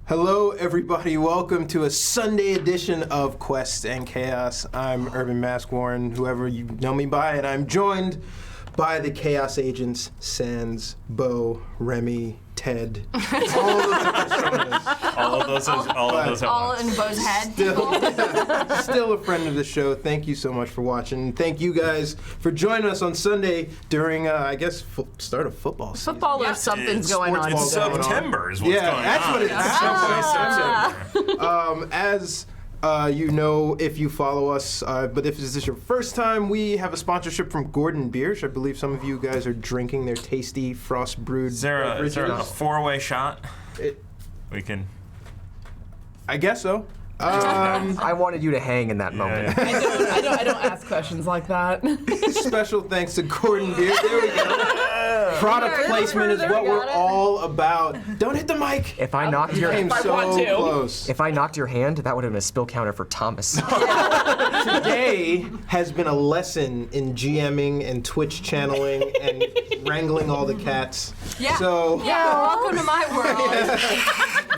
Hello, everybody. Welcome to a Sunday edition of Quests and Chaos. I'm UrbanMasque Warren, whoever you know me by, and I'm joined by the Chaos Agents, Sans, Bo, Remy, Ted, all of those all in Bo's head. Still a friend of the show. Thank you so much for watching. Thank you guys for joining us on Sunday during, I guess, start of football season. Football or something's going on. It's September is what's going on. That's what it is. As you know, if you follow us, but if this is your first time, we have a sponsorship from Gordon Beers. I believe some of you guys are drinking their tasty frost brewed beverages. Is there a four-way shot? We can. I guess so. I wanted you to hang in that moment. I don't ask questions like that. Special thanks to Gordon Beers. There we go. Product placement is what we're all about. Don't hit the mic. If I knocked your Came so close. If I knocked your hand, that would have been a spill counter for Thomas. Today has been a lesson in GMing and Twitch channeling and wrangling all the cats. Yeah. So Welcome to my world.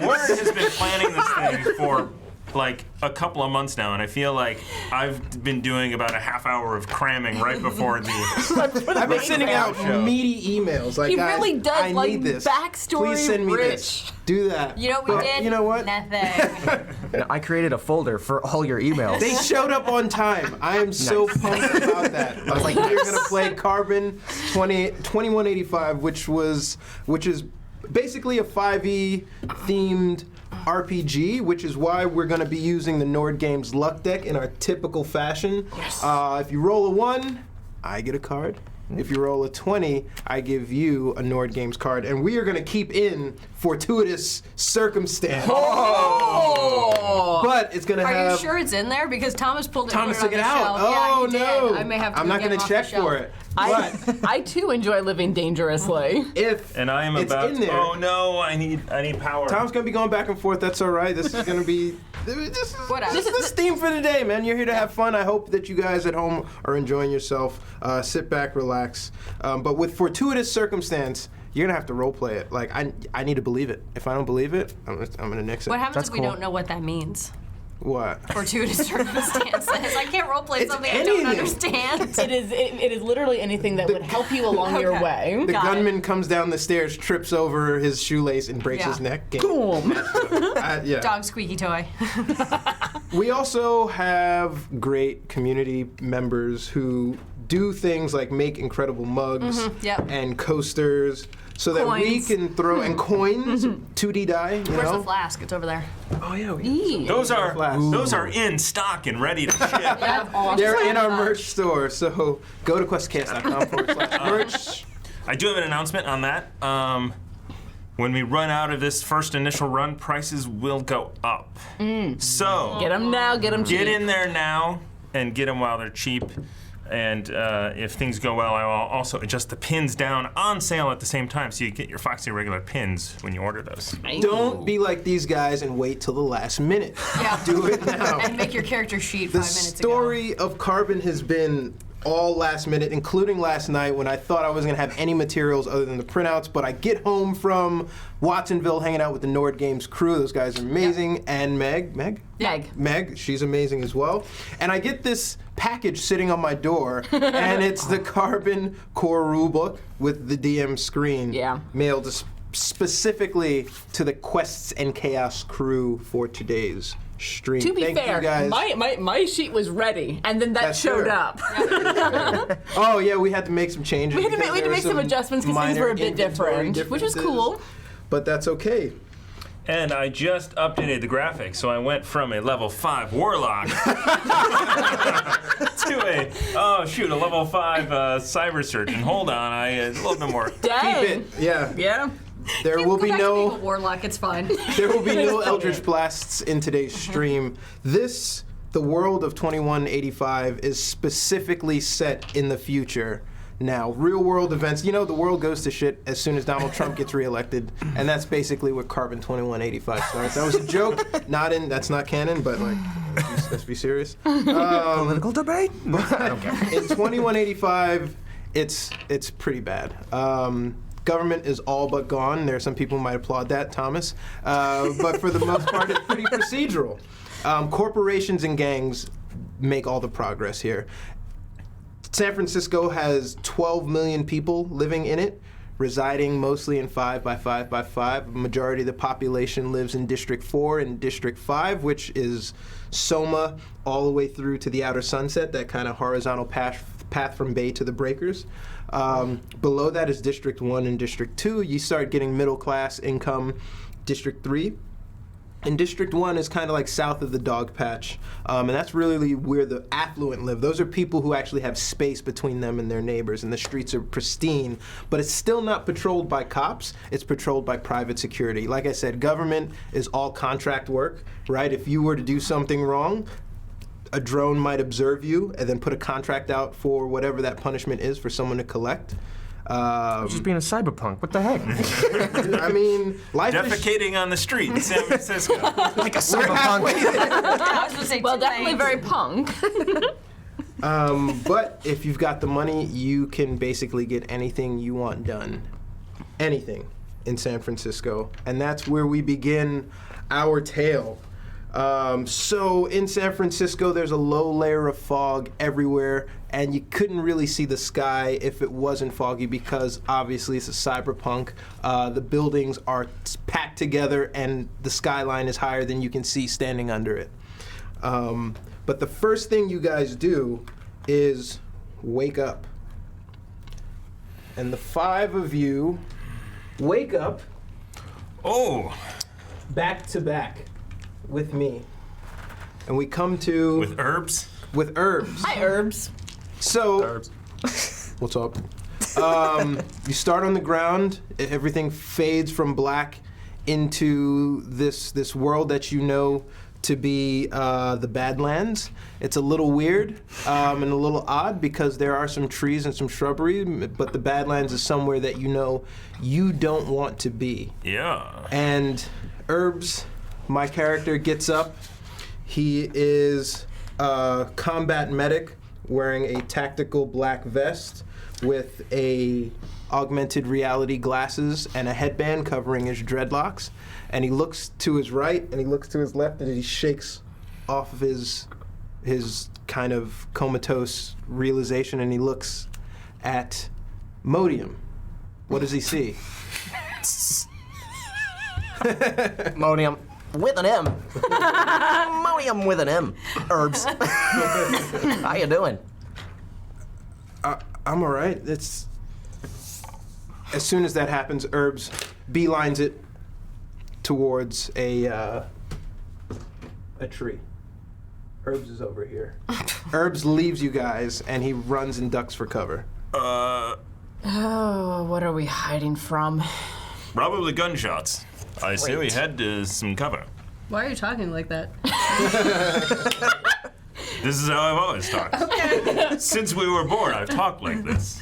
Warren has been planning this thing for like a couple of months now, and I feel like I've been doing about a half hour of cramming right before the I've been sending out meaty emails. Like, He guys, really does, I like, need this. backstory Please send me rich. this. Do that. You know what we did? You know what? Nothing. I created a folder for all your emails. They showed up on time. I am so pumped about that. I was like, we're gonna play Carbon 2185, which is basically a 5e themed RPG, which is why we're going to be using the Nord Games luck deck in our typical fashion. Yes. If you roll a 1, I get a card. If you roll a 20, I give you a Nord Games card, and we are going to keep in fortuitous circumstance. Oh! But it's going to have... Are you sure it's in there? Because Thomas pulled it Thomas on took the it out. shelf. Oh, Yeah, he no. did. I may have to I'm not get going him to off check the shelf. for it. But I too enjoy living dangerously. and I am it's about in there. oh no, I need power. Tom's gonna be going back and forth. That's all right. This is gonna be this is the theme for the day, man. You're here to have fun. I hope that you guys at home are enjoying yourself. Sit back, relax. But with fortuitous circumstance, you're gonna have to role play it. Like I need to believe it. If I don't believe it, I'm gonna nix it. What happens That's if we cool. don't know what that means? What? Fortuitous circumstances. I can't roleplay It's something I anything. don't understand. It is literally anything that would help you along your way. The Got it. gunman comes down the stairs, trips over his shoelace, and breaks his neck. Game. Boom. Yeah. Dog squeaky toy. We also have great community members who do things like make incredible mugs yep. and coasters so that we Coins. can throw, and coins, 2D die, you Where's know? the flask? It's over there. Oh, yeah. Those are Flask. in stock and ready to ship. That's awesome. They're in our merch store, so go to questcast.com/merch. I do have an announcement on that. When we run out of this first initial run, prices will go up. So Get them now, get them cheap. get in there now and get them while they're cheap. And if things go well, I will also adjust the pins down on sale at the same time, so you get your Foxy regular pins when you order those. Don't be like these guys and wait till the last minute. Yeah. Do it now. And make your character sheet The 5 minutes ago. story of Carbon has been all last minute, including last night when I thought I wasn't gonna have any materials other than the printouts, but I get home from Watsonville hanging out with the Nord Games crew. Those guys are amazing. And Meg, she's amazing as well. And I get this package sitting on my door, and it's the Carbon core rulebook with the DM screen mailed specifically to the Quests and Chaos crew for today's stream. To be Thank fair, you guys. my sheet was ready, and then that That's showed fair. up. Oh yeah, we had to make some changes. We had to because make there were some adjustments because things minor were a bit inventory different, which was differences, cool. But that's okay. And I just updated the graphics, so I went from a level 5 warlock to a level 5 cyber surgeon. Hold on, a little bit more. Dang. Keep it. Yeah. Yeah. There will be Go back to being a no warlock. It's fine. there will be no Eldritch Blasts in today's stream. The world of 2185 is specifically set in the future. Now, real world events, the world goes to shit as soon as Donald Trump gets reelected, and that's basically what Carbon 2185 starts. That was a joke, that's not canon, but let's be serious. Political debate? I don't care. In 2185, it's pretty bad. Government is all but gone. There are some people who might applaud that, Thomas. But for the most part, it's pretty procedural. Corporations and gangs make all the progress here. San Francisco has 12 million people living in it, residing mostly in 5 by 5 by 5. A majority of the population lives in District 4 and District 5, which is Soma all the way through to the outer Sunset, that kind of horizontal path from Bay to the Breakers. Below that is District 1 and District 2. You start getting middle class income, District 3. And District 1 is kind of like south of the dog patch. And that's really where the affluent live. Those are people who actually have space between them and their neighbors, and the streets are pristine. But it's still not patrolled by cops. It's patrolled by private security. Like I said, government is all contract work, right? If you were to do something wrong, a drone might observe you and then put a contract out for whatever that punishment is for someone to collect. Just being a cyberpunk. What the heck? I mean, life is... Defecating on the street in San Francisco. Like a cyberpunk. I was gonna say Well, two definitely things. very punk. But if you've got the money, you can basically get anything you want done. Anything in San Francisco. And that's where we begin our tale. So in San Francisco, there's a low layer of fog everywhere, and you couldn't really see the sky if it wasn't foggy because obviously it's a cyberpunk. The buildings are packed together, and the skyline is higher than you can see standing under it. But the first thing you guys do is wake up. And the 5 of you wake up Oh, back to back with me. And we come to... with herbs? with herbs. Hi, Herbs. So, what's up? You start on the ground. Everything fades from black into this world that you know to be the Badlands. It's a little weird and a little odd because there are some trees and some shrubbery, but the Badlands is somewhere that you know you don't want to be. Yeah. And Herbs, my character, gets up. He is a combat medic wearing a tactical black vest with a augmented reality glasses and a headband covering his dreadlocks. And he looks to his right and he looks to his left and he shakes off of his kind of comatose realization and he looks at Modium. What does he see? Monium with an M. Monium with an M. Herbs. How you doing? I'm all right. It's as soon as that happens, Herbs beelines it towards a tree. Herbs is over here. Herbs leaves you guys, and he runs and ducks for cover. Oh, what are we hiding from? Probably gunshots. I see we had some cover. Why are you talking like that? This is how I've always talked. Okay. Since we were born, I've talked like this.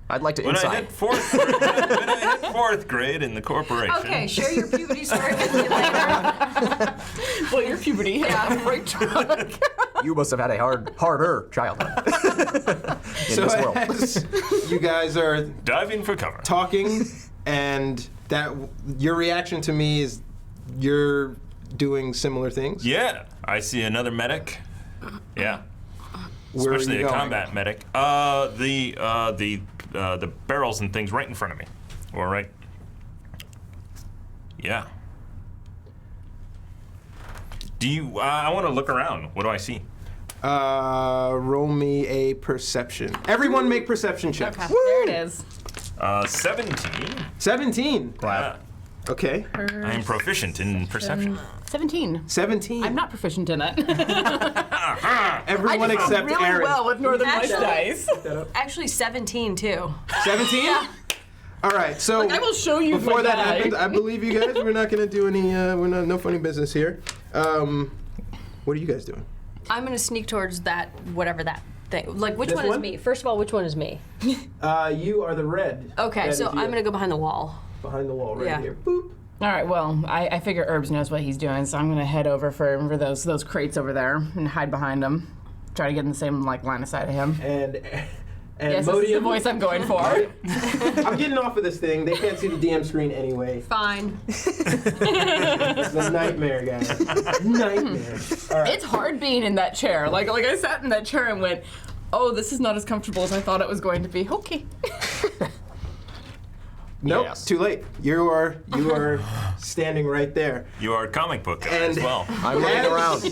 I'd like to When I insight. hit fourth grade in the corporation. Okay, share your puberty story with me later. Well, your puberty. Yeah, right drunk. You must have had a harder childhood. In So this world. as you guys are Diving for cover. talking, and that your reaction to me is you're doing similar things. Yeah, I see another medic. Yeah, Where are especially you a going? combat medic. The barrels and things right in front of me. Or right. Yeah. Do you? I want to look around. What do I see? Roll me a perception. Everyone make perception checks. Okay, there it is. 17. 17. Yeah. Okay. I am proficient in perception. 17. 17. I'm not proficient in it. Everyone I do except really Aaron. well with Northern Lights Actually- dice. Actually, 17 too. 17? All right. So I will show you before my that die. happens, I believe you guys. We're not going to do any. No funny business here. What are you guys doing? I'm gonna sneak towards that, whatever that thing. Like, which This one is one? me? First of all, which one is me? You are the red. Okay, Red so is you. I'm gonna go behind the wall. behind the wall right Yeah. here. Boop. All right, well, I figure Herbs knows what he's doing, so I'm gonna head over for those crates over there and hide behind them. Try to get in the same line of sight of him. And And Yes, this is the Modium, voice I'm going for. I'm getting off of this thing. They can't see the DM screen anyway. Fine. It's a nightmare, guys. Nightmare. All right. It's hard being in that chair. Like I sat in that chair and went, oh, this is not as comfortable as I thought it was going to be. Okay. Nope, Yes. too late. You are standing right there. You are a comic book guy And- as well. I'm running around.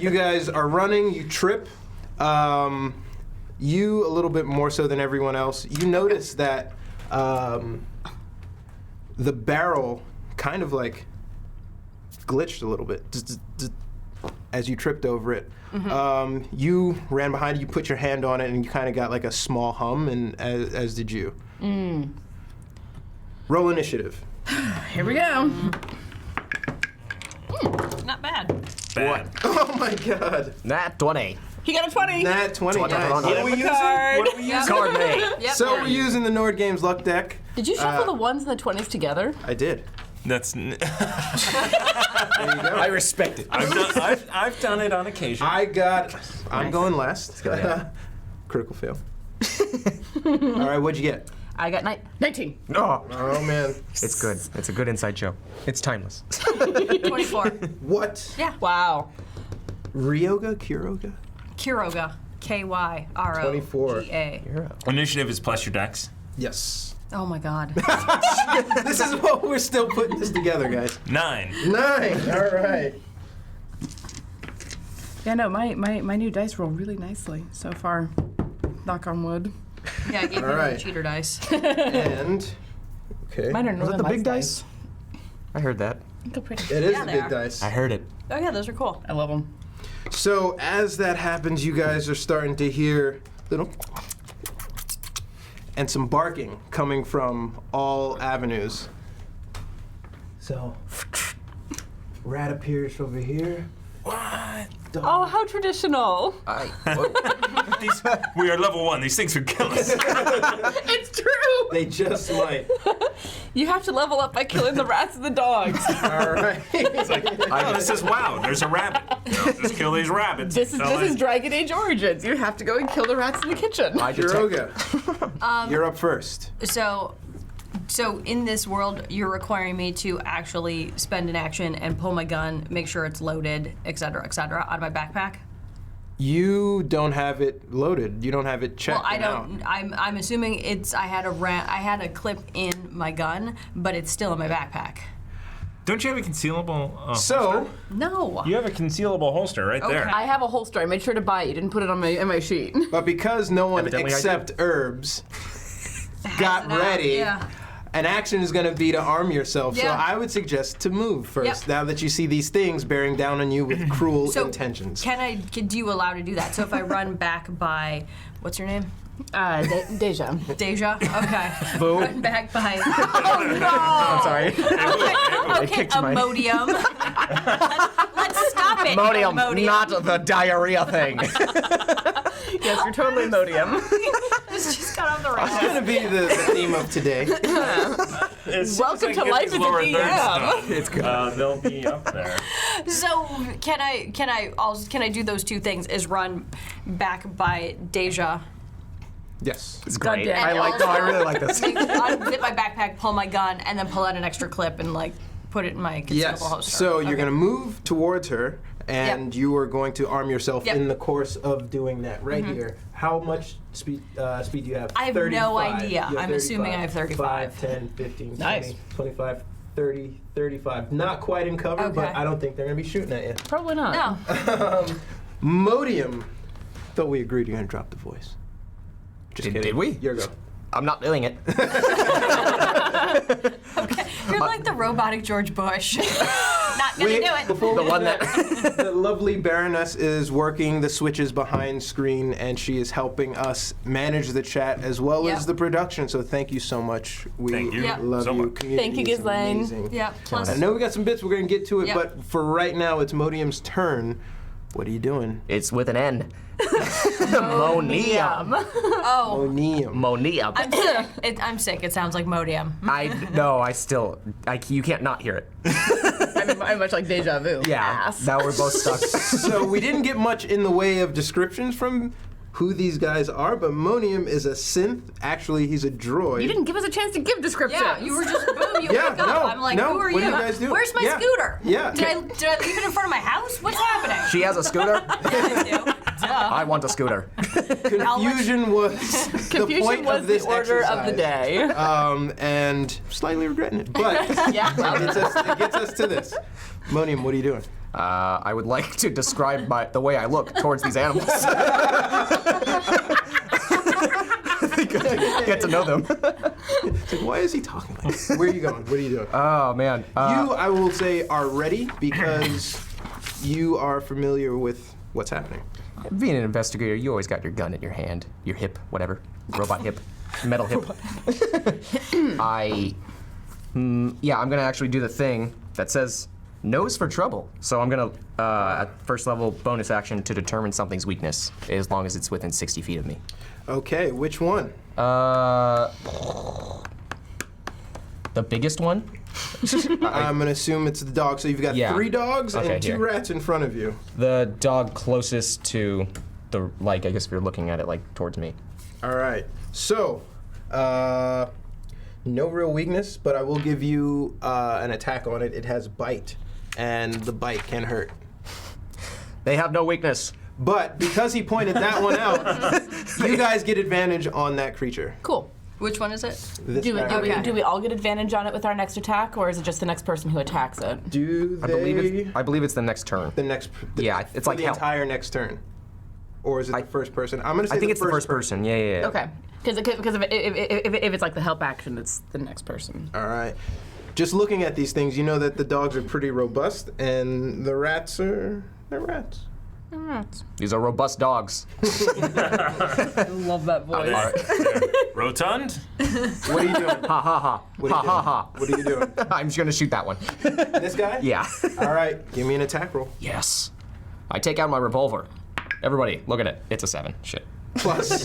You guys are running, you trip. You a little bit more so than everyone else. You notice that the barrel kind of like glitched a little bit as you tripped over it. You ran behind it, you put your hand on it, and you kind of got like a small hum, and as did you. Roll initiative. Here we go. Not bad. Bad. Oh my god. Nat 20. He got a 20. Nat 20. What Nice. are we using? card. What are we using? Card me. Yep. So we're using the Nord Games luck deck. Did you shuffle the ones and the 20s together? I did. That's. There you go. I respect it. I've done it on occasion. I'm Nice. going last. go ahead. Critical fail. All right, what'd you get? I got 19. Oh, Oh man. it's good. It's a good inside joke. It's timeless. 24. What? Yeah. Wow. Ryoga? Kuroga? Kyroga. Kyroga. 24. Initiative is plus your dex. Yes. Oh my god. This is what we're still putting this together, guys. 9. 9. All right. Yeah, no, my new dice roll really nicely so far. Knock on wood. Yeah, I gave you All right. the cheater dice. And okay. Mine are Was Northern it the big Lights dice? I heard that. They're pretty. It is Yeah, the they big are. dice. I heard it. Oh yeah, those are cool. I love them. So as that happens, you guys are starting to hear little and some barking coming from all avenues. So rat appears over here. What? Oh, how traditional. We are level 1. These things would kill us. It's true. They just might. You have to level up by killing the rats and the dogs. All right. Oh, this is wow. There's a rabbit. No, just kill these rabbits. This is Dragon Age Origins. You have to go and kill the rats in the kitchen. I detect. Kuroga, you're up first. So in this world, you're requiring me to actually spend an action and pull my gun, make sure it's loaded, et cetera, out of my backpack. You don't have it loaded. You don't have it checked. Well, I out. don't. I'm assuming it's. I had a clip in my gun, but it's still in my backpack. Don't you have a concealable So holster? No. You have a concealable holster right there. Okay. I have a holster. I made sure to buy it. You didn't put it on my sheet. but because no one Evidently I except Herbs got it out, ready, yeah. an action is going to be to arm yourself. So Yeah. I would suggest to move first. Yep. Now that you see these things bearing down on you with cruel So intentions. Can you allow to do that? So if I run back by, what's your name? Deja. Deja. Okay. Boo. Run back by. I'm sorry. Okay, kicked my- Imodium. Let's stop it. Modium, Imodium. not the diarrhea thing. Yes, you're totally Modium. This just got off the It's rails. going to be the theme of today. Welcome to life as a DM. It's good. They'll be up there. So can I do those two things? Is run back by Deja. Yes. It's great. Goddamn. I really like this. Unzip my backpack, pull my gun, and then pull out an extra clip and like put it in my concealable Yes. holster. So you're Okay. going to move towards her, and Yep. you are going to arm yourself Yep. in the course of doing that right here. How much speed do you have? I have no 35. idea. You have I'm assuming I have 35. 5, 10, 15, Nice. 20, 25, 30, 35. Not quite in cover, but Okay. I don't think they're going to be shooting at you. Probably not. No. Modium. Thought we agreed you're going to drop the voice. Just kidding. Did we? Your go. I'm not doing it. You're like the robotic George Bush. Not gonna do it. Before The we one do that, the lovely Baroness is working the switches behind screen, and she is helping us manage the chat as well Yep. as the production. So thank you so much. We Thank you Yep. love so you. much. Community Thank you, is Ghislaine. amazing. Yeah. Plus, I know we got some bits we're gonna get to it, Yep. but for right now, it's Modium's turn. What are you doing? It's with an N. Monium. oh, Modium. Monium. I'm sick. I'm sick. It sounds like Modium. You can't not hear it. I'm much like deja vu. Yeah. Ass. Now we're both stuck. So we didn't get much in the way of descriptions from who these guys are, but Monium is a synth. Actually, he's a droid. You didn't give us a chance to give descriptions. Yeah, you were just boom. You Yeah, wake up. no, I'm like, no, who are what you? do you guys do? Where's my Yeah, scooter? yeah. Did I leave it in front of my house? What's happening? She has a scooter. Yeah, I do. Duh. I want a scooter. Confusion was the Confusion point was of this the order of the exercise. day. And slightly regretting it, but Yeah. it gets us to this. Monium, what are you doing? I would like to describe the way I look towards these animals. Get to know them. It's like, why is he talking like this? Where are you going? What are you doing? Oh man. You, I will say, are ready because you are familiar with what's happening. Being an investigator, you always got your gun in your hand, your hip, whatever, robot hip, metal hip. I'm gonna actually do the thing that says nose for trouble. So I'm gonna, at first level bonus action to determine something's weakness, as long as it's within 60 feet of me. Okay, which one? The biggest one? I'm gonna assume it's the dog. So you've got Yeah. 3 dogs Okay, and 2 here. rats in front of you. The dog closest to the, I guess if you're looking at it, towards me. All right. So, no real weakness, but I will give you an attack on it. It has bite, and the bite can hurt. They have no weakness. But because he pointed that one out, you guys get advantage on that creature. Cool. Which one is it? This Do we, guy. do, Okay. we, do we all get advantage on it with our next attack, or is it just the next person who attacks it? Do they? I believe it's the next turn. The next. Yeah, it's for like the hell. entire next turn. Or is it the first person? I'm gonna say I think it's the first person. Yeah. Okay. Because if it's like the help action, it's the next person. All right. Just looking at these things, you know that the dogs are pretty robust, and the rats they're rats. These are robust dogs. I love that voice. Rotund? What are you doing? Ha ha ha. What are you doing? What are you doing? I'm just gonna shoot that one. This guy? Yeah. All right. Give me an attack roll. Yes. I take out my revolver. Everybody, look at it. It's a 7. Shit. Plus.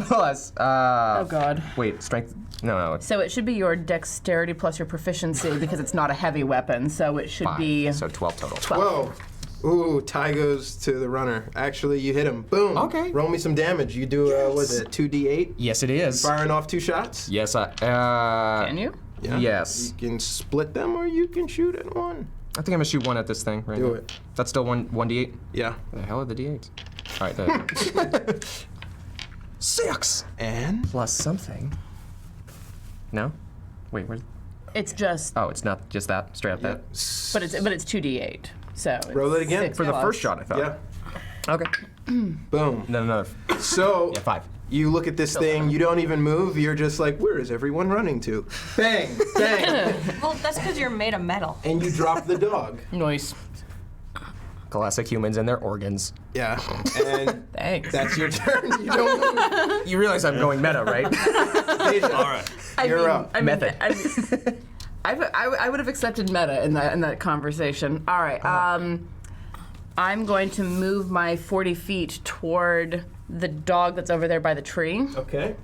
Plus, Oh god. wait, strength. No, it's So it should be your dexterity plus your proficiency because it's not a heavy weapon. So it should 5. be So 12 total. 12. Whoa. Ooh, tie goes to the runner. Actually, you hit him. Boom. Okay. Roll me some damage. You do, what is it, 2d8? Yes, it is. Firing off 2 shots? Yes, Can you? Yeah. Yes. You can split them or you can shoot at one. I think I'm gonna shoot one at this thing right Do now. it. That's still 1d8? Yeah. The hell are the d8s? All right, there. 6 And? plus something. No? Wait, where's? It's just, Oh, it's not just that. Straight up that. but it's 2d8. So it's Roll it again. 6 For the plus. first shot, I thought. Yeah. Okay. Boom. Then another. So, Yeah, 5. you look at this thing, you don't even move, you're just like, where is everyone running to? Bang, bang, Well, that's because you're made of metal. and you drop the dog. Nice. Classic humans and their organs. Yeah, and Thanks. that's your turn. You don't move. You realize I'm going meta, right? All right. You're up. Method. I would have accepted meta in that conversation. All right. I'm going to move my 40 feet toward the dog that's over there by the tree. Okay.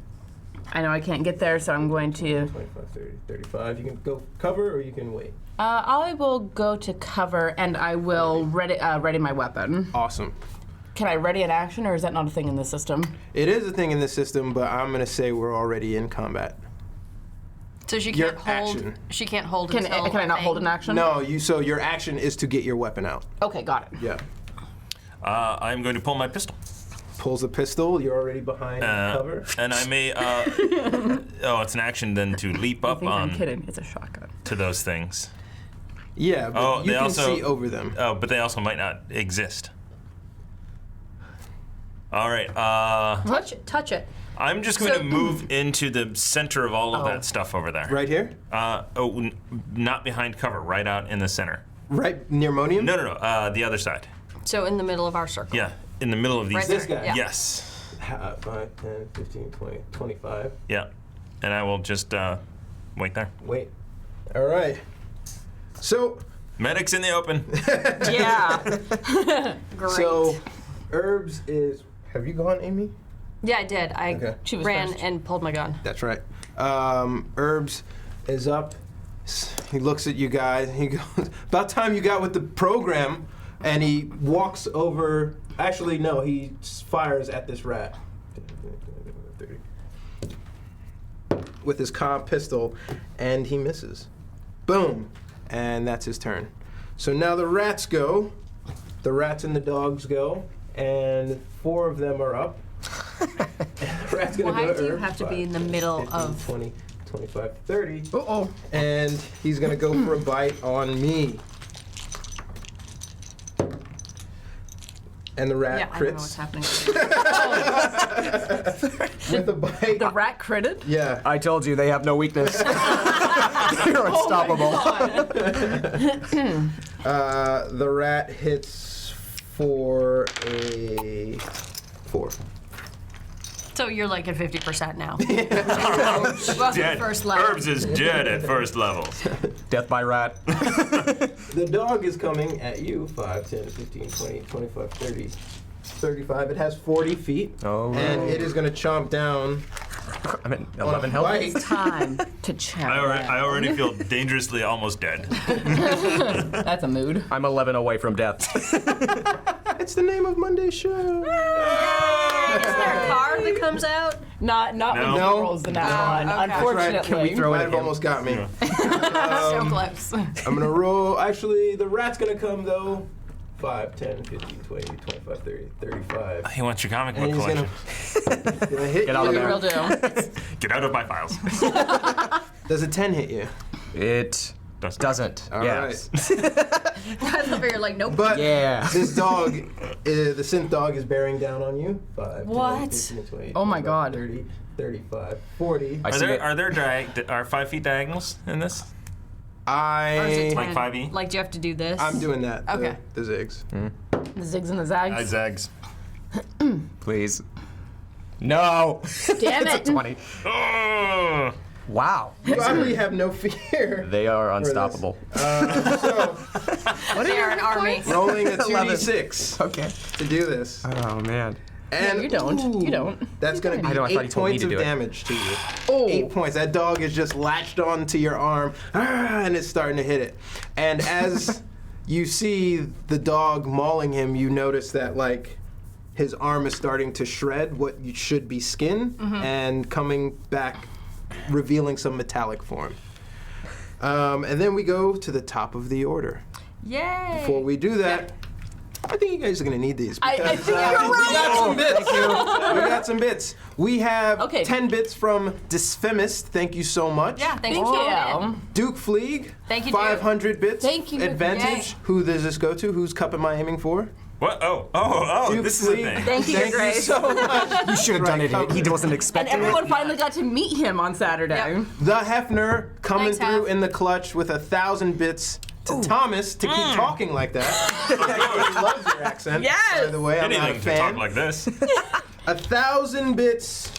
I know I can't get there, so I'm going to. 25, 30, 35. You can go cover or you can wait. I will go to cover and I will ready my weapon. Awesome. Can I ready an action, or is that not a thing in the system? It is a thing in this system, but I'm going to say we're already in combat. So she Your can't hold. action. She can't hold. Can until I not a hold thing. an action? No, so your action is to get your weapon out. Okay, got it. Yeah. I'm going to pull my pistol. Pulls the pistol, you're already behind cover. And I may, oh, it's an action then to leap I up think I'm on kidding. It's a shotgun. to those things. Yeah, but Oh, you they can also- see over them. Oh, but they also might not exist. All right, Touch it. I'm just going to move into the center of all of that stuff over there. Right here? Not behind cover, right out in the center. Right near Monium? No, the other side. So in the middle of our circle. Yeah, in the middle of these. Right This there. guy? Yeah. Yes. 5, 10, 15, 20, 25. Yeah. And I will just wait there. Wait. All right. So, Medic's in the open. Yeah. Great. so Herbs is. Have you gone, Amy? Yeah, I did. I Okay. She was ran first. and pulled my gun. That's right. Herbs is up. He looks at you guys. He goes, "About time you got with the program. And he walks over. Actually, no, he fires at this rat with his comm pistol, and he misses. Boom. And that's his turn. So now the rats go. The rats and the dogs go. And 4 of them are up. The rat's gonna Why go do you Herb. have to be 5, in the middle 15, of 20, 25, 30. Uh-oh. And he's gonna go for a bite on me. And the rat Yeah, I don't know what's crits happening. with a bite. The rat critted? Yeah. I told you they have no weakness. You're unstoppable. The rat hits for a 4. So you're like at 50% now. Welcome to Dead. first level. Herbs is dead at first levels. Death by rat. The dog is coming at you. 5, 10, 15, 20, 25, 30, 35. It has 40 feet. Oh. And it is going to chomp down I'm at on 11 a health. bite. Time to chat. I already feel dangerously almost dead. That's a mood. I'm 11 away from death. It's the name of Monday's show. Is there a card that comes out? Not No. when No. he rolls the nat okay. one, That's right. unfortunately. Can we throw it Might at have him? almost got me. So close. I'm going to roll. Actually, the rat's going to come, though. 5, 10, 15, 20, 25, 30, 35. He wants your comic book And he's collection. gonna hit Get out of you. there. Real deal. Get out of my files. Does a 10 hit you? It doesn't. All Yes. I love it. You're like, nope. But Yeah. this dog, the synth dog, is bearing down on you. 5, 10, What? 15, 20, Oh my 25, God. 30, 35, 40. I see it. Are there 5 feet diagonals in this? Or is it Like 10? 5e? Like, do you have to do this? I'm doing that. Okay. The zigs. The zigs and the zags. Zags. Please. No. Damn It's it. a 20. Oh. Wow. You obviously have no fear. They are for this. unstoppable. So, They are an army. rolling a 2d6 Okay. to do this. Oh, man. And No, you don't. ooh, You don't. That's going to I be know, I thought he 8 told me points to of do it. damage to you. Oh. 8 points. That dog is just latched onto your arm, and it's starting to hit it. And as you see the dog mauling him, you notice that, like, his arm is starting to shred what should be skin and coming back, revealing some metallic form. And then we go to the top of the order. Yay. Before we do that, I think you guys are going to need these. I Because, think you're right. we got some bits. We got some bits. We have Okay. 10 bits from Disfemist. Thank you so much. Yeah, thanks Thank for you. coming in. Duke Fleeg. Thank you, Duke. 500 bits. Thank you. Advantage. Yay. Who does this go to? Whose cup am I aiming for? What? Oh, Duke this is a Fleeg. thing. Thank you, Thank you Grace. so much. You should have done it. Right, He wasn't And expecting everyone it. finally got to meet him on Saturday. Yep. The Hefner coming Thanks, through Hef. in the clutch with 1,000 bits to Thomas to keep talking like that. He loves your accent. Yes. By the way, I'm not a Anything to talk fan. like this. 1,000 bits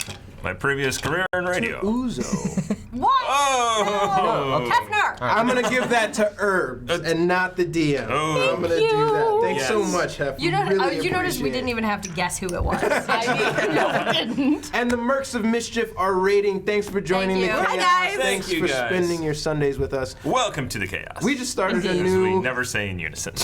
My previous career in radio. Uzo. What? Oh. Hefner. I'm gonna give that to Herbs and not the DM. Oh. I'm gonna do that. Thanks so Yes. much, Hef. You know, Really you noticed we appreciate didn't it. even have to guess who it was. I mean, no, I didn't. And the Mercs of Mischief are rating. Thanks for joining Thank the you. chaos. Hi, guys. Thanks Thank you, for guys. spending your Sundays with us. Welcome to the chaos. We just started a Indeed. As we new. never say in unison.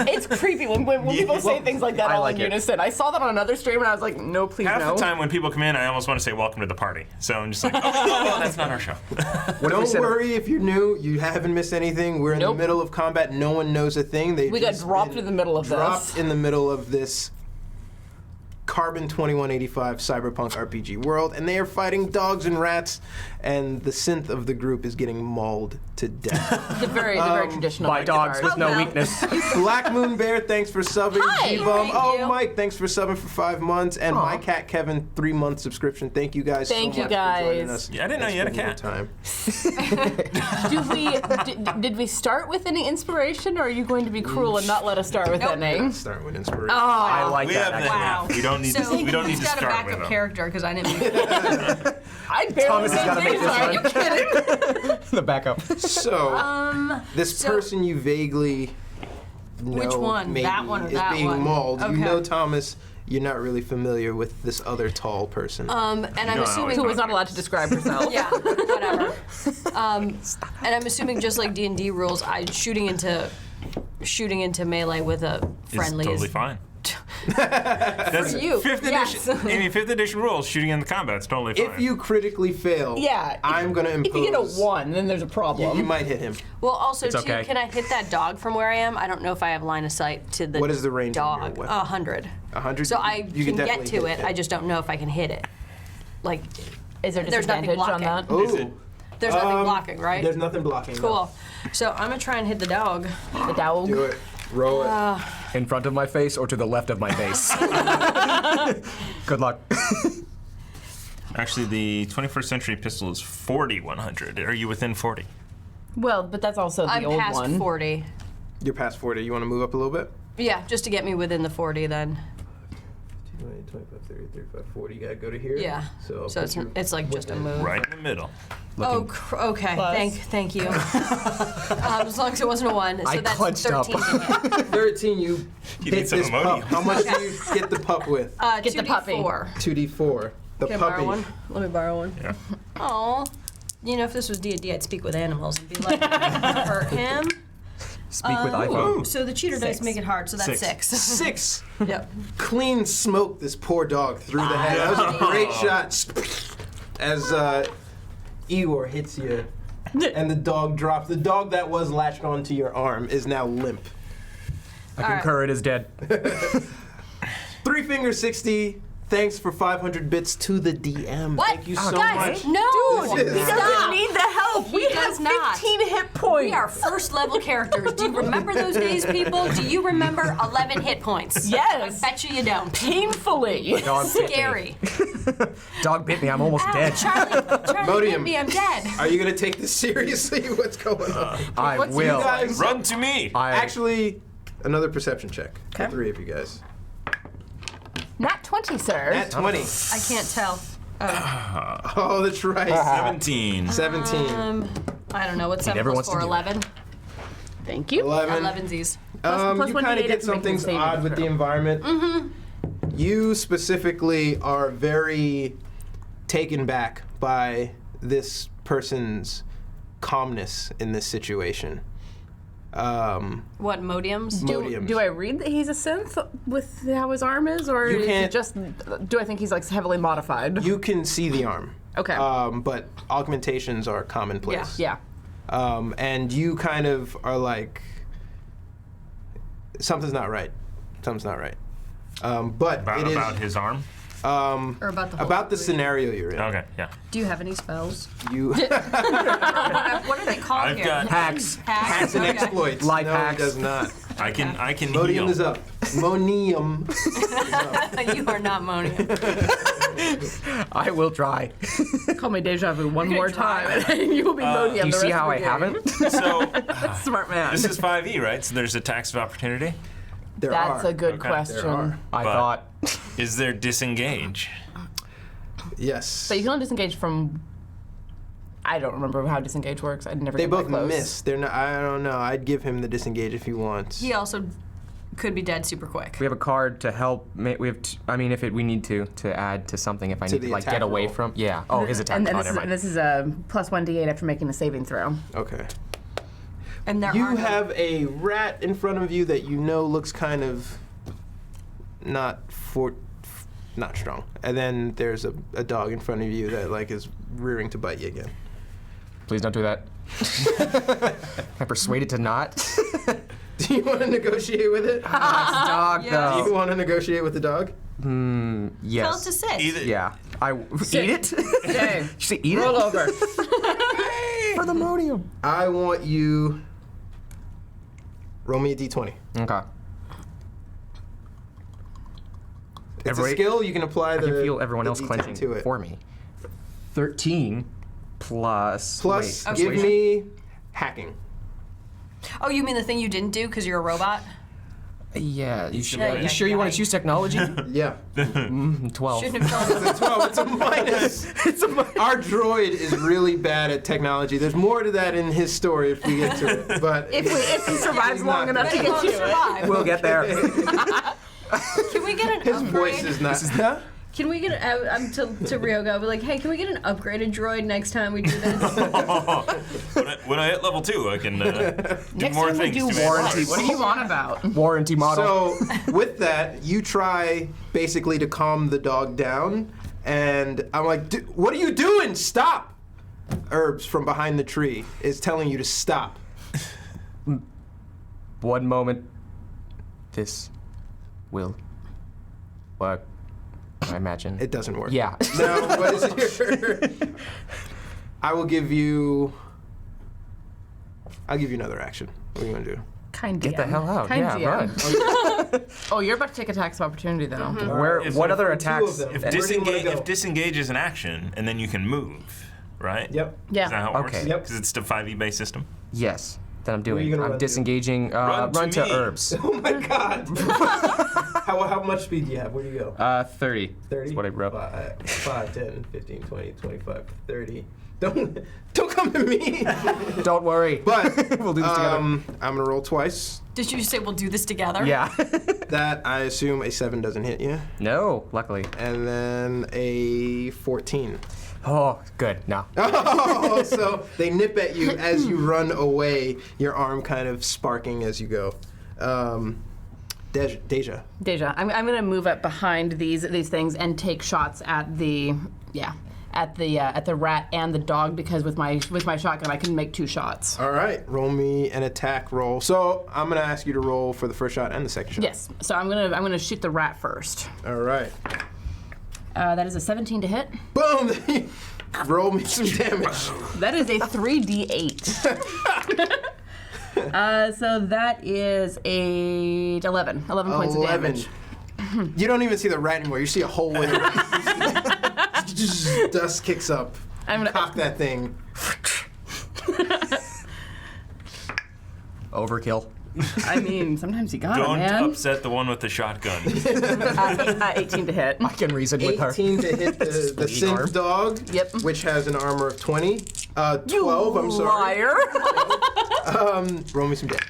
It's creepy when people say things like that I all like in it. unison. I saw that on another stream and I was like, no, please, Half no. the time when people come in, I almost want to say welcome to the party. So I'm just like, oh, that's not our show. What if we Don't said- worry if you're new. You haven't missed anything. We're in Nope. the middle of combat. No one knows a thing. They We got just dropped been in the middle of dropped this. in the middle of this Carbon 2185 Cyberpunk RPG world, and they are fighting dogs and rats, and the synth of the group is getting mauled to death. The very traditional. By like dogs with ours. no well. weakness. Black Moon Bear, thanks for subbing. Hi. G-Bum, Thank oh you. Mike, thanks for subbing for 5 months, and my cat Kevin, 3-month subscription. Thank you guys. Thank so you, much for joining guys. us. Yeah, I didn't know you had a and cat. spending your time. Did we start with any inspiration, or are you going to be cruel and not let us start with Nope. any? Start with inspiration. I like We that. have actually. that. We don't need So to. We don't need who's to got a start with backup them. character because I didn't. Make it. I barely Thomas has made gotta make things. this Are one. you kidding? The backup. So, this so- person you vaguely know Which one? maybe That one or is that being one? mauled. You Okay. know Thomas. You're not really familiar with this other tall person. And I'm No, I assuming always Who was not allowed to describe herself. Yeah, whatever. And I'm assuming just like D&D rules, I'm shooting into shooting into melee with a friendly It's totally fine. That's you, fifth yes. edition. I mean, 5th edition rules. Shooting in the combat's totally fine. If you critically fail, Yeah. I'm going to impose. If you get a 1, then there's a problem. You might hit him. Well, also, too, okay. can I hit that dog from where I am? I don't know if I have line of sight to the What is the range of your dog. weapon? 100. 100? So I You can get definitely to hit it. I just don't know if I can hit it. Like, Is there There's nothing disadvantage on that? Oh. Is it- there's nothing blocking, right? There's nothing blocking. no. Cool. So I'm gonna try and hit the dog. The dog. Do it. Roll it. In front of my face or to the left of my face? Good luck. Actually, the 21st century pistol is 40-100. Are you within 40? Well, but that's also the I'm old past one. 40. You're past 40. You want to move up a little bit? Yeah, just to get me within the 40 then. 20, 25, 30, 35, 40. You got to go to here. Yeah. So, So it's like just a move. Right in the middle. Oh, okay. Plus. Thank you. As long as it wasn't a 1. So I that's clenched up. 13 to hit. 13, you You hit need some this pup. Imodium. How much do you get the pup with? Get the puppy. 2d4. 2d4. The Can I puppy. borrow one? Let me borrow one. Yeah. Oh. You know, if this was D&D, I'd speak with animals and be like, hurt him. Speak with iPhone. Ooh, so the cheater dice 6. make it hard, so that's 6. 6. Yep. Clean smoke this poor dog through the head. That was a great shot. As Igor hits you, and the dog drops. The dog that was latched onto your arm is now limp. I concur, it is dead. 3 Finger 60. Thanks for 500 bits to the DM. What? Thank you so Guys, much. no! Dude, he He doesn't need the help. We does have not. 15 hit points. We are first level characters. Do you remember those days, people? Do you remember 11 hit points? Yes. I bet you don't. Painfully. Dog bit me. Scary. Dog bit me. I'm almost Ow, dead. Charlie Modium. hit me. I'm dead. Are you going to take this seriously? What's going on? I What's will. You guys, Run to me! actually, another perception check. Okay. 3 of you guys. Nat 20, sir. At 20. I can't tell. Oh, that's right. 17. 17. I don't know. What's 7 never plus wants to 4? do it. 11? Thank you. 11. 11sies. plus You 1d8 kind of get after some making things a saving odd with the throw. environment. Mm-hmm. You specifically are very taken back by this person's calmness in this situation. What, modiums? Modiums. Do I read that he's a synth with how his arm is, or You is can't- it just? Do I think he's like heavily modified? You can see the arm. Okay. But augmentations are commonplace. yeah. And you kind of are like, something's not right. Something's not right. But it is About his arm? Or about the whole about the situation? scenario you're in. Okay, yeah. Do you have any spells? You What are they called I've here? got. Hacks. hacks and Okay. exploits. Life no, hacks. he does not. I can Modium heal. is up. Monium. You are not modium. I will try. Call me deja vu one more try. time, and you will be Modium. Do you the see rest how of I the game. haven't? So, Smart man. this is 5e, right? So there's a tax of opportunity? There That's are. a good Okay. There question. are. I But- thought. Is there disengage? Yes. So you can only disengage from. I don't remember how disengage works. I'd never. They been that both close. miss. They're not. I don't know. I'd give him the disengage if he wants. He also could be dead super quick. We have a card to help. We have. I mean, if we need to add to something, if I need the to like attack get away roll. from. Yeah. Oh, his attack. And Oh, this, is, never mind. this is a plus 1d8 after making a saving throw. Okay. And there You are no- have a rat in front of you that you know looks kind of not strong, and then there's a dog in front of you that like is rearing to bite you again. Please don't do that. I'm persuaded to not. Do you want to negotiate with it? Dog, Yeah. Do you though. want to negotiate with the dog? Tell Yes. it to sit. Either, Yeah. Eat it? Okay. Did you say eat Roll it? over. For the modium. I want you. Roll me a d20. Okay. It's Everybody- a skill. You can apply I the. can feel everyone the else D10 clenching to it. for me. 13 plus. Plus, wait, give persuasion? me hacking. Oh, you mean the thing you didn't do because you're a robot? Yeah. You sure? Yeah, You yeah, sure you want to yeah. choose technology? Yeah. 12. Shouldn't have told It's a 12. It's a minus. Our droid is really bad at technology. There's more to that in his story if we get to it. But If he survives He's long not enough to But he get won't to it. survive. We'll get there. Can we get an his upgrade? voice is not. Huh? Can we get to Ryoga? I'll be like, hey, can we get an upgraded droid next time we do this? when I hit level 2, I can do Next more time we things do to warranty. advance. What are you on about? Warranty model. So with that, you try basically to calm the dog down, and I'm like, what are you doing? Stop! Herbs from behind the tree is telling you to stop. One moment. This will work, I imagine. It doesn't work. Yeah. No, what is your... I will give you... I'll give you another action. What are you going to do? Kind Get the hell out. Kind Yeah, DM. run. Oh, you're about to take attacks of opportunity, though. What other attacks? them. If, Where do you wanna go? if disengage is an action, and then you can move, right? Yep. Yeah. Is that how it works? Okay. Yep. Because it's the 5e based system. Yes, that I'm are doing. you gonna I'm run to? disengaging. Run Run to to me. herbs. Oh my god! how much speed do you have? Where do you go? 30. 30? That's what I wrote. 5, 10, 15, 20, 25, 30. Don't come to me! Don't worry. But we'll do this together. I'm gonna roll twice. Did you say we'll do this together? Yeah. That, I assume, a 7 doesn't hit you. No, luckily. And then a 14. Oh, good. No. Oh, so they nip at you as you run away, your arm kind of sparking as you go. Deja. Deja, I'm going to move up behind these things and take shots at the rat and the dog, because with my shotgun I can make 2 shots. All right, roll me an attack roll. So I'm gonna ask you to roll for the first shot and the second shot. Yes. So I'm gonna shoot the rat first. All right. That is a 17 to hit. Boom! Roll me some damage. That is a 3d8. So that is a 11 points of damage. You don't even see the rat anymore. You see a hole in it. Dust kicks up. I'm gonna Cock that thing. Overkill. I mean, sometimes you got it, Don't man. upset the one with the shotgun. 18 to hit. I can reason with her. 18 to hit the Sweet arm. synth dog, Yep. which has an armor of 20. 12, I'm sorry. Liar. Roll me some damage.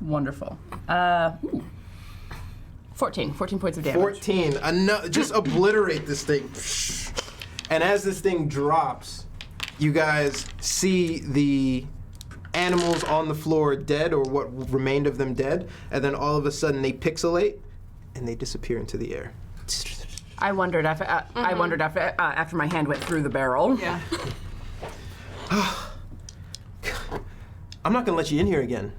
Wonderful. 14 points of damage. 14. Just obliterate this thing. And as this thing drops, you guys see the animals on the floor dead, or what remained of them dead, and then all of a sudden they pixelate and they disappear into the air. I wondered after my hand went through the barrel. Yeah. I'm not gonna let you in here again.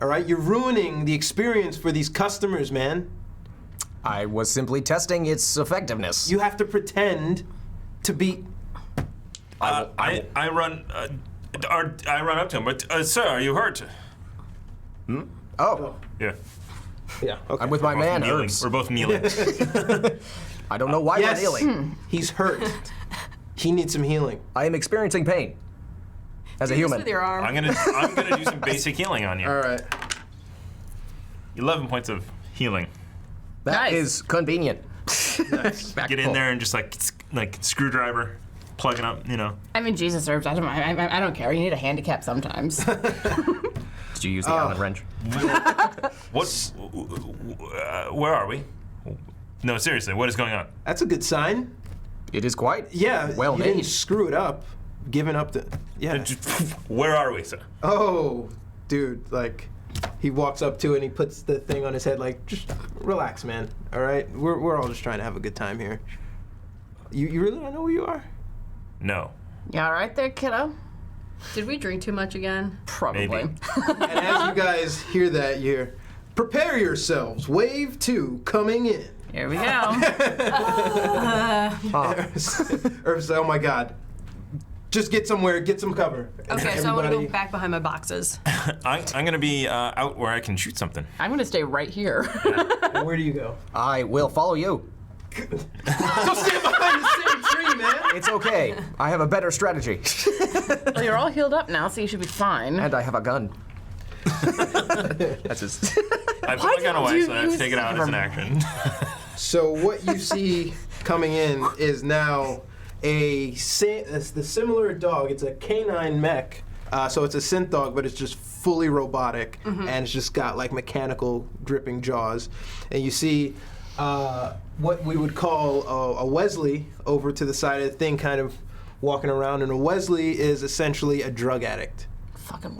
All right, you're ruining the experience for these customers, man. I was simply testing its effectiveness. You have to pretend to be. I run up to him, but sir, are you hurt? Oh, Yeah. Yeah. Okay. I'm with my We're both man, kneeling. Herbs. We're both kneeling. I don't know why Yes. we're kneeling. He's hurt. He needs some healing. I am experiencing pain. As a Do this human. with your arm. I'm gonna do some basic healing on you. All right. 11 points of healing. That Nice. is convenient. Nice. Get in there and just like screwdriver, plug it up. You know. I mean, Jesus, Herbs, I don't care. You need a handicap sometimes. Did you use the Allen wrench? What? Where are we? No, seriously, what is going on? That's a good sign. It is quite Yeah. well you didn't made. screw it up. Giving up the. Yeah. Where are we, sir? Oh, dude, like, he walks up to it and he puts the thing on his head, like, just relax, man. All right, we're all just trying to have a good time here. You really don't know where you are? No. You all right there, kiddo? Did we drink too much again? Probably. Maybe. And as you guys hear that, you hear, prepare yourselves. Wave 2 coming in. Here we go. Irv said, oh my God. Just get somewhere, get some cover. And Okay, so I want to everybody- go back behind my boxes. I'm gonna be out where I can shoot something. I'm going to stay right here. And where do you go? I will follow you. Don't stand behind the same tree, man. It's okay. I have a better strategy. Well, you're all healed up now, so you should be fine. And I have a gun. That's his. I put my gun away, you so I have to use take it out as an action. So what you see coming in is now the similar dog. It's a canine mech. So it's a synth dog, but it's just fully robotic, and it's just got like mechanical dripping jaws. And you see what we would call a Wesley over to the side of the thing, kind of walking around. And a Wesley is essentially a drug addict. Fucking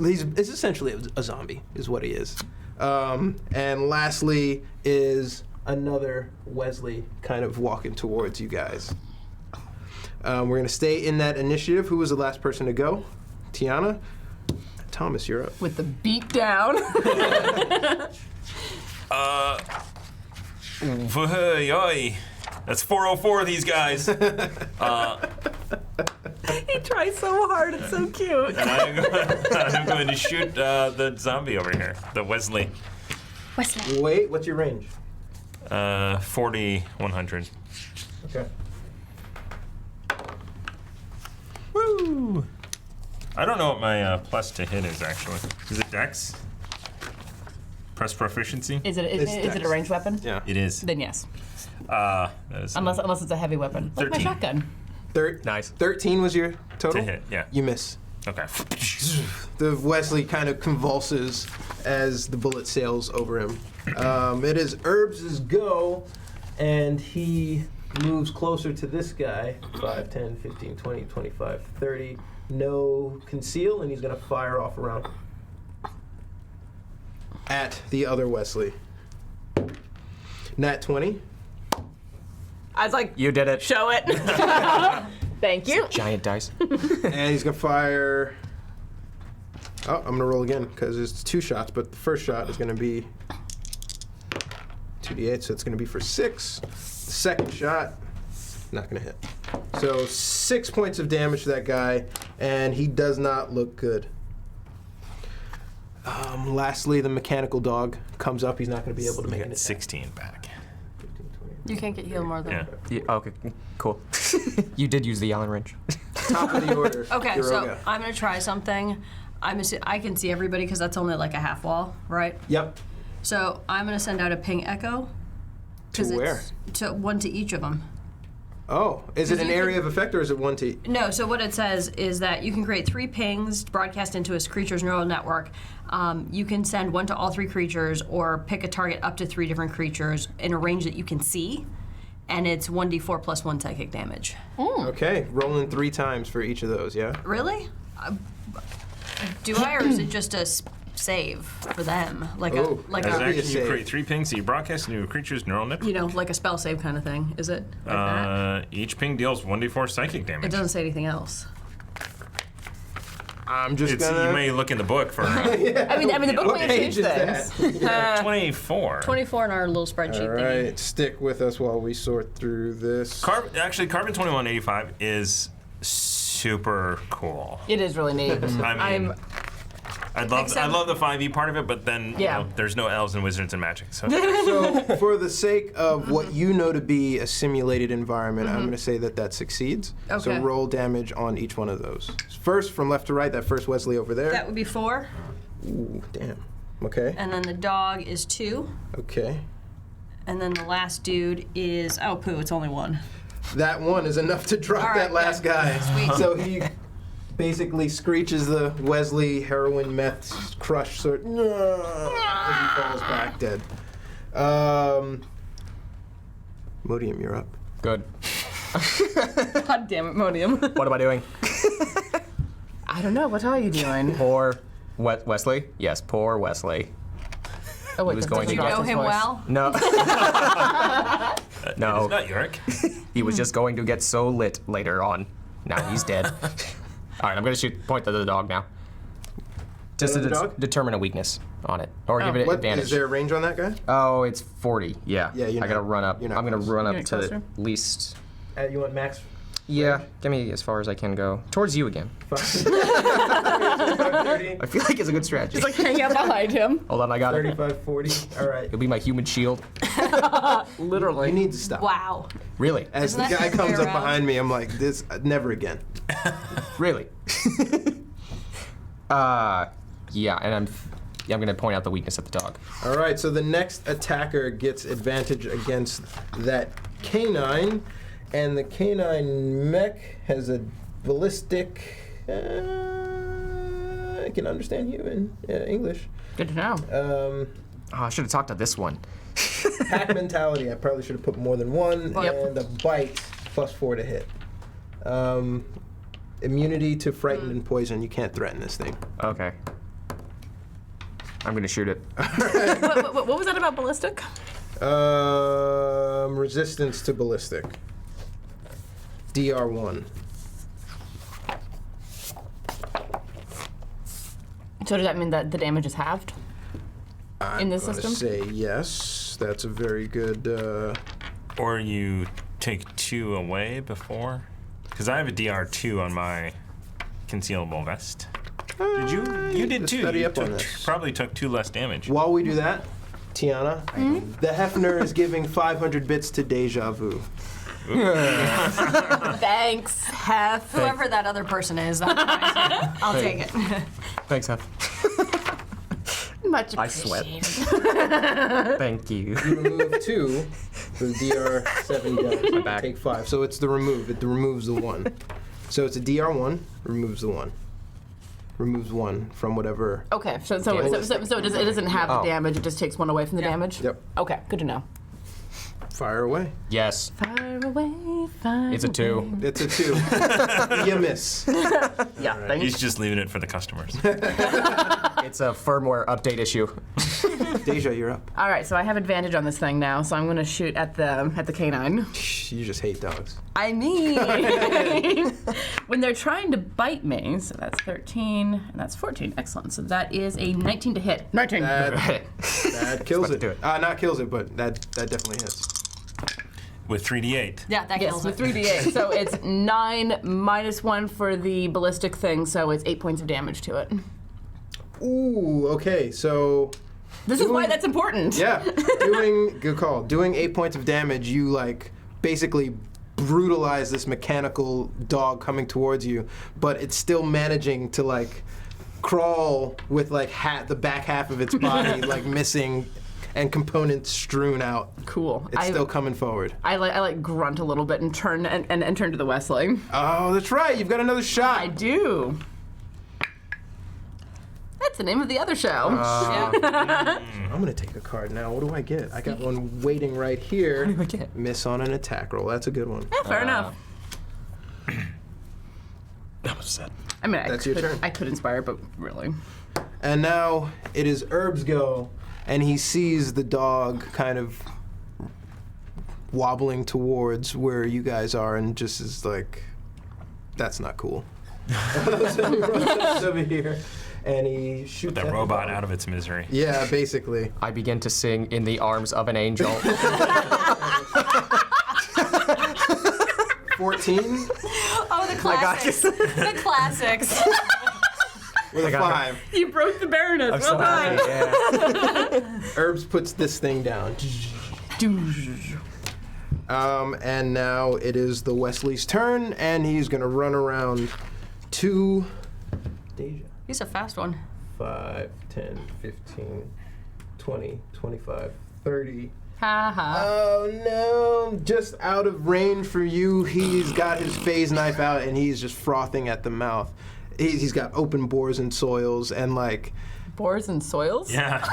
He's essentially a zombie, is what he is. And lastly is another Wesley kind of walking towards you guys. We're going to stay in that initiative. Who was the last person to go? Tiana? Thomas, you're up. with the beat down. That's 404 of these guys. He tries so hard. It's so cute. And I'm going to shoot the zombie over here, the Wesley. Wesley. Wait, what's your range? 40, 100. Okay. Woo! I don't know what my plus to hit is, actually. Is it Dex? Press proficiency? Is it It's is it a dex. ranged weapon? Yeah. It is. Then yes. That is Unless it's a heavy weapon. Like my 13. shotgun. Nice. 13 was your total? to hit, yeah. You miss. Okay. The Wesley kind of convulses as the bullet sails over him. It is Herbs' go, and he moves closer to this guy. 5, 10, 15, 20, 25, 30. No conceal, and he's going to fire off around at the other Wesley. Nat 20. I was like, You did it. show it. Thank you. Giant dice. And he's going to fire... Oh, I'm going to roll again, because it's 2 shots, but the first shot is going to be 2d8, so it's going to be for 6. The second shot, not going to hit. So 6 points of damage to that guy, and he does not look good. Lastly, the mechanical dog comes up. He's not going to be able to make an attack. 16 back. 15, 20. You can't get healed more than. Yeah. Yeah, okay, cool. You did use the Allen wrench. Top of the order. Okay, so Kiroga. I'm gonna try something. I can see everybody because that's only like a half wall, right? Yep. So I'm gonna send out a ping echo. 'Cause To where? To one to each of them. Oh, is it an you area of effect, or is it 1 to... No, so what it says is that you can create 3 pings broadcast into a creature's neural network. You can send 1 to all 3 creatures or pick a target up to 3 different creatures in a range that you can see. And it's 1d4 plus 1 psychic damage. Okay, rolling 3 times for each of those, yeah? Really? Do I, or is it just a save for them? Like Oh, a, like As That'd an be a action, you save. create 3 pings that you broadcast into a creature's neural network. you know, like a spell save kind of thing. Is it like that? Each ping deals 1d4 psychic damage. It doesn't say anything else. I'm just It's, gonna... you may look in the book for I mean, the book What may page change is things. that? 24. 24 in our little spreadsheet All thingy. right, stick with us while we sort through this. Actually, Carbon 2185 is super cool. It is really neat. I mean, I love the 5e part of it, but then Yeah. there's no elves and wizards and magic. So So, for the sake of what you know to be a simulated environment, I'm going to say that succeeds. Okay. So roll damage on each one of those. First, from left to right, that first Wesley over there. That would be 4, Ooh, damn. Okay. and then the dog is 2, Okay. and then the last dude is poo. It's only 1. That one is enough to drop All that right, last good. guy. Sweet. So he basically screeches the Wesley heroin meth crush sort as he falls back dead. Modium, you're up. Good. God damn it, Modium. What am I doing? I don't know. What are you doing? Poor Wesley? Yes, poor Wesley. Oh, wait, was that going to doesn't You cross know his him voice. well? No. it's No, not Yorick. he was just going to get so lit later on. Now he's dead. All right, I'm going to point at the dog now. Just to Another dog? determine a weakness on it, or give it What, advantage. is there a range on that guy? Oh, it's 40. Yeah. Yeah, you're I gotta not- run up. you're not I'm gonna close. run You up get to the closer? least. You want max? Yeah, get me as far as I can go. Towards you again. 30, I feel like it's a good strategy. Just like hang out behind him. Hold on, I got it. 35, 40. All right. It'll be my human shield. Literally. You need to stop. Wow. Really? As Isn't the that guy the other comes way up around? behind me, I'm like, this, never again. Really? Yeah, and I'm gonna point out the weakness of the dog. All right, so the next attacker gets advantage against that canine, and the canine mech has a ballistic. I can understand human English. Good to know. Oh, I should have talked to this one. Pack mentality. I probably should have put more than one. Yep. And a bite +4 to hit. Immunity to frightened and poison. You can't threaten this thing. Okay. I'm gonna shoot it. What was that about ballistic? Resistance to ballistic. DR1. So does that mean that the damage is halved in this I'm gonna system? say yes. That's a very good. Or you take 2 away before? Because I have a DR2 on my concealable vest. Did you? You did let's too. study You up on this. probably took 2 less damage. While we do that, Tiana, the Hefner is giving 500 bits to Deja Vu. Thanks, Hef. Whoever that other person is, that's fine. I'll take it. Thanks, Hef. Much I sweat. appreciated. Thank you. You remove 2, the DR7 does. back. Take 5. So it's the remove. It removes the 1. So it's a DR1, removes the 1. Removes 1 from whatever. Okay, so it doesn't have the Oh. damage, it just takes 1 away from the damage? Yep. Okay, good to know. Fire away. Yes. Fire away, fire It's a 2. It's a 2. You miss. Yeah, thanks. He's just leaving it for the customers. It's a firmware update issue. Deja, you're up. All right, so I have advantage on this thing now, so I'm going to shoot at the canine. You just hate dogs. I mean, when they're trying to bite me, so that's 13 and that's 14. Excellent. So that is a 19 to hit. 19. That kills Let's it. do it. Not kills it, but that definitely hits. With 3d8. Yeah, that Yes, kills with it. 3d8. So it's 9 minus 1 for the ballistic thing, so it's 8 points of damage to it. Ooh, okay, so This is why that's important. yeah, good call. Doing 8 points of damage, you like basically brutalize this mechanical dog coming towards you, but it's still managing to like crawl with like the back half of its body like missing and components strewn out. Cool. It's still coming forward. I like grunt a little bit and turn and turn to the Wesley. Oh, that's right. You've got another shot. I do. That's the name of the other show. I'm gonna take a card now. What do I get? I got one waiting right here. What do I get? Miss on an attack roll. That's a good one. Yeah, fair enough. I'm upset. I mean, That's your turn. I could inspire, but really. And now it is Herb's go, and he sees the dog kind of wobbling towards where you guys are, and just is like, "That's not cool." So he runs over here, and he shoots That at the robot dog. out of its misery. Yeah, basically. I begin to sing "In the Arms of an Angel." 14 Oh, the classics. The classics. with a got 5. You broke the Baroness. I'm so happy. Yeah. Herbs puts this thing down. And now it is the Wesley's turn, and he's gonna run around to Deja. He's a fast one. 5, 10, 15, 20, 25, 30. Ha ha. Oh no! Just out of range for you, he's got his phase knife out and he's just frothing at the mouth. He's got open bores and soils and like Boars and soils? Yeah.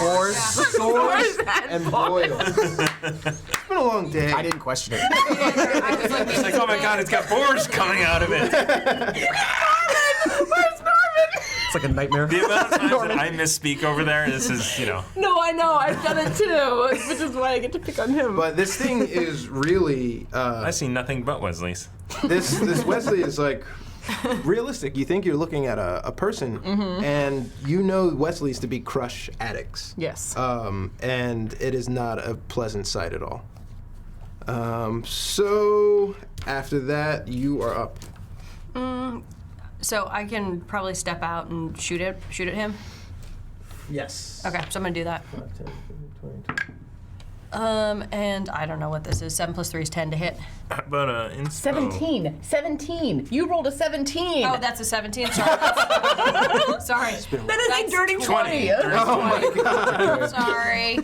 bores, sores, and boils. It's been a long day. I didn't question it. It's like, oh my god, it's got boars coming out of it. Where's Norman? It's like a nightmare. The amount of times that I misspeak over there, this is, No, I know. I've done it too, which is why I get to pick on him. But this thing is really I see nothing but Wesley's. this Wesley is like realistic. You think you're looking at a person, and you know Wesley's to be crush addicts. yes. And it is not a pleasant sight at all. So after that, you are up. So I can probably step out and shoot at him. Yes. Okay, so I'm gonna do that. 5, 10, 15, 20. And I don't know what this is. 7 + 3 is 10 to hit. How about 17. 17. You rolled a 17. Oh, that's a 17. Sorry. Sorry. that is a dirty 20. 20. Oh my god. Sorry.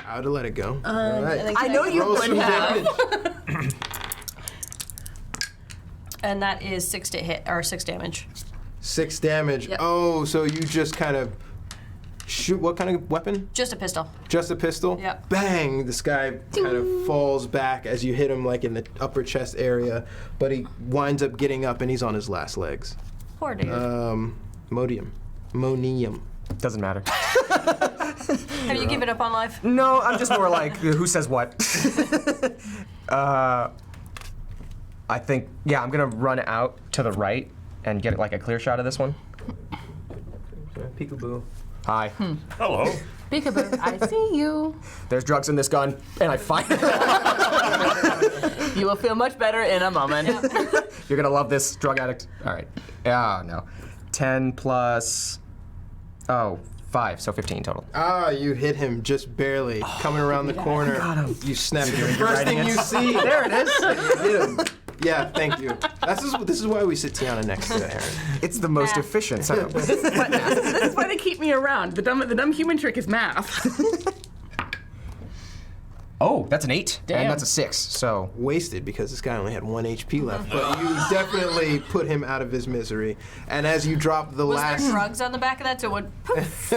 I would have let it go. All right. I know you Roll would some have. damage. And that is 6 to hit, or 6 damage. 6 damage. Yep. Oh, so you just kind of shoot. What kind of weapon? Just a pistol. Just a pistol? Yep. Bang! This guy kind of falls back as you hit him like in the upper chest area, but he winds up getting up and he's on his last legs. Poor dude. Monium. Doesn't matter. Have you given up on life? No, I'm just more like, who says what? I think, yeah, I'm gonna run out to the right and get like a clear shot of this one. Peekaboo. Hi. Hello. Peekaboo, I see you. There's drugs in this gun, and I fire. You will feel much better in a moment. You're gonna love this, drug addict. All right. Oh, no. 10 plus, 5, so 15 total. Ah, you hit him just barely. Coming around the corner. You snap it. The first thing you see. There it is. You hit him. Yeah, thank you. This is why we sit Tiana next to Aaron. It's the most efficient setup. This is why they keep me around. The dumb human trick is math. Oh, that's an 8, Damn. and that's a 6, so. Wasted because this guy only had 1 HP left, but you definitely put him out of his misery. And as you drop the Was last. there drugs on the back of that? So it went poof.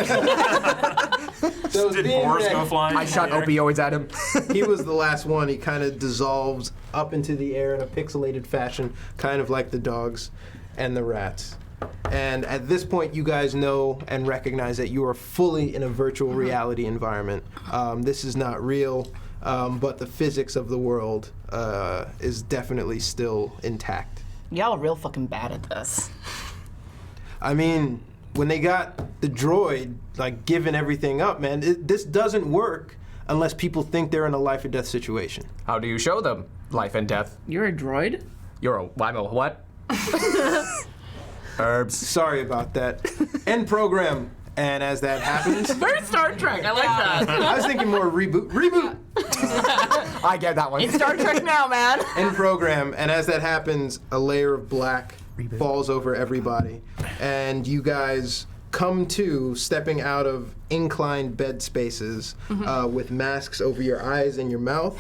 So Did being Boris that go flying? I shot in the air? opioids at him. he was the last one, he kind of dissolves up into the air in a pixelated fashion, kind of like the dogs and the rats. And at this point, you guys know and recognize that you are fully in a virtual reality environment. This is not real. But the physics of the world is definitely still intact. Y'all are real fucking bad at this. I mean, when they got the droid, like, giving everything up, man, this doesn't work unless people think they're in a life or death situation. How do you show them life and death? You're a droid? I'm a what? Herbs. Sorry about that. End program. And as that happens, Very Star Trek. I like that. I was thinking more reboot. Reboot! I get that one. It's Star Trek now, man. End program. And as that happens, a layer of black falls over everybody. And you guys come to stepping out of inclined bed spaces with masks over your eyes and your mouth.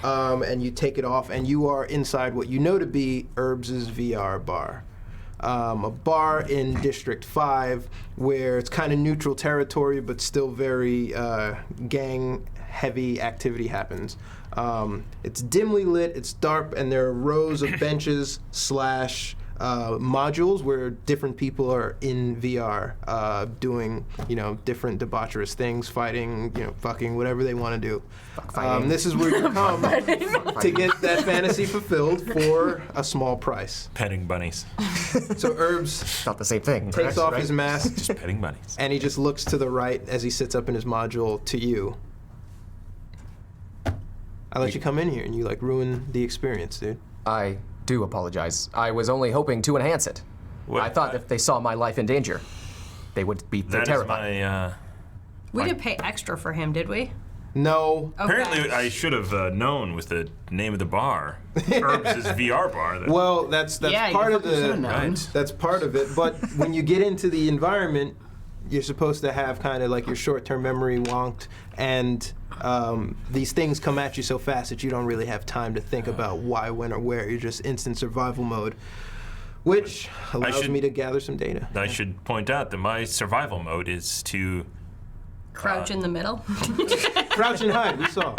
And you take it off, and you are inside what you know to be Herbs' VR bar. A bar in District 5 where it's kind of neutral territory but still very gang-heavy activity happens. It's dimly lit, it's dark, and there are rows of benches / modules where different people are in VR doing, different debaucherous things, fighting, fucking, whatever they want to do. This is where you come to get that fantasy fulfilled for a small price. Petting bunnies. So Herbs Not the same thing. takes off right? his mask Just petting bunnies. and he just looks to the right as he sits up in his module to you. I let you come in here and you ruin the experience, dude. I do apologize. I was only hoping to enhance it. What- I thought if they saw my life in danger, they would be That is terrified. my. We didn't pay extra for him, did we? No. Okay. Apparently, I should have known with the name of the bar, Herbs' VR bar. That, Well, that's Yeah, part you of fucking should've the known. Right. that's part of it. But when you get into the environment, you're supposed to have kind of your short-term memory wonked, and these things come at you so fast that you don't really have time to think about why, when, or where. You're just instant survival mode, which allows should- me to gather some data. I should point out that my survival mode is to Crouch in the middle. Crouch and hide. We saw.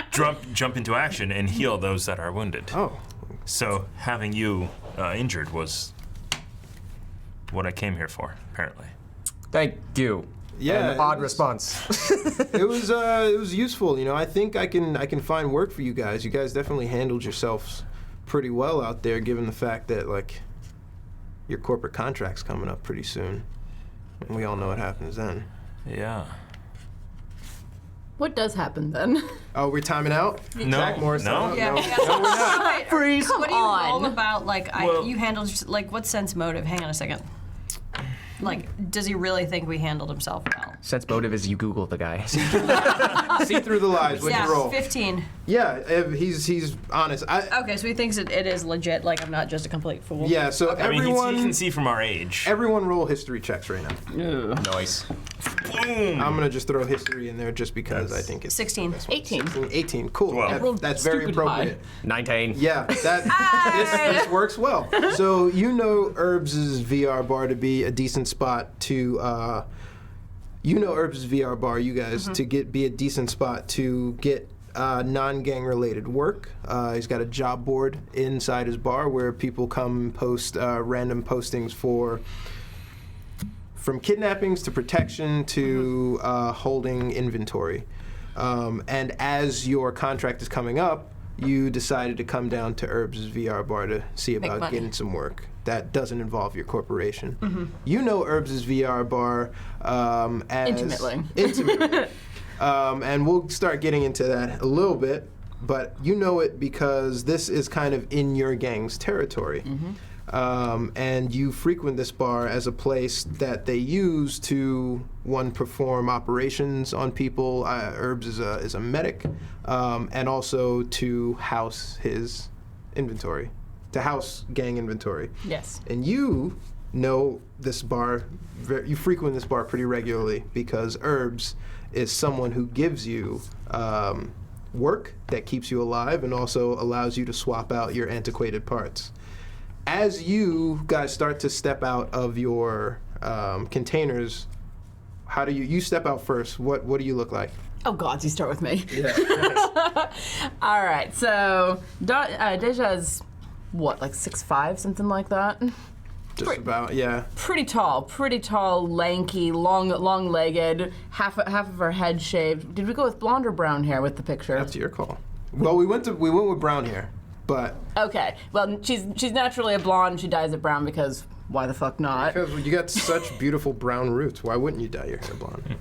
jump into action and heal those that are wounded. Oh, So having you injured was what I came here for, apparently. Thank you. yeah. An odd response. It was useful. I think I can find work for you guys. You guys definitely handled yourselves pretty well out there, given the fact that your corporate contract's coming up pretty soon, and we all know what happens then. Yeah. What does happen then? Oh, we're timing out. No, Zach Morris. no. Yeah. No. Freeze What do you roll on. about, Well- you handled, what's sense motive? Hang on a second. Does he really think we handled himself well? Sense motive is you Google the guy. See through the lies. What'd you roll? 15. Yeah, he's honest. Okay, so he thinks it is legit, I'm not just a complete fool. Yeah. So I mean, everyone, he can see from our age. everyone roll history checks right now. Nice. Boom. I'm gonna just throw history in there just because I think it's 16. 18. 18. Cool. Well- That- I rolled that's very stupid high. appropriate. 19. Yeah, this works well. So you know Herbs' VR bar to be a decent spot to you know Herbs' VR bar, you guys, to be a decent spot to get non-gang related work. He's got a job board inside his bar where people come post random postings from kidnappings to protection to holding inventory. And as your contract is coming up, you decided to come down to Herbs' VR bar to see about money. getting some work that doesn't involve your corporation. You know Herbs' VR bar as Intimately. And we'll start getting into that a little bit, but you know it because this is kind of in your gang's territory. And you frequent this bar as a place that they use to, one, perform operations on people. Herbs is a medic, and also to house his inventory, to house gang inventory. Yes. And you know this bar, you frequent this bar pretty regularly because Herbs is someone who gives you work that keeps you alive and also allows you to swap out your antiquated parts. As you guys start to step out of your containers, how do you step out first? What do you look like? Oh gods, you start with me. Yeah. All right, so Deja's what, like 6'5", something like that? Just about, yeah. Pretty tall, lanky, long-legged, half of her head shaved. Did we go with blonde or brown hair with the picture? That's your call. Well, we went with brown hair, but Okay, well, she's naturally a blonde. She dyes it brown because why the fuck not? because you got such beautiful brown roots, why wouldn't you dye your hair blonde?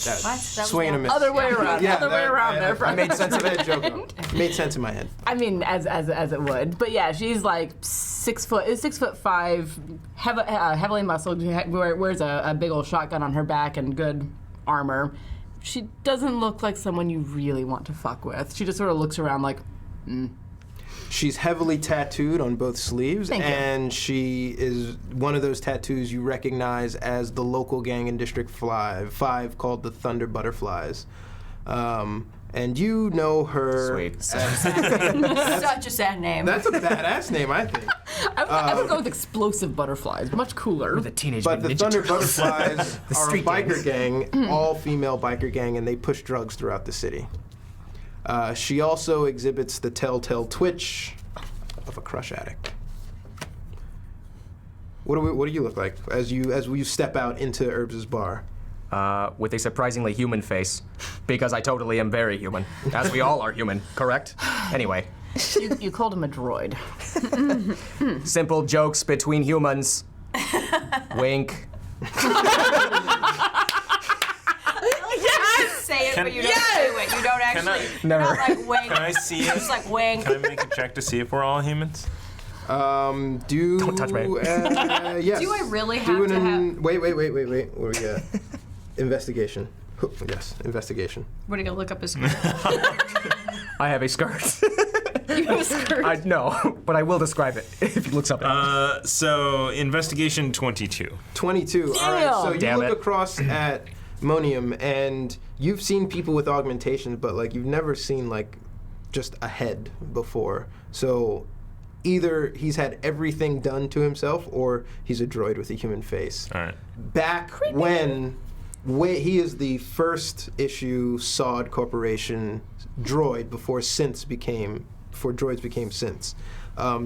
That Swinging a was miss. Other way around. Yeah, other way around there. I made sense of that joke. Made sense in my head. I mean, as it would, but yeah, she's like 6'5", heavily muscled. Wears a big old shotgun on her back and good armor. She doesn't look like someone you really want to fuck with. She just sort of looks around like, She's heavily tattooed on both sleeves, Thank you. and she is one of those tattoos you recognize as the local gang in District 5 called the Thunder Butterflies. And you know her. Sweet. such a sad name. That's a badass name, I think. I would go with explosive butterflies. Much cooler. The teenage But the Ninja Thunder Turtles. Butterflies The are a street gang. biker gang, all-female biker gang, and they push drugs throughout the city. She also exhibits the telltale twitch of a crush addict. What do you look like as you step out into Herbs' bar? With a surprisingly human face, because I totally am very human, as we all are human, correct? Anyway, You called him a droid. simple jokes between humans. Wink. Say it, Can- but you don't do it. You don't actually. Never. Not like wink. Can I see it? Just like wink. Can I make a check to see if we're all humans? Don't touch me. Yes. Do I really Do have to have? Wait. What do we got? Investigation. Yes, investigation. What are you gonna look up his skirt? I have a skirt. You have a skirt. No, but I will describe it if he looks up at it. So investigation 22. 22. All right. So you Damn look it. across at Monium, and you've seen people with augmentations, but like you've never seen like just a head before. So either he's had everything done to himself, or he's a droid with a human face. All right. Back when he is the first issue Sod Corporation droid before droids became synths.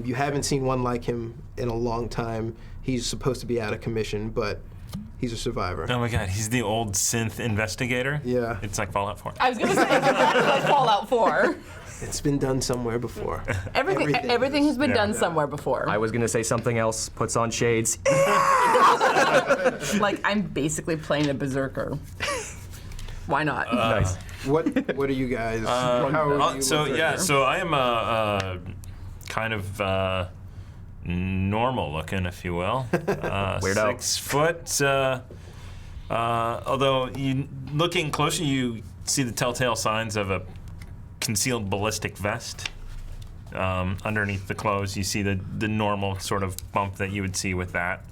You haven't seen one like him in a long time. He's supposed to be out of commission, but he's a survivor. Oh my god, he's the old synth investigator? Yeah. It's like Fallout 4. I was gonna say exactly like Fallout 4. It's been done somewhere before. Everything has been done Yeah. somewhere before. I was gonna say something else, puts on shades. Like I'm basically playing a berserker. Why not? Nice. What are you guys? How are you So looking? yeah, so I am a kind of normal looking, if you will. Weirdo. 6 foot. Although looking closer, you see the telltale signs of a concealed ballistic vest. Underneath the clothes, you see the normal sort of bump that you would see with that.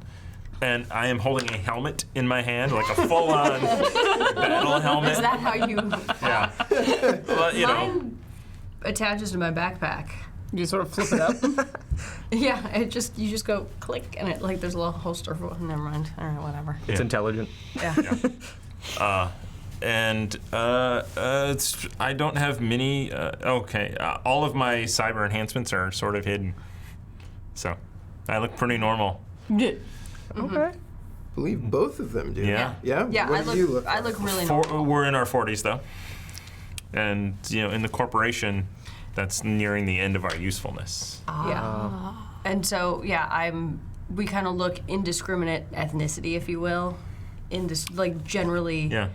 And I am holding a helmet in my hand, like a full-on battle helmet. Is that how you? Yeah. Well, you know. Mine attaches to my backpack. You sort of flip it up. Yeah, you just go click and it like there's a little holster for never mind. All right, whatever. It's intelligent. Yeah. I don't have many. All of my cyber enhancements are sort of hidden, so I look pretty normal. Yeah. Okay. I believe both of them do. Yeah. Yeah? Yeah, What do you look I like? look really normal. We're in our 40s though, and in the corporation, that's nearing the end of our usefulness. Yeah. And so, we kind of look indiscriminate ethnicity, if you will. Generally, Yeah.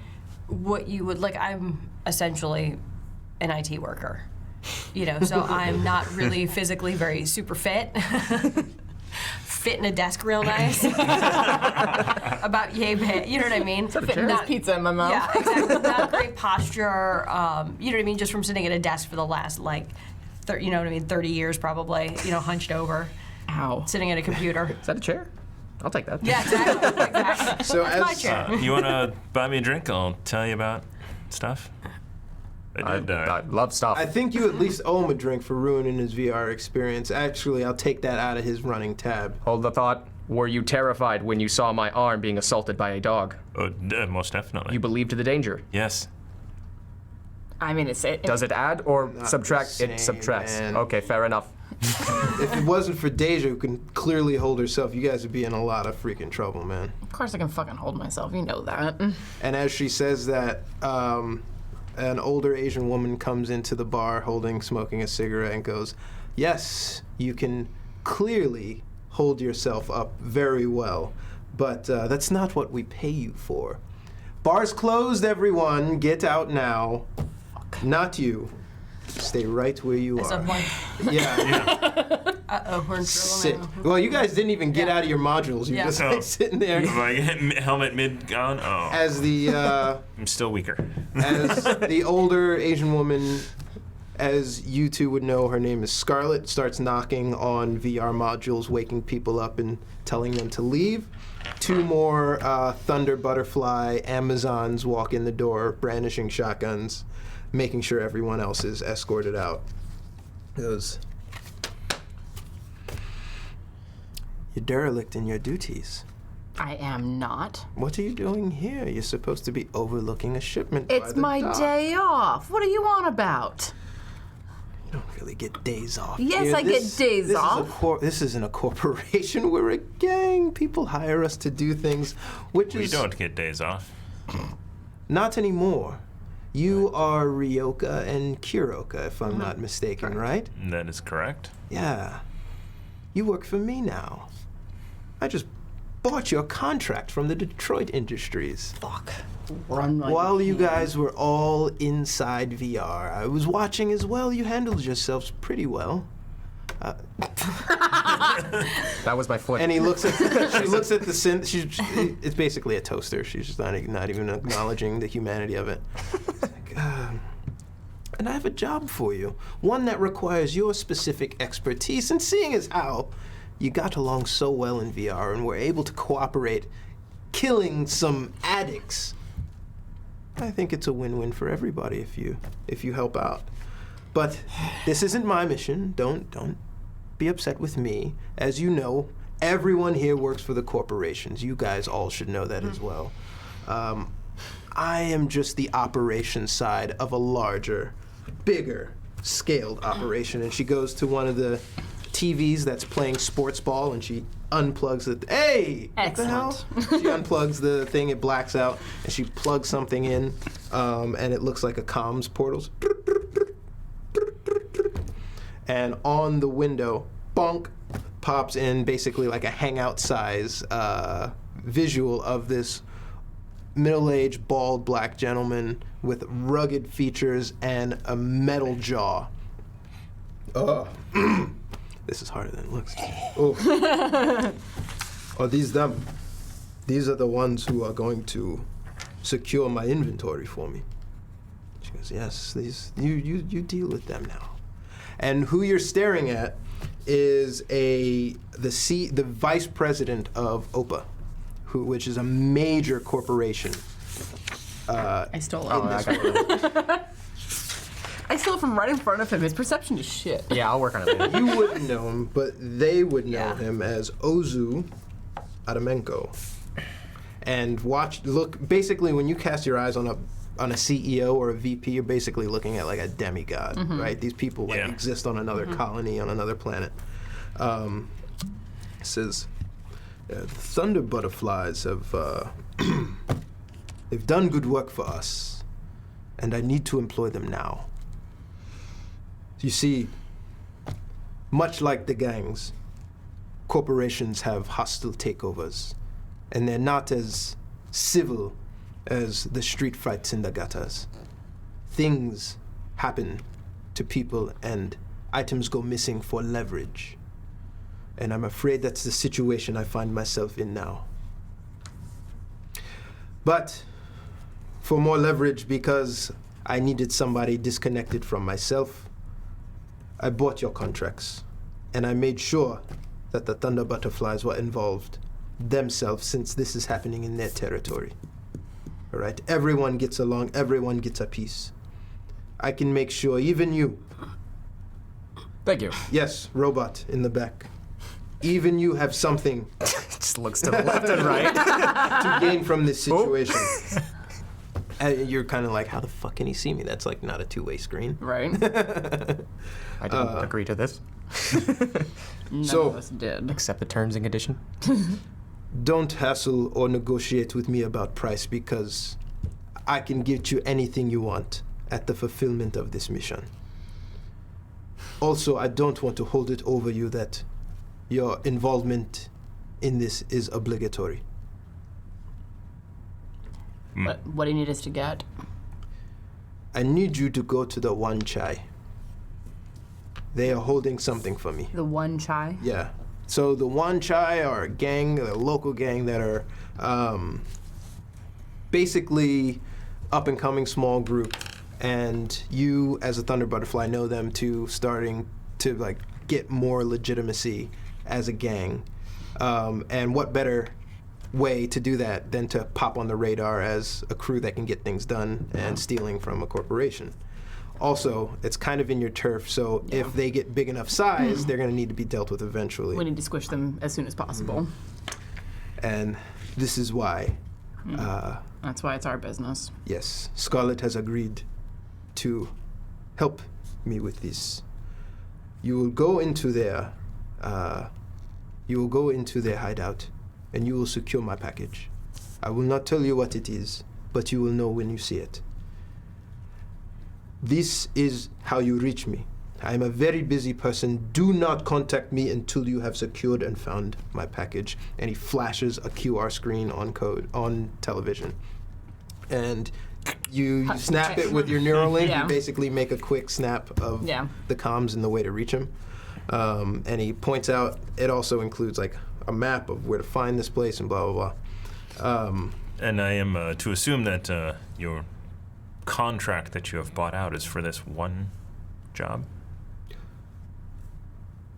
what you would, I'm essentially an IT worker. So I'm not really physically very super fit. Fit in a desk real nice. About yay big, you know what I mean? Not pizza in my mouth. Yeah, exactly. Not great posture. You know what I mean? Just from sitting at a desk for the last 30 years probably. Hunched over, Ow. sitting at a computer. Is that a chair? I'll take that. Yeah, exactly. So That's my as chair. You want to buy me a drink? I'll tell you about stuff. I love stuff. I think you at least owe him a drink for ruining his VR experience. Actually, I'll take that out of his running tab. Hold the thought. Were you terrified when you saw my arm being assaulted by a dog? Most definitely. You believed the danger. Yes. I mean, it's Does it add or Not subtract? the It same, subtracts. man. Okay, fair enough. If it wasn't for Deja, who can clearly hold herself, you guys would be in a lot of freaking trouble, man. Of course I can fucking hold myself. You know that. And as she says that, an older Asian woman comes into the bar smoking a cigarette and goes, "Yes, you can clearly hold yourself up very well, but that's not what we pay you for. Bar's closed, everyone. Get out now. Not you. Stay right where you At some are." point, Yeah. uh-oh, we're in Sit. trouble now. Well, you guys didn't even get Yeah. out of your modules. You're Yeah. just Oh. sitting there My helmet mid gone. Oh, as the I'm still weaker. as the older Asian woman, as you two would know, her name is Scarlett, starts knocking on VR modules, waking people up and telling them to leave. Two more Thunder Butterfly Amazons walk in the door, brandishing shotguns, making sure everyone else is escorted out. Goes, "You're derelict in your duties. I am not. What are you doing here? You're supposed to be overlooking a shipment by It's the my dock. day off. What are you on about? You don't really get days off. Yes, here. I get days this off. This isn't a corporation. We're a gang. People hire us to do things, which We is don't get days off. not anymore. You are Ryoka and Kuroka, if I'm not mistaken, right? That is correct. Yeah. You work for me now. I just bought your contract from the Detroit Industries. Fuck. Run like While you can. guys were all inside VR, I was watching as well. You handled yourselves pretty well. That was my foot. And he looks at she looks at the synth. It's basically a toaster. She's just not even acknowledging the humanity of it. Like, and I have a job for you, one that requires your specific expertise. And seeing as how you got along so well in VR and were able to cooperate, killing some addicts, I think it's a win-win for everybody if you help out. But this isn't my mission. Don't be upset with me. As you know, everyone here works for the corporations. You guys all should know that as well. I am just the operations side of a larger, bigger scaled operation. And she goes to one of the TVs that's playing sports ball and she unplugs it. Hey! What the hell? She unplugs the thing, it blacks out, and she plugs something in, and it looks like a comms portal. And on the window, bonk, pops in basically like a hangout size visual of this middle-aged, bald black gentleman with rugged features and a metal jaw. This is harder than it looks. Oh. Are these them? These are the ones who are going to secure my inventory for me. She goes, yes, you deal with them now. And who you're staring at is the vice president of OPA, which is a major corporation. I stole it. Oh, I got it. I steal it from right in front of him. His perception is shit. Yeah, I'll work on it later. You wouldn't know him, but they would know Yeah. him as Ozu Adamenko. And look. Basically, when you cast your eyes on a CEO or a VP, you're basically looking at like a demigod, right? These people like exist on another colony on another planet. It says, the Thunder Butterflies have they've done good work for us, and I need to employ them now. You see, much like the gangs, corporations have hostile takeovers, and they're not as civil as the street fights in the gutters. Things happen to people and items go missing for leverage. And I'm afraid that's the situation I find myself in now. But for more leverage, because I needed somebody disconnected from myself, I bought your contracts, and I made sure that the Thunder Butterflies were involved themselves, since this is happening in their territory. All right? Everyone gets along, everyone gets a piece. I can make sure, even you, Thank you. yes, robot in the back, even you have something Just looks to the left and right. to gain from this situation. And you're kind of like, how the fuck can he see me? That's like not a two-way screen. Right? I didn't agree to this. None So- of us did. Accept the terms and condition. Don't hassle or negotiate with me about price, because I can get you anything you want at the fulfillment of this mission. Also, I don't want to hold it over you that your involvement in this is obligatory. What do you need us to get? I need you to go to the Wan Chai. They are holding something for me. The Wan Chai? Yeah. So the Wan Chai are a gang, a local gang that are basically up-and-coming small group, and you, as a Thunder Butterfly, know them to starting to like get more legitimacy as a gang. And what better way to do that than to pop on the radar as a crew that can get things done and stealing from a corporation. Also, it's kind of in your turf, so if they get big enough size, they're going to need to be dealt with eventually. We need to squish them as soon as possible. And this is why, That's why it's our business. yes, Scarlet has agreed to help me with this. You will go into their hideout, and you will secure my package. I will not tell you what it is, but you will know when you see it. This is how you reach me. I am a very busy person. Do not contact me until you have secured and found my package. And he flashes a QR screen on television. And you snap it with your Neuralink. Yeah. You basically make a quick snap of the comms and the way to reach him. And he points out, it also includes like a map of where to find this place and blah, blah, blah. And I am to assume that your contract that you have bought out is for this one job?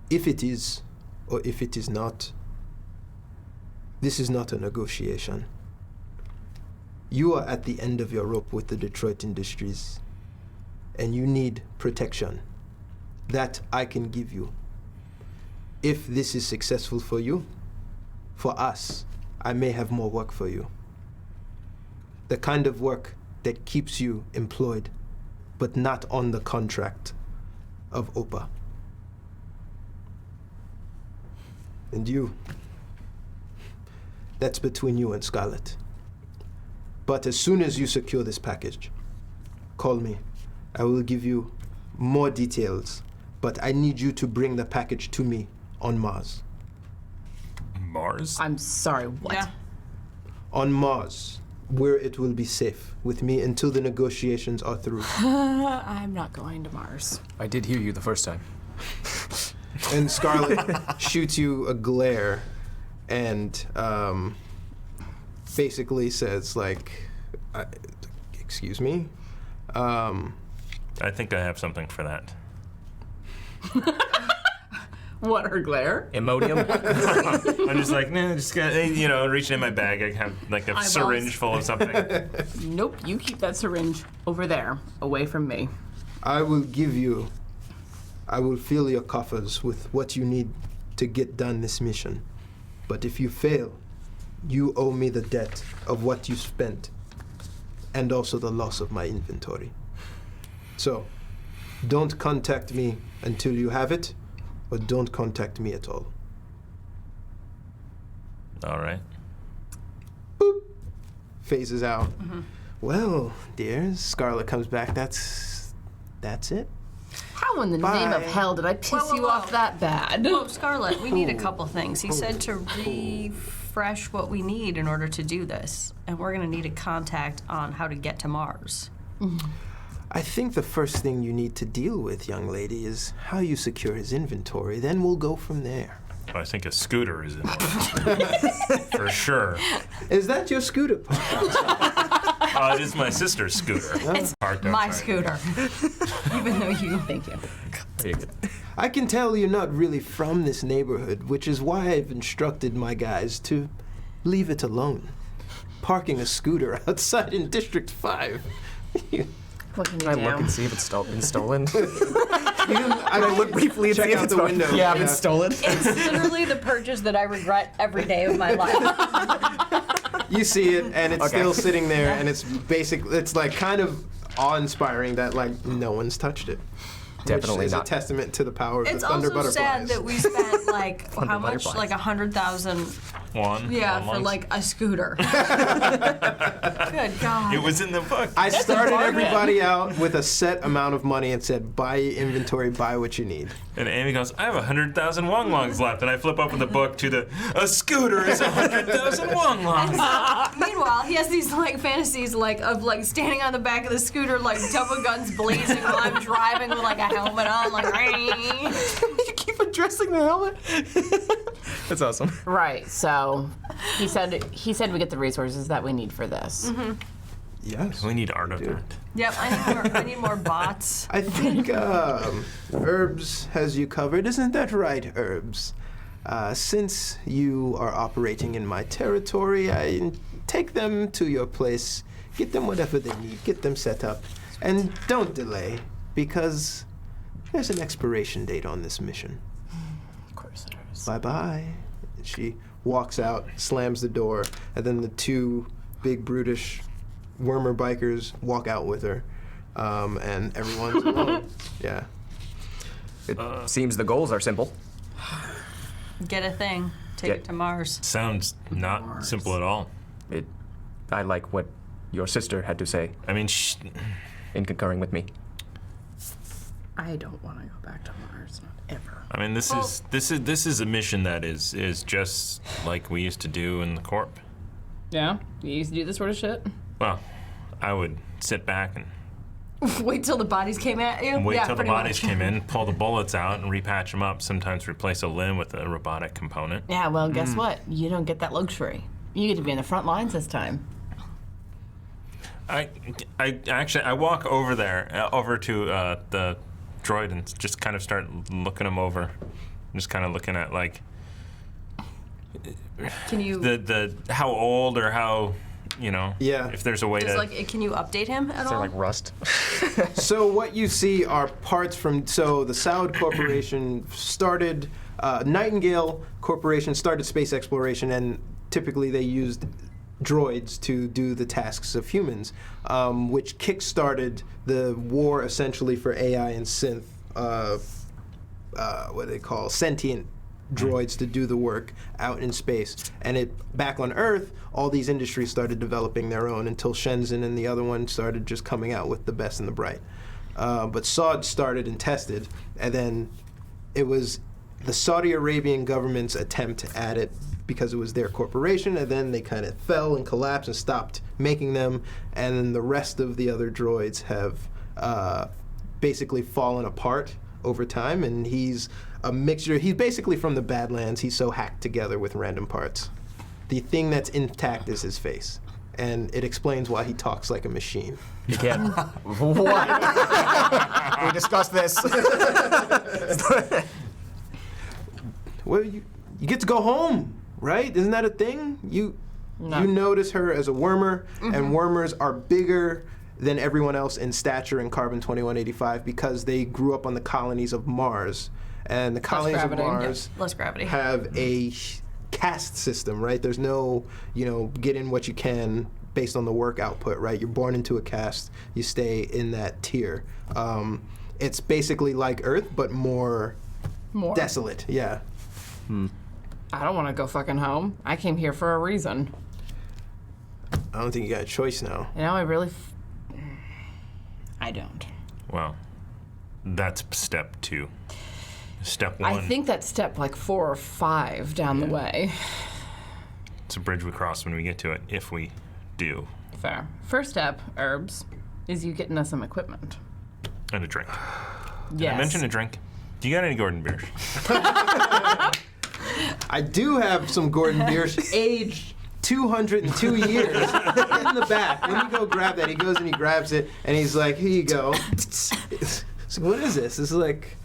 If it is, or if it is not, this is not a negotiation. You are at the end of your rope with the Detroit Industries, and you need protection. That I can give you. If this is successful for you, for us, I may have more work for you. The kind of work that keeps you employed, but not on the contract of OPA. And you, that's between you and Scarlet. But as soon as you secure this package, call me. I will give you more details, but I need you to bring the package to me on Mars. Mars? I'm sorry, what? Yeah. On Mars, where it will be safe with me until the negotiations are through. I'm not going to Mars. I did hear you the first time. And Scarlet shoots you a glare and basically says, like, excuse me? I think I have something for that. What, her glare? Imodium? I'm just like, nah, just got, reaching in my bag. I have like a Eyeballs. syringe full of something. Nope, you keep that syringe over there, away from me. I will fill your coffers with what you need to get done this mission. But if you fail, you owe me the debt of what you spent and also the loss of my inventory. So, don't contact me until you have it, or don't contact me at all. All right. Boop. Phases out. Well, dear, Scarlet comes back. That's it. How in the Bye. name of hell did I piss Whoa, whoa, you whoa. off that bad? Well, Scarlet, we need a couple things. He said to refresh what we need in order to do this, and we're going to need a contact on how to get to Mars. I think the first thing you need to deal with, young lady, is how you secure his inventory. Then we'll go from there. I think a scooter is in there. For sure. Is that your scooter? It is my sister's scooter. Parked My outside. scooter. Even though you... Thank you. I can tell you're not really from this neighborhood, which is why I've instructed my guys to leave it alone. Parking a scooter outside in District 5. What can you Can do? I look and see if it's been stolen? I look briefly and check see if out it's the window. Yeah, I've been stolen. It's literally the purchase that I regret every day of my life. You see it, and it's Okay. still sitting there, and it's it's like kind of awe-inspiring that like no one's touched it. Definitely which is not. a testament to the power of It's the Thunder also sad Butterflies. that we spent like how much? butterflies. Like 100,000. One. Yeah, one for lunch. like a scooter. Good God. It was in the book. I started bargain. everybody out with a set amount of money and said, buy inventory, buy what you need. And Amy goes, I have 100,000 Wonlongs left. And I flip open the book to a scooter is 100,000 Wonlongs. Meanwhile, he has these like fantasies like of like standing on the back of the scooter, like double guns blazing while I'm driving with like a helmet on, like. You keep addressing the helmet. That's awesome. Right. So he said we get the resources that we need for this. Yes. We need artifact. Yep, I need more bots. I think Herbs has you covered. Isn't that right, Herbs? Since you are operating in my territory, I take them to your place, get them whatever they need, get them set up, and don't delay, because there's an expiration date on this mission. Of course there is. Bye-bye. And she walks out, slams the door, and then the two big, brutish Wormer bikers walk out with her, and everyone's alone. Yeah. It seems the goals are simple. Get a thing. Take Yeah. it to Mars. Sounds not simple at all. I like what your sister had to say I mean, in concurring with me. I don't want to go back to Mars, not ever. I mean, this is a mission that is just like we used to do in the Corp. Yeah, you used to do this sort of shit. Well, I would sit back and Wait till the bodies came at you? wait Yeah, till the pretty bodies much. came in, pull the bullets out, and repatch them up. Sometimes replace a limb with a robotic component. Yeah, well, guess what? You don't get that luxury. You get to be in the front lines this time. I actually walk over there, over to the droid, and just kind of start looking him over. Just kind of looking at like Can you the how old or how, you know, Yeah. if there's a way just to. like can you update him at Is there all? like rust? So what you see are parts from, so the Saud Corporation started, Nightingale Corporation started space exploration, and typically they used droids to do the tasks of humans, which kick-started the war essentially for AI and synth, what do they call, sentient droids to do the work out in space. And back on Earth, all these industries started developing their own until Shenzhen and the other one started just coming out with the best and the bright. But Saud started and tested, and then it was the Saudi Arabian government's attempt at it because it was their corporation, and then they kind of fell and collapsed and stopped making them, and then the rest of the other droids have basically fallen apart over time, and he's a mixture. He's basically from the Badlands. He's so hacked together with random parts. The thing that's intact is his face, and it explains why he talks like a machine. You can't. What? We discussed this. Well, you get to go home, right? Isn't that a thing? You notice her as a wormer, and wormers are bigger than everyone else in stature in Carbon 2185 because they grew up on the colonies of Mars. And the colonies of gravity. Mars Less gravity. have a caste system, right? There's no, get in what you can based on the work output, right? You're born into a caste, you stay in that tier. It's basically like Earth, but more desolate, yeah. I don't want to go fucking home. I came here for a reason. I don't think you got a choice now. I really... I don't. Well, that's step 2. Step 1. I think that's step like 4 or 5 down the way. It's a bridge we cross when we get to it, if we do. Fair. First step, Herbs, is you getting us some equipment. And a drink. Yes. I mentioned a drink. Do you got any Gordon beers? I do have some Gordon Biersch, aged 202 years, in the back. Let me go grab that. He goes and he grabs it, and he's like, here you go. It's like, what is this? This is like,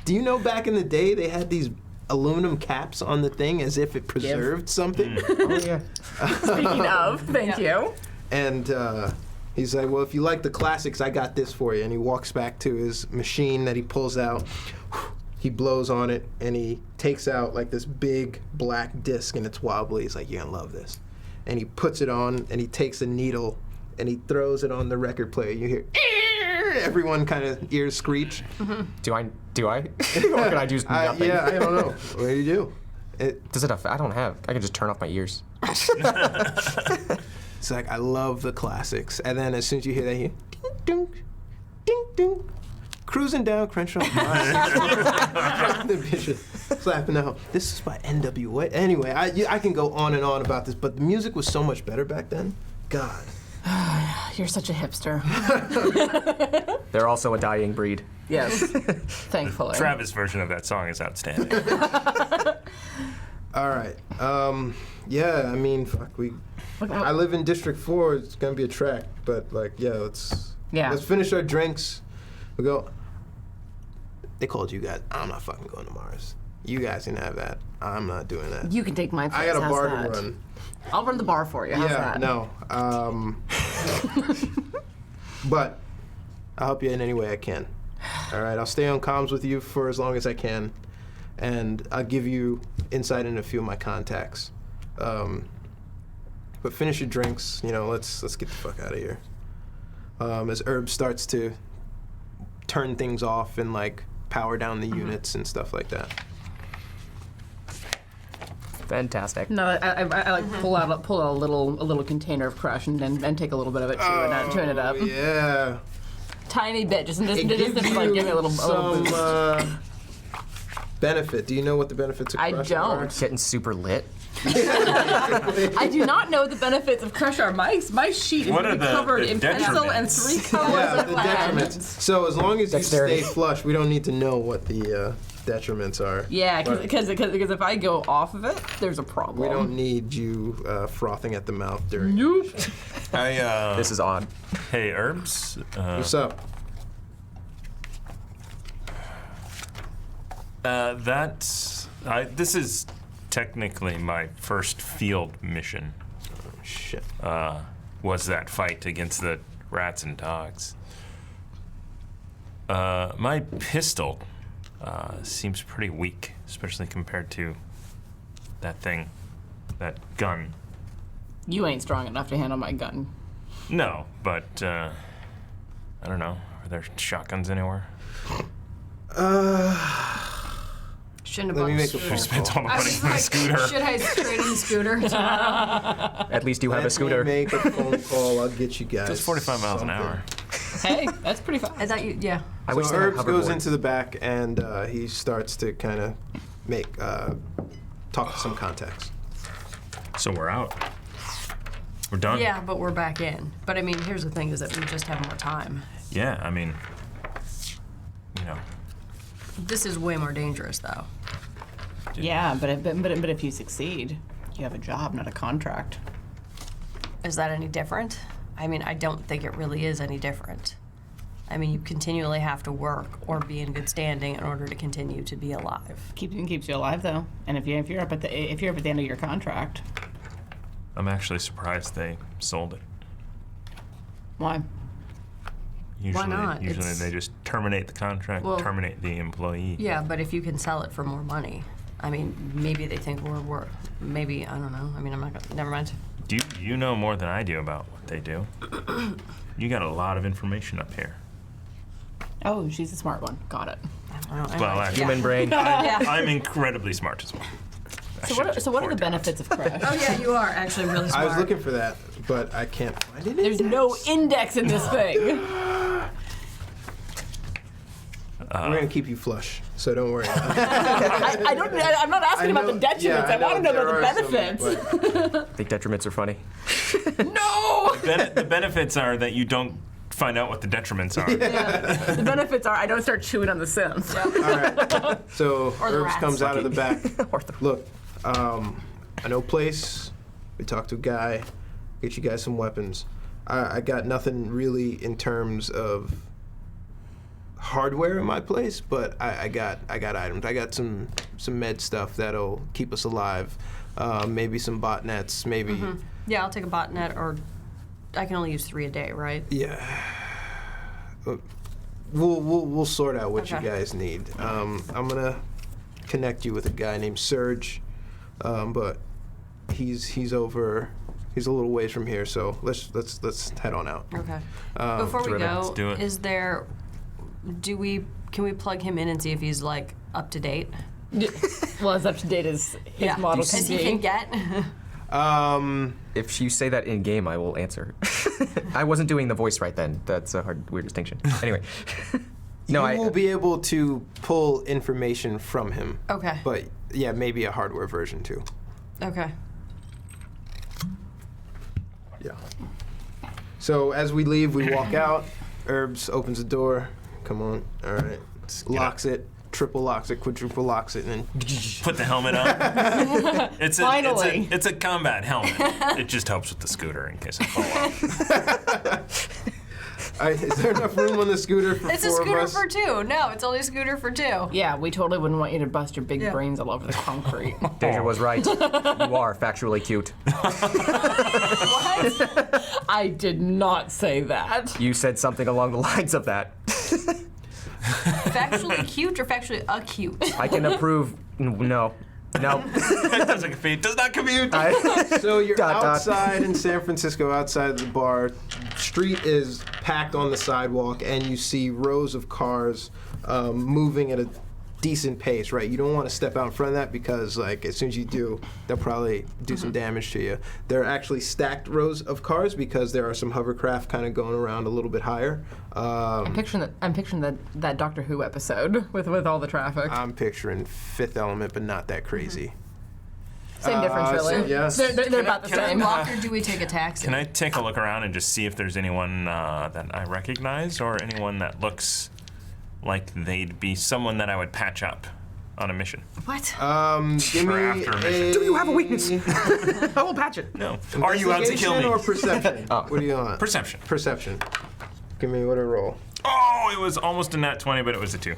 do you know back in the day they had these aluminum caps on the thing as if it preserved something? Oh, yeah. Speaking of, thank you. And he's like, well, if you like the classics, I got this for you. And he walks back to his machine that he pulls out. He blows on it, and he takes out like this big black disc, and it's wobbly. He's like, you're gonna love this. And he puts it on, and he takes a needle, and he throws it on the record player. You hear, everyone kind of ears screech. Do I? Or can I do nothing? Yeah, I don't know. What do you do? Does it? I don't have. I can just turn off my ears. It's like, I love the classics. And then as soon as you hear that, you ding, ding, ding, ding. Cruising down Crenshaw. The Bishop slapping the home. This is by NWA. Anyway, I can go on and on about this, but the music was so much better back then. God. You're such a hipster. They're also a dying breed. Yes. Thankfully. Travis' version of that song is outstanding. All right. Yeah, I mean, fuck, I live in District 4. It's going to be a track, but let's finish our drinks. We go. They called you guys. I'm not fucking going to Mars. You guys can have that. I'm not doing that. You can take my place. I got a How's bar that? to run. I'll run the bar for you. How's that? No. But I'll help you in any way I can. All right, I'll stay on comms with you for as long as I can, and I'll give you insight into a few of my contacts. But finish your drinks. Let's get the fuck out of here. As Herb starts to turn things off and power down the units and stuff like that. Fantastic. No, I pull out a little container of crush and take a little bit of it too and tune it up. Yeah. Tiny bit, just It give gives me a little boost. some benefit. Do you know what the benefits of I Crush don't. are? Getting super lit. I do not know what the benefits of Crush are. My sheet is What are covered the in pencil and detriments? 3 colors Yeah, of the land. detriments. So as long as you Dexterity. stay flush, we don't need to know what the detriments are. Yeah, But because if I go off of it, there's a problem. we don't need you frothing at the mouth during. Nope. This is odd. Hey, Herbs. What's up? This is technically my first field mission. Shit. Was that fight against the rats and dogs. My pistol seems pretty weak, especially compared to that thing, that gun. You ain't strong enough to handle my gun. No, but I don't know. Are there shotguns anywhere? Shouldn't have Let me bought make a the phone Spent call. all the money on the scooter. Should I trade in the scooter? At least you have a Let scooter. me make a phone call. I'll get you guys. Just 45 miles an something. hour. Hey, that's pretty fast. I thought you, yeah. I wish So they had Herbs goes hoverboards. into the back and he starts to kind of talk to some contacts. So we're out. We're done. Yeah, but we're back in. But I mean, here's the thing: is that we just have more time. Yeah, I mean, you know. This is way more dangerous, though. Yeah, but if you succeed, you have a job, not a contract. Is that any different? I mean, I don't think it really is any different. I mean, you continually have to work or be in good standing in order to continue to be alive. Keeps you alive though, and if you're up at the end of your contract, I'm actually surprised they sold it. why? Usually, not? Usually It's- they just terminate the contract, Well- terminate the employee. Yeah, but if you can sell it for more money, I mean, maybe they think we're maybe, I don't know. I mean, I'm not gonna, never mind. Do you know more than I do about what they do? You got a lot of information up here. Oh, she's a smart one. Got it. I don't know. Well, actually, Human brain. I'm incredibly smart as well. So what are the benefits of Crash? Oh yeah, you are actually really smart. I was looking for that, but I can't find it. There's no index in this thing. We're gonna keep you flush, so don't worry. I don't. I'm not asking about the detriments. yeah, I want to know there about the are some, benefits. but- I think detriments are funny. No. The benefits are that you don't find out what the detriments are. The benefits are I don't start chewing on the Sims. All right. So Or the Herbs rats. comes out of the back. Or the- Look, I know place. We talked to a guy. Get you guys some weapons. I got nothing really in terms of hardware in my place, but I got items. I got some med stuff that'll keep us alive. Maybe some botnets. Maybe. Yeah, I'll take a botnet, or I can only use 3 a day, right? Yeah. We'll sort out what you Okay. guys need. I'm gonna connect you with a guy named Serge, but he's over. He's a little ways from here, so let's head on out. Okay. Before we terrific. go, Let's do it. is there? Can we plug him in and see if he's like up to date? Well, as up to date as his model can As he be. can get. If you say that in game, I will answer. I wasn't doing the voice right then. That's a weird distinction. Anyway. No, you will be able to pull information from him. Okay. But yeah, maybe a hardware version too. Okay. Yeah. So as we leave, we walk out. Herbs opens the door. Come on. All right. Locks it. Triple locks it. Quadruple locks it, and then Put the helmet on. Finally. It's a combat helmet. It just helps with the scooter in case I fall off. is there enough room on the scooter for It's a 4 of scooter us? for 2. No, it's only a scooter for 2. Yeah, we totally wouldn't want you to bust your big Yeah. brains all over the concrete. Deja was right. You are factually cute. I did not say that. You said something along the lines of that. Factually cute or factually acute? I can approve. No. No. It doesn't compute. Does not compute. So you're Dot, dot. outside in San Francisco, outside of the bar. Street is packed on the sidewalk, and you see rows of cars moving at a decent pace, right? You don't want to step out in front of that because, like, as soon as you do, they'll probably do some damage to you. There are actually stacked rows of cars because there are some hovercraft kind of going around a little bit higher. I'm picturing that Doctor Who episode with all the traffic. I'm picturing Fifth Element, but not that crazy. Same difference, really. so, yes. They're about the can I same. Walk, or do we take a taxi? Can I take a look around and just see if there's anyone that I recognize or anyone that looks like they'd be someone that I would patch up on a mission? What? Give me after a mission. Do you have a weakness? I will patch it. No. Are you out to kill investigation me? or perception? What do you want? Perception. Perception. Give me what a roll. Oh, it was almost a nat 20, but it was a 2.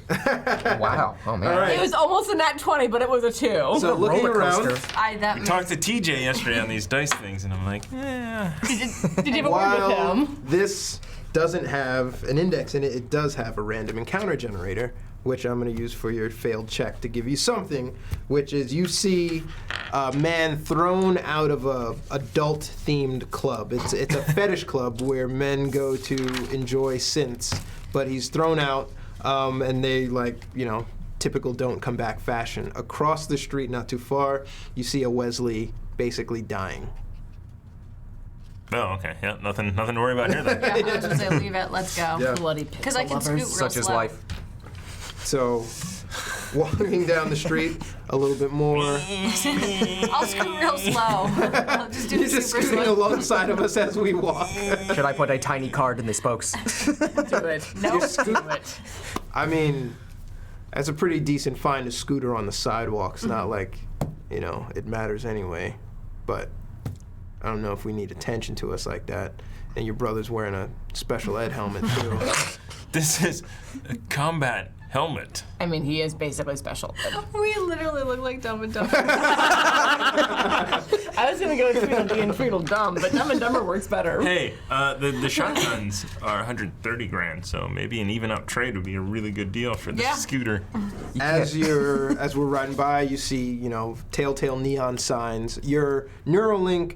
Wow. Oh, man. All right. It was almost a nat 20, but it was a 2. So looking Roller around, coaster. Talked to TJ yesterday on these dice things, and I'm like, Did you have a word while with him? this doesn't have an index in it, it does have a random encounter generator, which I'm going to use for your failed check to give you something, which is you see a man thrown out of a adult-themed club. It's a fetish club where men go to enjoy synths, but he's thrown out, and they, like, you know, typical don't come back fashion. Across the street, not too far, you see a Wesley basically dying. oh, okay, yeah, nothing to worry about here then. Yeah, I was just say leave it. Let's go. Yeah. Bloody Because I can pixel scoot real lovers. Such is slow. life. So, walking down the street a little bit more. I'll scoot real slow. I'll just do You're the just super scooting slow. alongside of us as we walk. Should I put a tiny card in the spokes? Do it. No, do it. I mean, that's a pretty decent find, a scooter on the sidewalk. It's Mm-hmm. not like, you know, it matters anyway. But I don't know if we need attention to us like that. And your brother's wearing a special ed helmet, too. This is a combat helmet. I mean, he is basically special. We literally look like Dumb and Dumber. I was gonna go with Tweedledee and Tweedledum, but Dumb and Dumber works better. Hey, the shotguns are 130 grand, so maybe an even up trade would be a really good deal for this Yeah. scooter. As we're riding by, you see, telltale neon signs. Your Neuralink,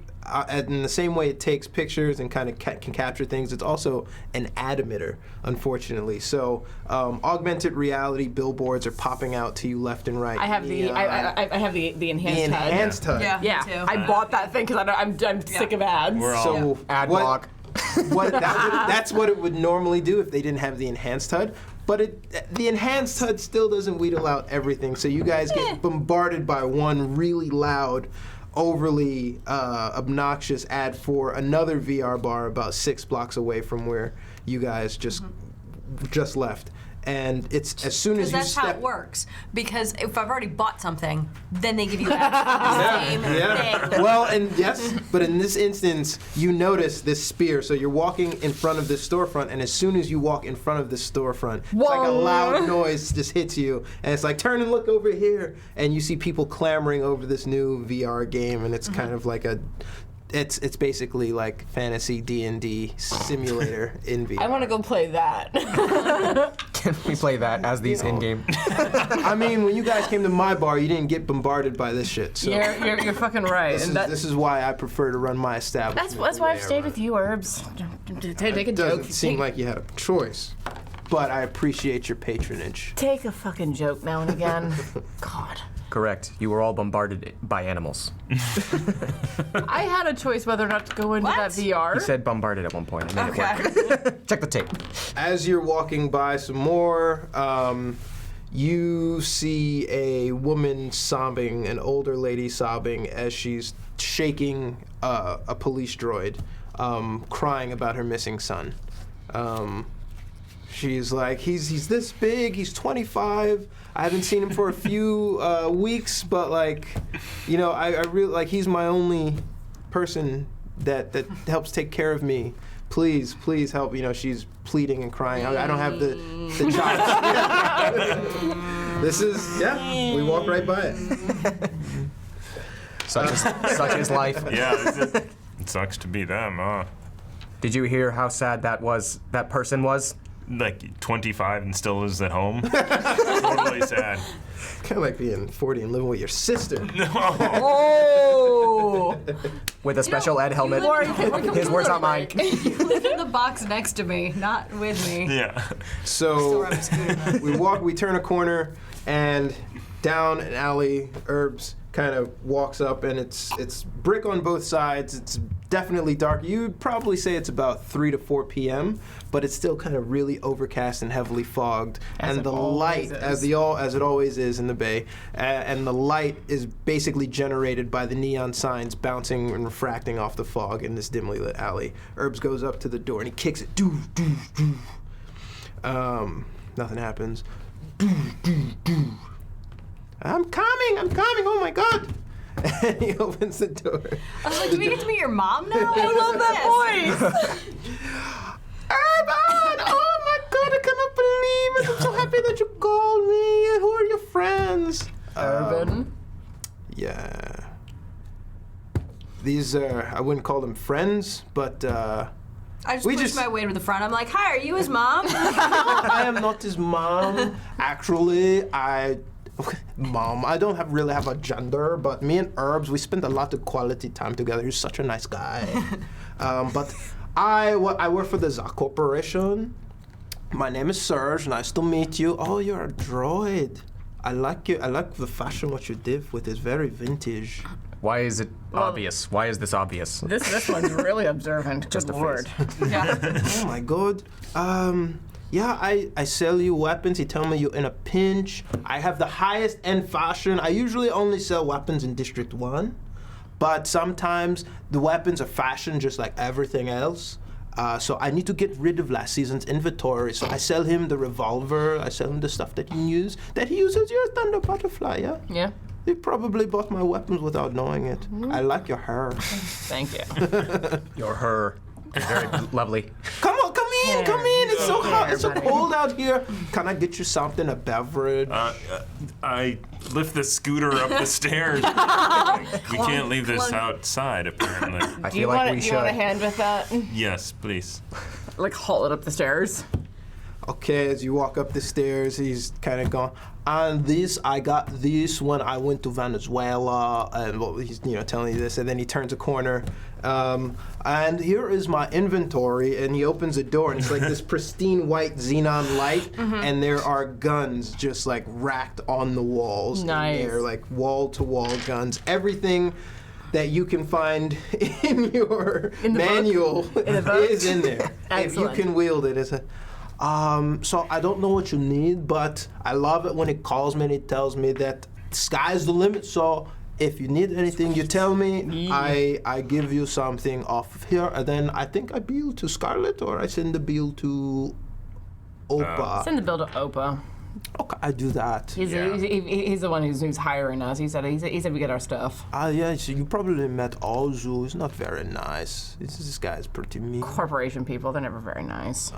in the same way it takes pictures and kind of can capture things, it's also an amitter, unfortunately. So augmented reality billboards are popping out to you left and right. I have the I have the enhanced HUD. enhanced HUD. Yeah. Yeah, Me too. I bought that thing because I'm sick of ads. We're all So Ad what- block. that's what it would normally do if they didn't have the enhanced HUD. But the enhanced HUD still doesn't wheedle out everything. So you guys get bombarded by one really loud, overly obnoxious ad for another VR bar about 6 blocks away from where you guys just left. And it's as soon as Because you that's step. how it works. Because if I've already bought something, then they give you the same thing. Well, and yes, but in this instance, you notice this spear. So you're walking in front of this storefront, and as soon as you walk in front of this storefront, it's like a loud noise just hits you, and it's like, turn and look over here, and you see people clamoring over this new VR game, and it's kind of like it's basically like fantasy D&D simulator in VR. I want to go play that. Can we play that as these in-game? I mean, when you guys came to my bar, you didn't get bombarded by this shit. So You're fucking right. this is why I prefer to run my establishment. That's why I've the way I stayed run with you, Herbs. Take a It joke. doesn't seem like you had a choice, but I appreciate your patronage. Take a fucking joke now and again. God. Correct. You were all bombarded by animals. I had a choice whether or not to go into What? that VR. You said bombarded at one point. I made it work. Check the tape. As you're walking by some more, you see a woman sobbing, an older lady sobbing as she's shaking a police droid, crying about her missing son. She's like, he's this big, he's 25. I haven't seen him for a few weeks, but I really like, he's my only person that helps take care of me. Please help. She's pleading and crying. I don't have the child. This is, we walk right by it. Such is life. Yeah, it sucks to be them, huh? Did you hear how sad that person was? Like 25 and still lives at home. Totally sad. Kind of like being 40 and living with your sister. Oh! With a special ed helmet. His words, not mine. You live in the box next to me, not with me. Yeah. So Still have a scooter. we turn a corner, and down an alley, Herbs kind of walks up, and it's brick on both sides. It's definitely dark. You'd probably say it's about 3 to 4 p.m., but it's still kind of really overcast and heavily fogged. As And it the always light, is. as it always is in the Bay, and the light is basically generated by the neon signs bouncing and refracting off the fog in this dimly lit alley. Herbs goes up to the door and he kicks it. Doo, doo, doo. Nothing happens. Doo, doo, doo. I'm coming, oh my god. And he opens the door. I was like, do we get to meet your mom now? I love that voice. Urban! Oh my god, I cannot believe it. I'm so happy that you called me. Who are your friends? Urban. Yeah. These are, I wouldn't call them friends, but I just We pushed just- my way to the front. I'm like, hi, are you his mom? I am not his mom. Actually, Mom, I don't really have a gender, but me and Herbs, we spend a lot of quality time together. He's such a nice guy. But I work for the Zach Corporation. My name is Serge. Nice to meet you. Oh, you're a droid. I like you. I like the fashion what you did with. It's very vintage. Why is it obvious? Why is this obvious? This one's really observant. Just Good a Lord. Yeah. Oh my god. Yeah, I sell you weapons. You tell me you're in a pinch. I have the highest end fashion. I usually only sell weapons in District 1, but sometimes the weapons are fashion just like everything else. So I need to get rid of last season's inventory. So I sell him the revolver. I sell him the stuff that he uses. You're a Thunder Butterfly, yeah? Yeah. You probably bought my weapons without knowing it. I like your hair. Thank you. You're her. Very lovely. Come in, come in. It's so hot. It's so cold out here. Can I get you something, a beverage? I lift the scooter up the stairs. We can't leave this outside, apparently. I Do you feel like we want a should. hand with that? Yes, please. Like haul it up the stairs. Okay, as you walk up the stairs, he's kind of going, and this, I got this when I went to Venezuela, and well, he's, telling you this, and then he turns a corner, and here is my inventory, and he opens a door, and it's like this pristine white xenon light, and there are guns just like racked on the walls. Nice. And they're like wall-to-wall guns. Everything that you can find in your manual is in there. If you Excellent. can wield it, so I don't know what you need, but I love it when it calls me and it tells me that sky's the limit. So if you need anything, you tell me. I give you something off of here, and then I think I bill to Scarlet, or I send the bill to Opa. Send the bill to Opa. Okay, I do that. He's the one who's hiring us. He said we get our stuff. Yeah, so you probably met Ozu. He's not very nice. This guy's pretty mean. Corporation people, they're never very nice.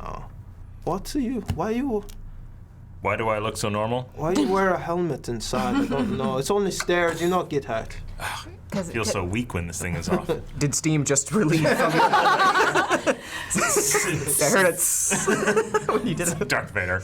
What's you? Why you look so normal? wear a helmet inside? I don't know. It's only stairs. You not get hurt. I feel so weak when this thing is off. Did steam just relieve from your I heard it when you did it. Darth Vader.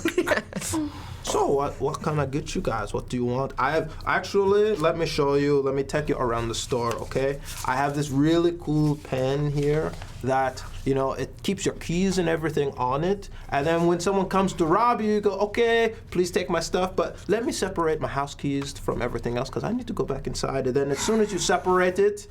So what can I get you guys? What do you want? I have actually, let me show you. Let me take you around the store, okay? I have this really cool pen here that, it keeps your keys and everything on it. And then when someone comes to rob you, you go, okay, please take my stuff, but let me separate my house keys from everything else because I need to go back inside. And then as soon as you separate it,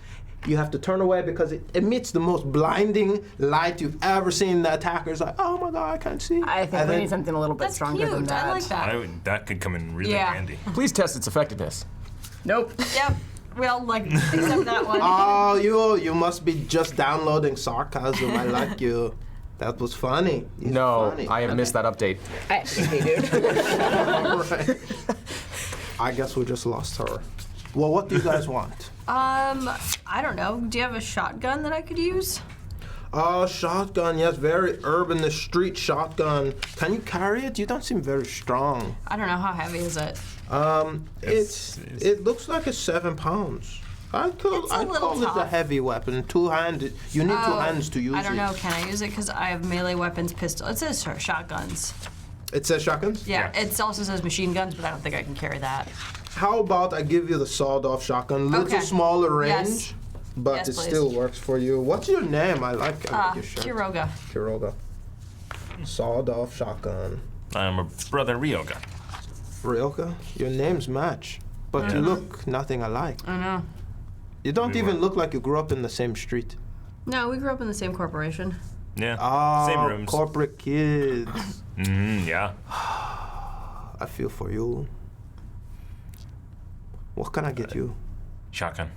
you have to turn away because it emits the most blinding light you've ever seen. The attacker's like, oh my God, I can't see. I think we need something a little bit That's stronger cute. than that. I like that. That could come in really Yeah. handy. Please test its effectiveness. Nope. Yep. Well, except that one. Oh, you must be just downloading sarcasm. I like you. That was funny. He's No, funny. I have missed that update. I actually hate it. All right. I guess we just lost her. Well, what do you guys want? I don't know. Do you have a shotgun that I could use? Shotgun, yes, very urban, the street shotgun. Can you carry it? You don't seem very strong. I don't know. How heavy is it? It looks like it's 7 pounds. I'd call it a tough. heavy weapon, two-handed. You need two hands to use it. I don't know. Can I use it? Because I have melee weapons, pistol. It says shotguns. It says shotguns? Yeah. It also says machine guns, but I don't think I can carry that. How about I give you the sawed-off shotgun? Little Okay. smaller range, Yes. but Yes, it please. still works for you. What's your name? I like your shirt. Kiroga. Kiroga. Sawed-off shotgun. I'm a brother Ryoga. Ryoga, your names match, but you look nothing alike. I know. You don't even look like you grew up in the same street. No, we grew up in the same corporation. Yeah. Oh, Same rooms. corporate kids. Yeah. I feel for you. What can I get you? Shotgun.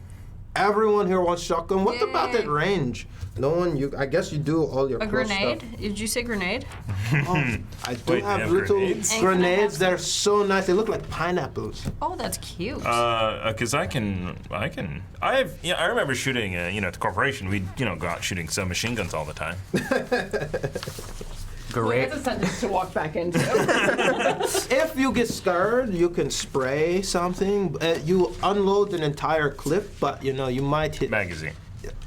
Everyone here wants shotgun. What about Yay. that range? No one. I guess you do all your A pro grenade? stuff. Did you say grenade? Oh, I do Wait, have you have little grenades? And can I have grenades. They're so nice. They look like pineapples. Oh, that's cute. Because I remember shooting, at the corporation, we'd, go out shooting submachine guns all the time. Great. That's a sentence to walk back into. If you get scared, you can spray something. You unload an entire clip, but you might hit Magazine.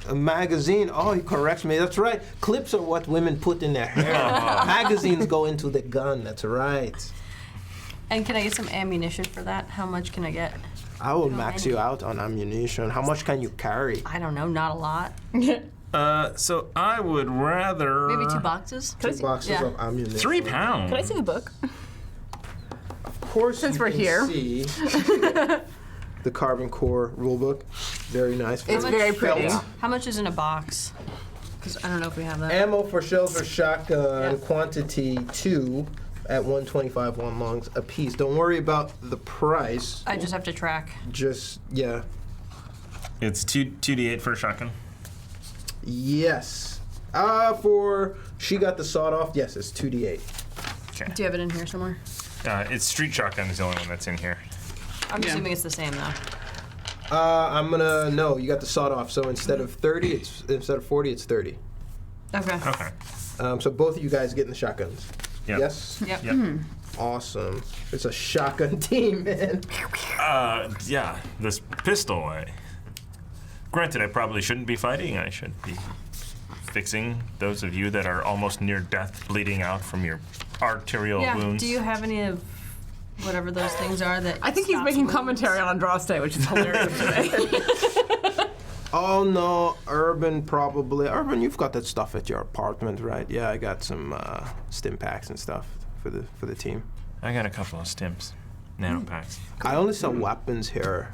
a magazine. Oh, he corrects me. That's right. Clips are what women put in their hair. Magazines go into the gun. That's right. And can I get some ammunition for that? How much can I get? I will max you out on ammunition. How much can you carry? I don't know, not a lot. So I would rather... Maybe 2 boxes? 2 boxes Yeah. of ammunition. 3 pounds. Can I see the book? Of course, Since you we're can here. see the Carbon Core rulebook. Very nice. It's very pretty. How much is in a box? Because I don't know if we have that. Ammo for shells or shotgun, Yeah. quantity 2 at 125 Wonlongs a piece. Don't worry about the price. I just have to track. Just, yeah. It's 2d8 for a shotgun. Yes. She got the sawed off, yes, it's 2d8. Okay. Do you have it in here somewhere? It's street shotgun is the only one that's in here. I'm assuming it's the same though. No, you got the sawed off, so instead of 40, it's 30. Okay. Okay. So both of you guys getting the shotguns. Yep. Yes? Yep. Yep. Awesome. It's a shotgun team, man. Yeah, this pistol. Granted, I probably shouldn't be fighting. I should be fixing those of you that are almost near death, bleeding out from your arterial Yeah. wounds. Do you have any of whatever those things are that? I think he's stops making wounds? commentary on Andraste, which is hilarious to me. Oh no, Urban probably. Urban, you've got that stuff at your apartment, right? Yeah, I got some stim packs and stuff for the team. I got a couple of stims, nano packs. I only sell weapons here,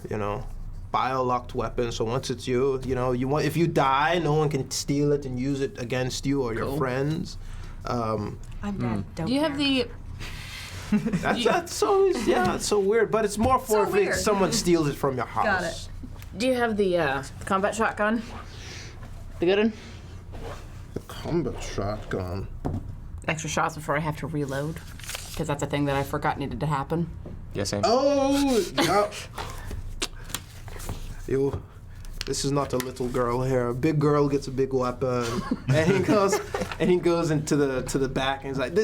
bio-locked weapons. So once it's you want, if you die, no one can steal it and use it against you or your friends. I'm dead. Don't Do you have care. the? That's so it's so weird. But it's more for So if weird. someone steals it from your house. Got it. Do you have the combat shotgun? The good one? The combat shotgun. Extra shots before I have to reload, because that's a thing that I forgot needed to happen. Yeah, same. Oh, yeah. This is not a little girl here. A big girl gets a big weapon, and he goes into the back, and he's like,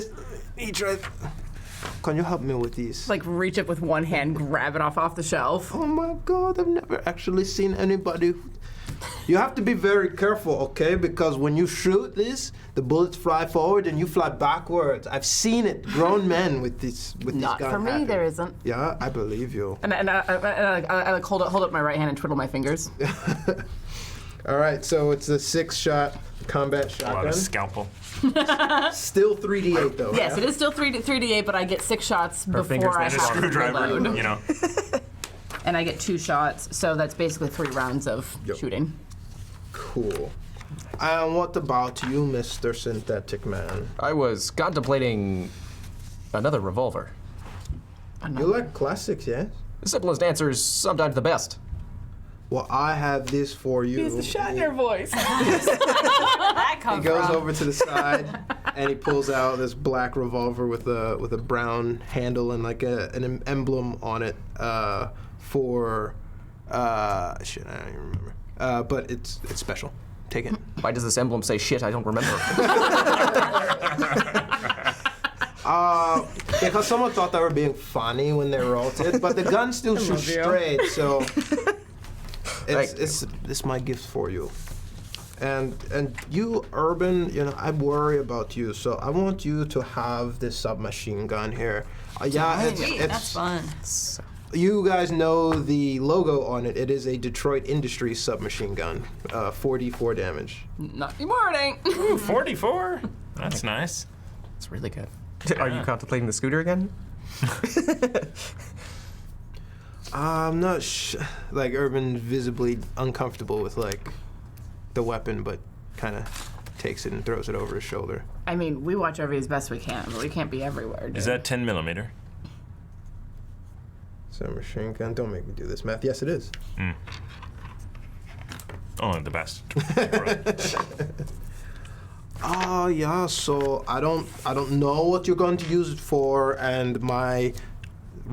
he tries. Can you help me with these? Like reach up with one hand, grab it off the shelf. Oh my God! I've never actually seen anybody. You have to be very careful, okay? Because when you shoot this, the bullets fly forward and you fly backwards. I've seen it. Grown men with these Not guns for me, happen. there isn't. Yeah, I believe you. And I like hold up my right hand and twiddle my fingers. All right, so it's a 6-shot combat A shotgun. lot of scalpel. Still 3d8 though. Yes, yeah? it is still 3d8, but I get 6 shots fingers before I And a have to screwdriver, reload. And I get 2 shots, so that's basically 3 rounds of shooting. Cool. And what about you, Mr. Synthetic Man? I was contemplating another revolver. You like classics, yes? The simplest answer is sometimes the best. Well, I have this for you. Use the Shatner voice. That come He goes from? over to the side and he pulls out this black revolver with a brown handle and like an emblem on it for shit, I don't even remember. But it's special. Take it. Why does this emblem say shit? I don't remember. Because someone thought they were being funny when they wrote it, but the gun still shoots straight, so it's my gift for you. And you, Urban, I worry about you, so I want you to have this submachine gun here. Yeah, Sweet, that's fun. You guys know the logo on it. It is a Detroit Industries submachine gun, 4d4 damage. Not anymore, it ain't. 44? That's nice. It's really good. Are you contemplating the scooter again? I'm not like Urban visibly uncomfortable with like the weapon, but kind of takes it and throws it over his shoulder. I mean, we watch over you as best we can, but we can't be everywhere. Is that 10 millimeter? Submachine gun. Don't make me do this math. Yes, it is. Only the best. Yeah. So I don't know what you're going to use it for, and my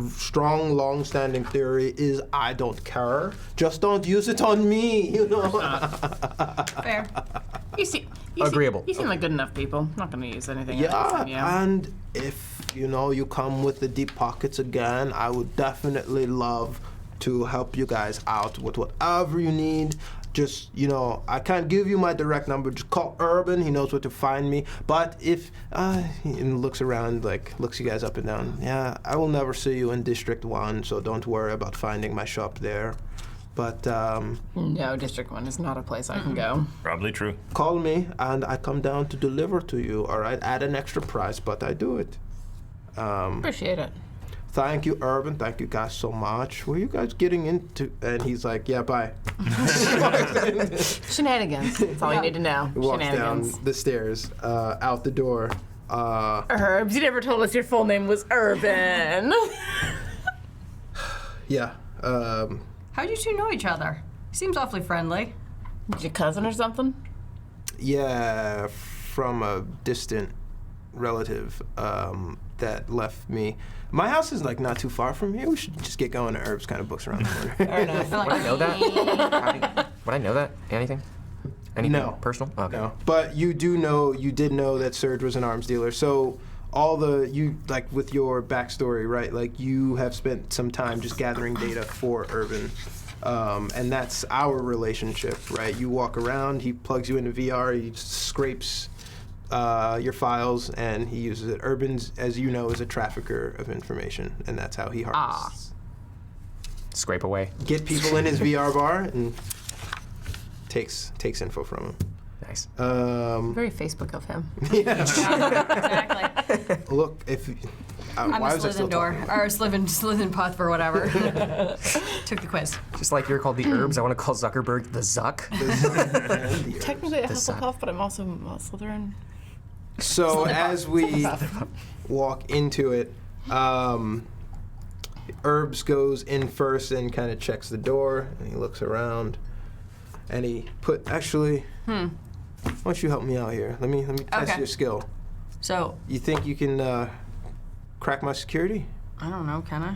strong, long-standing theory is I don't care. Just don't use it on me. Fair. You Agreeable. You seem like good enough people. I'm not going to use anything else Yeah, on you. and if you come with the deep pockets again, I would definitely love to help you guys out with whatever you need. Just, I can't give you my direct number. Just call Urban. He knows where to find me. But if he looks around, looks you guys up and down. Yeah, I will never see you in District 1, so don't worry about finding my shop there. But No, District 1 is not a place I can go. Probably true. call me, and I come down to deliver to you, all right? At an extra price, but I do it. Appreciate it. Thank you, Urban. Thank you guys so much. Were you guys getting into? And he's like, yeah, bye. Shenanigans. That's all you need to know. He walks down Shenanigans. the stairs, out the door. Herbs, you never told us your full name was Urban. Yeah. How'd you two know each other? He seems awfully friendly. Your cousin or something? Yeah, from a distant relative that left me. My house is not too far from here. We should just get going to Herb's kind of books around the corner. Fair enough. Would I know that? Would I know that? Anything? Anything No. personal? Okay. No, but you did know that Serge was an arms dealer. So like with your backstory, right? Like you have spent some time just gathering data for Urban, and that's our relationship, right? You walk around, he plugs you into VR, he scrapes your files, and he uses it. Urban's, as you know, is a trafficker of information, and that's how he harvests. Scrape away. Get people in his VR bar and takes info from him. Nice. Very Facebook of him. Exactly. Look, if I'm why a was I still Slytherin door, talking? or Slytherin puff or whatever. Took the quiz. Just like you're called the Herbs, I want to call Zuckerberg the Zuck. Technically a suck. Hufflepuff, but I'm also a Slytherin. So as we walk into it, Herbs goes in first and kind of checks the door, and he looks around, and he why don't you help me out here? Let me test Okay. your skill. So, You think you can crack my security? I don't know, can I?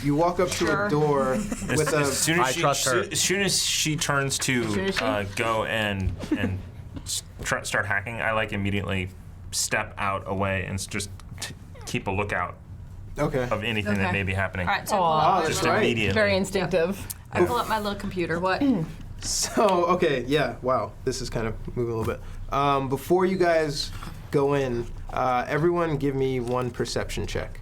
You walk up to Sure. a door with a. As soon I as trust her. as soon as she turns to go and start hacking, I like immediately step out away and just keep a lookout Okay. of anything Okay. that may be happening. All right, so Oh, Just that's right. immediately. Very instinctive. I pull up my little computer. What? So, okay, yeah, wow. This is kind of moving a little bit. Before you guys go in, everyone give me one perception check.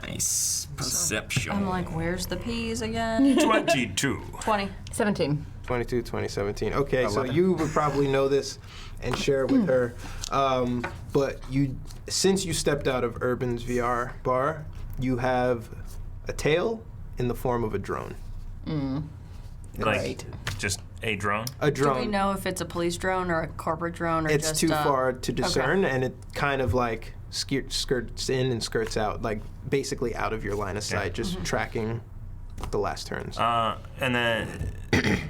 Nice perception. I'm like, where's the peas again? 22. 20. 17. 22, 2017. Okay, so 11. you would probably know this and share it with her. But since you stepped out of Urban's VR bar, you have a tail in the form of a drone. Like, just a drone? A Do drone. we know if it's a police drone or a corporate drone or It's just too far to discern, okay. and it kind of like skirts in and skirts out, like basically out of your line of sight, just tracking the last turns. And then,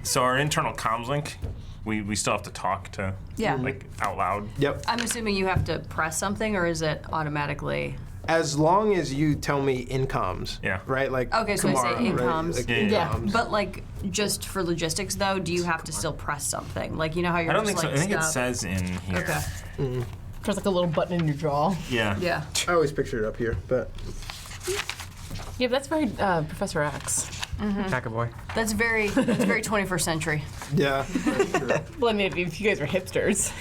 so our internal comms link, we still have to talk to, Yeah. like, out loud. Yep. I'm assuming you have to press something, or is it automatically? As long as you tell me in comms. Yeah. Right? Like Okay, so I say Kamara, in right? comms. Like Yeah, in yeah. comms. But like, just for logistics though, do you have to still press something? Like, you know how you're I don't just think so. like I think it stop? says in here. Okay. There's like a little button in your jaw. Yeah. Yeah. I always picture it up here, but Yeah, but that's very Professor X. Hacker boy. That's very 21st century. yeah. That's true. Well, I mean, if you guys were hipsters.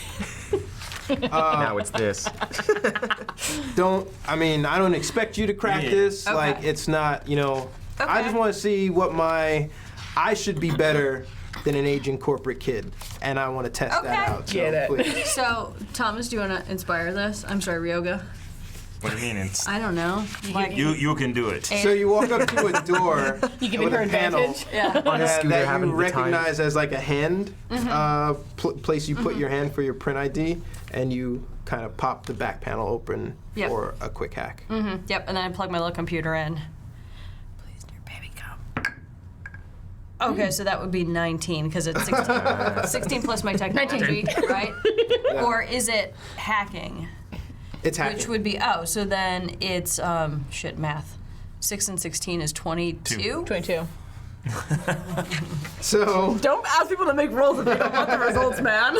Now it's this. I don't expect you to crack Yeah. this. Okay. Like, it's not, I Okay. just want to see what I should be better than an aging corporate kid, and I want to test Okay. that out. So Get it. please. So, Thomas, do you want to inspire this? I'm sorry, Ryoga. What do you mean? It's I don't know. Like, you can do it. So you walk up to a door You giving with her a panel advantage? yeah. On a scooter that having you the time. recognize as like a hand place you put your hand for your print ID, and you kind of pop the back panel open Yep. for a quick hack. Yep, and then I plug my little computer in. Please, dear baby, come. Okay, so that would be 19, because it's 16. 16 plus my technology, right? Or is it hacking? It's hacking. Which would be, so then it's, math. 6 and 16 is 22? 22. So Don't ask people to make rolls if they don't want the results, man.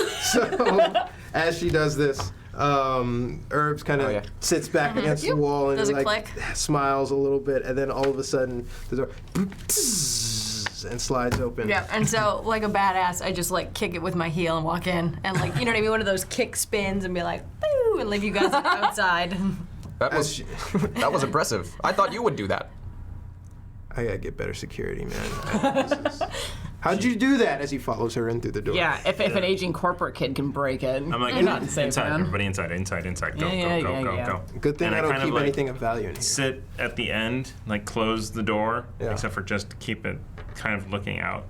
as she does this, Herbs kind of Oh, yeah. sits back against the wall and Does it like click? smiles a little bit, and then all of a sudden the door and slides open. Yeah, and so like a badass, I just like kick it with my heel and walk in, and like, you know what I mean, one of those kick spins, and be like, boo, and leave you guys outside. That As was she- that was impressive. I thought you would do that. I gotta get better security, man. How'd you do that? As he follows her in through the door. Yeah, if an aging corporate kid can break it, I'm like, you're not inside, safe, man. everybody inside. Go, Yeah, go, yeah, go, yeah. go. Good thing And I I don't kind of, keep like, anything of value in here. Sit at the end, like close the door, Yeah. except for just to keep it kind of looking out,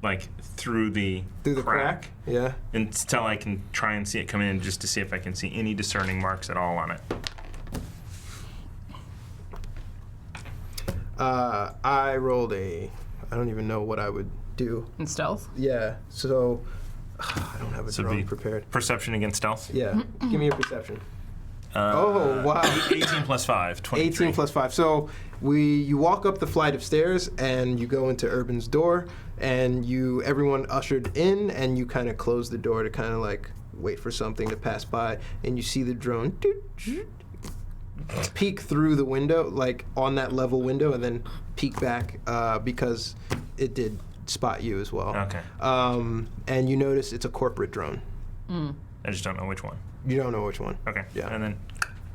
like through the crack. Yeah. until I can try and see it come in, just to see if I can see any discerning marks at all on it. I rolled I don't even know what I would do. In stealth? Yeah, so I don't have a So it'd drone be prepared. Perception against stealth. Yeah, give me your perception. Oh, wow. 18 plus 5, 23. 18 plus 5. So you walk up the flight of stairs and you go into Urban's door. and everyone ushered in, and you kind of close the door to kind of like wait for something to pass by, and you see the drone peek through the window, like on that level window, and then peek back because it did spot you as well. Okay. And you notice it's a corporate drone. I just don't know which one. You don't know which one. Okay. Yeah. And then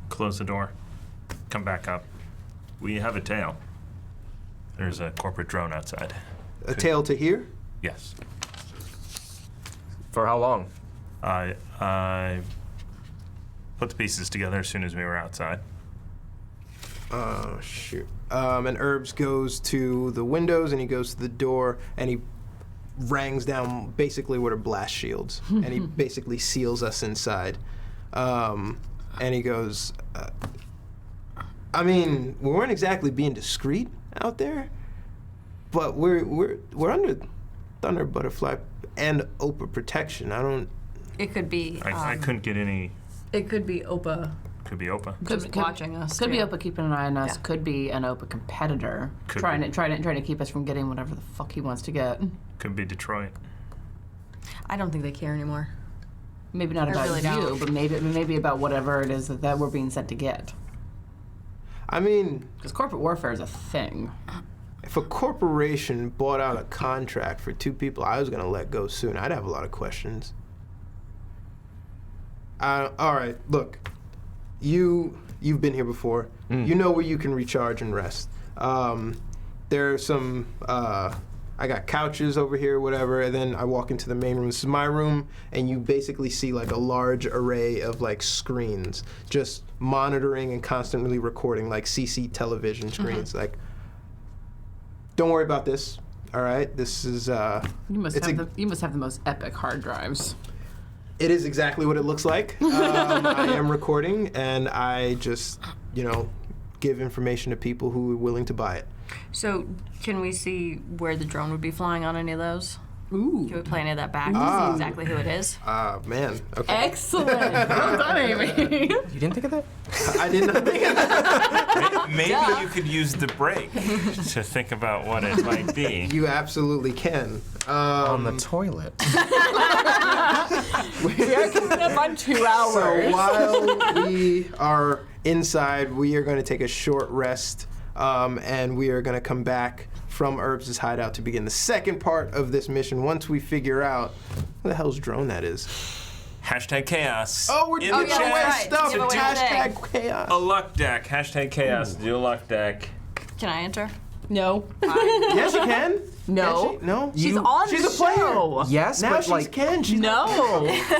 close the door. Come back up. We have a tail. There's a corporate drone outside. A tail to here? Yes. For how long? I put the pieces together as soon as we were outside. Oh, shoot. And Herbs goes to the windows, and he goes to the door, and he rangs down basically what are blast shields, and he basically seals us inside. And he goes, I mean, we weren't exactly being discreet out there, but we're under Thunder Butterfly and OPA protection. It could be. I couldn't get any. It could be OPA. Could be OPA. Just watching us. Could be too. OPA keeping an eye on us. Yeah. Could be an OPA competitor Could trying be. to keep us from getting whatever the fuck he wants to get. Could be Detroit. I don't think they care anymore. Maybe not I about really you, don't. but maybe about whatever it is that we're being sent to get. I mean, Because corporate warfare is a thing. if a corporation bought out a contract for 2 people I was going to let go soon, I'd have a lot of questions. All right, look, you've been here before. You know where you can recharge and rest. There are some, I got couches over here, whatever, and then I walk into the main room. This is my room, and you basically see like a large array of like screens, just monitoring and constantly recording, like CC television screens. Like, don't worry about this. All right, this is. You must It's have the most epic hard drives. It is exactly what it looks like. I am recording, and I just, give information to people who are willing to buy it. So, can we see where the drone would be flying on any of those? Ooh. Can we play any of that back to see exactly who it is? Man. Okay. Excellent. Well done, Amy. You didn't think of that? I did not think of that. Maybe you could use the break to think about what it might be. You absolutely can. On the toilet. We are coming up on 2 hours. So while we are inside, we are going to take a short rest, and we are going to come back from Herbs' hideout to begin the second part of this mission once we figure out what the hell's drone that is. Hashtag chaos. Oh, we're in giving the away chat. right. stuff. Give away Hashtag chaos. A luck deck. Hashtag chaos. Do a luck deck. Can I enter? No. Yes, you can. No. Yes, no. She's on She's the a player. show. Yes, Now but she like, can. She's No.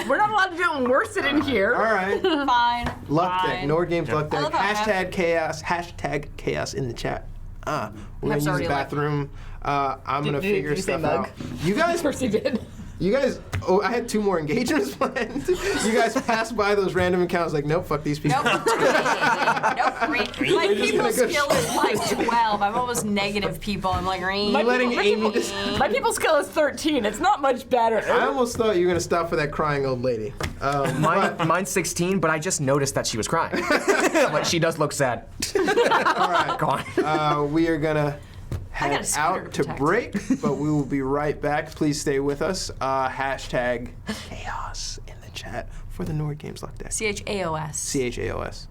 We're not allowed to do it when we're sitting here. All right. Fine. Luck deck. Fine. Nord Games Yeah. luck I deck. love how I have- Hashtag chaos. Hashtag chaos in the chat. We're gonna Pep's use the already like- bathroom. I'm gonna Did you figure say stuff mug? out. You guys, Percy did. I had 2 more engagements planned. You guys passed by those random accounts like, nope, fuck these people. Nope. Nope. My people gonna go skill is like 12. I'm almost negative people. I'm like, You're letting Amy just. My people skill is 13. It's not much better. I almost thought you were gonna stop for that crying old lady. mine's 16, but I just noticed that she was crying. Like, she does look sad. All right. Go on. We are gonna got a head scooter out to to protect. break, but we will be right back. Please stay with us. Hashtag chaos in the chat for the Nord Games luck deck. CHAOS. CHAOS.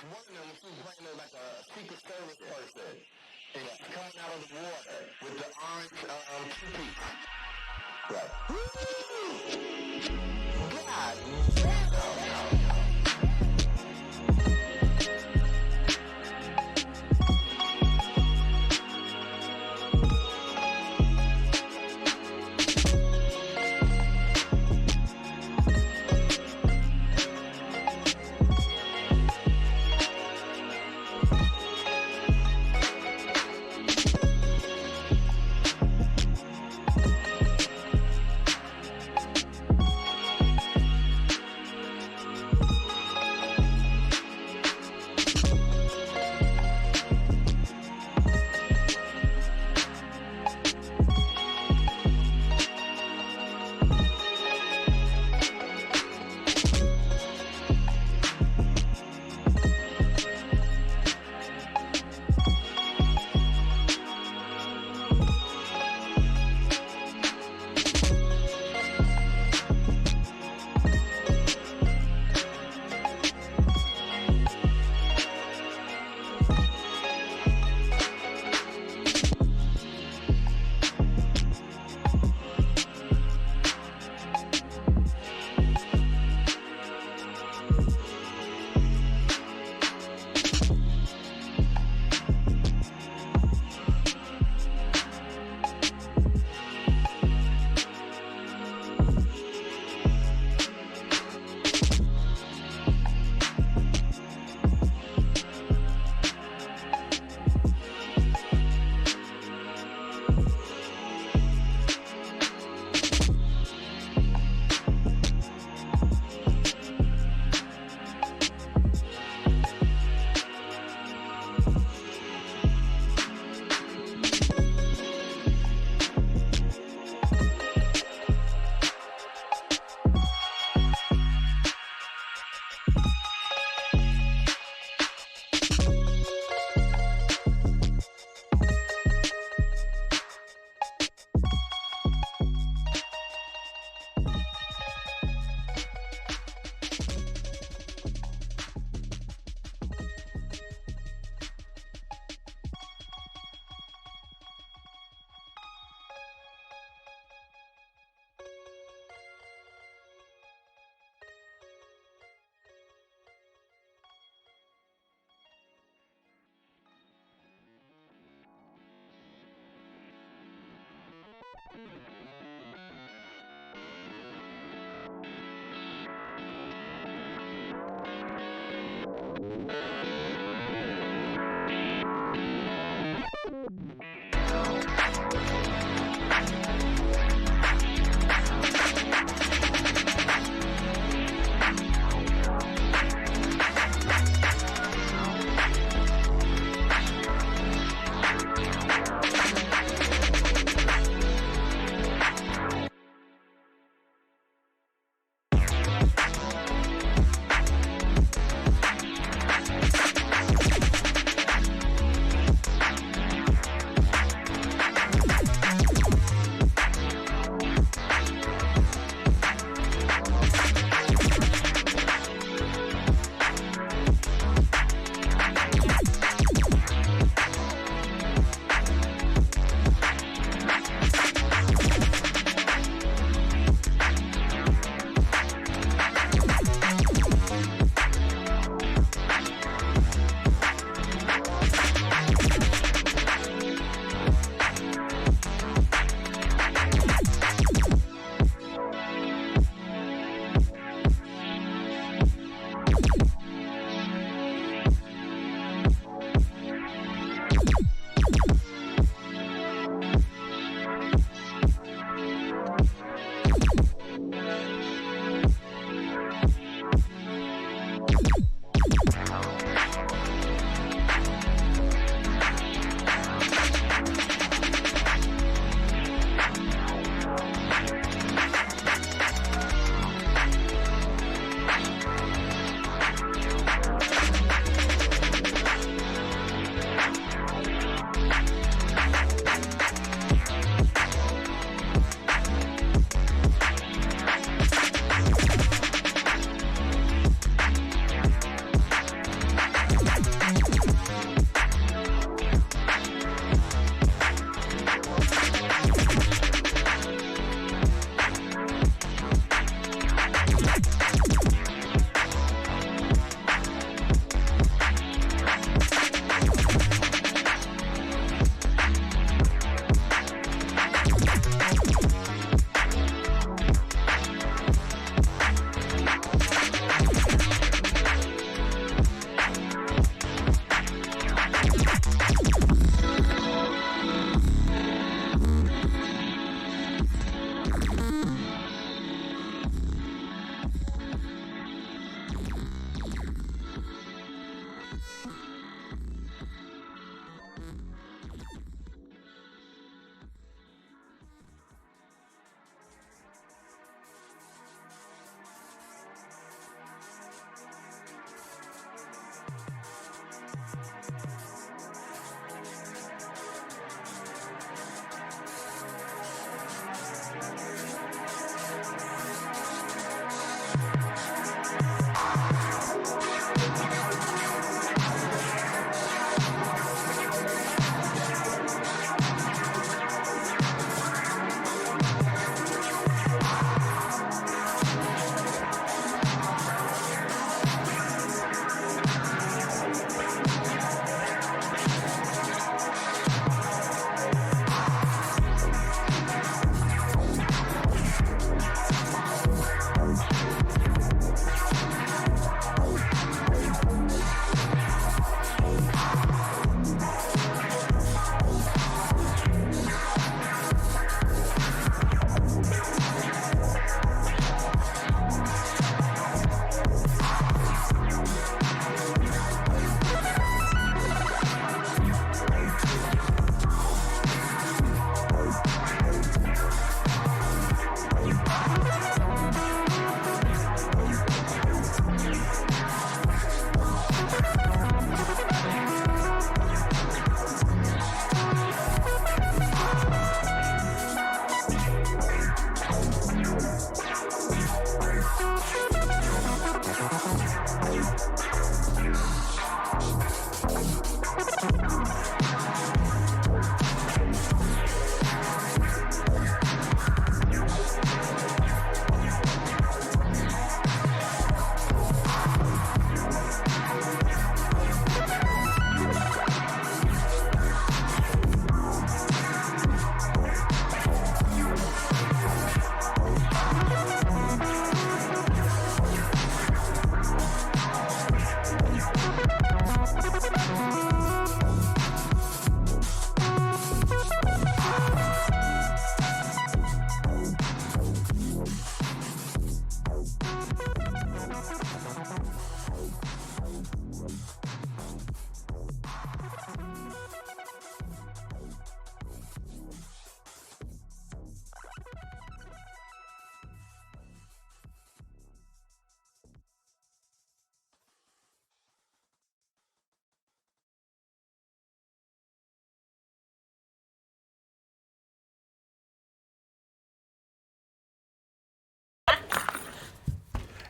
one of them was playing there like a Secret Service person. And he's coming out of the water with the orange two-piece. Right. God damn.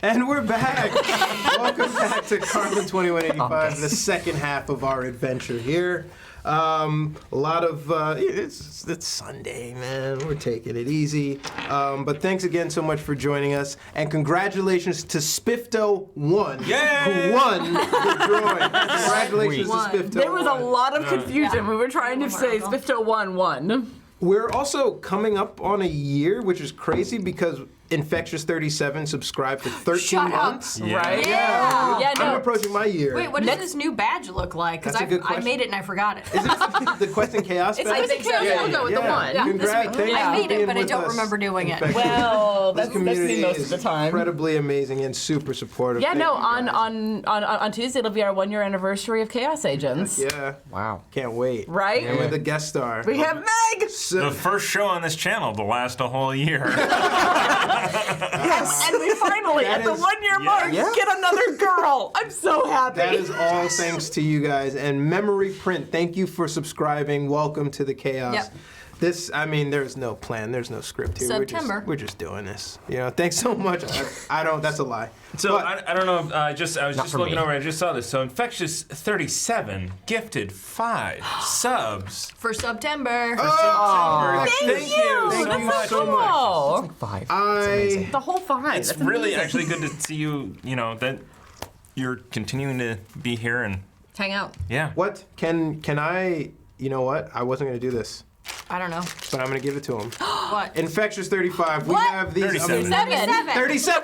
And we're back. Welcome back to Carbon 2185, the second half of our adventure here. A lot of it's Sunday, man. We're taking it easy. But thanks again so much for joining us, and congratulations to Spifto1, who won the drawing. Congratulations to Spifto1. There was a lot of confusion. We were trying to say Spifto1 won. We're also coming up on a year, which is crazy because Infectious37 subscribed for 13 Shut up. months. Right? Yeah. Yeah, I'm no. approaching my year. Wait, what does this new badge look like? Because That's a good I question. made it and I forgot it. Is it the Quest and Chaos It's badge? like the Chaos logo with the one. Yeah. Congrats. Thanks I for made it, being but I with don't us. remember doing it. Infectious. Well, This that's community me most is of the time. incredibly amazing and super supportive. Yeah, Thank no, you guys. on Tuesday it'll be our 1 year anniversary of Chaos Agents. Yeah, Wow. can't wait. Right? And with a guest star. We have Meg! So, The first show on this channel to last a whole year. Yes, and we finally, That at the is- 1 year mark, get another girl. I'm so happy. that is all thanks to you guys. And Memory Print, thank you for subscribing. Welcome to the chaos. Yep. This, I mean, there's no plan, there's no script here. September. We're just doing this. You know, thanks so much. I don't, that's a lie. So But- I don't know. If, I was just for looking me. over. I just saw this. So Infectious37 gifted 5 subs For September. for September. Thank you. so That's much. so cool. 5. I, The whole 5. It's really actually good to see you. You know that you're continuing to be here and Hang out. yeah. what, can I, you know what? I wasn't going to do this, I don't know. but I'm going to give it to him. What? Infectious35, we What? have these 37. amazing... 37!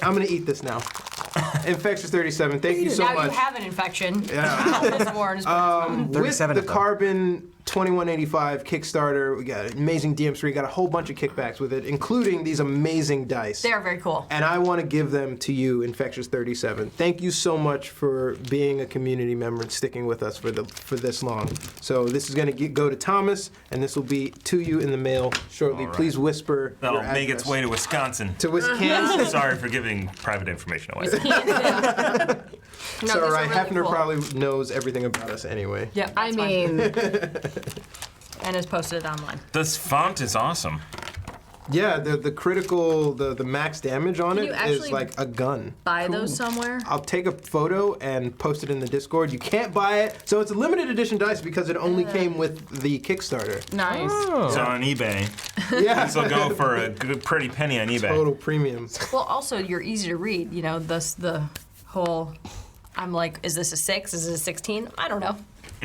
I'm going to eat this now. Infectious37, thank you so now much. you have an infection. Yeah. This warren is With 37 the of them. Carbon 2185 Kickstarter, we got an amazing DMs3, we got a whole bunch of kickbacks with it, including these amazing dice. They are very cool. And I want to give them to you, Infectious37. Thank you so much for being a community member and sticking with us for this long. So this is going to go to Thomas, and this will be to you in the mail shortly. All right. Please whisper That'll your make its address. way to Wisconsin. To Wisconsin. Sorry for giving private information away. No, It's these all are right. really Hefner cool. probably knows everything about us anyway. Yep. I that's fine. mean, and is posted online. This font is awesome. Yeah, the critical, the max damage on Can it you is actually like a gun. Buy those somewhere. I'll take a photo and post it in the Discord. You can't buy it. So it's a limited edition dice because it only came with the Kickstarter. nice. So on eBay, Yeah. this will go for a good pretty penny on eBay. Total premium. Well, also you're easy to read. You know, the whole. I'm like, is this a 6? Is it a 16? I don't know.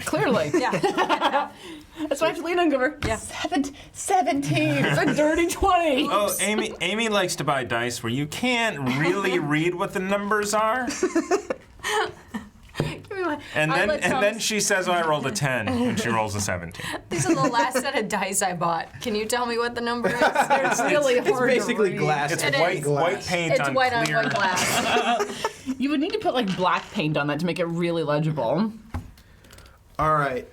Clearly. Yeah. That's why I have to lean on and give her. Yeah. 17. It's a dirty 20. Oh, Amy likes to buy dice where you can't really read what the numbers are. And then she says, "Oh, I rolled a 10," and she rolls a 17. These are the last set of dice I bought. Can you tell me what the number is? It's really hard It's to basically read. glass. It's It white is. white paint It's on white clear. on white glass. You would need to put like black paint on that to make it really legible. All right.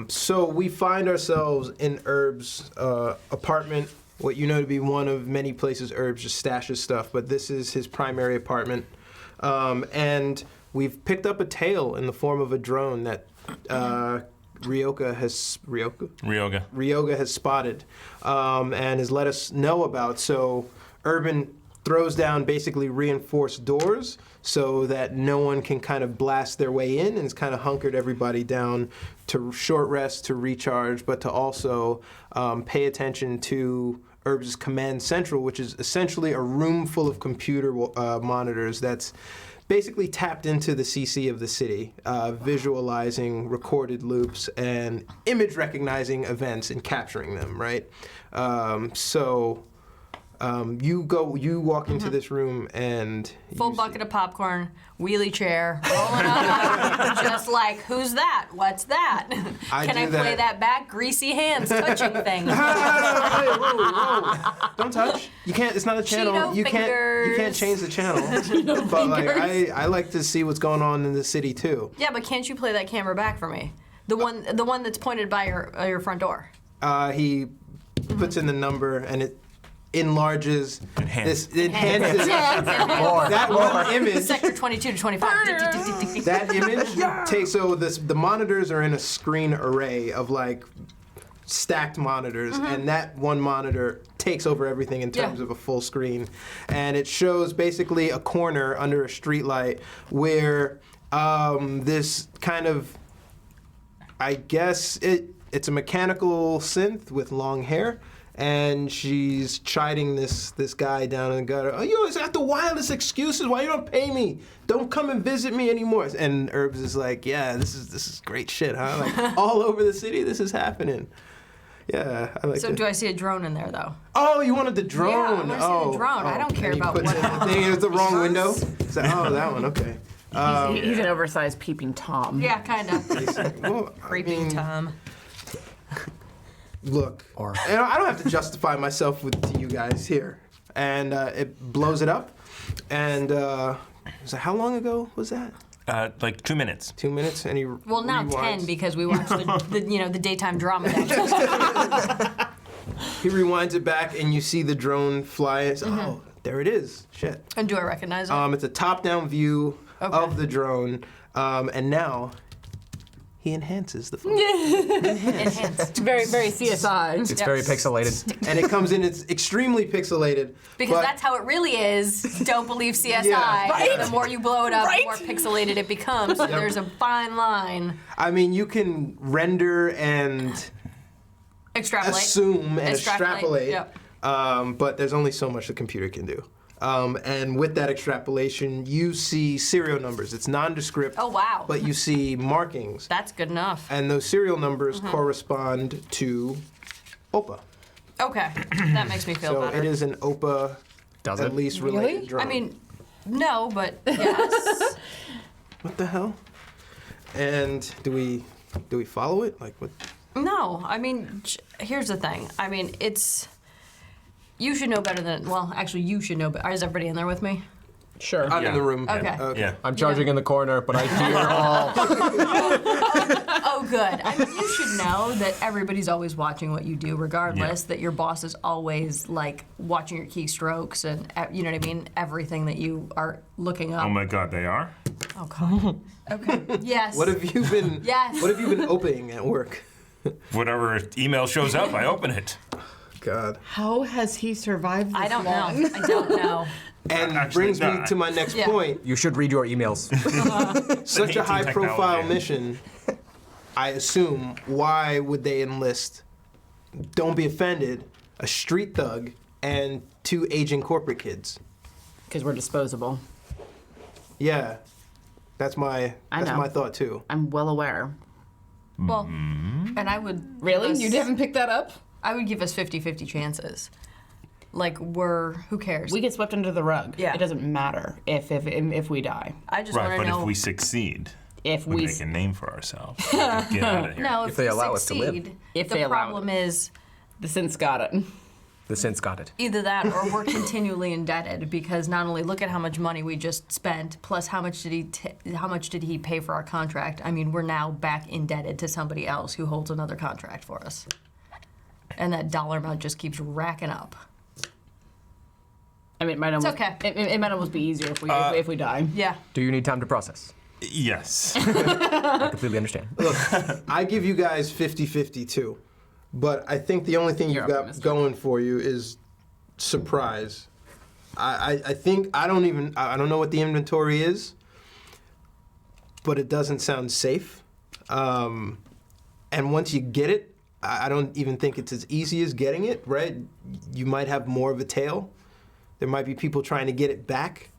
So we find ourselves in Herb's apartment, what you know to be one of many places Herb just stashes stuff, but this is his primary apartment. And we've picked up a tail in the form of a drone that Ryoga has spotted and has let us know about. So Urban throws down basically reinforced doors so that no one can kind of blast their way in, and it's kind of hunkered everybody down to short rest, to recharge, but to also pay attention to Herb's command central, which is essentially a room full of computer monitors that's basically tapped into the CC of the city, visualizing recorded loops and image recognizing events and capturing them, right? You walk into this room and Full you bucket of popcorn, wheelie chair, rolling up, just like, who's that? What's that? I Can do I play that. that back? Greasy hands touching things. Hey, whoa. Don't touch. You can't. It's not a channel. Cheeto You can't. You can't fingers. change the channel. But like, I like to see what's going on in the city too. Yeah, but can't you play that camera back for me? The one that's pointed by your front door. He puts in the number and it enlarges. Enhance. This enhances that one image. Sector 22 to 25. That image takes the monitors are in a screen array of like stacked monitors, and that one monitor takes over everything in terms Yeah. of a full screen. And it shows basically a corner under a streetlight where this kind of, I guess it's a mechanical synth with long hair. And she's chiding this guy down in the gutter. Oh, you always got the wildest excuses. Why you don't pay me? Don't come and visit me anymore. And Herbs is like, yeah, this is great shit, huh? Like all over the city, this is happening. Yeah, I like So that. do I see a drone in there though? Oh, you wanted the drone. Yeah, I wanna see the oh, drone. I don't care and he about puts what it in the thing. It was the wrong window. So, oh, that one. Okay. He's an oversized peeping Tom. Yeah, kind of. Well, I Creeping mean, Tom. Look, and I don't have to justify myself to you guys here. And it blows it up. And so how long ago was that? Like 2 minutes. 2 minutes, and he Well, now rewinds. 10 because we watched the daytime drama. He rewinds it back, and you see the drone fly. It's, oh, there it is. Shit. And do I recognize it? It's a top-down view of the drone, and now he enhances the phone. Enhanced. It's very, very CSI. It's very pixelated. And it comes in, it's extremely pixelated. Because but that's how it really is. Don't believe CSI. Yeah. Right. The more you blow it up, Right. the more pixelated it becomes. So there's a fine line. I mean, you can render and Extrapolate. assume and extrapolate, Yep. but there's only so much the computer can do. And with that extrapolation, you see serial numbers. It's nondescript. Oh, wow. But you see markings. That's good enough. And those serial numbers correspond to OPA. Okay. That makes me feel So better. it is an OPA, Does at it? least Really? related drone. I mean, no, but yes. What the hell? And do we follow it? Like what? No, I mean, here's the thing. I mean, you should know better than, well, actually, you should know better. Is everybody in there with me? Sure. I'm in Yeah. the room. Okay. Yeah. I'm charging in the corner, but I hear all. Oh, good. I mean, you should know that everybody's always watching what you do, regardless, that your boss is always, like, watching your keystrokes and, you know what I mean, everything that you are looking up. Oh my God, they are? Oh, God. Okay. Yes. What have you been? Yes. What have you been opening at work? Whatever email shows up, I open it. God. How has he survived this I don't long? know. I don't know. And Actually, brings me no. to my next Yeah. point. You should read your emails. Such a 18 high-profile technology. mission. I assume. Why would they enlist? Don't be offended. A street thug and 2 aging corporate kids. Because we're disposable. Yeah, that's my I know. thought too. I'm well aware. Well, and I would... Really? give us- You haven't picked that up? I would give us 50-50 chances. Like, who cares? We get swept under the rug. Yeah. It doesn't matter if we die. I just Right, want but to know... if we succeed, If we we make a name for ourselves. We can get out of here. No, If they we allow us to live. succeed, If the they allow problem is the synth's got it. The synth's got it. either that or we're continually indebted because not only look at how much money we just spent, plus how much did he pay for our contract? I mean, we're now back indebted to somebody else who holds another contract for us, and that dollar amount just keeps racking up. I mean, it might almost, okay. It might almost be easier if we die. Yeah. Do you need time to process? Yes. I completely understand. I give you guys 50-50 too. But I think the only thing you've got optimistic. going for you is surprise. I think I don't know what the inventory is, but it doesn't sound safe. And once you get it, I don't even think it's as easy as getting it, right? You might have more of a tail. There might be people trying to get it back.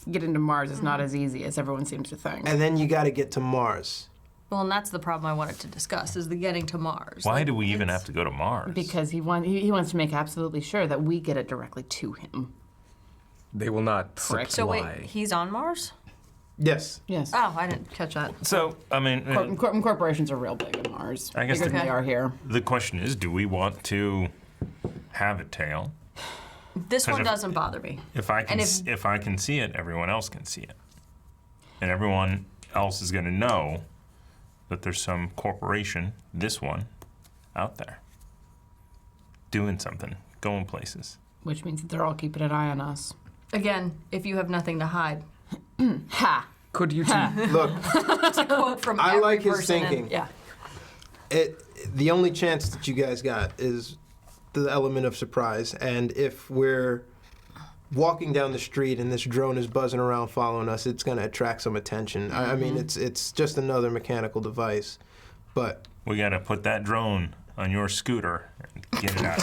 Getting to Mars is not as easy as everyone seems to think. And then you got to get to Mars. Well, and that's the problem I wanted to discuss is the getting to Mars. Why Like, do we even it's- have to go to Mars? Because he wants to make absolutely sure that we get it directly to him. They will not Prick. So wait, supply. he's on Mars? Yes. Yes. Oh, I didn't catch that. So, I mean, Corporations are real big in Mars. I guess Bigger than the- they are here. the question is, do we want to have a tail? This one if- doesn't bother me. If I can, And if I can see it, everyone else can see it, and everyone else is going to know that there's some corporation, this one, out there, doing something, going places. Which means that they're all keeping an eye on us. Again, if you have nothing to hide. Ha! Could you two? Look, It's a quote from I every like his person in- thinking. yeah. the only chance that you guys got is the element of surprise. And if we're walking down the street and this drone is buzzing around following us, it's going to attract some attention. I mean, it's just another mechanical device, but We got to put that drone on your scooter and get it out.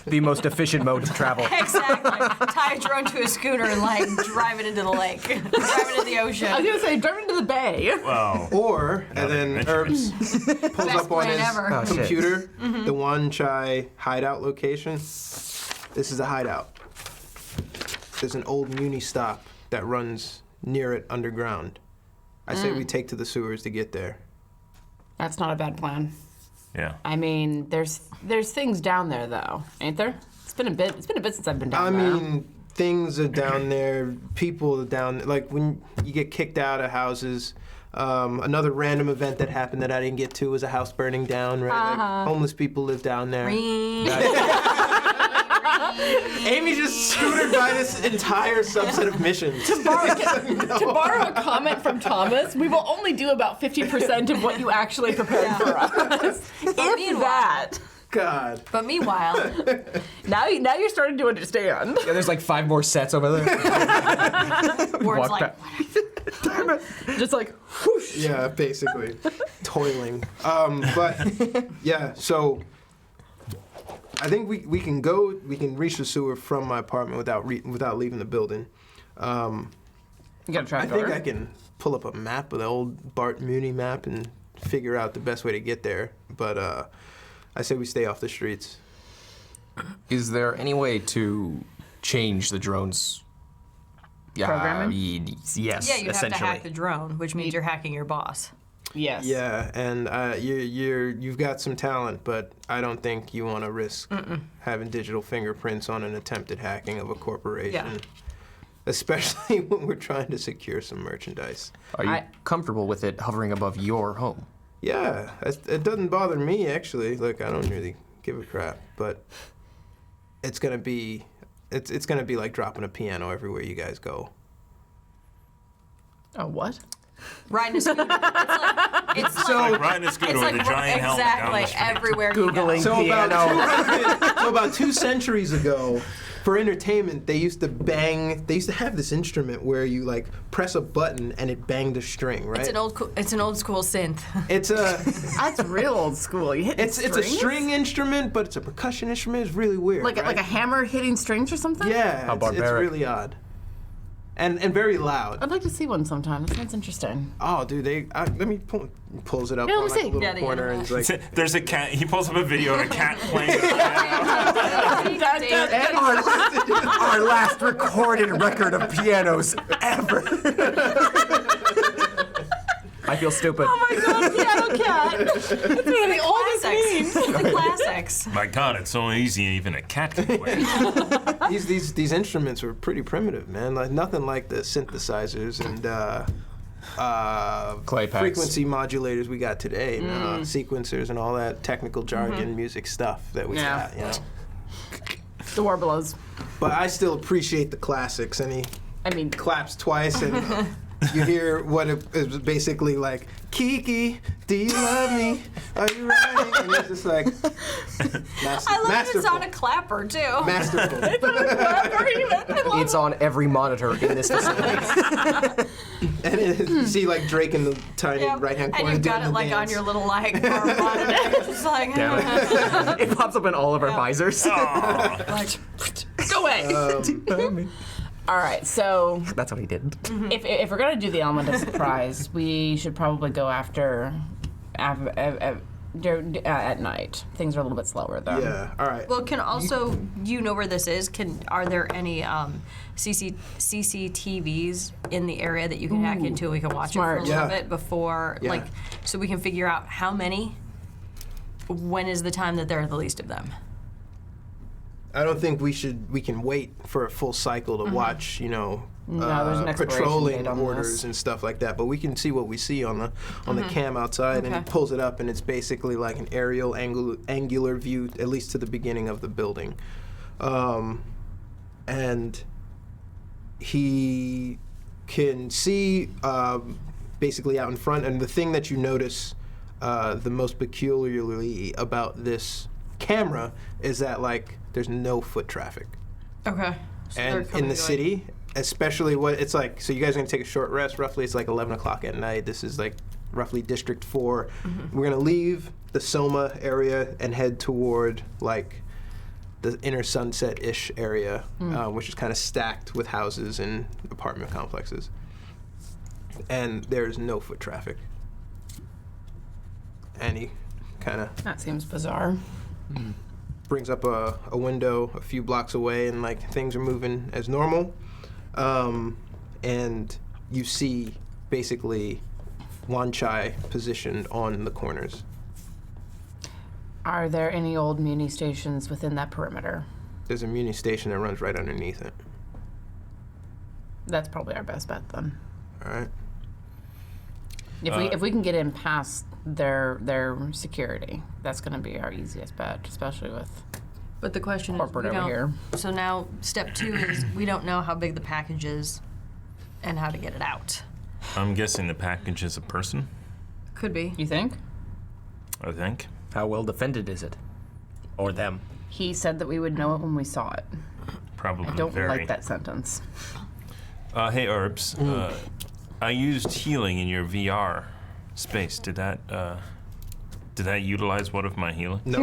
The most efficient mode to travel. Exactly. Tie a drone to a scooter and like drive it into the lake, drive it into the ocean. I was gonna say, drive into the bay. Well, or and then Herbs pulls Best up on plan his ever. Oh, shit. computer the Wan Chai hideout location. This is a hideout. There's an old muni stop that runs near it underground. I say we take to the sewers to get there. That's not a bad plan. yeah. I mean, there's things down there though, ain't there? It's been a bit since I've been I down there. mean, things are down there. People are down there. Like when you get kicked out of houses. Another random event that happened that I didn't get to was a house burning down. Right, like, homeless people live down there. Amy just scooted by this entire subset of missions. To borrow a comment from Thomas, we will only do about 50% of what you actually prepared for us. If meanwhile- that. God. But meanwhile, Now you're starting to understand. Yeah, there's like 5 more sets over there. words Walk like, back. Just like, whoosh. Yeah, basically. Toiling. But, yeah, so I think we can reach the sewer from my apartment without leaving the building. You got a I trapdoor. think I can pull up a map of the old Bart Mooney map and figure out the best way to get there. But I say we stay off the streets. Is there any way to change the drone's Programming? Yes, yeah, you have to essentially. hack the drone, which means you're hacking your boss. Yes. Yeah, and you've got some talent, but I don't think you want to risk having digital fingerprints on an attempted hacking of a corporation. Yeah. Especially when we're trying to secure some merchandise. Are you comfortable with it hovering above your home? Yeah, it doesn't bother me actually. Look, I don't really give a crap, but it's gonna be like dropping a piano everywhere you guys go. Oh, what? Riding a scooter. It's like Like riding a scooter with a giant helmet down exactly the street. everywhere Googling you go. So piano. about 2 centuries ago, for entertainment, they used to have this instrument where you like press a button and it banged a string, right? It's an old school synth. It's a That's real old school. You hit it's a strings? string instrument, but it's a percussion instrument. It's really weird. Like right? a hammer hitting strings or something? Yeah, How it's barbaric. really odd. And very loud. I'd like to see one sometime. That sounds interesting. Oh, dude, let me pulls it up Yeah, on let me like a see. little Yeah, the corner and it's like, There's a cat. He pulls up a video of a cat playing. the piano. Our last recorded record of pianos ever. I feel stupid. Oh my god, piano cat! It's one of the oldest Classics. memes. The classics. My God, it's so easy. Even a cat can play. these instruments were pretty primitive, man. Like nothing like the synthesizers and Clay packs. frequency modulators we got today, sequencers and all that technical jargon music stuff that we Yeah. got, you know. The Warbelows. But I still appreciate the classics, and he I mean, claps twice and you hear what it is basically like, Kiki, do you love me? Are you riding? And it's just like, I love that it's on a clapper too. masterful. It's on every monitor in this facility. And you see like Drake in the tiny Yep. right-hand corner And you've got doing it the like on dance. your little like arm monitor. It's just like, It pops up in all of our visors. like go away. All right, so That's what he did. if we're gonna do the element of surprise, we should probably go after at night. Things are a little bit slower though. Yeah, all right. Well, can also you know where this is? Are there any CCTVs in the area that you can hack into? We can watch Smart. it for a little Yeah. bit before, Yeah. like, so we can figure out how many. When is the time that there are the least of them? I don't think we can wait for a full cycle to watch, you know, No, there's an expiration patrolling date on orders this. and stuff like that. But we can see what we see on the cam outside, and he Okay. pulls it up, and it's basically like an aerial angular view, at least to the beginning of the building, and he can see basically out in front. And the thing that you notice the most peculiarly about this camera is that like there's no foot traffic. Okay. So they're And coming in the to, like- city, especially what it's like, so you guys are gonna take a short rest. Roughly, it's like 11 o'clock at night. This is like roughly District 4. We're gonna leave the Soma area and head toward like the inner Sunset-ish area, which is kind of stacked with houses and apartment complexes. And there's no foot traffic. And he kind of That seems bizarre. brings up a window a few blocks away, and like things are moving as normal. And you see basically Wan Chai positioned on the corners. Are there any old muni stations within that perimeter? There's a muni station that runs right underneath it. That's probably our best bet then. All right. If we can get in past their security, that's going to be our easiest bet, especially with But the question corporate is, we over don't. here. So now step 2 is we don't know how big the package is and how to get it out. I'm guessing the package is a person, Could be. You think? I think. How well defended is it? Or them? He said that we would know it when we saw it. Probably I don't very. like that sentence. Hey, Herbs. I used healing in your VR space. Did that utilize one of my healing? No.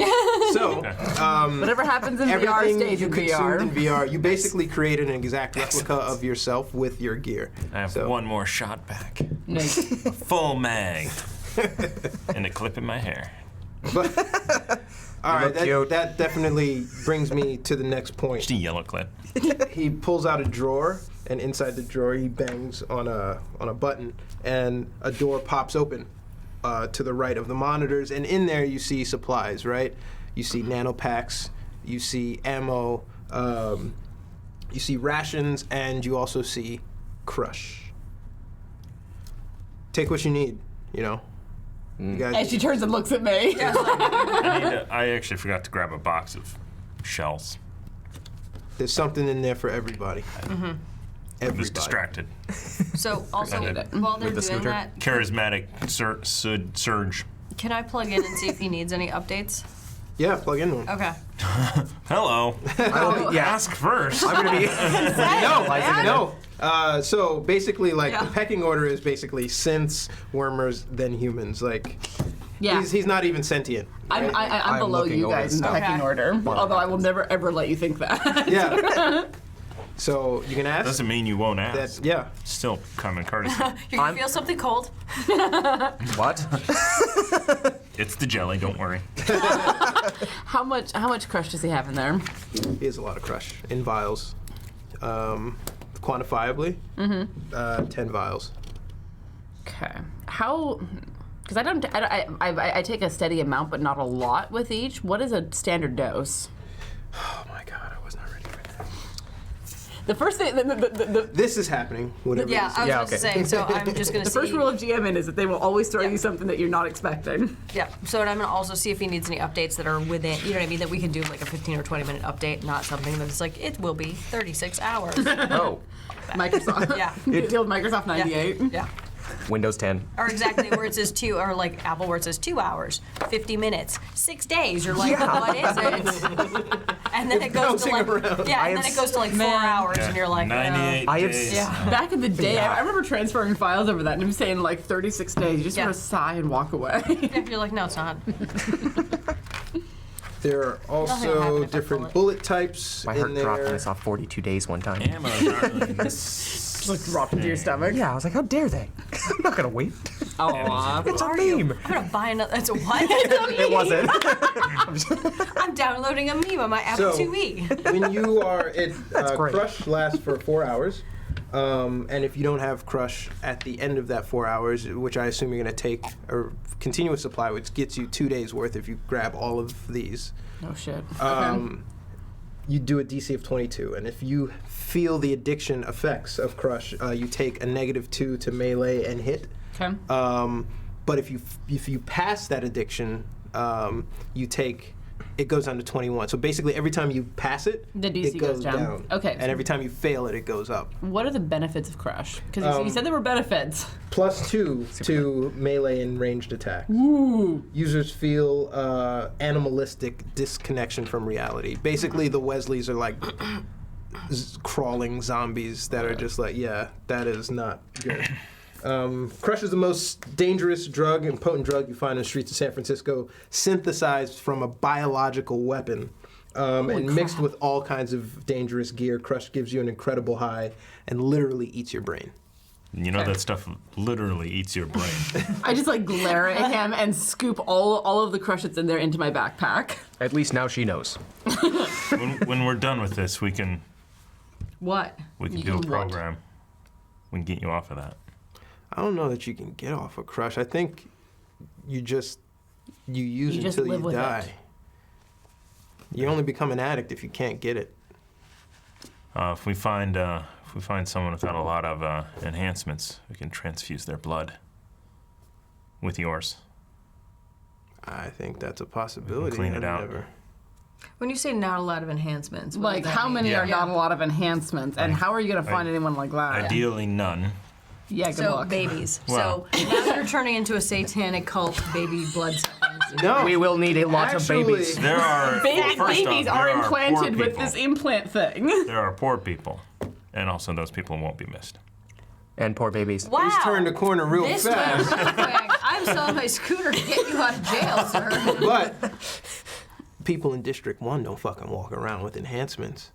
So, Whatever happens in VR everything stays you in consumed in VR. VR, you basically created an exact replica of yourself with your gear. I have So- one more shot back. Nice. Full mag. And a clip in my hair. But, all right, look cute. that definitely brings me to the next point. Just a yellow clip. He pulls out a drawer, and inside the drawer he bangs on a button, and a door pops open to the right of the monitors, and in there you see supplies, right? You see nanopacks, you see ammo, you see rations, and you also see crush. Take what you need, you know. You guys, And she turns and looks at me. I actually forgot to grab a box of shells. there's something in there for everybody. I Everybody. was distracted. So also, Appreciate it. while they're With the doing scooter? that, Charismatic surge. can I plug in and see if he needs any updates? Yeah, plug in one. Okay. Hello. Ask first. I'm gonna be. No. So basically, like Yeah. the pecking order is basically synths, wormers, then humans. Like Yeah. he's not even sentient. I'm I'm below looking you over guys in stuff. pecking Okay. order, although I will never ever let you think that. Yeah. So you can ask. Doesn't mean you won't ask. That, yeah. Still common courtesy. You're gonna feel something cold? What? It's the jelly, don't worry. How much crush does he have in there? He has a lot of crush in vials. Quantifiably, 10 vials. Okay. How? Because I take a steady amount, but not a lot with each. What is a standard dose? Oh my god, I was not ready for that. The first thing, the This is happening. Whatever. Yeah, this I is. was Yeah, about to okay. say. So I'm just gonna see. first rule of GMing is that they will always throw Yeah. you something that you're not expecting. Yeah. So and I'm gonna also see if he needs any updates that are within. You know what I mean? That we can do like a 15 or 20 minute update, not something that's like it will be 36 hours. Oh, Microsoft. Yeah. Good deal with Microsoft 98. Yeah. Windows 10. Or exactly where it says 2, or like Apple where it says 2 hours, 50 minutes, 6 days. You're like, what is it? And then it goes to bouncing like, around. yeah, and then have it goes to like 4 hours, and you're like, 98 I have days. Yeah. Back in the day, I remember transferring files over that and him saying like 36 days. You just Yeah. want to sigh and walk away. Yeah, you're like, no, it's not. There are will happen also if I different pull it. bullet types My in heart dropped when I there. saw 42 days one time. Ammo's not really Just like dropped into your stomach. Yeah, I was like, how dare they? I'm not gonna wait. Aw. It's a Are you? meme. I'm gonna buy another. That's a what? It wasn't. I'm downloading a meme on my Apple So- IIe. When you are at great. Crush lasts for 4 hours. And if you don't have Crush at the end of that 4 hours, which I assume you're going to take a continuous supply, which gets you 2 days worth if you grab all of these, Oh shit. you do a DC of 22. And if you feel the addiction effects of Crush, you take a -2 to melee and hit. Okay. But if you pass that addiction, you take it goes down to 21. So basically, every time you pass it, The DC it goes goes down. Okay. And every time you fail it, it goes up. What are the benefits of Crush? Because you said there were benefits. +2 to melee and ranged attack. Ooh. Users feel animalistic disconnection from reality. Basically, the Wesleys are like crawling zombies that are just like, yeah, that is not good. Crush is the most dangerous drug and potent drug you find in the streets of San Francisco, synthesized from a biological weapon. And mixed with all kinds of dangerous gear, Crush gives you an incredible high and literally eats your brain. You know that stuff literally eats your brain. I just like glare at him and scoop all of the Crush that's in there into my backpack. At least now she knows. When we're done with this, we can What? do a program. We can get you off of that. I don't know that you can get off a Crush. I think you use it just until live you with die. it. You only become an addict if you can't get it. If we find someone without a lot of enhancements, we can transfuse their blood with yours. I think that's a possibility. clean it I've out. never- When you say not a lot of enhancements, what Like, does that how mean? many are Yeah. not a lot of enhancements? And how are you going to find anyone like that? Ideally, none. Yeah, good So luck. babies. Wow. So now you're turning into a satanic cult, baby blood suckers. No. We will need a lot Actually- of babies. There are Babies first off, are there implanted poor with this people. implant thing. There are poor people, and also those people won't be missed. And poor babies. Wow. He's turned the corner real This went fast. quick. I'm selling my scooter to get you out of jail, sir. But people in District 1 don't fucking walk around with enhancements.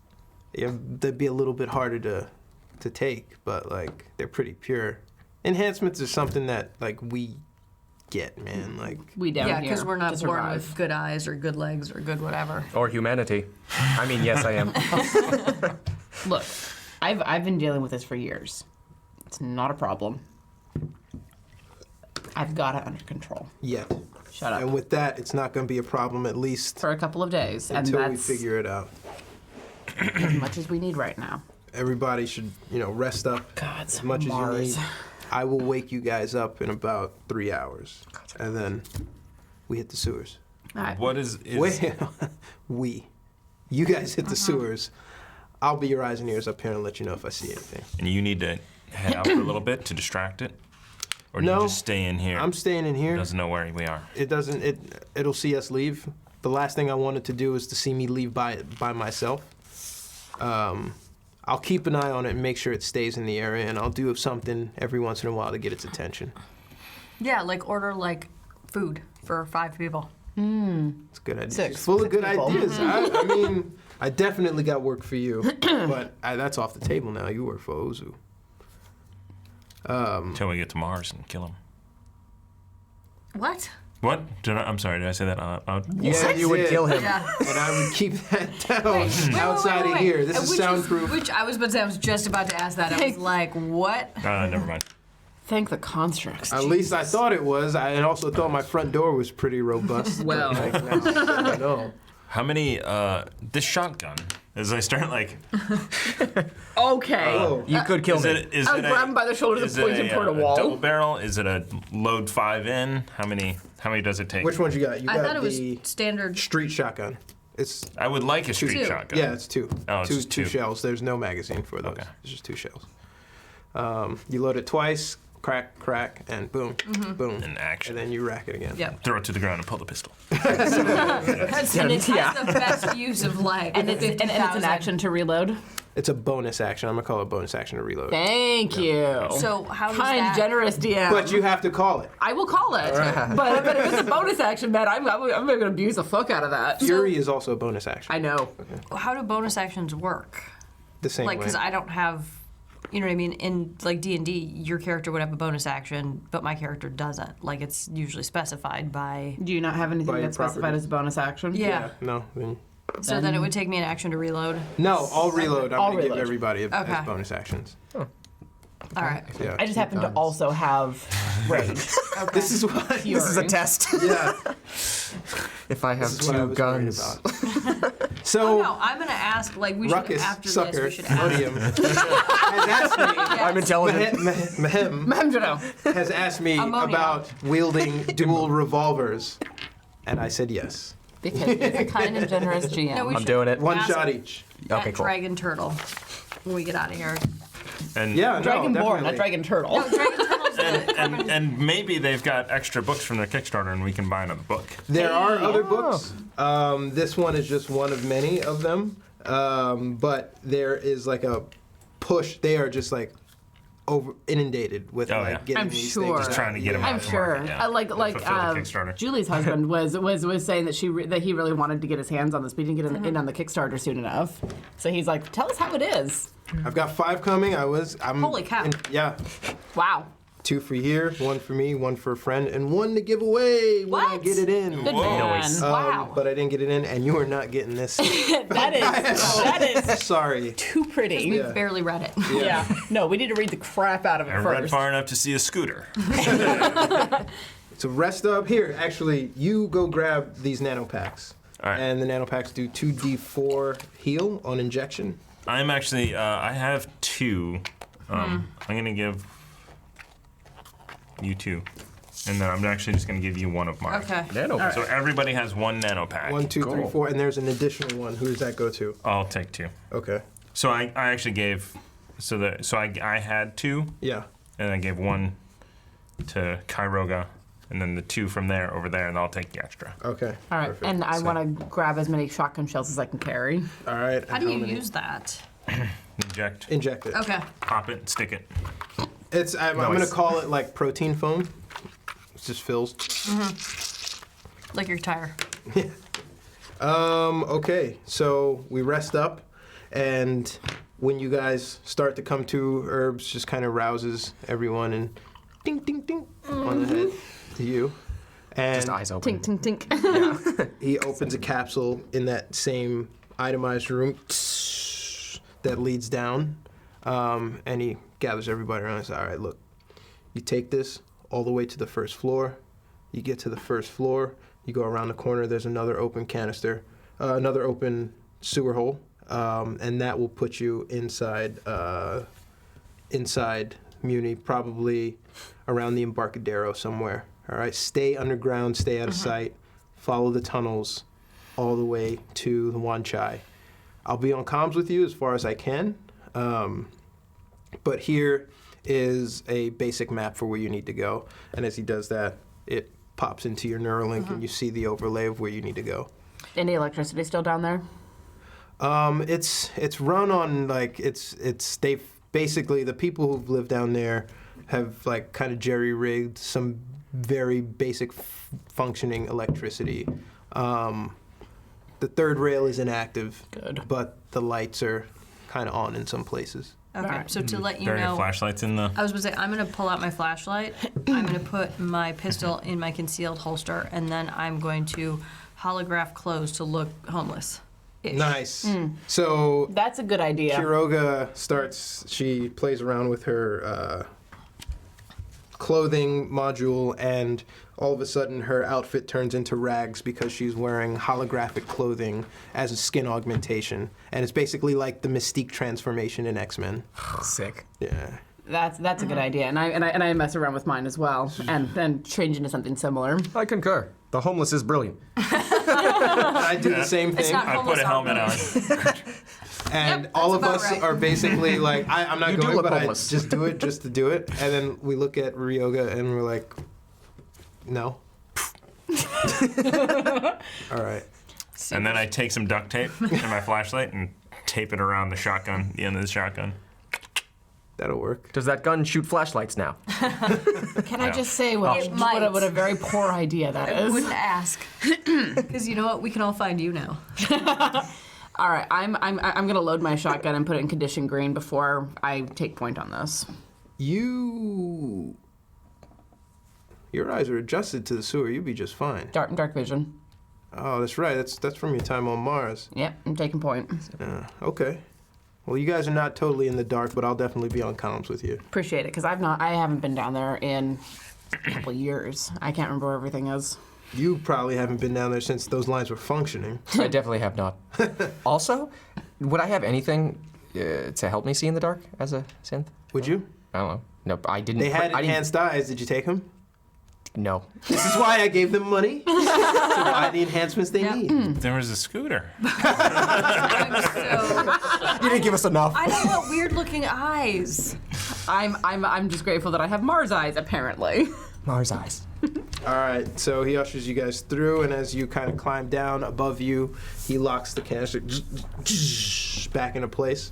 They'd be a little bit harder to take, but like they're pretty pure. Enhancements is something that like we get, man. Like We down Yeah, here because we're not to born survive. with good eyes or good legs or good whatever. Or humanity. I mean, yes, I am. Look, I've been dealing with this for years. It's not a problem. I've got it under control. yet. Shut up. And with that, it's not going to be a problem at least For a couple of days, and until we that's figure it out. as much as we need right now. Everybody should, rest up God, as much Mars. as you need. I will wake you guys up in about 3 hours, and then we hit the sewers. All right. What is Wait, you guys hit the sewers. I'll be your eyes and ears up here and let you know if I see anything. And you need to head out for a little bit to distract it? Or do No, you just stay in here? I'm staying in It here. doesn't know where we are. It'll see us leave. The last thing I wanted to do is to see me leave by myself. I'll keep an eye on it and make sure it stays in the area, and I'll do something every once in a while to get its attention. Yeah, like order like food for 5 people. It's a good idea. 6. She's full of 6 good people. ideas. I mean, I definitely got work for you, but that's off the table now. You work for Ozu. Until we get to Mars and kill him. What? What? I'm sorry, did I say that out loud? You said you would kill him. Yeah. And I would keep that down Wait, outside wait, of wait. here. This is Which soundproof. Which I was about to say, I was just about to ask that. I was like, what? Never mind. Thank the constructs. At least I thought it was. I also thought my front door was pretty robust. Well. But, like, now, no. How many, this shotgun, as I start like, Okay. Oh, You could kill is me. it, I'll grab him by the shoulders and is it point him toward a double wall. barrel? Is it a load 5 in? How many does it take? which ones you got? You I got thought it was the standard. street shotgun. It's I would like a street Two. shotgun. yeah, it's 2. Oh, it's two, just two 2. shells. There's no magazine for those. Okay. It's just 2 shells. You load it twice, crack, crack, and boom, boom, In action. and then you rack it again. Yep. Throw it to the ground and pull the pistol. And it Yeah. has the best use of like And it's an 50,000. action to reload. It's a bonus action. I'm gonna call it a bonus action to reload. Thank you. So how does Kind, that? generous DM. But you have to call it. I will call it. But if it's a bonus action, man, I'm going to abuse the fuck out of that. Fury is also a bonus action. I know. How do bonus actions work? The same Like, way. because I don't have, you know what I mean? In like D&D, your character would have a bonus action, but my character doesn't. Like, it's usually specified by. Do you not have anything By your that's specified property. as a bonus action? Yeah. No. So then it would take me an action to reload. No, I'll reload. I'm I'll gonna give reload. everybody Okay. as bonus actions. All right. Yeah. I just happen to also have rage. This is what. Fury. This is a test. Yeah. If I have This is what I 2 was worried guns. about. So. Oh no, I'm gonna ask. Like, we should Ruckus, after sucker, this. We should ask. Odium, has asked me. I'm intelligent. Mahem has asked me Ammonia. about wielding dual revolvers, and I said yes. Because he's a kind and generous GM. No, we I'm should doing it. One ask shot each. that Okay, cool. dragon turtle when we get out of here. And Yeah, Dragonborn, no, not dragon turtle. No, dragon turtle's the and maybe they've got extra books from their Kickstarter, and we can buy another book. There are other books. This one is just one of many of them. But there is like a push. They are just like over inundated with Oh, like yeah. getting I'm these sure. things. Just trying to get them I'm out to sure. market, yeah. Like Fulfill the Kickstarter. Julie's husband was saying that that he really wanted to get his hands on this, but he didn't get in on the Kickstarter soon enough. So he's like, "Tell us how it is." I've got 5 coming. I'm Holy cow. yeah. Wow. 2 for here, 1 for me, 1 for a friend, and 1 to give away when I What? get it in. Good man. Nice. Wow. But I didn't get it in, and you are not getting this. that is Sorry. too pretty. we barely read it. Yeah. No, we need to read the crap out of it I read first. far enough to see a scooter. So rest up here. Actually, you go grab these nano packs. All right. And the nano packs do 2d4 heal on injection. I'm actually, I have 2. I'm going to give you 2. And then I'm actually just going to give you 1 of mine. Okay. Nano. So everybody has 1 nano pack. 1, 2, 3, Cool. 4, and there's an additional one. Who does that go to? I'll take 2. Okay. So I actually gave, I had 2, Yeah. and I gave 1 to Kairoga, and then the 2 from there over there, and I'll take the extra. Okay. All right, Perfect. and I So- want to grab as many shotgun shells as I can carry. All right. How do you many? use that? Inject, Inject it. Okay. pop it, stick it. I'm Nice. gonna call it like protein foam. It just fills. Like your tire. Okay, so we rest up, and when you guys start to come to, Herbs just kind of rouses everyone and ding, ding, ding on the head to you. And Just eyes open. Tink, tink, tink. he opens a capsule in that same itemized room that leads down, and he gathers everybody around and says, all right, look, you take this all the way to the first floor. You get to the first floor, you go around the corner, there's another open canister, another open sewer hole, and that will put you inside Muni, probably around the Embarcadero somewhere. All right, stay underground, stay out of sight, follow the tunnels all the way to the Wan Chai. I'll be on comms with you as far as I can, but here is a basic map for where you need to go. And as he does that, it pops into your Neuralink and you see the overlay of where you need to go. Any electricity still down there? It's run on like they've basically, the people who've lived down there have like kind of jerry-rigged some very basic functioning electricity. The third rail is inactive, Good. but the lights are kind of on in some places. Okay. Alright. So to let you There are any know, flashlights in the... I was going to say, I'm going to pull out my flashlight. I'm going to put my pistol in my concealed holster, and then I'm going to holograph clothes to look homeless. Nice. So That's a good idea. Kiroga she plays around with her clothing module, and all of a sudden her outfit turns into rags because she's wearing holographic clothing as a skin augmentation. And it's basically like the Mystique transformation in X-Men. Sick. Yeah. That's a good idea, and I mess around with mine as well, and then change into something similar. I concur. The homeless is brilliant. I do the same It's thing. not I put homeless a helmet on. And Yep, all of that's us about right. are basically like, I'm not You do going, look but homeless. I just do it just to do it. And then we look at Ryoga and we're like, no. All right. And then I take some duct tape and my flashlight and tape it around the shotgun, the end of the shotgun. That'll work. Does that gun shoot flashlights now? Can I Yeah. just say It what might. a very poor idea that I is? wouldn't ask. Because you know what? We can all find you now. All right, I'm gonna load my shotgun and put it in condition green before I take point on this. Your eyes are adjusted to the sewer. You'll be just fine. Dark vision. Oh, that's right. That's from your time on Mars. Yep, I'm taking point. Okay. Well, you guys are not totally in the dark, but I'll definitely be on comms with you. Appreciate it, because I haven't been down there in a couple years. I can't remember where everything is. You probably haven't been down there since those lines were functioning. I definitely have not. Also, would I have anything to help me see in the dark as a synth? Would you? I don't know. Nope, I didn't. They had I didn't- enhanced eyes. Did you take them? No. This is why I gave them money to buy the enhancements they need. There was a scooter. I'm so. You didn't give us enough. I don't want weird-looking eyes. I'm just grateful that I have Mars eyes, apparently. Mars eyes. All right, so he ushers you guys through, and as you kind of climb down above you, he locks the canister back into place.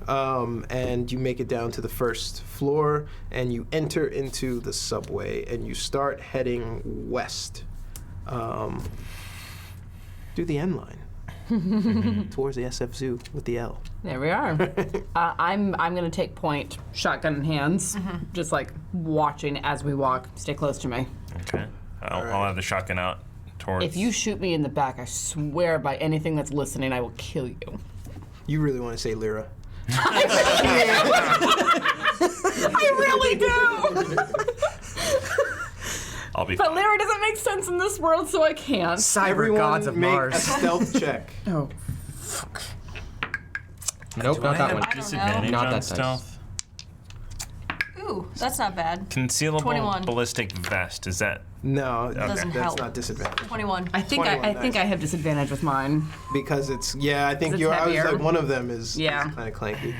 And you make it down to the first floor, and you enter into the subway, and you start heading west through the N line towards the SF Zoo with the L. There we are. I'm gonna take point, shotgun in hands, just like watching as we walk. Stay close to me. Okay. I'll have the shotgun out towards. If you shoot me in the back, I swear by anything that's listening, I will kill you. You really want to say Lyra? I really do. I'll be. But Larry doesn't make sense in this world, so I can't. Cyber Everyone gods of make Mars. a stealth check. Oh. Nope, Do not I that have one. disadvantage Not on that dice. stealth? Ooh, that's not bad. Concealable 21. ballistic vest. Is that? No, Doesn't that's help. not disadvantage. 21. I think 21, I think nice. I have disadvantage with mine. Because it's, yeah, I think It's you're, I was heavier. like, one of them is Yeah. kind of clanky.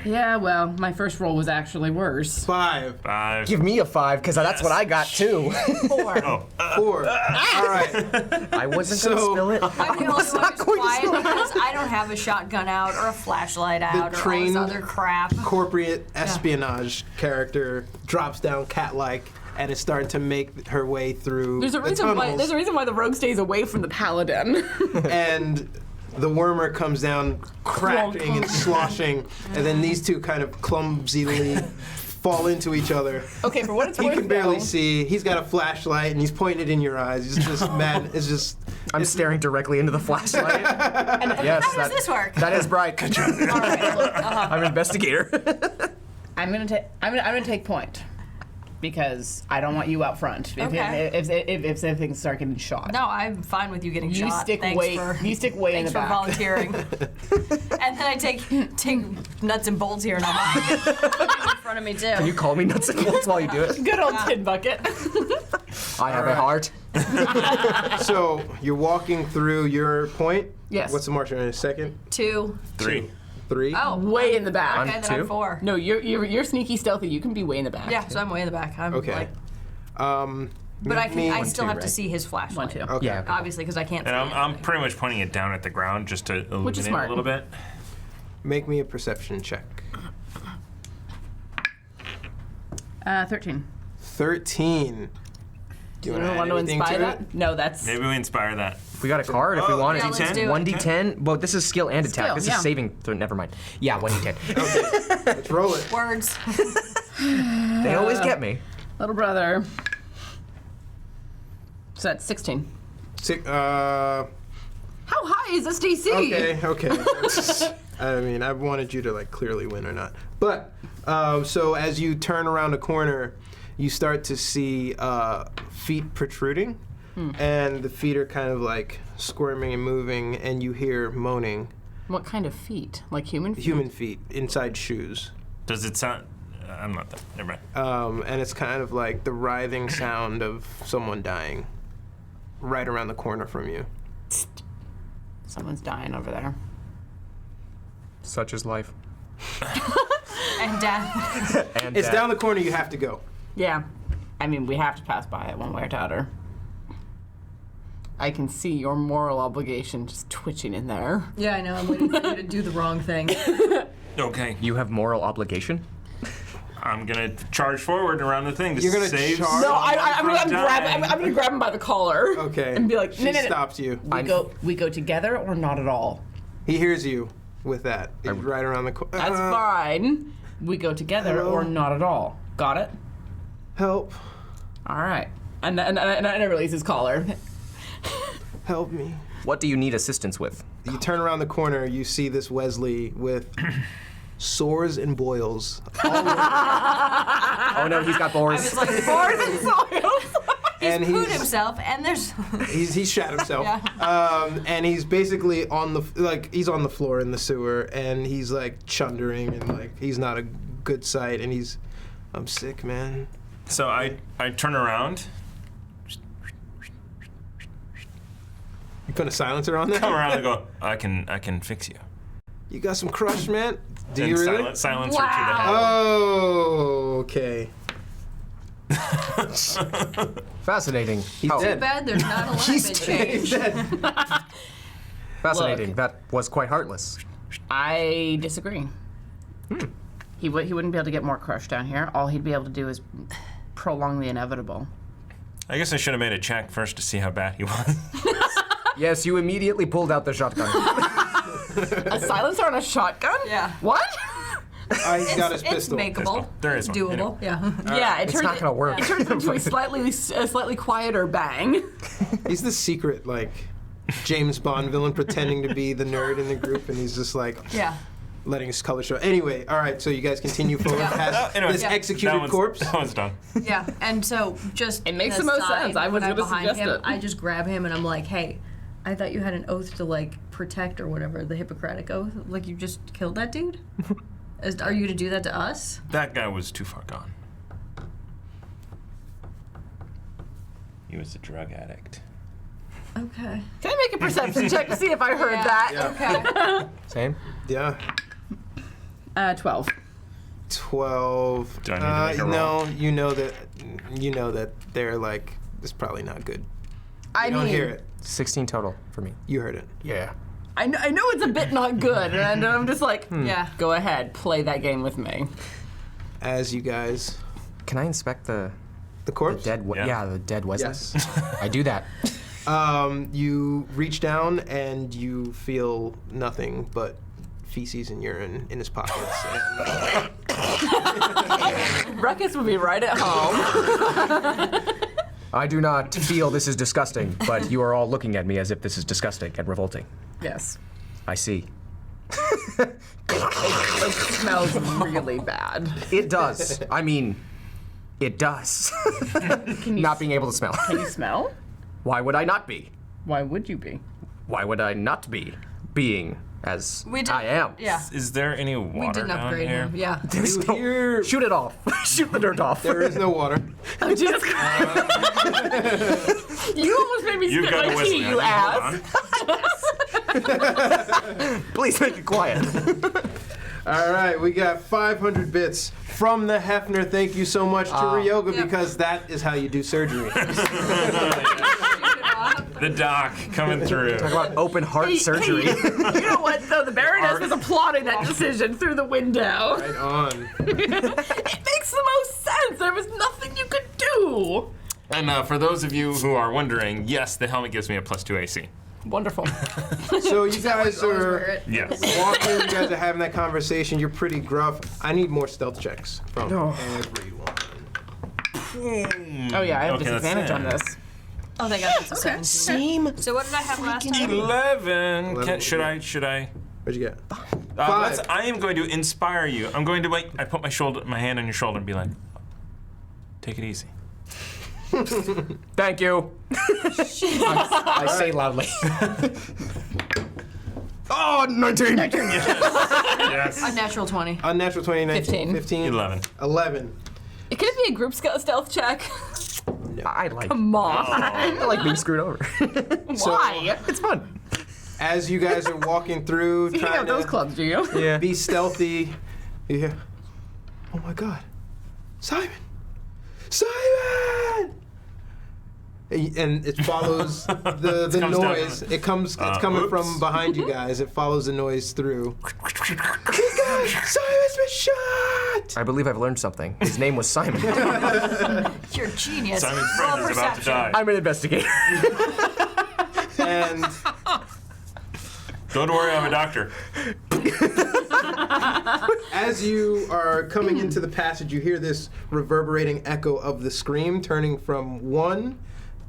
Yeah, well, my first roll was actually worse. 5, 5. Give me a 5, because that's what I got too. 4. Oh, 4. All right. I wasn't So- gonna spill it. I'm the only one who's quiet because I don't have a shotgun out or a flashlight out or all trained this other crap. Corporate espionage character drops down cat-like and is starting to make her way through There's a the reason why. tunnels. There's a reason why the rogue stays away from the paladin. And the wormer comes down cracking and sloshing, and then these two kind of clumsily fall into each other. Okay, for what it's He worth, can barely though, see. He's got a flashlight and he's pointing it in your eyes. He's just mad. It's just. I'm staring directly into the flashlight. Yes, How does this work? that is bright. All right, look, I'm an investigator. I'm gonna take point because I don't want you out front. Okay. If things start getting shot. No, I'm fine with you getting You shot. stick Thanks way. for, You stick way in thanks the for back. volunteering. And then I take nuts and bolts here and I'm in front of me too. Can you call me nuts and bolts while you do it? Good old tin bucket. I have a heart. So you're walking through your point. Yes. What's the marker in a second? 2. 3. 3. Oh, Way in the back. okay, then I'm two? 4. No, you're sneaky, stealthy. You can be way in the back. Yeah, so I'm way in the back. I'm Okay. like, But but I still have to see his flashlight. 1, 2. Okay. Yeah. Obviously, because I can't see And I'm anything. pretty much pointing it down at the ground just to illuminate is a smart. little bit. Make me a perception check. 13. 13. Do you You want want to to add anything inspire to that? it? No, that's. Maybe we inspire that. We got a card if we want yeah, it. let's do it. 1d10. Well, this is skill and attack. Skill, This yeah. is saving. So never mind. Yeah, 1d10. Let's roll it. Words. They always get me. Little brother. So that's 16. Okay. How high is this DC? Okay. I mean, I wanted you to like clearly win or not. But so as you turn around a corner, you start to see feet protruding, and the feet are kind of like squirming and moving, and you hear moaning. What kind of feet? Like human feet? Human feet inside shoes. Does it sound? I'm not that. Never mind. And it's kind of like the writhing sound of someone dying right around the corner from you. Someone's dying over there. Such is life. And death. And It's down the corner, you have to go. Yeah. I mean, we have to pass by it one way or t'other. I can see your moral obligation just twitching in there. Yeah, I know. I'm waiting for you to do the wrong thing. Okay. You have moral obligation? I'm gonna charge forward around the thing to You're gonna save. charge? No, I'm gonna grab him by the collar. Okay. And be like, she no, no, no. stops you. We go together or not at all. He hears you with that. He's right around the corner. That's fine. We go together hello? or not at all. Got it? Help. All right. And I release his collar. Help me. What do you need assistance with? You turn around the corner, you see this Wesley with sores and boils. Oh no, he's got I boars. was like, Boars and soils. And pooed himself, and there's. he's shat himself. And he's basically on the floor in the sewer, and he's like chundering, and like he's not a good sight, and I'm sick, man. So I turn around You put a silencer on there? Come around and go, I can fix you. You got some crush, man? Do And you really? silencer Wow. to the head. Oh, okay. Fascinating. He's Oh, dead. Too bad there's not alignment change. He's dead. fascinating. Look. That was quite heartless. I disagree. He wouldn't be able to get more crush down here. All he'd be able to do is prolong the inevitable. I guess I should have made a check first to see how bad he was. Yes, you immediately pulled out the shotgun. A silencer on a shotgun? Yeah. What? He's got his It's pistol. makeable. There is It's one. doable. Yeah. Yeah, it It's turns not gonna work. It turns into a slightly quieter bang. He's the secret, like, James Bond villain pretending to be the nerd in the group, and he's just like Yeah. letting his color show. Anyway, all right, so you guys continue forward past Anyway, this that executed one's- corpse. That one's done. Yeah. And so just It makes an the most aside, sense. I was when I'm gonna behind suggest him, it. I just grab him and I'm like, hey, I thought you had an oath to like protect or whatever, the Hippocratic oath. Like you just killed that dude? Are you gonna do that to us? That guy was too far gone. He was a drug addict. Okay. Can I make a perception check to see if I heard that? Okay. Same. Yeah. 12. 12. Do I need to make a roll? No, you know that they're like, it's probably not good. I You don't mean, hear it. 16 total for me. You heard it. Yeah. I know it's a bit not good, and I'm just like, Yeah. go ahead, play that game with me. As you guys, Can I inspect the corpse. dead? Yeah. The dead Wesley. Yes. I do that. You reach down and you feel nothing but feces and urine in his pockets. And, Ruckus would be right at home. I do not feel this is disgusting, but you are all looking at me as if this is disgusting and revolting. Yes. I see. It smells really bad. It does. I mean, it does. Not being able to smell. Can you smell? Why would I not be? Why would you be? Why would I not be being as We did, I am? Yeah. Is there any We water didn't down upgrade here? him. Yeah. There's You no- hear- Shoot it off. Shoot the dirt off. there is no water. Oh, Jesus Christ. You almost made me You've spit got my a Wesley. tea, I you think. ass. Hold on. Please make it quiet. All right, we got 500 bits from the Hefner. Thank you so much to Ryoga Yep. because that is how you do surgery. The doc coming through. Talk about open heart Hey, surgery. hey, you know what, though? The Baroness was applauding that decision through the window. Right on. It makes the most sense. There was nothing you could do. And for those of you who are wondering, yes, the helmet gives me a +2 AC. Wonderful. So you guys Always wear are it. Yes. walking, you guys are having that conversation. You're pretty gruff. I need more stealth checks from everyone. Oh, yeah, I have Okay, that's disadvantage on it. this. Oh, they got this. Okay. So what did I have last time? 11. Should I? What'd you get? I am going to inspire you. I'm going to I put my hand on your shoulder and be like, take it easy. Thank you. I say loudly. Oh, 19. Yes. Unnatural 20. Unnatural 20, 19, 15. 11. 11. Can it be a group stealth check? I like. Come on. I like being screwed over. Why? It's fun. As you guys are walking through, You hang out trying with those to clubs, do you? Yeah. be stealthy, you hear, oh my God, Simon! Simon! And it follows the comes down noise. from It's coming oops. from behind you guys. It follows the noise through. Hey guys, Simon's been shot! I believe I've learned something. His name was Simon. You're a genius. Simon's Roll friend is about to perception. die. I'm an investigator. And Don't worry, I'm a doctor. as you are coming into the passage, you hear this reverberating echo of the scream, turning from one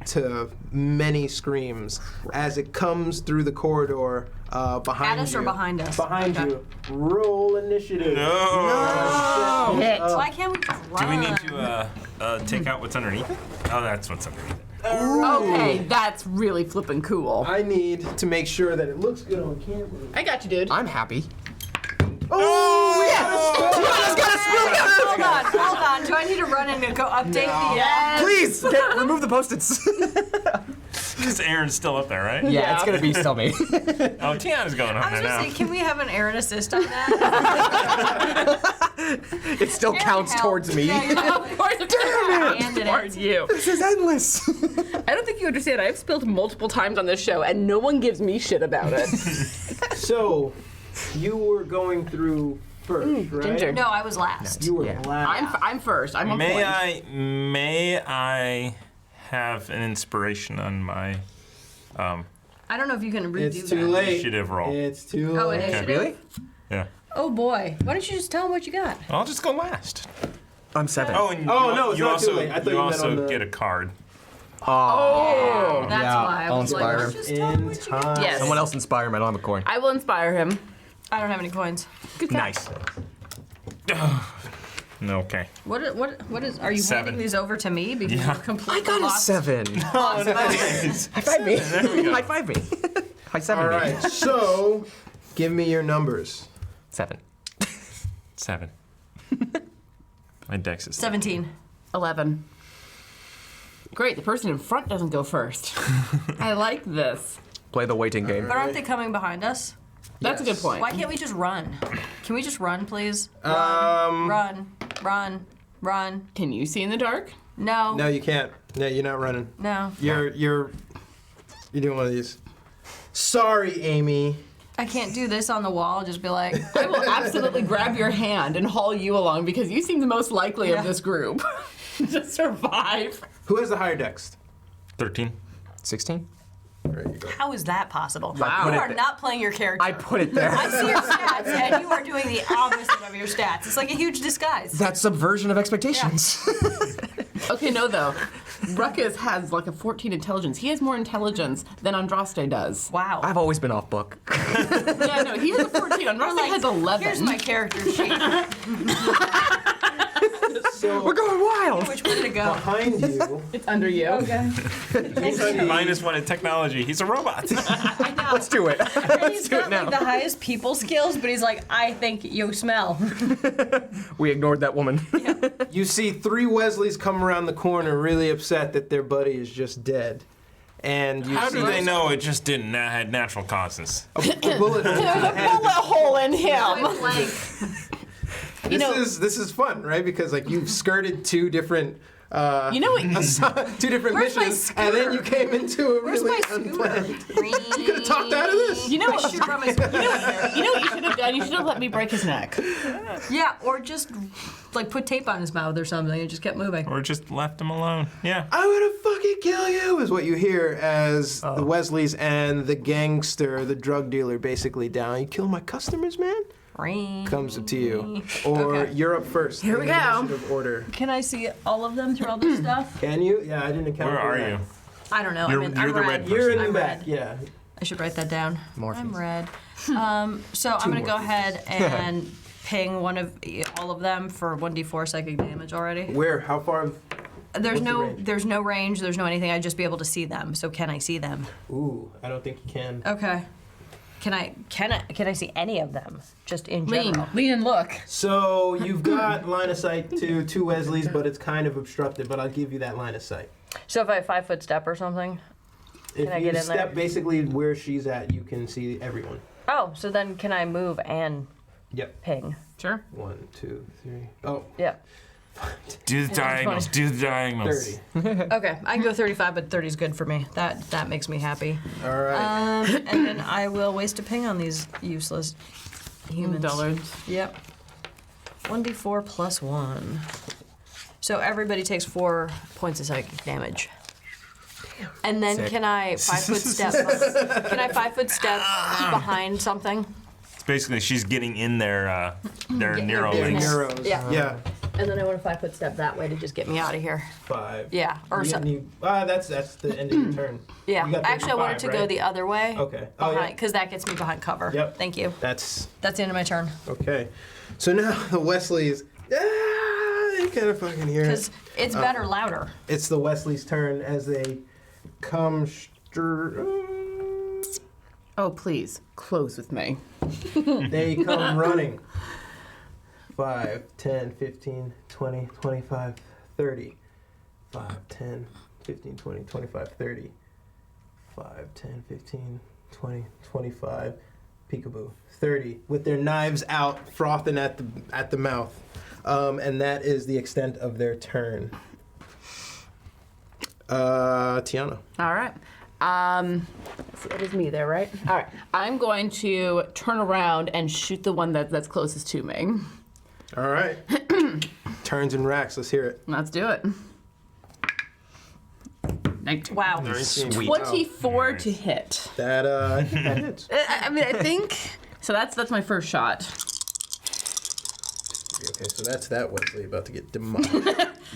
to many screams as it comes through the corridor behind At us you. or behind us? Behind Okay. you. Roll initiative. No. Why can't we just run? Do we need to take out what's underneath it? Oh, that's what's underneath it. Okay, that's really flippin' cool. I need to make sure that it looks good on camera. I got you, dude. I'm happy. Oh, Hold on. Do I need to run and go update the? Yes. Please, remove the post-its. Because Aaron's still up there, right? Yeah, it's gonna be still me. Oh, Tiana's going on I was there gonna now. say, can we have an Aaron assist on that? It still counts help. towards me. Of course, Damn it. towards you. This is endless. I don't think you understand. I've spilled multiple times on this show, and no one gives me shit about it. So, you were going through first, right? Ginger. No, I was last. You were Yeah. last. I'm first. I'm on point. May I have an inspiration on my I don't know if you can redo It's too that. late. initiative roll? It's too Oh, late. initiative? Really? Yeah. Oh boy. Why don't you just tell him what you got? I'll just go last. I'm 7. Oh, and Oh, you, no, it's you not also, too late. I thought you meant also on the- get a card. Oh. That's yeah, why I I'll was inspire like, him. just tell him In what you got. time. Yes. Someone else inspire him. I don't have a coin. I will inspire him. I don't have any coins. Nice. No, okay. What is? Are you 7. handing these over to me because Yeah. you're completely I got a lost? 7. Oh, nice. High five me. There we go. High five me. High 7 All me. right, so give me your numbers. 7. 7. My dex is 17. 11. Great, the person in front doesn't go first. I like this. Play the waiting game. But aren't they coming behind us? That's a good point. Why can't we just run? Can we just run, please? Um, Run. Can you see in the dark? No. No, you can't. No, you're not running. No. You're doing one of these. Sorry, Amy. I can't do this on the wall. Just be like, I will absolutely grab your hand and haul you along because you seem the most likely Yeah. of this group to survive. Who has the higher dex? 13. 16? There you go. how is that possible? Wow. You are not playing your character. I put it there. I see your stats, and you are doing the opposite of your stats. It's like a huge disguise. That subversion of expectations. Okay, no though. Ruckus has like a 14 intelligence. He has more intelligence than Andraste does. Wow. I've always been off book. Yeah, no, he has a 14. Andraste has 11. Here's my character sheet. So We're going wild. Which way to go? behind you, It's under you. Okay. -1 in technology. He's a robot. Let's do it. He's got like the highest people skills, but he's like, I think you smell. We ignored that woman. you see 3 Wesleys come around the corner, really upset that their buddy is just dead. And you How see do they know it just didn't had natural causes? a bullet hole to the head. Bullet hole in him. This is fun, right? Because like you've skirted 2 different You know what? 2 different Where's my missions, and then you came into a Where's really my scooter? unplanned. You could have talked out of this. You know I what? should run my scooter there. You know what you should have done? You should have let me break his neck. Yeah, or just like put tape on his mouth or something and just kept moving. Or just left him alone? Yeah. I'm gonna fucking kill you, is what you hear as the Wesleys and the gangster, the drug dealer, basically down. You kill my customers, man? Ring. Comes up to you. Or Okay. you're up first. Here we in the go. initiative order. Can I see all of them through all this stuff? Can you? Yeah, I didn't account Where for are that. you? I don't know. You're- I'm you're the red. red You're in the I'm back, red. yeah. I should write that down. Morpheus. I'm red. So I'm gonna go ahead and ping all of them for 1d4 psychic damage already. Where? How far? There's What's the no range? there's no range, there's no anything. I'd just be able to see them. So can I see them? Ooh, I don't think you can. Okay. Can I see any of them? Just in general. Lean and look. So you've got line of sight to 2 Wesleys, but it's kind of obstructed, but I'll give you that line of sight. So if I 5-foot step or something? If I you get in step there? basically where she's at, you can see everyone. Oh, so then can I move and Yep. ping? Sure. 1, 2, 3. Oh, Yeah. Do the diagonals. Do the diagonals. 30. Okay, I can go 35, but 30 is good for me. That makes me happy. All right. And then I will waste a ping on these useless humans. Dullards. Yep. 1d4 plus 1. So everybody takes 4 points of psychic damage. And then Sick. can I 5-foot step? Can I 5-foot step behind something? It's basically she's getting in their Nero their links. Neuros. Yeah. Yeah. And then I want to 5-foot step that way to just get me out of here. 5. Yeah. Or so, That's the end of your turn. yeah. You got Actually, I wanted to 35, go right? the other way. Okay. Oh, yeah. Because that gets me behind cover. Yep. Thank you. That's That's the end of my turn. okay. So now the Wesleys. You kind of fucking hear it. Because it's better louder. It's the Wesleys' turn as they come. Oh, please, close with me. They come running. 5, 10, 15, 20, 25, 30. 5, 10, 15, 20, 25, 30. 5, 10, 15, 20, 25, peekaboo, 30, with their knives out, frothing at the mouth. And that is the extent of their turn. Tiana. All right. So it is me there, right? All right. I'm going to turn around and shoot the one that's closest to me. All right. Turns and racks. Let's hear it. Let's do it. 19. Wow. Sweet. 24 to hit. That I think that hits. I think. So that's my first shot. Okay, so that's that Wesley about to get demolished.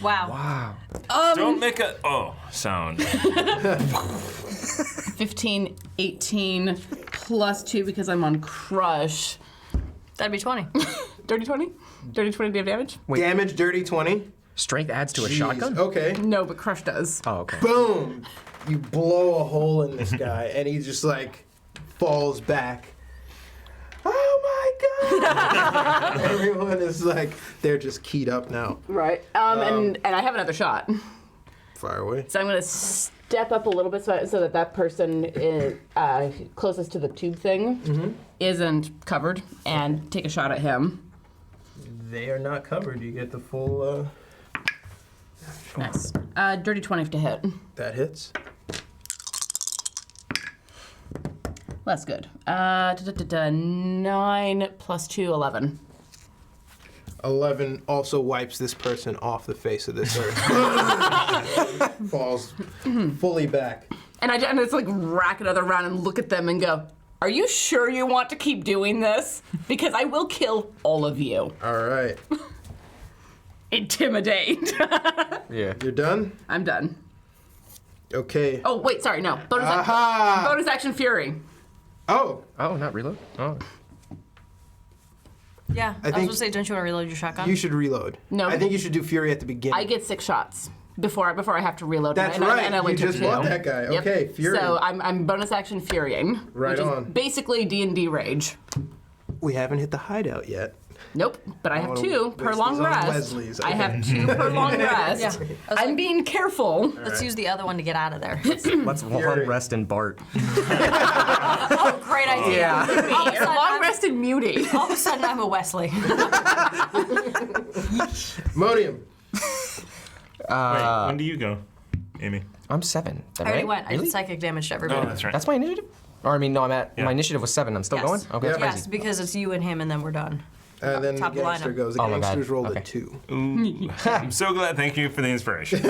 Wow. Don't make a sound. 15, 18, plus 2 because I'm on crush. That'd be 20. Dirty 20? Dirty 20 do you have damage? Damage, dirty 20. Strength adds to a Jeez, shotgun? Okay. No, but crush does. Oh, okay. Boom! You blow a hole in this guy, and he just like falls back. Oh my god! Everyone is like, they're just keyed up now. Right. And I have another shot. Fire away. So I'm going to step up a little bit so that person is, closest to the tube thing isn't covered, and take a shot at him. They are not covered. You get the full. Nice. Dirty 20 to hit. That hits. That's good. 9 plus 2, 11. 11 also wipes this person off the face of this earth. Falls fully back. And I just like rack another round and look at them and go, are you sure you want to keep doing this? Because I will kill all of you. All right. Intimidate. Yeah. You're done? I'm done. Okay. Oh, wait, sorry, no. Bonus action Fury. Oh, Oh, not reload? Oh. Yeah. I was think- gonna say, don't you want to reload your shotgun? you should reload. No. I think you should do Fury at the beginning. I get 6 shots before I have to reload. That's and right. I only You took just 2. fought that guy. Yep. Okay, Fury. So I'm bonus action Furying. Right which on. Is basically D&D Rage. We haven't hit the hideout yet. Nope, but I have wanna 2 per waste long these on rest. Wesley's, I okay. have 2 per long rest. Yeah. I'm being careful. Let's use the other one to get out of there. Let's long rest in Bart. Oh, great idea. Yeah. All of a sudden, Long rest in Muty. all of a sudden, I'm a Wesley. Modium. Wait, when do you go, Amy? I'm 7. Is that I already right? went. I Really? did psychic damage to Oh, everybody. that's right. That's my initiative? Or I mean, no, I'm at Yeah. my initiative was 7. I'm still Yes. going? Okay, that's Yeah. Yes, crazy. because it's you and him, and then we're done. And then the Top of the gangster lineup. goes. The Oh my gangsters God. rolled Okay. a 2. Ooh, I'm so glad. Thank you for the inspiration.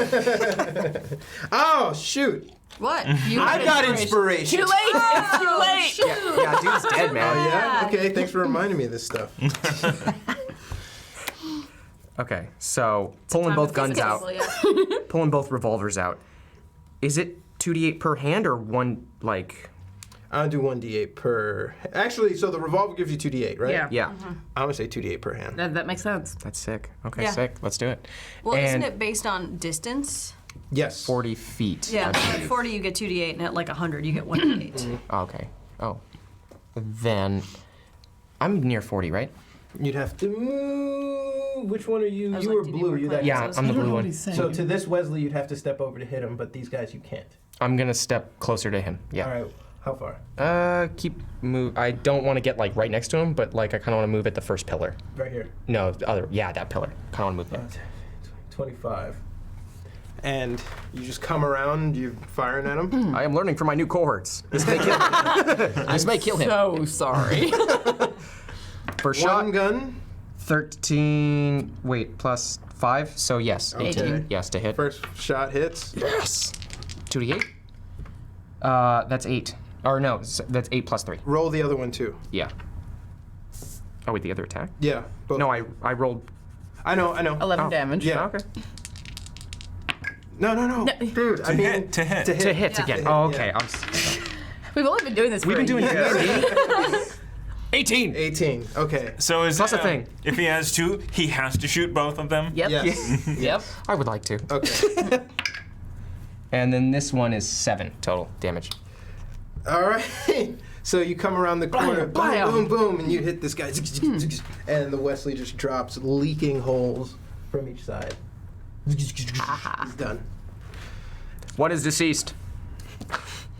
Oh, shoot. What? I got inspiration. Too late. It's too late. Yeah, dude's dead, man. Yeah? Okay, thanks for reminding me of this stuff. Okay, so pulling both guns out, pulling both revolvers out. Is it 2d8 per hand or one, like... I'll do 1d8 per. Actually, so the revolver gives you 2d8, right? Yeah. Yeah, I'm gonna say 2d8 per hand. That makes sense. that's sick. Okay, Yeah. sick. Let's do it. Well, and isn't it based on distance? Yes. 40 feet. Yeah. At 40, you get 2d8, and at like 100, you get 1d8. Oh, okay. Oh. Then, I'm near 40, right? You'd have to move. Which one are you? I was You like, were did you blue. work You like that. Yeah, I'm the blue one. So to this Wesley, you'd have to step over to hit him, but these guys you can't. I'm gonna step closer to him. Yeah. All right. How far? Keep move. I don't want to get like right next to him, but like I kind of want to move at the first pillar. Right here. No, the other. Yeah, that pillar. Kind of want to move there. 25. And you just come around. You're firing at him. I am learning from my new cohorts. This may kill. This may kill him. So sorry. First shot. One gun. 13. Wait, plus 5. So yes. Okay. 18. Yes, to hit. First shot hits. Yes. 2d8. That's 8. Or no, that's 8 plus 3. Roll the other one too. Yeah. Oh wait, the other attack? Yeah. Both. No, I rolled. I know. 11 damage. Yeah. Okay. No. Dude, I mean To hit. To hit. To hit again. Oh, okay. Yeah. We've only been doing this We've for been a doing year. D&D. 18. 18. Okay. So is Plus a thing. If he has 2, he has to shoot both of them. Yep. Yes. Yep. I would like to. Okay. And then this one is 7 total damage. All right. So you come around the corner, Blam, boom, boom, boom, and you hit this guy, and the Wesley just drops leaking holes from each side. He's done. One is deceased.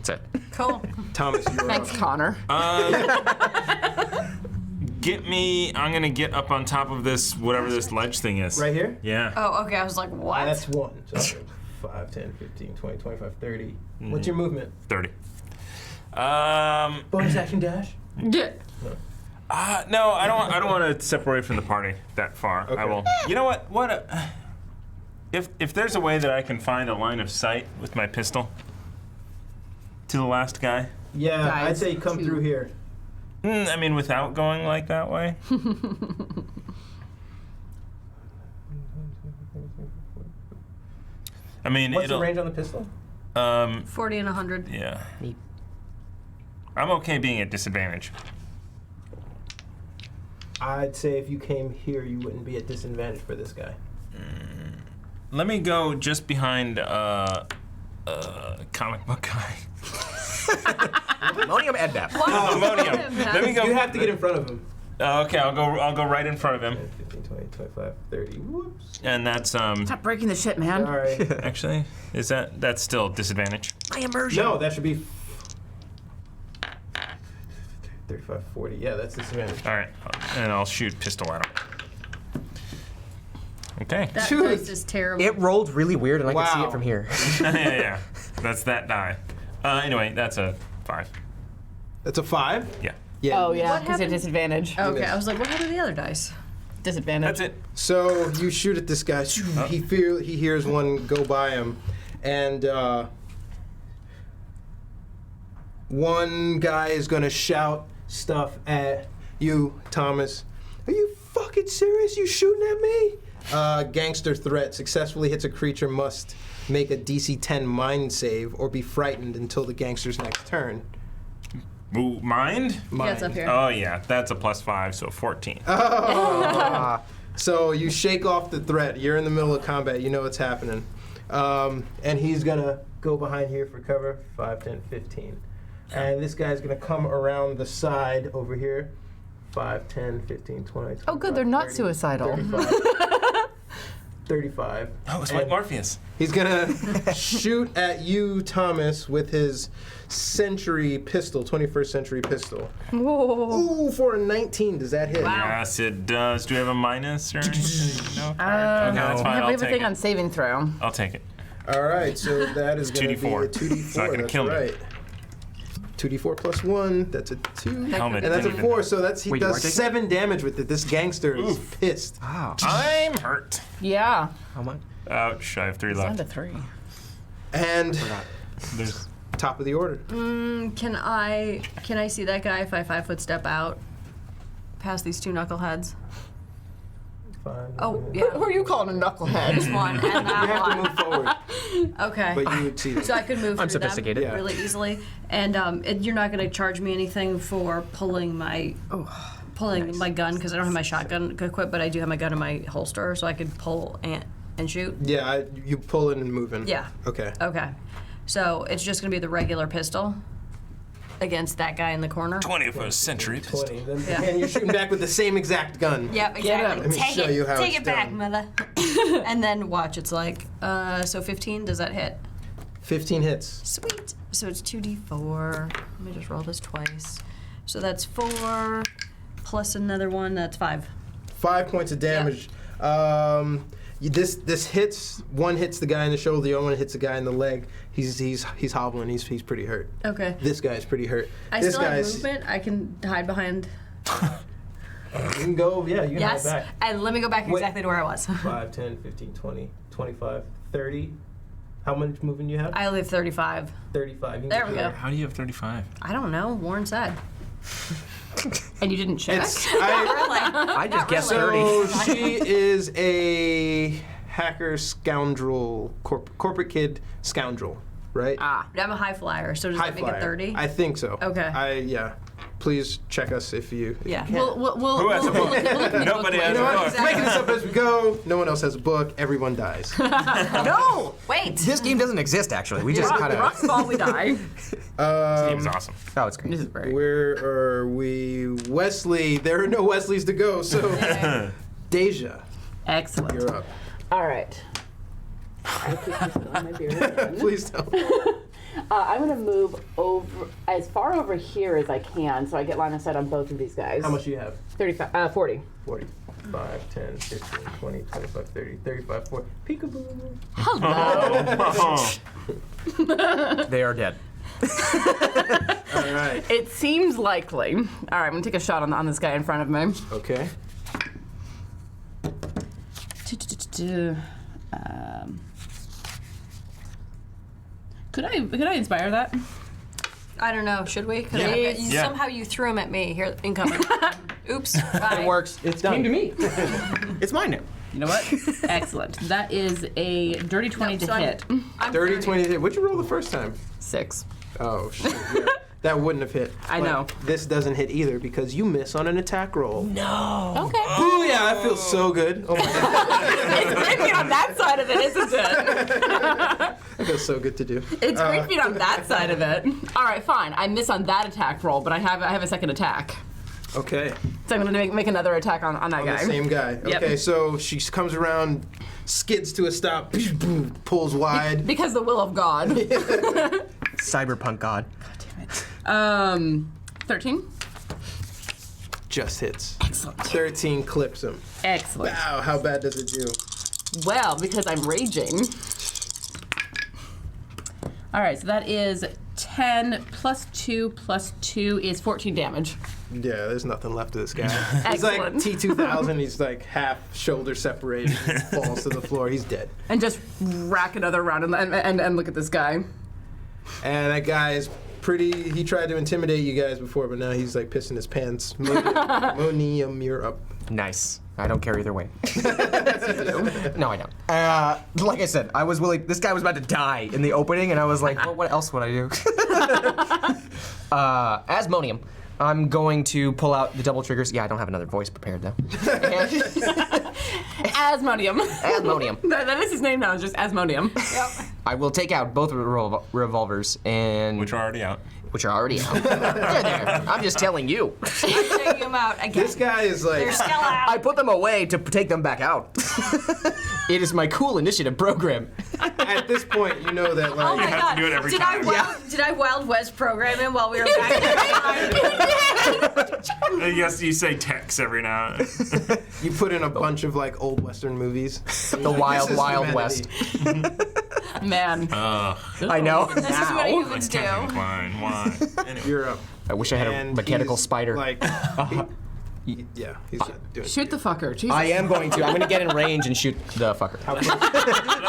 That's it. Cool. Thomas, you're Thanks, up. Connor. I'm gonna get up on top of this, whatever this ledge thing is. Right here? Yeah. Oh, okay. I was like, what? That's 1. So 5, 10, 15, 20, 25, 30. What's your movement? 30. Bonus action dash? Yeah. No, I don't want to separate from the party that far. Okay. I will. You know what? If there's a way that I can find a line of sight with my pistol to the last guy. Yeah, I'd Guys, say come through here. I mean, without going like that way. I mean, What's the it'll. range on the pistol? 40 and 100. Yeah. Neat. I'm okay being at disadvantage. I'd say if you came here, you wouldn't be at disadvantage for this guy. Let me go just behind comic book guy. Ammonium Ednap. Ammonium. Let me go. You have to get in front of him. Okay, I'll go right in front of him, 15, 20, 25, 30. Whoops. and that's Stop breaking the shit, man. All right. actually that's still disadvantage. My immersion. No, that should be 35, 40. Yeah, that's disadvantage. All right, and I'll shoot pistol at him. Okay. That Dude. dice is terrible. It rolled really weird, and I can see Wow. it from here. yeah, that's that die. Anyway, that's a 5. That's a 5? Yeah. Yeah. Oh, yeah, What because at happened? disadvantage. Okay, I was like, what happened to the other dice? Disadvantage. That's it. So you shoot at this guy. He hears one go by him, and one guy is gonna shout stuff at you, Thomas. Are you fucking serious? You shooting at me? Gangster threat successfully hits a creature must make a DC 10 mind save or be frightened until the gangster's next turn. Ooh, mind? Yeah, it's up here. Oh yeah, that's a +5, so 14. So you shake off the threat. You're in the middle of combat. You know what's happening. And he's going to go behind here for cover. 5, 10, 15. And this guy's going to come around the side over here. 5, 10, 15, 20. Oh, good, they're not suicidal. 35. 35. Oh, it's like And Morpheus. he's going to shoot at you, Thomas, with his century pistol, 21st century pistol. Whoa. Ooh, for a 19. Does that hit? Wow. Yes, it does. Do we have a minus or anything? No. Okay, that's We fine. have I'll a take thing on it. saving throw. I'll take it. All right, so that is going to be a 2d4. 2d4. It's not gonna That's kill me. right. 2d4 plus 1. That's a 2. Helmet And that's a didn't 4. even- So that's he Wait, you are does taking 7 damage with it. This gangster is pissed. Wow. I'm hurt. Yeah. How much? Ouch, I have 3 Down left. to 3. And There's top of the order. Can I see that guy if I 5-foot step out past these 2 knuckleheads? Fine. Oh, You yeah. Who are you calling a knucklehead? This one and that have to one. move forward, Okay. but you would see them. So I could move I'm through them sophisticated. Yeah. really easily, and you're not going to charge me anything for pulling my my gun because I don't have my shotgun equipped, but I do have my gun in my holster, so I could pull and shoot. Yeah, you pull in and move in. Yeah. Okay. Okay. So it's just going to be the regular pistol against that guy in the corner. 21st century pistol. 20. Then, Yeah. And you're shooting back with the same exact gun. Yep, Get exactly. him. Let me show you how Take it's it back, done. mother. And then watch. It's like so 15. Does that hit? 15 hits. Sweet. So it's 2d4. Let me just roll this twice. So that's 4 plus another one. That's 5. 5 points of damage. This hits. One hits the guy in the shoulder. The other one hits the guy in the leg. He's hobbling. He's pretty hurt. Okay. This guy's pretty hurt. I This still have guy's. movement. I can hide behind. You can go. Yeah, you can Yes. hide back. And let me go back exactly to where I was. 5, 10, 15, 20, 25, 30. How much movement do you have? I only have 35. 35. You can There get we go. there. How do you have 35? I don't know. Warren said. And you didn't check? I just guessed So 30. she is a hacker scoundrel, corporate kid scoundrel, right? Ah. I'm a high flyer, so does High that make flyer. it 30? I think so. Okay. Yeah. Please check us if you. Yeah. If you can. Who has a book? Nobody has You know a what? book. We're making this up as we go. No one else has a book. Everyone dies. No! Wait. This game doesn't exist, actually. We just kind of. Rock's fall, we die. It was awesome. Oh, it's great. This is great. Where are we? Wesley. There are no Wesleys to go, so. Deja, Excellent. you're up. All right. Please don't. I'm gonna move over as far over here as I can, so I get line of sight on both of these guys. How much do you have? 35, 40. 40. 5, 10, 15, 20, 25, 30, 35, 40. Peekaboo. They are dead. All right. It seems likely. All right, I'm gonna take a shot on this guy in front of me. Okay. Could I inspire that? I don't know. Should we? 'Cause Yeah. Somehow you threw him at me. Here, incoming. Oops. Bye. It works. It's done. Came to me. It's mine now. You know what? Excellent. That is a dirty 20 so to hit. I'm 30, 20. What'd you roll the first time? 6. Oh, shit. Yeah. That wouldn't have hit. I But know. This doesn't hit either because you miss on an attack roll. No. Okay. Booyah! I feel so good. Oh my god. It's great being on that side of it, isn't it? It feels so good to do. It's great being on that side of it. All right, fine. I miss on that attack roll, but I have a second attack. Okay. So I'm gonna make another attack on that On guy. the same guy. Yep. Okay, so she comes around, skids to a stop, pulls wide. Because the will of God. Cyberpunk god. 13. Just hits. Excellent. 13 clips him. Excellent. Wow, how bad does it do? Well, because I'm raging. All right, so that is 10 plus 2 plus 2 is 14 damage. Yeah, there's nothing left of this guy. He's like Excellent. T2000, he's like half shoulder separated, he falls to the floor, he's dead. And just rack another round and look at this guy. And that guy is pretty, he tried to intimidate you guys before, but now he's like pissing his pants. Monium, you're up. Nice. I don't care either way. No, I don't. Like I said, I was willing. This guy was about to die in the opening, and I was like, well, what else would I do? Asmonium. I'm going to pull out the double triggers. Yeah, I don't have another voice prepared though. Asmodium. Asmonium. That is his name now, it's just Asmodium. Yep. I will take out both revolvers and Which are already out. which are already out. They're there. I'm just telling you. Take him out again. This guy is like, They're still out. I put them away to take them back out. It is my cool initiative program. at this point, you know that Oh like, my have god! to do it every did time. Did I Wild West program him while we were back there? Yes, you say Tex every now and then. you put in a bunch of like old Western movies. The wild, This is wild humanity. west. Man. I know. This is what humans Like do. Kevin Klein. Why? Anyway. You're up. I wish I had a And mechanical he's, spider. Like, yeah, he's not doing Shoot the fucker. Jesus. I am going to. I'm going to get in range and shoot the fucker.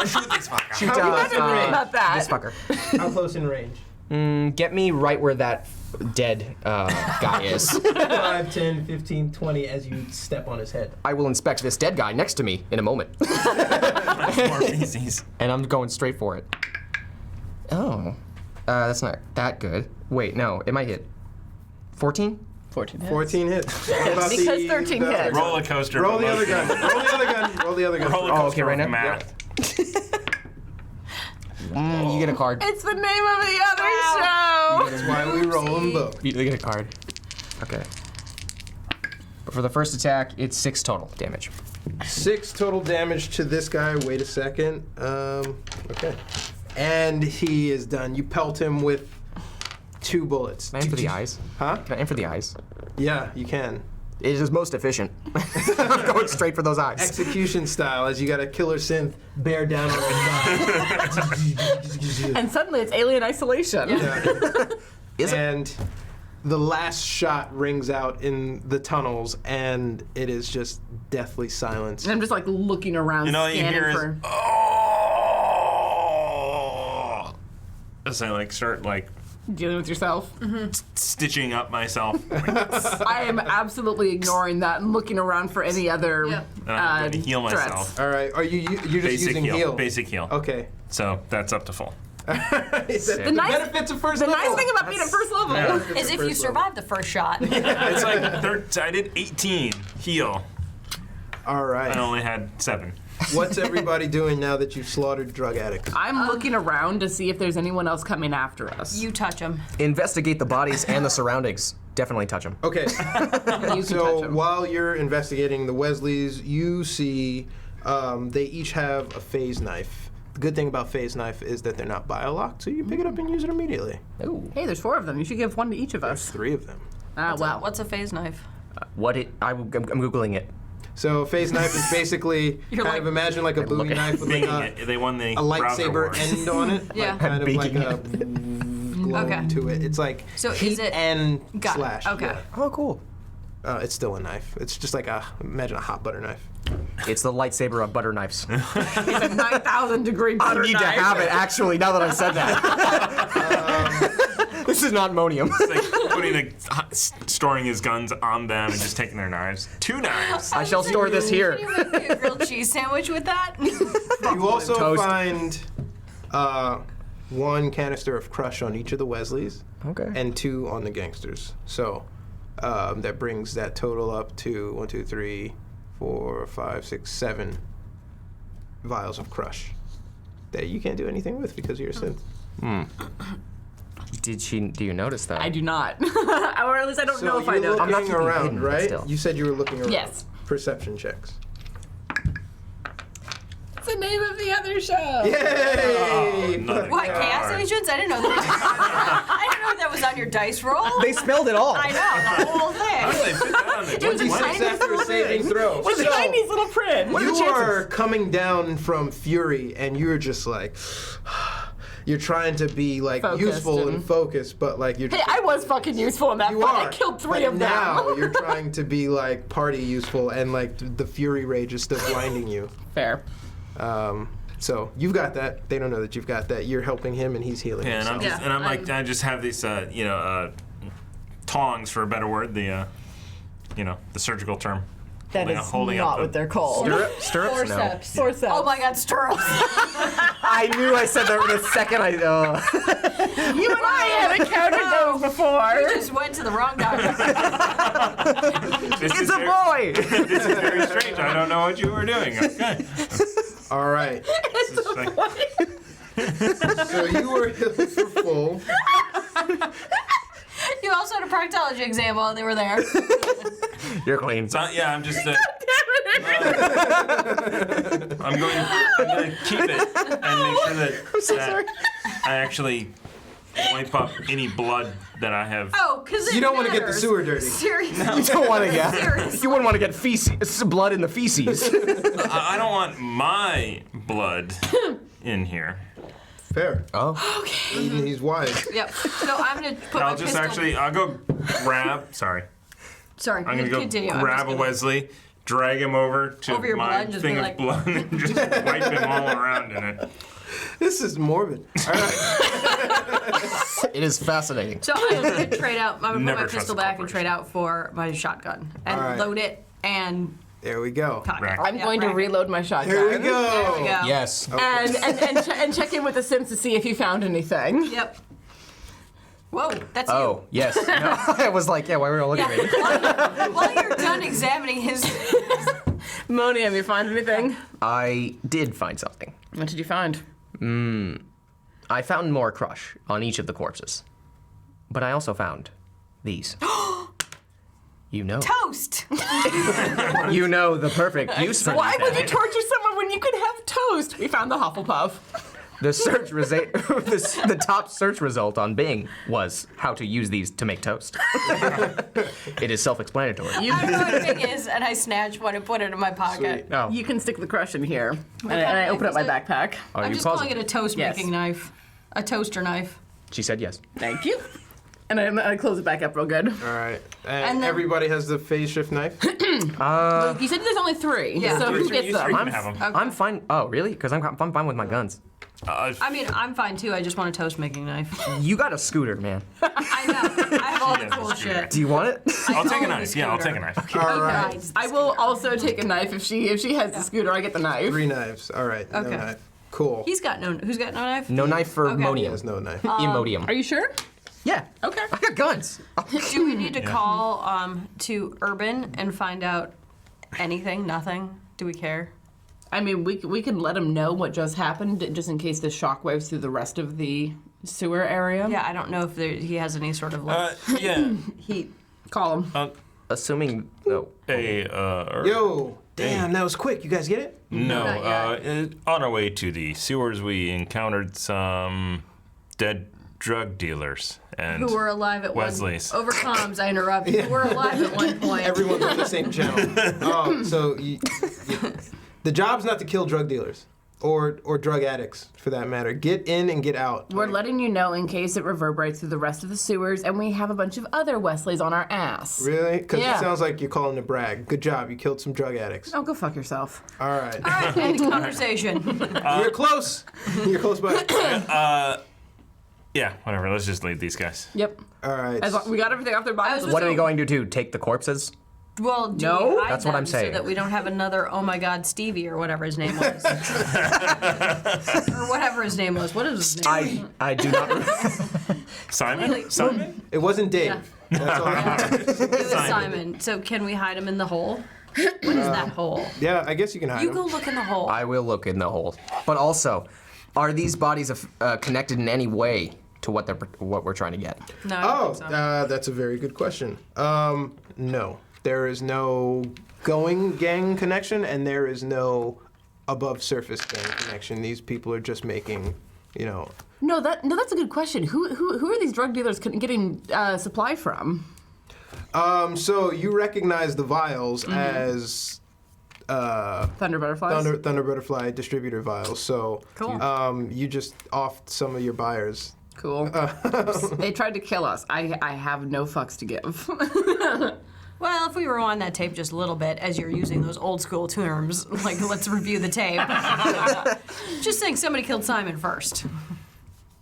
Shoot this fucker. Shoot about that. this fucker. How close in range? Get me right where that dead guy is. 5, 10, 15, 20 as you step on his head. I will inspect this dead guy next to me in a moment. More PCs. And I'm going straight for it. Oh. That's not that good. Wait, no, it might hit. 14? 14 hits. 14 hits. What about Because 13 the other hits. gun? Roller coaster. Roll the other emotion. gun. Roll the other gun. Roll the other gun. Roller Oh, coaster okay, right of now? math. You get a card. It's the name of the other That's why we roll them both. You get a card. Okay. But for the first attack, it's 6 total damage. 6 total damage to this guy. Wait a second. Okay. And he is done. You pelt him with 2 bullets. Can I aim for the eyes? Huh? Can I aim for the eyes? Yeah, you can. It is most efficient. I'm going straight for those eyes. Execution style, as you got a killer synth bear down on the gun. And suddenly it's alien isolation. Is it? And the last shot rings out in the tunnels, and it is just deathly silence. And I'm just like looking around, You know what you scanning hear is, for. oh. As I like start like Dealing with yourself. stitching up myself. I am absolutely ignoring that and looking around for any other Yep. And I'm going to heal threats. myself. All right, you're just Basic using heal. heal. Basic heal. Okay. So that's up to full. Is that the nice- benefits of first The level? nice thing about being at first level. Yeah. Is if you survive the first shot. It's like I did 18 heal. All right. I only had 7. What's everybody doing now that you've slaughtered drug addicts? I'm looking around to see if there's anyone else coming after us. You touch him. Investigate the bodies and the surroundings. Definitely touch them. Okay. You can touch So 'em. while you're investigating the Wesleys, you see they each have a phase knife The good thing about phase knife is that they're not bio-locked, so you pick it up and use it immediately. Ooh. Hey, there's 4 of them. You should give 1 to each of us. 3 of them. Well. What's a phase knife? I'm Googling it. So phase knife is basically You're kind like- of imagine like a Bowie knife with like They won the a lightsaber browser wars. end on it. Yeah. Like, kind of like Baking a glow Okay. to it. It's like So heat is it- and Got it. slash. Okay. Yeah. Oh, cool. It's still a knife. It's just like imagine a hot butter knife. It's the lightsaber of butter knives. It's a 9,000 degree I butter need to knife. have it, actually, now that I've said that. This is not ammonium. It's like storing his guns on them and just taking their knives. 2 knives. I shall store this here. Can you make me a grilled cheese sandwich with that? You also Toast. find 1 canister of crush on each of the Wesleys. Okay. And 2 on the gangsters. So that brings that total up to 1, 2, 3, 4, 5, 6, 7 vials of crush that you can't do anything with because you're a synth. Do you notice that? I do not. Or at least I don't know if I you're know. looking I'm not keeping around, hidden, but right? still. You said you were looking around. Yes. Perception checks. It's the name of the other show. Yay! Nothing. What, Chaos Agents? I didn't know that. I didn't know that was on your dice roll. They spelled it all. I know, the whole How thing. did they fit that on the It was a One tiny after a little saving thing. throw. With the So, Chinese little print. What are you the chances? are coming down from fury, and you're just like, you're trying to be like Focused useful and and- focused, but like you're. Hey, Just, I was fucking useful in that you fight. are. I killed 3 but of them. now you're trying to be like party useful, and like the fury rage is still blinding you. Fair. So you've got that. They don't know that you've got that. You're helping him, and he's healing Yeah, and I'm himself. just, and I'm like, I just have these, tongs for a better word, the surgical term. That Holding- is holding up not the- what they're called. Stirrups? No. Forceps. Oh my God, stirrups. I knew I said that the second I. You and I have encountered those before. You just went to the wrong doctor. This It's is a very- boy! This is very strange. I don't know what you were doing. Okay. All right. This is like- So you were healed for full. You also had a proctology exam while they were there. You're clean. So, yeah, I'm just. I'm going to keep it and make sure that I actually wipe up any blood that I have. Oh, because You don't want to get the sewer dirty. Seriously. You don't want to get. Seriously. You wouldn't want to get feces, blood in the feces. I don't want my blood in here. Fair. Oh. He's wise. Yep. So I'm gonna put my I'll just pistol. I'll go grab. Sorry. Sorry. I'm gonna go continue. I'm grab just a gonna- Wesley, drag him over to Over your blood my and just thing be of like- blood, and just wipe him all around in it. This is morbid. All right. It is fascinating. So I'm gonna trade out. I'm gonna Never put my trust pistol a back and corporation. trade out for my shotgun and All right. load it and There we go. cock it. Rack. I'm going to rack it. reload my shotgun. Here we go. There we go. Yes. And check in with the Sims to see if you found anything. Yep. Whoa, that's Oh, yes. No, I was like, yeah, why were you all looking at me? you. While you're done examining his. Moni, have you found anything? I did find something. What did you find? I found more crush on each of the corpses. But I also found these. You know. Toast. You know the perfect use for Why these would you things. torture someone when you could have toast? We found the Hufflepuff. The search the top search result on Bing was how to use these to make toast. It is self-explanatory. I don't know what a thing is, and I snatch one and put it in my pocket. Sweet. Oh, You can stick the crush in here. And kind I of open up knife my is it? backpack. are I'm you just calling positive? it a toast-making Yes. knife. A toaster knife. She said yes. Thank you. And I close it back up real good. All right. And And then- everybody has the phase shift knife. You said there's only 3. Yeah. So You who three- gets you three them? can have 'em. I'm fine. Oh, really? Because I'm fine with my guns. I mean, I'm fine too. I just want a toast-making knife. You got a scooter, man. I know. I have all the has a cool scooter. shit. Do you want it? I'll take a own knife. the Yeah, I'll scooter. take a knife. All right. I will also take a knife if she has the scooter. I get the knife. 3 knives. All right. Okay. No knife. Cool. Who's got no knife? No knife for Okay. He Monium. has no knife. Imodium. Are you sure? Yeah. Okay. I got guns. Do we need to call to Urban and find out anything? Nothing? Do we care? I mean, we can let him know what just happened, just in case the shockwaves through the rest of the sewer area. Yeah, I don't know if he has any sort of like Yeah. heat. Call him. Assuming. No. Hey, Yo, Damn, that was quick. You guys get it? No. Not yet. On our way to the sewers, we encountered some dead drug dealers and Who were alive at Wesley's. one. Over comms, I interrupt. Who were alive at one point. Everyone's on the same channel. The job's not to kill drug dealers or drug addicts, for that matter. Get in and get out. We're letting you know in case it reverberates through the rest of the sewers, and we have a bunch of other Wesleys on our ass. Really? Because Yeah. it sounds like you're calling to brag. Good job. You killed some drug addicts. Oh, go fuck yourself. All right. All right, end the conversation. You're close. You're close by. Yeah, whatever. Let's just leave these guys. Yep. All right. As long, we got everything off their bodies. was- What are we going to do? Take the corpses? Well, do No? we hide That's what them I'm saying. So that we don't have another, oh my God, Stevie or whatever his name was. Or whatever his name was. What is his name? I do not. Simon? Simon? It wasn't Dave. Yeah. That's all I know. It was Simon. So can we hide him in the hole? What is that hole? Yeah, I guess you can hide You him. go look in the hole. I will look in the hole. But also, are these bodies connected in any way to what we're trying to get? No, I don't Oh, think so. that's a very good question. No. There is no going gang connection, and there is no above surface gang connection. These people are just making, No, that's a good question. Who are these drug dealers getting supply from? So you recognize the vials as Thunder butterflies. Thunder Butterfly distributor vials. So Cool. you just offed some of your buyers. Cool. They tried to kill us. I have no fucks to give. Well, if we rewind that tape just a little bit, as you're using those old school terms, like let's review the tape. Just saying somebody killed Simon first.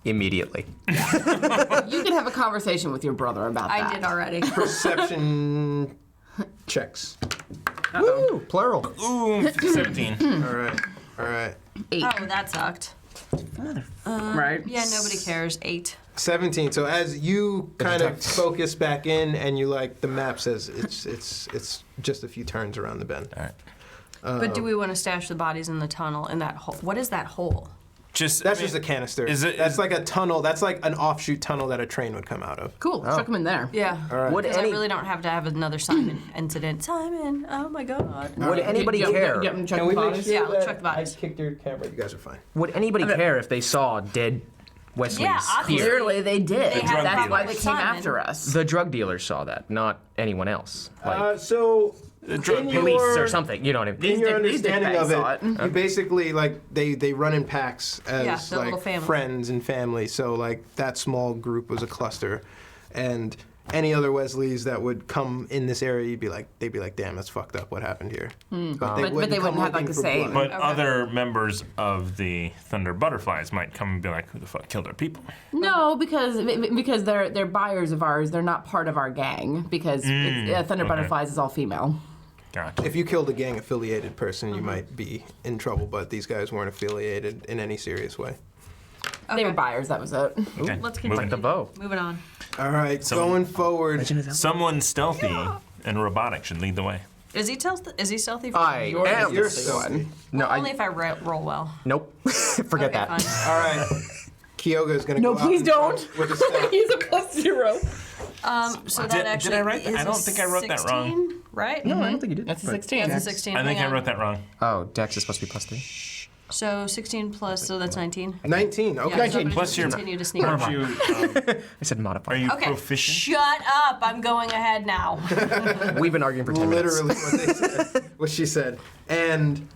Immediately. You can have a conversation with your brother about that. I did already. Perception checks. Woo! Plural. Ooh, 17. All right. 8. Oh, that sucked. Right? Yeah, nobody cares. 8. 17. So as you kind of focus back in, and you the map says it's just a few turns around the bend. All right. But do we want to stash the bodies in the tunnel in that hole? What is that hole? That's just a canister. That's like a tunnel. That's like an offshoot tunnel that a train would come out of. Cool. Chuck them in there. Yeah. right. Would Because I any really don't have to have another Simon incident. Simon, oh my God. would anybody care? Check Can we the make bodies? sure Yeah, we'll that check the bodies. I kicked your camera? You guys are fine. Would anybody care if they saw dead Wesley's Yeah, obviously. Clearly they did. They had That's why they problems came with Simon. after us. The drug dealers saw that, not anyone else. Like So drug police or something. You know what I mean? In your These dick understanding of bags saw it, you basically they run in packs Yeah, as they're a little family. friends and family. So that small group was a cluster, and any other Wesleys that would come in this area, they'd be like, damn, that's fucked up. What happened here? But they wouldn't come have, looking the for same. blood. But other members of the Thunder Butterflies might come and be like, who the fuck killed our people? No, because they're buyers of ours. They're not part of our gang because Thunder Butterflies is all female. Gotcha. If you killed a gang affiliated person, you might be in trouble. But these guys weren't affiliated in any serious way. They were buyers. That was it. Okay, Let's moving. Like the bow. Moving on. All right, going forward. Someone stealthy and robotic should lead the way. Is he stealthy? I am. You're the stealthy. one. No, Only if I roll well. Nope. Forget Okay, that. fine. All right, Kyoga's gonna No, go out please in front don't. with a staff. He's a +0. So that Did I actually write that? is I don't a think I wrote that wrong. 16, right? No, I don't think you did. That's a but- 16. That's a 16. I think hang I on. wrote that wrong. Oh, Dex is supposed to be +3. So 16 plus, so that's 19. 19. Okay. Yeah, 19. somebody Plus should your- continue to sneak Aren't up. you, I said modify. are you Okay, proficient? shut up. I'm going ahead now. We've been arguing for 10 minutes. Literally what they said, what she said. And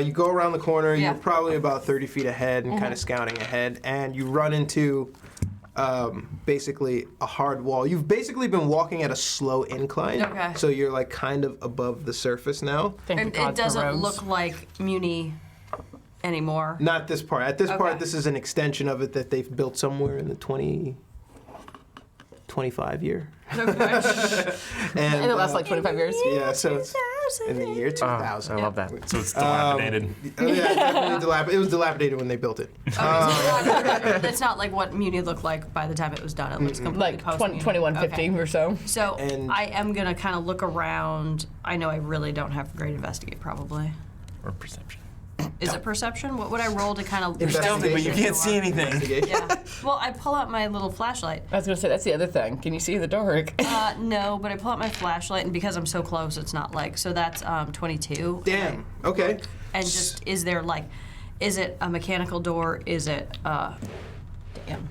you go around the corner, Yeah. you're probably about 30 feet ahead and kind of scouting ahead, and you run into basically a hard wall. You've basically been walking at a slow incline, Okay. so you're kind of above the surface now. Thank And God it for doesn't roads. look like Muni anymore. Not this part. At this Okay. part, this is an extension of it that they've built somewhere in the 25 year. Okay. And It'll last like 25 years. yeah, so it's in the year 2000. I love that. So it's dilapidated. Oh, yeah, definitely it was dilapidated when they built it. That's not like what Muni looked like by the time it was done. It looks completely Like post-Muni. 2150 Okay. or so. So And- I am going to kind of look around. I know I really don't have great investigate probably. Or perception. Is it perception? What would I roll to kind of... Stealthy, but you can't see anything. Investigation. Yeah. Well, I pull out my little flashlight. I was gonna say that's the other thing. Can you see in the dark? No, but I pull out my flashlight, and because I'm so close, it's not like... So that's 22. Damn. Okay. And just, is there like... Is it a mechanical door? Is it... damn.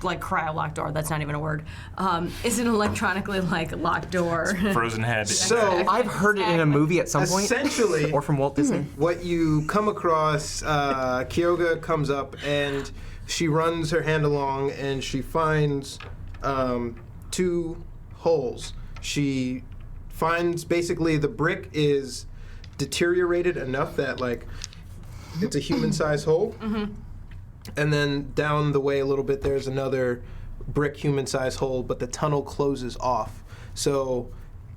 Like cryo-locked door. That's not even a word. Is it an electronically locked door? Frozen head. So I've heard it in a movie at some point. essentially, Or from Walt Disney. what you come across, Kyoga comes up and she runs her hand along and she finds 2 holes. She finds basically the brick is deteriorated enough that like it's a human-sized hole. And then down the way a little bit, there's another brick human-sized hole, but the tunnel closes off. So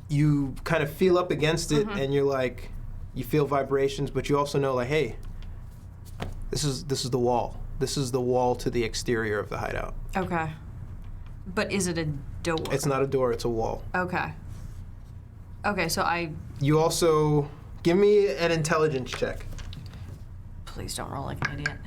you kind of feel up against it, and you're like, you feel vibrations, but you also know like, hey, this is the wall. This is the wall to the exterior of the hideout. Okay. But is it a door? It's not a door, it's a wall. Okay. Okay, so You also, give me an intelligence check. Please don't roll like an idiot.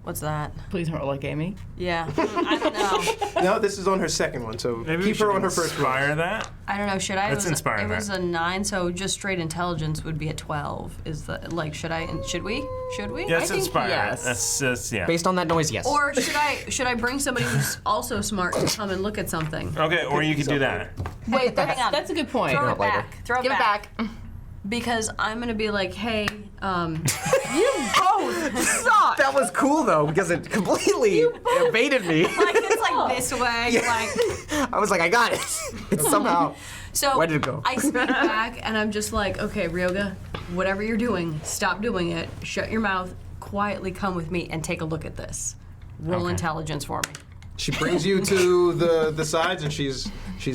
What's that? Please don't roll like Amy. Yeah. I don't know. No, this is on her second one, so Maybe we keep should her on her first roll. inspire that. I don't know. Should I? Let's inspire It was that. a 9, so just straight intelligence would be a 12. Is the like? Should I? Should we? Should we? Yeah, let's think inspire yes. it. That's yeah. Based on that noise, yes. Or should I bring somebody who's also smart to come and look at something? Okay, or you could do that. Wait, hang on. that's a good point. Throw Throw it it later. back. Throw it Give it back. back. Because I'm gonna be like, hey, Stop. That was cool though, because it completely evaded me. like it's like this way. You're like, I was like, I got it. It's somehow. so Where did it go? I speak back and I'm just like, okay, Ryoga, whatever you're doing, stop doing it. Shut your mouth. Quietly come with me and take a look at this. Roll Okay. intelligence for me. She brings you to the sides, and she's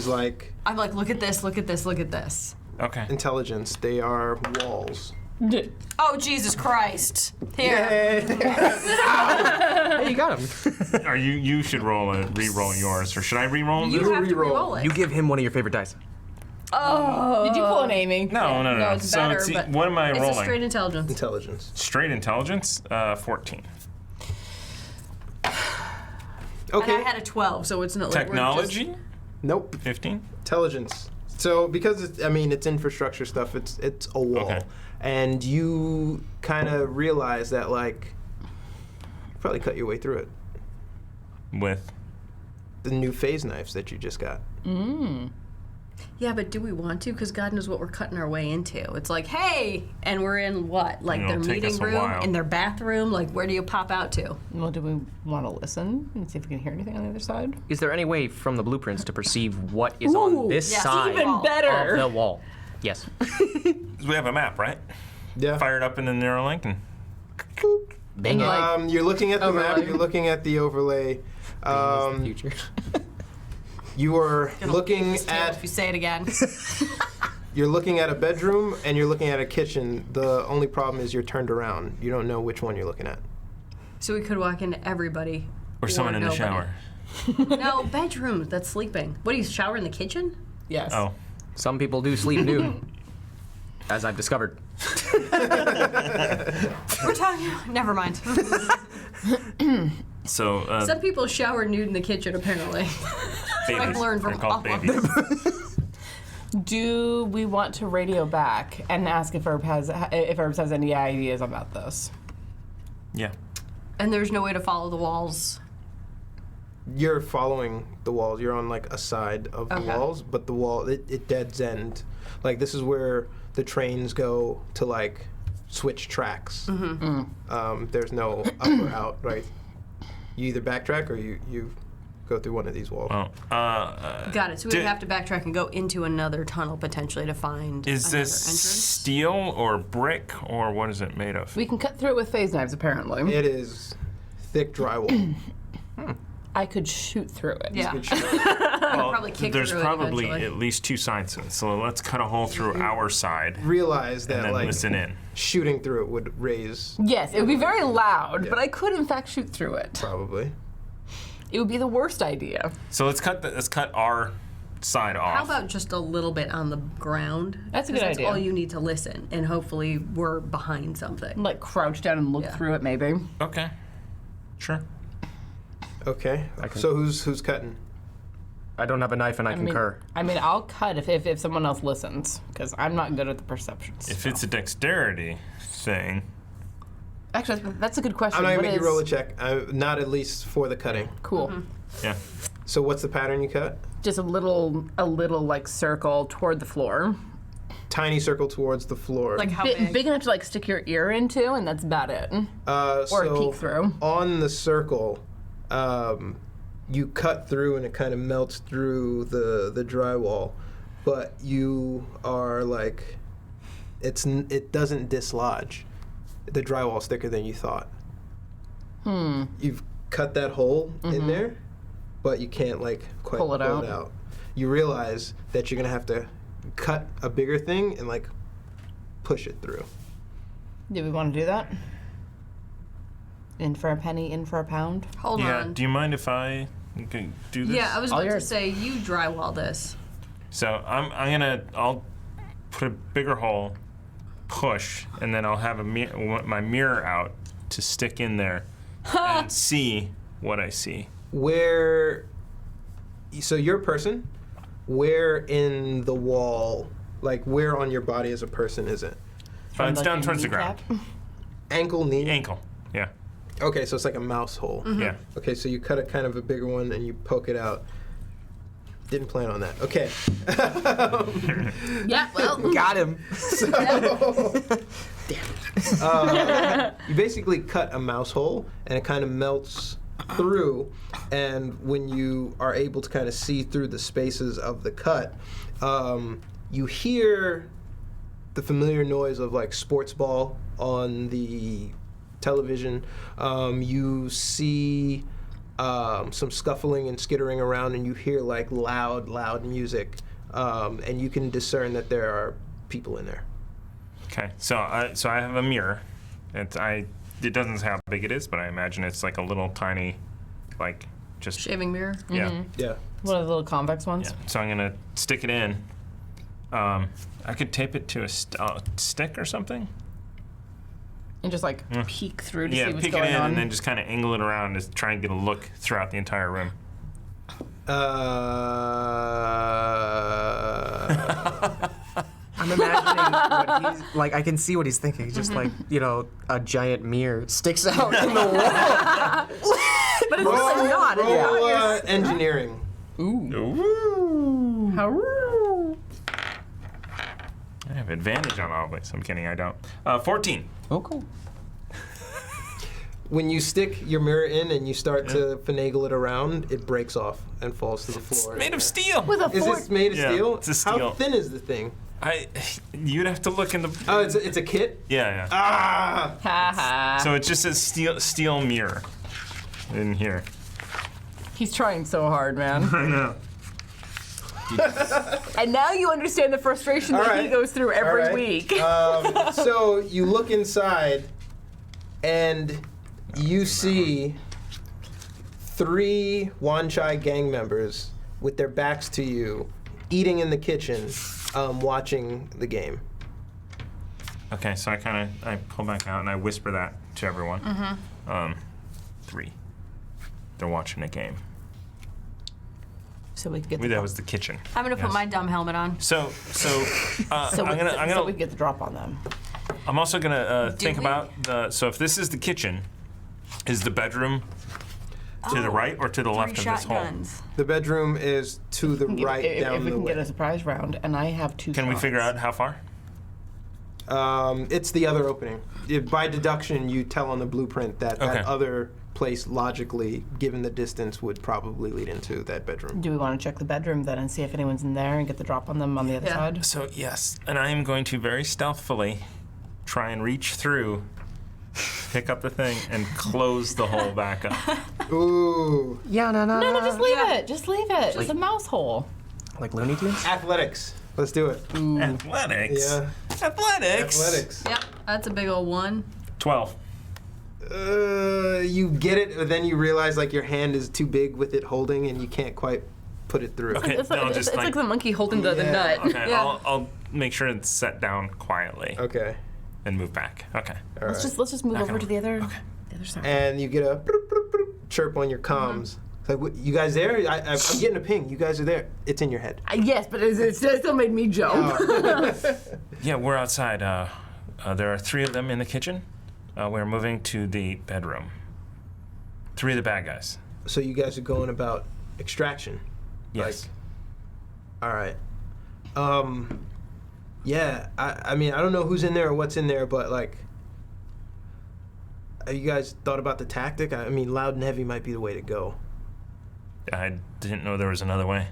like, I'm like, look at this, look at this, look at this. Okay. intelligence. They are walls. Oh, Jesus Christ. Here. Hey, you got him. Or you should re-roll yours, or should I re-roll? You this? have to re-roll. re-roll it. You give him one of your favorite dice. Oh. Did you pull an Amy? No. No, it's So better, it's, but what am I it's rolling? a straight intelligence. Intelligence. Straight intelligence, 14. Okay. And I had a 12, so it's not like Technology, Nope. 15. Intelligence. So because it's infrastructure stuff, it's a wall, Okay. and you kind of realize that like you probably cut your way through it. With The new phase knives that you just got. Yeah, but do we want to? Because God knows what we're cutting our way into. It's like, hey, and we're in what? Like It'll their take us meeting a room, while. in their bathroom. Like, where do you pop out to? Well, do we want to listen and see if we can hear anything on the other side? Is there any way from the blueprints to perceive what is on this yes, side even of better. the wall? Yes. we have a map, right? Yeah. Fire it up in the Neuralink and Bang it. You're looking at the map. Overlay. You're looking at the overlay. The future. You are looking If you at say it again. you're looking at a bedroom and you're looking at a kitchen. The only problem is you're turned around. You don't know which one you're looking at. So we could walk into everybody. or someone in the nobody. shower. No, bedroom. That's sleeping. What do you shower in the kitchen? Yes. Oh, Some people do sleep nude, as I've discovered. We're talking. Never mind. so Some people shower nude in the kitchen, apparently. babies. I've learned from They're called all of babies. Do we want to radio back and ask if Herb has any ideas about this? Yeah. And there's no way to follow the walls. You're following the walls. You're on like a side of the Okay. walls, but the wall it deads end. Like this is where the trains go to like switch tracks. There's no up or out. Right. You either backtrack or you go through one of these walls. Oh. Got it. So we Did- would have to backtrack and go into another tunnel potentially to find Is another this entrance. steel or brick or what is it made of? We can cut through it with phase knives, apparently. It is thick drywall. I could shoot through it. Yeah. Well, probably kick there's through it probably eventually. at least two sides to it. So let's cut a hole through our side Realize that and then like listen in. shooting through it would raise Yes, it would be very loud, but I could in fact shoot through it. probably. It would be the worst idea. So let's cut our side off. How about just a little bit on the ground? That's a 'Cause good idea. That's all you need to listen, and hopefully we're behind something. Like crouch down and look Yeah. through it, maybe. Okay. Sure. Okay. So who's cutting? I don't have a knife and I concur. I mean, I'll cut if someone else listens, because I'm not good at the perceptions. If it's a dexterity thing, Actually, that's a good question. I'm not gonna What make you is- roll a check. Not at least for the cutting. Cool. yeah. So what's the pattern you cut? Just a little like circle toward the floor. Tiny circle towards the floor. Like how big? Big enough to like stick your ear into, and that's about it. or or peek through. On the circle, you cut through and it kind of melts through the drywall, but you are like, it doesn't dislodge. The drywall's thicker than you thought. You've cut that hole in there, but you can't like quite Pull it pull out. it out. You realize that you're gonna have to cut a bigger thing and like push it through. Do we want to do that? In for a penny, in for a pound. Hold Yeah. on. Do you mind if I can do this? Yeah, I was All about to yours. say you drywall this. So I'll put a bigger hole, push, and then I'll have my mirror out to stick in there and see what I see. So you're a person, where in the wall, like where on your body as a person is it? It's Like down your towards the ground. kneecap? Ankle, knee? Ankle. Yeah. Okay, so it's like a mouse hole. Yeah. Okay, so you cut a kind of a bigger one and you poke it out. Didn't plan on that. Okay. Yeah, well, Got him. You basically cut a mouse hole and it kind of melts through, and when you are able to kind of see through the spaces of the cut, you hear the familiar noise of like sports ball on the television. You see some scuffling and skittering around, and you hear like loud music, and you can discern that there are people in there. Okay. So I have a mirror. It doesn't say how big it is, but I imagine it's like a little tiny, like just Shaving mirror. yeah. Yeah. one of the little convex ones. Yeah. So I'm gonna stick it in. I could tape it to a stick or something. And just like peek through to see Yeah, what's peek it going in on. and then just kind of angle it around to try and get a look throughout the entire room. I'm imagining what he's like. I can see what he's thinking. Just like a giant mirror sticks out in the wall. But it's really not. It's not Roll your- engineering. Ooh. How- I have advantage on all this. I'm kidding, I don't. 14. Oh, cool. When you stick your mirror in and you start to finagle it around, it breaks off and falls to the floor. Made of steel. With a Is fork. this made of Yeah, steel? it's a How steel. thin is the thing? You'd have to look in the. Oh, it's a kit? Yeah. Ah! Ha ha. So it's just a steel mirror in here. He's trying so hard, man. I know. And now you understand the frustration All that he right. goes through every All right. week. So you look inside and you see 3 Wan Chai gang members with their backs to you, eating in the kitchen, watching the game. Okay, so I pull back out and I whisper that to everyone. 3. They're watching a game. So we can get the That drop. was the kitchen. I'm gonna put Yes. my dumb helmet on. So we can get the drop on them. I'm also gonna think we? about so if this is the kitchen, is the bedroom to the right or to the left 3 of this hole? shotguns. The bedroom is to the right if down we the can get a way. surprise round, and I have 2 Can we shots. figure out how far? It's the other opening. By deduction, you tell on the blueprint that Okay. that other place, logically, given the distance, would probably lead into that bedroom. Do we want to check the bedroom then and see if anyone's in there and get the drop on them on the other Yeah. side? So yes, and I am going to very stealthily try and reach through, pick up the thing, and close the hole back up. Ooh. Yeah, no. No, just leave it. Just leave it. It's a mouse hole. Like Looney Tunes? Athletics. Let's do it. Athletics. Yeah. Athletics. Athletics. Yep, that's a big old 1. 12. You get it, but then you realize like your hand is too big with it holding, and you can't quite put it through. Okay. It's like, No, it's, just it's like like- the monkey holding the nut. Okay, Yeah. I'll make sure it's set down quietly Okay. and move back. Okay. All right. Let's just move over gonna to the other side. And you get a chirp on your comms. It's like, "What, you guys there? I'm getting a ping. You guys are there. It's in your head. Yes, but it still made me jump. Yeah, we're outside. There are 3 of them in the kitchen. We're moving to the bedroom. 3 of the bad guys. So you guys are going about extraction. Yes. All right. Yeah. I mean, I don't know who's in there or what's in there, but like, have you guys thought about the tactic? I mean, loud and heavy might be the way to go. I didn't know there was another way.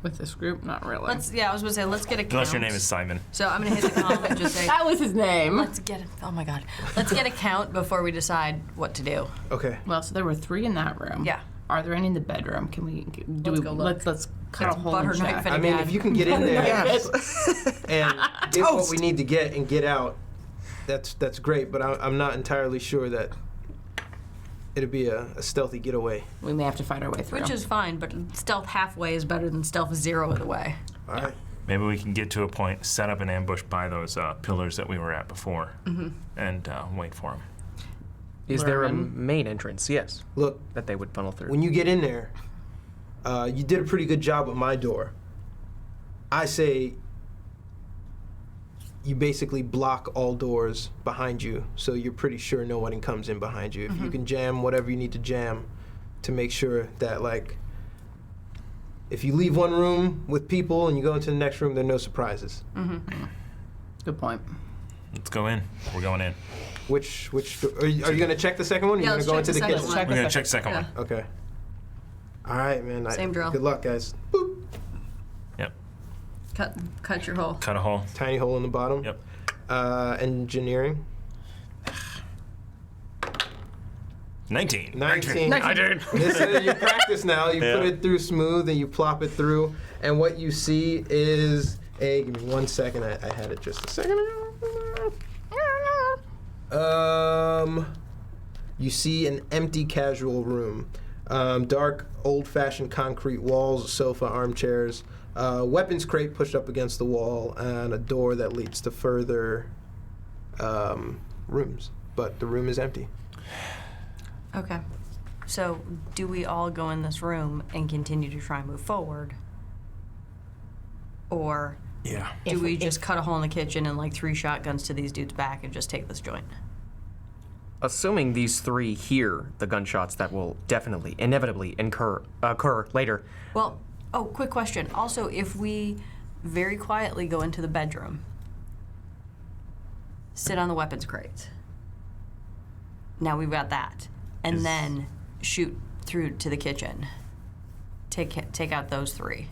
With this group, not really. I was gonna say, let's get a count. Unless your name is Simon. So I'm gonna hit the column and just say, That was his name. let's get it. Oh my God. Let's get a count before we decide what to do. Okay. Well, so there were 3 in that room. Yeah. Are there any in the bedroom? Can we do Let's we go look. let's cut a hole Butter and knife check. I mean, if you can get in there and get what we need to get and get out, that's great. But I'm not entirely sure that it'd be a stealthy getaway. We may have to fight our way through. Which is fine, but stealth halfway is better than stealth 0 of the way. All right. Maybe we can get to a point, set up an ambush by those pillars that we were at before, and wait for them. Is there a Lerman. main entrance? Yes. Look, That they would funnel through. when you get in there, you did a pretty good job with my door. I say you basically block all doors behind you, so you're pretty sure no one comes in behind you. If you can jam whatever you need to jam to make sure that, like, if you leave one room with people and you go into the next room, there are no surprises. Good point. Let's go in. We're going in. Which are you going to check the second one? Or Yeah, are you let's going to go check into the the second kitchen? one. We're gonna check the second Yeah. one. Okay. All right, man. Same drill. Good luck, guys. Boop. Yep. Cut your hole. Cut a hole. Tiny hole in the bottom. Yep. Engineering. 19. 19. I did. This is, you practice now. You put Yeah. it through smooth and you plop it through. And what you see is a. Give me 1 second. I had it just a second ago. You see an empty casual room. Dark, old-fashioned concrete walls, a sofa, armchairs, weapons crate pushed up against the wall, and a door that leads to further rooms. But the room is empty. Okay. So, do we all go in this room and continue to try and move forward? Or Yeah. do we just cut a hole in the kitchen and like 3 shotguns to these dudes' back and just take this joint? Assuming these 3 hear the gunshots that will definitely, inevitably occur later. Well, oh, quick question. Also, if we very quietly go into the bedroom, sit on the weapons crate. Now we've got that. And then shoot through to the kitchen. Take out those 3.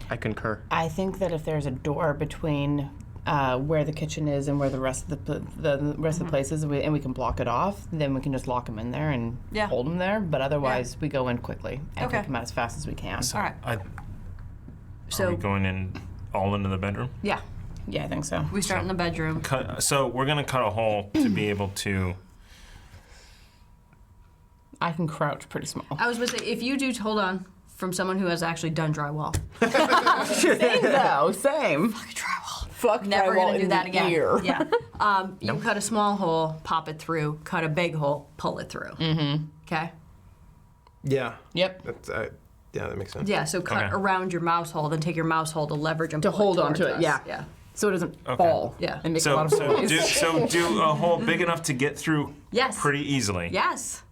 I concur. I think that if there's a door between where the kitchen is and where the rest of the rest of the place is, and we can block it off, then we can just lock them in there and Yeah. hold them there. But otherwise, we go in quickly and Okay. take them out as fast as we can. All right. Are So we going in all into the bedroom? yeah, Yeah, I think so. we start in the bedroom. So we're gonna cut a hole to be able to. I can crouch pretty small. I was going to say, if you do, hold on, from someone who has actually done drywall. Same though, same. Drywall. Fuck Never drywall gonna do in that the again. ear. Yeah. You cut a small hole, pop it through. Cut a big hole, pull it through. Mm-hmm. Okay. Yeah. Yep. That's, yeah, that makes sense. Yeah. So cut Okay. around your mouse hole, then take your mouse hole to leverage and To pull hold towards onto it, us. yeah. Yeah. So it doesn't fall. Yeah. And make a So lot of noise. do a hole big enough to get through. Yes. Pretty easily. Yes.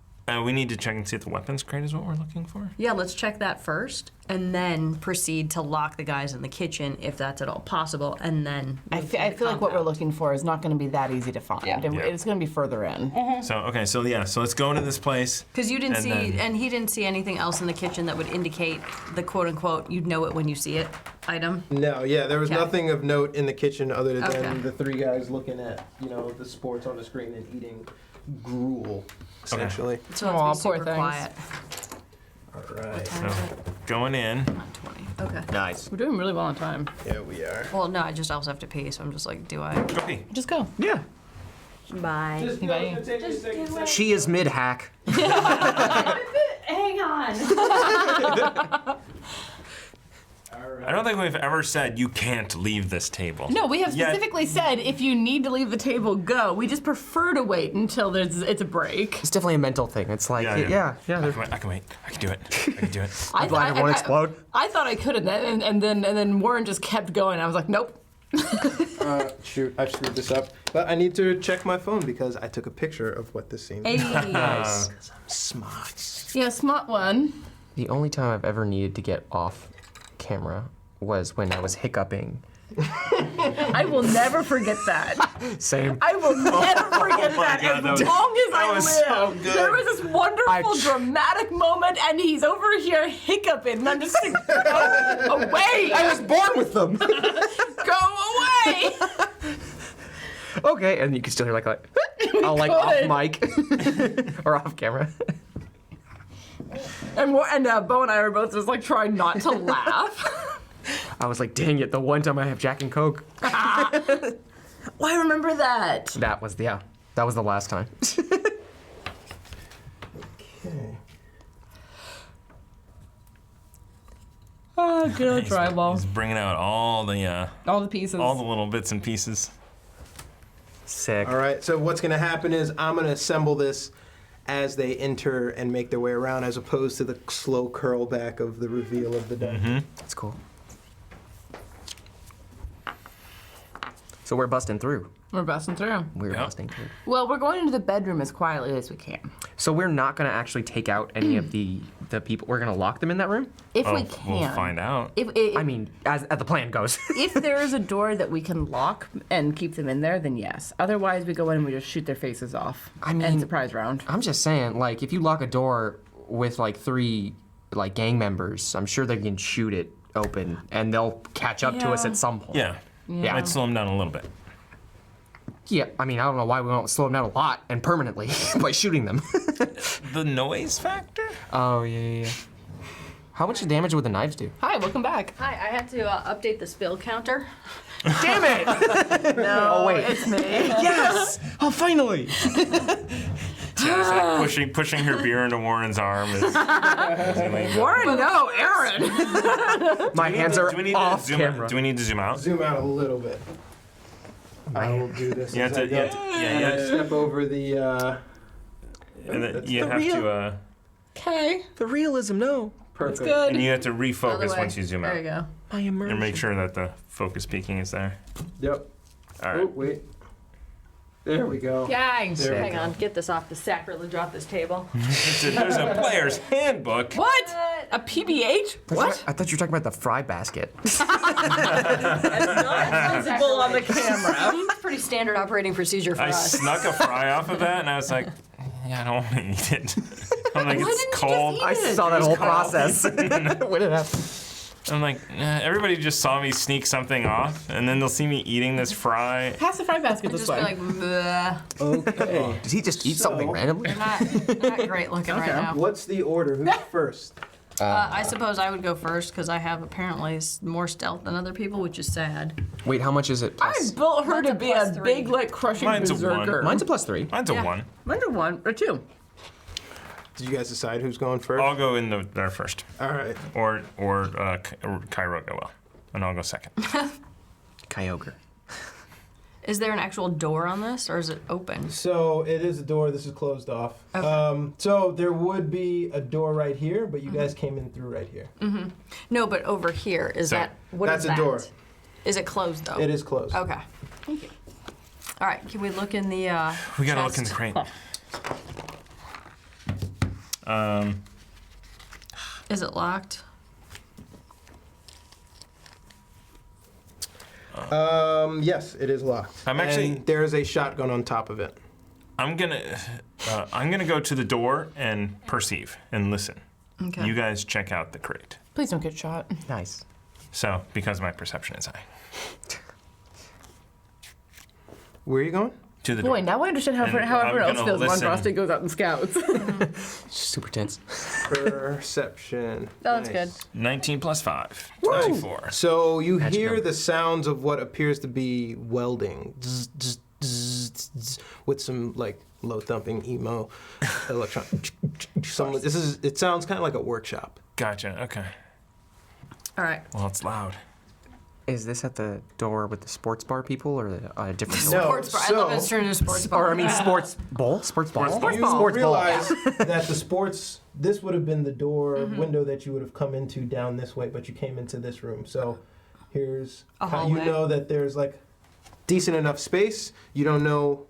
We need to check and see if the weapons crate is what we're looking for. Yeah, let's check that first, and then proceed to lock the guys in the kitchen if that's at all possible, and then. I feel like what we're looking for is not going to be that easy to find. Yeah. And Yeah. It's going to be further in. So let's go into this place. Because you didn't And see, then- and he didn't see anything else in the kitchen that would indicate the quote unquote, you'd know it when you see it item. No, yeah, there was Okay. nothing of note in the kitchen other than Okay. the 3 guys looking at, the sports on the screen and eating gruel, essentially. So Aw, let's be poor super things. quiet. All right. So going in. Not 20. Okay. Nice. We're doing really well on time. Yeah, we are. Well, no, I just also have to pee, so I'm just like, do I? Okay. Just go. Yeah. Bye. Just, Anybody? take me a second. She is mid-hack. Hang on. on. I don't think we've ever said you can't leave this table. No, we have Yet- specifically said if you need to leave the table, go. We just prefer to wait until it's a break. It's definitely a mental thing. It's like, yeah. I can wait. I can do it. I can do it. I'm glad it won't explode. I thought I could, and then Warren just kept going. I was like, nope. Shoot, I screwed this up. But I need to check my phone because I took a picture of what this scene is. Nice. I'm smart. Yeah, smart one. The only time I've ever needed to get off camera was when I was hiccuping. I will never forget that. Same. I will never forget that God, as that long as that I was live. so good. There was this wonderful, dramatic moment, and he's over here hiccuping, and I'm just like, go away! I was born with them. Go away! Okay, and you can still hear like I'll like off mic or off camera. And Bo and I were both just like trying not to laugh. I was like, dang it, the one time I have Jack and Coke. Oh, I remember that. That was the last time. Okay. Oh, good old He's drywall. bringing out all the pieces. all the little bits and pieces. Sick. All right, so what's going to happen is I'm going to assemble this as they enter and make their way around, as opposed to the slow curl back of the reveal of the dungeon. That's cool. So we're busting through. We're busting through. We're Yep. busting through. Well, we're going into the bedroom as quietly as we can. So we're not gonna actually take out any of the people. We're gonna lock them in that room. If we Oh, can. we'll find out. If I mean, as the plan goes. if there is a door that we can lock and keep them in there, then yes. Otherwise, we go in and we just shoot their faces off. I mean- and surprise round. I'm just saying, like, if you lock a door with like 3 like gang members, I'm sure they can shoot it open and they'll catch up to us Yeah. at some point. Yeah. Yeah. Might slow him down a little bit. Yeah, I mean, I don't know why we won't slow them down a lot and permanently by shooting them. The noise factor? Oh, yeah. How much damage would the knives do? Hi, welcome back. Hi, I had to update the spill counter. Damn it! No, Oh, wait. it's me. Yes! Oh, finally! Pushing her beer into Warren's arm is. Warren, no, Aaron. My hands are Do we need off to zoom camera. out? Do we need to zoom out? Zoom out a little bit. I will do this. You have as to. I You go. have to. Yeah. Step over the. And then you the have real- to. Okay, The realism, no. Perfect. it's good. And you have to Other refocus way. once you zoom There out. you go. My immersion. And make sure that the focus peaking is there. Yep. All Oh right. wait. There we go. Dang. There we Hang go. on, get this off the sacrilege off this table. There's a player's handbook. What? A PBH? What? I thought you were talking about the fry basket. Visible on the camera. Pretty standard operating procedure for I us. snuck a fry off of that, and I was like, yeah, I don't want to eat it. I'm like, Why it's didn't you just cold. eat I it? saw that whole cold. process. When it happened. I'm like, everybody just saw me sneak something off, and then they'll see me eating this fry. Pass the fry basket this Just be way. like, bleh. Okay. Did he just eat something randomly? Not great looking right now. What's the order? Who's first? I suppose I would go first because I have apparently more stealth than other people, which is sad. Wait, how much is it? I Plus? built her Mine's to a be plus a 3. big, like, crushing Mine's a 1. berserker. Mine's a +3. Mine's a Yeah. 1. Mine's a 1 or 2. Did you guys decide who's going first? I'll go in there first, All right. or Cairo go well, and I'll go second. Kyogre. Is there an actual door on this, or is it open? So it is a door. This is closed off. Okay. So there would be a door right here, but you guys came in through right here. No, but over here, is So, that, what is that's a door. Is it closed though? It is closed. Okay. Thank you. All right, can we look in the We gotta look in the chest? crate. Is it locked? Yes, it is locked. I'm actually- And there is a shotgun on top of it. I'm gonna go to the door and perceive and listen. Okay. You guys check out the crate. Please don't get shot. Nice. So, because my perception is high, Where are you going? to the door. Boy, now I understand how And everyone I'm else gonna feels when listen. Frosty goes out and scouts. Super tense. Perception. Oh, that's Nice. good. 19 plus 5. 24. So you Magic hear number. the sounds of what appears to be welding, zzz, zzz, zzz, zzz, with some like low thumping emo electronic. It sounds kind of like a workshop. Gotcha. Okay. All right. Well, it's loud. Is this at the door with the sports bar people or a different door? No, Sports bar. I love it. It's turned into sports bar. Or I mean, sports bowl? Sports ball? Sports You ball. Sports ball. realize that this would have been the door window that you would have come into down this way, but you came into this room. So here's A you hallway. know that there's like decent enough space. You don't know,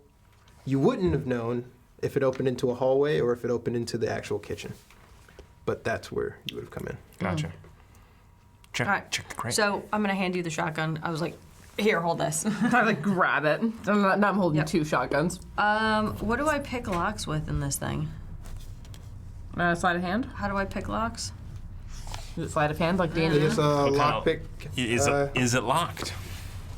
you wouldn't have known if it opened into a hallway or if it opened into the actual kitchen. But that's where you would have come in. Gotcha. Check, All right. check the crate. So I'm gonna hand you the shotgun. I was like, here, hold this. I like grab it. Now I'm holding Yep. 2 shotguns. What do I pick locks with in this thing? Sleight of hand. How do I pick locks? Is it sleight of hand like It D&D? is a What kind of- lockpick. Is it locked?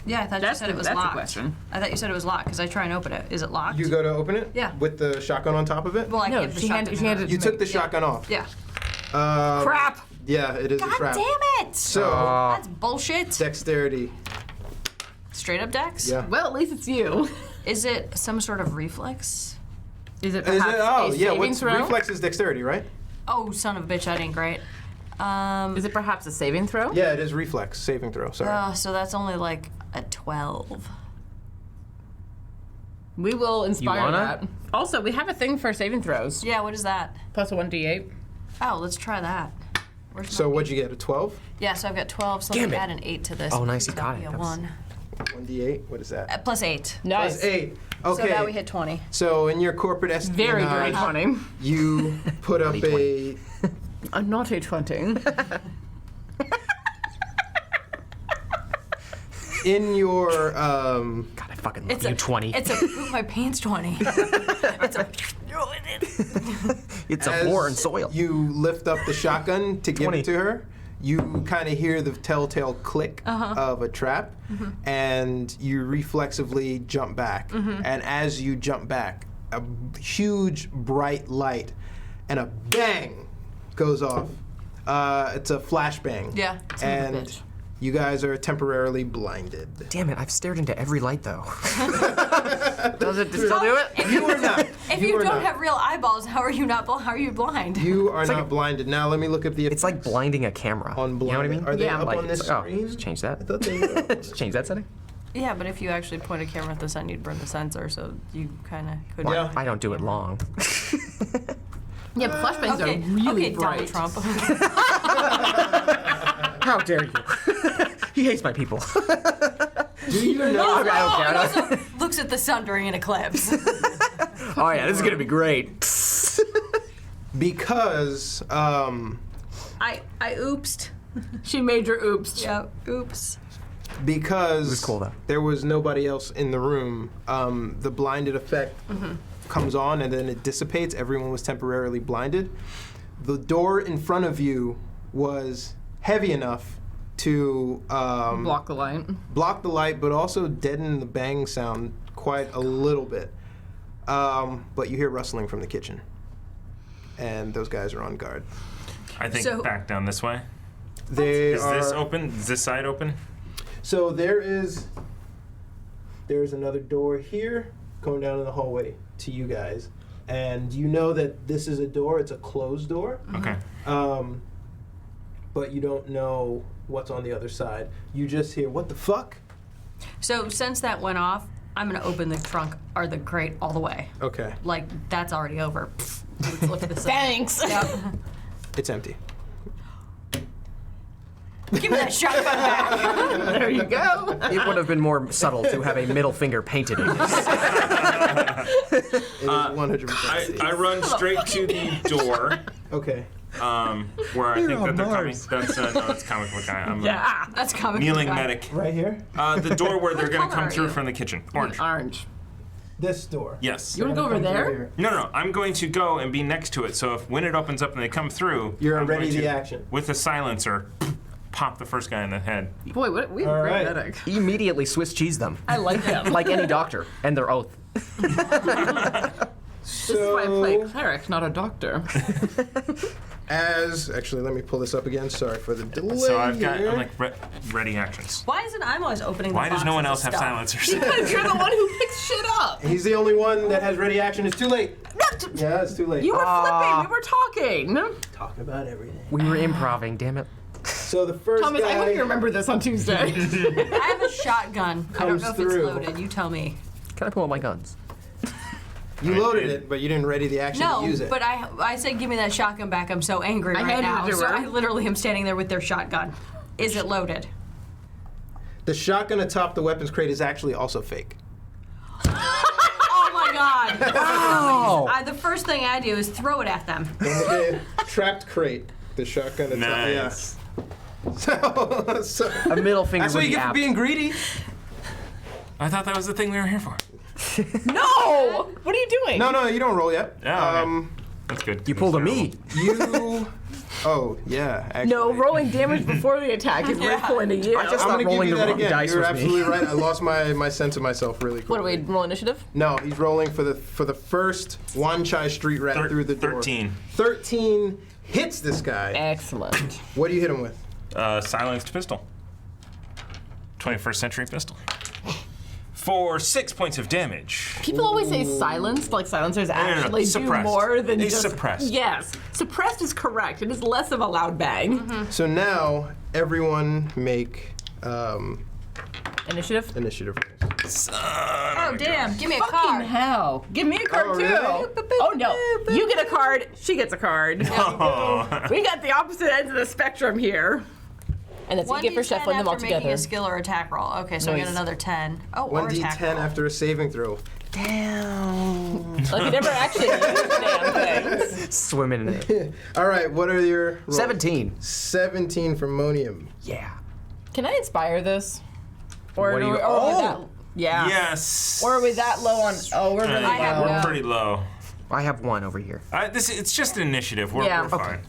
Yeah, I thought you said it was that's locked. the question. I thought you said it was locked because I try and open it. Is it locked? You go to open it? Yeah. With the shotgun on top of it? Well, I No, gave the she shotgun. handed- to she her. handed- You took the shotgun off. Yeah. Crap! Yeah, it is a God trap. damn it! So, That's bullshit. dexterity. Straight up dex. Yeah. Well, at least it's you. Is it some sort of reflex? Is it Is perhaps it? Oh, a yeah. saving What's throw? reflex is dexterity, right? Oh, son of a bitch, that ain't great. Is it perhaps a saving throw? Yeah, it is reflex saving throw. Sorry. So that's only like a 12. We will inspire wanna? that. Also, we have a thing for saving throws. Yeah, what is that? Plus a 1d8. Oh, let's try that. Where's So my- what'd you get? A 12? Yeah, so I've got 12, so Damn let me it. add an 8 to this. Oh, nice, you That'll got be it. a That was- 1. 1d8. What is that? Plus 8. Nice. Plus 8. So Okay. now we hit 20. So in your corporate Very dirty espionage, 20. you put up a. A naughty 20. In your. God, I fucking love It's you, a 20. It's a poop my pants 20. It's a. It's a as foreign soil. You lift up the shotgun to give 20. it to her. You kind of hear the telltale click of a trap, and you reflexively jump back. And as you jump back, a huge bright light and a bang goes off. It's a flashbang. Yeah. And bitch. you guys are temporarily blinded. Damn it, I've stared into every light though. Does it still do it? You are not. If you are don't not. have real eyeballs, how are you not? How are you blind? You are like not blinded. Now let me look at the. It's like blinding a camera. on You know what I blind. mean? Are they Yeah. up Like, on this it's like, screen? oh, let's change that. I thought they were up. Let's change that setting. Yeah, but if you actually point a camera at the sun, you'd burn the sensor, so you kind of could. Yeah. I don't do it long. Yeah, but flashbangs Okay, are really okay, bright. Donald Trump. How dare you? He hates my people. Do you know? I don't care. Also looks at the sun during an eclipse. Oh yeah, this is gonna be great. Because I oopsed. She made your oops. Yeah, oops. because was cool, though. there was nobody else in the room. The blinded effect comes on and then it dissipates. Everyone was temporarily blinded. The door in front of you was heavy enough to Block the light. block the light, but also deaden the bang sound quite a little bit. But you hear rustling from the kitchen, and those guys are on guard. I think So- back down this way. They Is are. this open? Is this side open? So there's another door here going down in the hallway to you guys, and you know that this is a door. It's a closed door, Okay. but you don't know what's on the other side. You just hear what the fuck. So since that went off, I'm gonna open the trunk or the crate all the way. Okay, Like that's already over. Let's look at this. Thanks. Yep. it's empty. Give me that shotgun back. There you go. It would have been more subtle to have a middle finger painted in this. It is 100% safe. I run straight to the door Okay. where I think on that they're coming. Mars. That's no, that's comic book guy. I'm Yeah. That's comic. kneeling book guy. medic. Right here. The door where they're going to color come are through you? from the kitchen. Orange. Orange. This door. Yes. You want to go over there? No. I'm going to go and be next to it. So if when it opens up and they come through, You're I'm ready going the to, action. with a silencer, pop the first guy in the head. Boy, what, we have a All great right. medic. Immediately Swiss cheese them. I like them. Like any doctor and their oath. This is why I play a cleric, not a doctor. Actually, let me pull this up again. Sorry for the delay. So I'm here. like ready actions. Why isn't I'm always opening Why the does no one else boxes have of stuff? silencers? Because you're the one who picks shit up. He's the only one that has ready action. It's too late. Yeah, it's too late. You were flipping. We were talking. Talking about everything. We were improving, damn it. So the first Thomas, I hope you guy remember this on Tuesday. I have a shotgun. I don't Comes know if through. it's loaded. You tell me. Can I pull out my guns? you loaded it, but you didn't ready the action No, to use it. but I said give me that shotgun back. I'm so angry right handed now. it to So her. I literally am standing there with their shotgun. Is it loaded? The shotgun atop the weapons crate is actually also fake. Oh my god! Wow. The first thing I do is throw it at them. The trapped crate. The shotgun atop. Nice. Yeah. So A middle finger that's would what you be get for apt. being greedy. I thought that was the thing we were here for. No! What are you doing? No, you don't roll yet. Oh, okay. That's good. You pulled a me. You. Oh yeah. Actually. No, rolling damage before the attack is rightful into you. I just I'm thought gonna give rolling you the that wrong again. dice You're was me. absolutely right. I lost my sense of myself really quickly. What do we roll initiative? No, he's rolling for the first Wan Chai street rat through the door. 13. 13 hits this guy. Excellent. What do you hit him with? Silenced pistol. 21st century pistol. For 6 points of damage. People always say silenced, like silencers no, actually do suppressed. more than It's just suppressed. Yes, suppressed is correct. It is less of a loud bang. So now everyone make Initiative. initiative rolls. Oh damn! Give me a Fucking card. hell! Give me a card Oh, too. really? Oh no, you get a card. She gets a card. We got the opposite ends of the spectrum here. And that's what you get for 1d10 shuffling them all after making together. a skill or attack roll. Okay, so I get Nice. another 10. Oh, or attack 1d10 roll. after a saving throw. Like you never actually use the damn things. Swimming in it. All right, what are your rolls? 17. 17 from Monium. Yeah. Can I inspire this? Or What do you- are we that? Yeah. Yes. Or are we that low on? Oh, we're really I have low. We're no. pretty low. I have one over here. It's just an initiative. We're, Yeah. we're fine.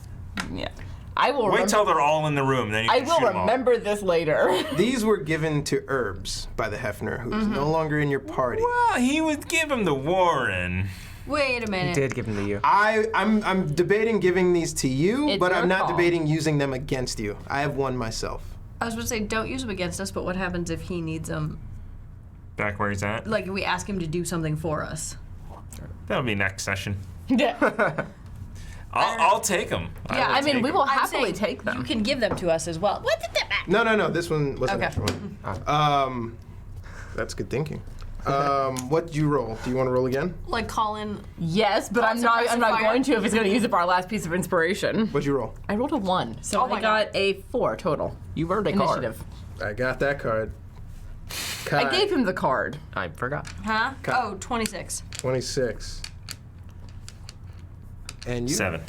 Yeah. I will Wait remember. till they're all in the room, then you I can will shoot 'em all. remember this later. These were given to Herbs by the Hefner, who's no longer in your party. Well, he would give him the Warren. Wait a minute. Did give them to you. I'm debating giving these to you, It's but your I'm not call. debating using them against you. I have one myself. I was going to say don't use them against us, but what happens if he needs them? Back where he's at. Like if we ask him to do something for us. That'll be next session. Yeah. I'll take them. Yeah, I mean, we will I'm happily saying take them. You can give them to us as well. What did that matter? No, this one was an Okay. extra one. That's good thinking. What did you roll? Do you want to roll again? Like Colin. Yes, but I'm not Suppressive fire. going to if it's going to use up our last piece of inspiration. What'd you roll? I rolled a 1, so Oh I my got a 4 total. You earned a card. Initiative. I got that card. I gave him the card. I forgot. Huh? Oh, 26. 26. And you? 7.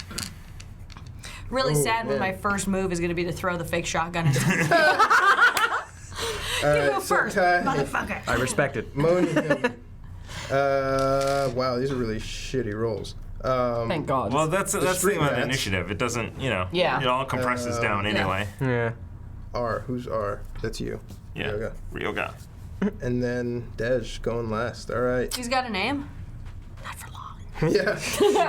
Really Oh, sad when man. my first move is going to be to throw the fake shotgun at him. All You go right, so first, Kai, motherfucker. I respect it. Monium. Wow, these are really shitty rolls. Thank God. Well, that's the street thing about rats. initiative. It doesn't, Yeah. it all compresses down anyway. Yeah. R, who's R? That's you. Yeah. Ryoga. Ryoga. And then Dej going last. All right. He's got a name? Yeah.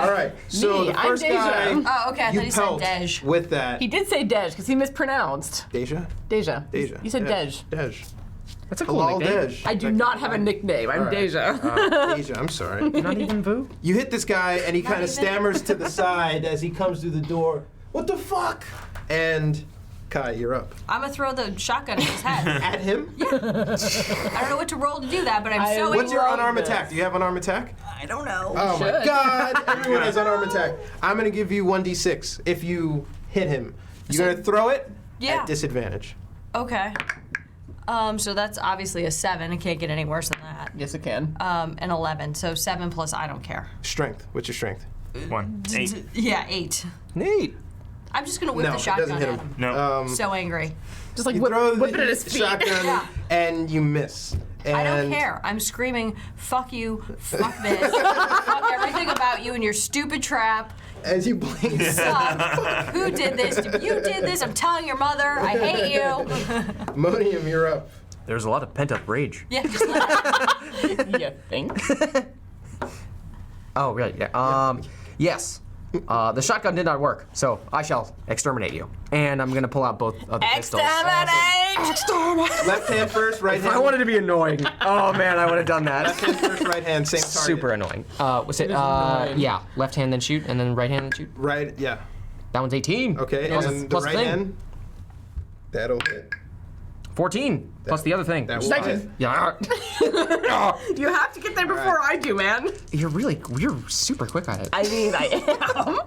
All right. So Me, the I'm first Deja. guy, Oh, okay. I you thought he said pelt Dej. with that. He did say Dej because he mispronounced. Deja? Deja. Deja. You said Yeah. Dej. Dej. That's a cool Halal nickname. Dej. I do not have a nickname. I'm All right. Deja. Deja, I'm sorry. Not even Vu? You hit this guy, and he kind of even? stammers to the side as he comes through the door. What the fuck? And Kai, you're up. I'm going to throw the shotgun at his head. At him? I don't know what to roll to do that, but I'm so What's your angry. unarmed this. attack? Do you have unarmed attack? I don't know. Oh my should. god, everyone has unarmed attack. I'm gonna give you 1d6 if you hit him. You're gonna throw it Yeah. at disadvantage. Okay. So that's obviously a 7. I can't get any worse than that. Yes, it can. An 11. So 7 plus I don't care. Strength. What's your strength? 1. 8. Yeah, 8. Neat. I'm just going to whip No, the it shotgun doesn't hit at him. him. No. So angry. Just like You whip throw it the at his feet. shotgun Yeah. and you miss. And I don't care. I'm screaming, fuck you, fuck this, fuck everything about you and your stupid trap. As you blink, Suck. Who did this? You did this. I'm telling your mother. I hate you. Monium, you're up. There's a lot of pent up rage. Yeah, just let You think? Oh, right. Yeah. Yes. The shotgun did not work, so I shall exterminate you. And I'm gonna pull out both of the pistols. Left hand first, right hand. I wanted to be annoying. Oh man, I would have done Left that. hand first, right hand, same target. Super annoying. Was it? Yeah, left hand then shoot, and then right hand then shoot. Right, yeah. That one's 18. Okay, Plus, and then the plus right thing. hand. That'll hit. 14 plus the other thing. That will hit. Yeah. You have to get there before I do, man. You're super quick at it. I mean, I am.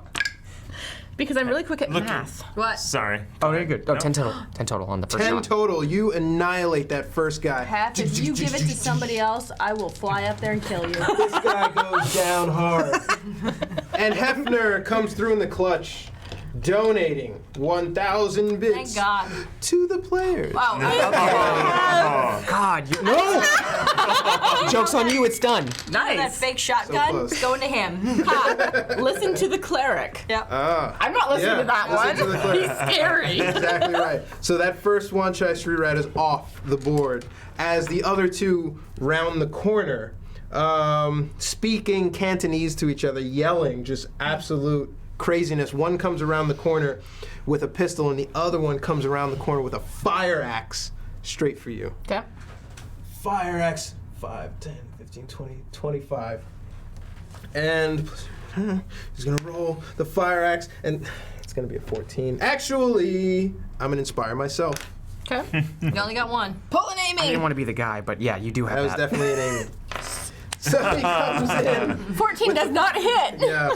Because I'm really quick at math. What? Sorry. Oh, very good. Oh, 10 total. 10 total on the first 10 shot. total. You annihilate that first guy. Half, if you give it to somebody else, I will fly up there and kill you. This guy goes down hard. And Hefner comes through in the clutch, donating 1,000 bits Thank God. to the players. Wow. God, you no. Joke's on you. It's done. That Nice. fake shotgun close. going to him. Listen to the cleric. Yep. I'm not listening to that listen one. to the cleric. He's scary. Exactly right. So that first Wan Chai street rat is off the board as the other two round the corner, speaking Cantonese to each other, yelling just absolute craziness. One comes around the corner with a pistol and the other one comes around the corner with a fire axe straight for you. Okay. Fire axe, 5, 10, 15, 20, 25. And he's gonna roll the fire axe and it's gonna be a 14. Actually, I'm gonna inspire myself. Okay. You only got one. Pull an I Amy. didn't want to be the guy, but yeah, you do have That was definitely an aiming. So he comes in. 14 does not hit. Yeah,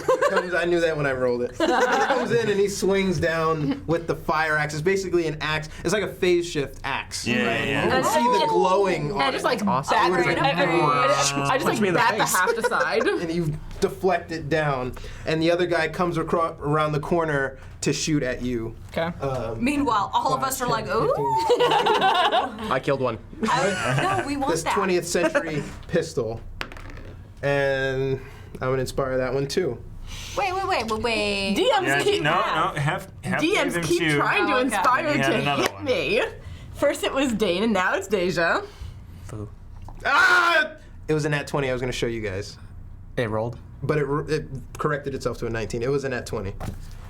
I knew that when I rolled it. He comes in and he swings down with the fire axe. It's basically an axe. It's like a phase shift axe. Yeah, right? yeah. You can see the glowing on I it. just like awesome. bat, Right. I just Punch me in like the bat the face. half aside. And you deflect it down. And the other guy comes around the corner to shoot at you. Okay. Meanwhile, all of us are like, ooh. I killed one. No, we want This that. 20th century pistol. And I'm going to inspire that one too. Wait. DMs Yeah, keep no, have gave him DMs keep two. trying to Oh, okay. inspire He had to another hit one. me. First it was Dane and now it's Deja. Ah! It was a nat 20 I was going to show you guys. It rolled. But it corrected itself to a 19. It was a nat 20.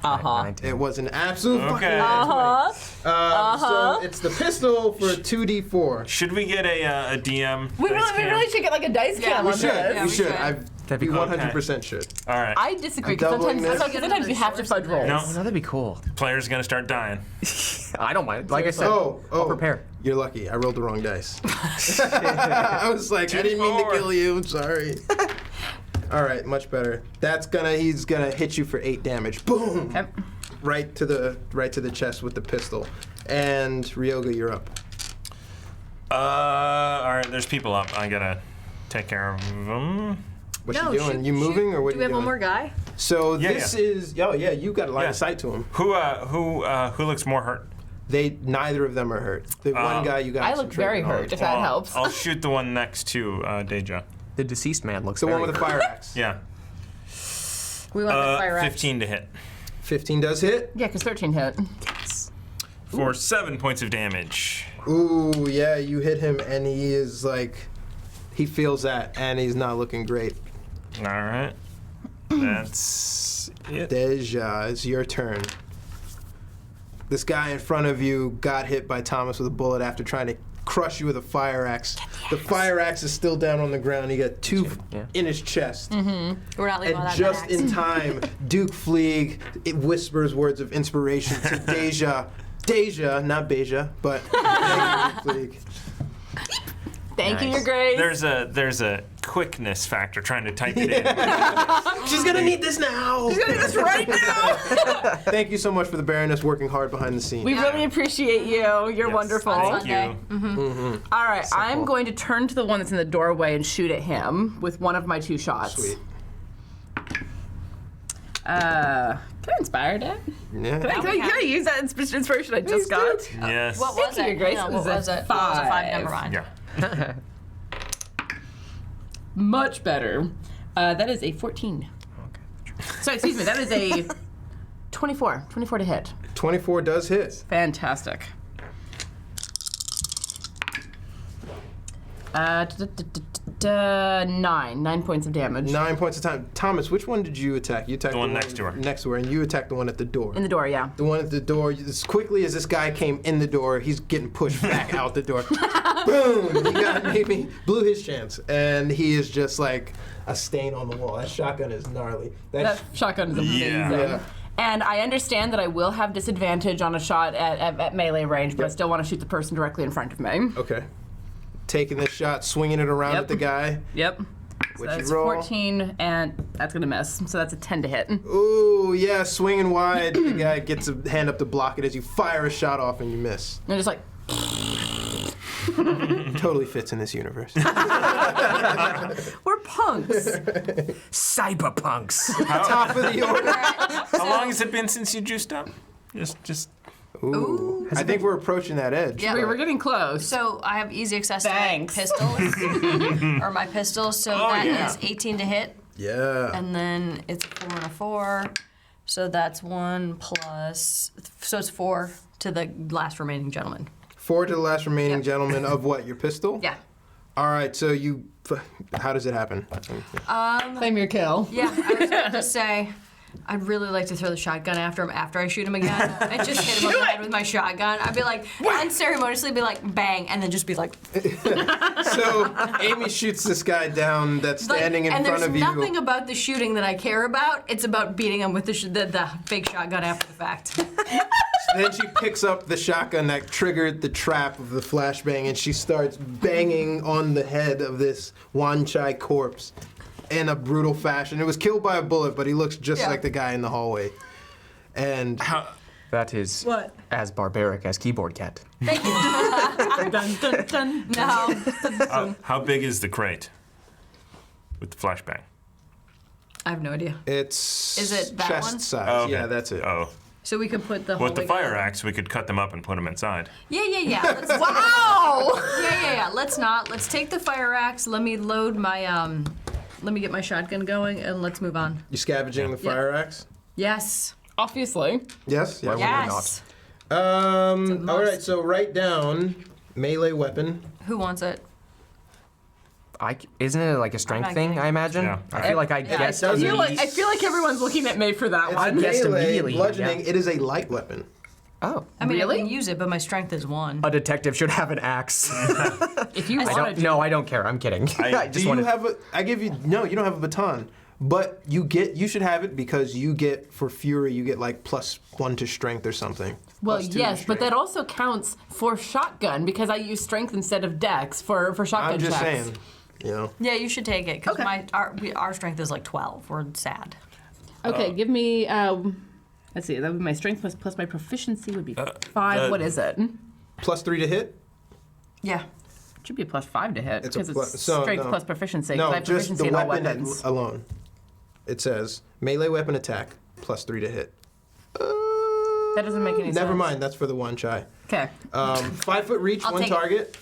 Uh-huh. It was an absolute fucking Okay. nat 20. So it's the pistol for 2d4. Should we get a DM? We dice really cam? should get like a dice Yeah, cam we on Should. this. Yeah, we we should. should. That'd be We cool. 100% should. All right. I disagree because doubling sometimes this. you have to fudge rolls. No. Oh, that'd be cool. Player's gonna start dying. I don't mind. Like I said, Oh, I'll prepare. You're lucky. I rolled the wrong dice. I was like, I didn't mean to 2d4. kill you. I'm sorry. All right, much better. He's gonna hit you for 8 damage. Boom! Okay. Right to the chest with the pistol. And Ryoga, you're up. All right. There's people up. I gotta take care of them. What you doing? You moving or what Do are we you have doing? one more guy? So Yeah, this yeah. is you got a line Yeah. of sight to him. Who looks more hurt? Neither of them are hurt. The one guy you got. I look very concentrated on. hurt, if that helps. I'll shoot the one next to Deja. The deceased man looks The very one with the fire axe. Yeah. We want the fire axe. 15 to hit 15 does hit. Yeah, because 13 hit. for 7 points of damage. Ooh, yeah, you hit him, and he is like, he feels that, and he's not looking great. All right. That's it. Deja, it's your turn. This guy in front of you got hit by Thomas with a bullet after trying to crush you with a fire axe. The fire axe is still down on the ground. He got 2 Yeah. in his chest. We're not leaving And without just that axe. in time, Duke Fleeg, it whispers words of inspiration to Deja. Deja, not Beja, but thank you, Duke Fleeg. Thank you, Nice. Your Grace. There's a quickness factor trying to type it in. She's gonna need this now. That's right now. Thank you so much for the Baroness working hard behind the scenes. We really appreciate you. You're Yes. wonderful. Thank Sunday. you. All right, I'm going to turn to the one that's in the doorway and shoot at him with one of my 2 shots. Sweet. Can I inspire that? Yeah. Can I use that inspiration I just got? Yes. What Thank was you, it? Your Grace. Hang on, It what was a was it? Oh, it was a 5. Never 5. mind. Yeah. Much better. That is a 14. So excuse me, that is a 24. 24 to hit. 24 does hit. Fantastic. 9 points of damage. 9 points of time. Thomas, which one did you attack? You attacked The one next to her. Next to her, and you attacked the one at the door. In the door, yeah. The one at the door, as quickly as this guy came in the door, he's getting pushed back out the door. Boom! He got maybe blew his chance, and he is just like a stain on the wall. That shotgun is gnarly. That shotgun is amazing. Yeah. And I understand that I will have disadvantage on a shot at melee range, but I still want to shoot the person directly in front of me. Okay. Taking this shot, swinging it around Yep. at the guy. Yep. So What'd that's you roll? 14, and that's going to miss. So that's a 10 to hit. Ooh, yeah, swinging wide. The guy gets a hand up to block it as you fire a shot off and you miss. And just like, Totally fits in this universe. we're punks. Cyberpunks. Top of the order. How long has it been since you juiced up? Just. Ooh. I think we're approaching that edge. Yeah. We're getting close. So I have easy access Thanks. to my pistols, or my pistol. So that is 18 to hit, Yeah. and then it's 4 and a 4. So that's 1 plus. So it's 4 to the last remaining gentleman. 4 to the last remaining Yep. gentleman of what? Your pistol? Yeah. All right, so you. How does it happen? Claim your kill. Yeah. I was going to say, I'd really like to throw the shotgun after him after I shoot him again. I just hit him on the head with my shotgun. I'd be like, unceremoniously be like, bang, and then just be like. So Amy shoots this guy down that's standing in and front of there's you. nothing about the shooting that I care about. It's about beating him with the fake shotgun after the fact. Then she picks up the shotgun that triggered the trap of the flashbang, and she starts banging on the head of this Wan Chai corpse in a brutal fashion. It was killed by a bullet, but he looks just Yeah. like the guy in the hallway. And That is What? as barbaric as Keyboard Cat. Thank you. Dun, dun, dun. No. How big is the crate with the flashbang? I have no idea. it's Is it that chest one? size. Oh, okay. Yeah, that's it. Oh. So we could put the whole. With the fire axe, we could cut them up and put them inside. Yeah. Let's, Wow! yeah. Let's not. Let's take the fire axe. Let me load my Let me get my shotgun going and let's move on. You scavenging the fire axe? Yes. Obviously. Yes. Why Yes. would we not? It's a All right. must. So write down melee weapon. Who wants it? Isn't it like a strength not thing, getting I imagine? Yeah. I feel like I guessed does I it. feel like everyone's looking at me for that It's one. guessed melee, immediately, bludgeoning. yeah. It is a light weapon. Oh. I mean, Really? I can use it, but my strength is 1. A detective should have an axe. If you I want don't- to. No, I don't care. I'm kidding. I Do just you wanted. have a? I give you no. You don't have a baton, but you should have it because you get for fury. You get like +1 to strength or something. Well, +2 to yes, but strength. that also counts for shotgun because I use strength instead of dex for shotgun I'm just checks. saying. You know. Yeah, you should take it because Okay. our strength is like 12. We're sad. Okay, give me. Let's see. That would be my strength plus my proficiency would be 5. What is it? +3 to hit. Yeah. It should be a +5 to hit It's a because plus- it's so, strength no. plus proficiency. 'cause No, I have just proficiency the in all weapon weapons. alone. It says melee weapon attack +3 to hit. That doesn't make any sense. Never mind. That's for the Wan Chai. Okay. 5 foot reach, I'll one take it. target,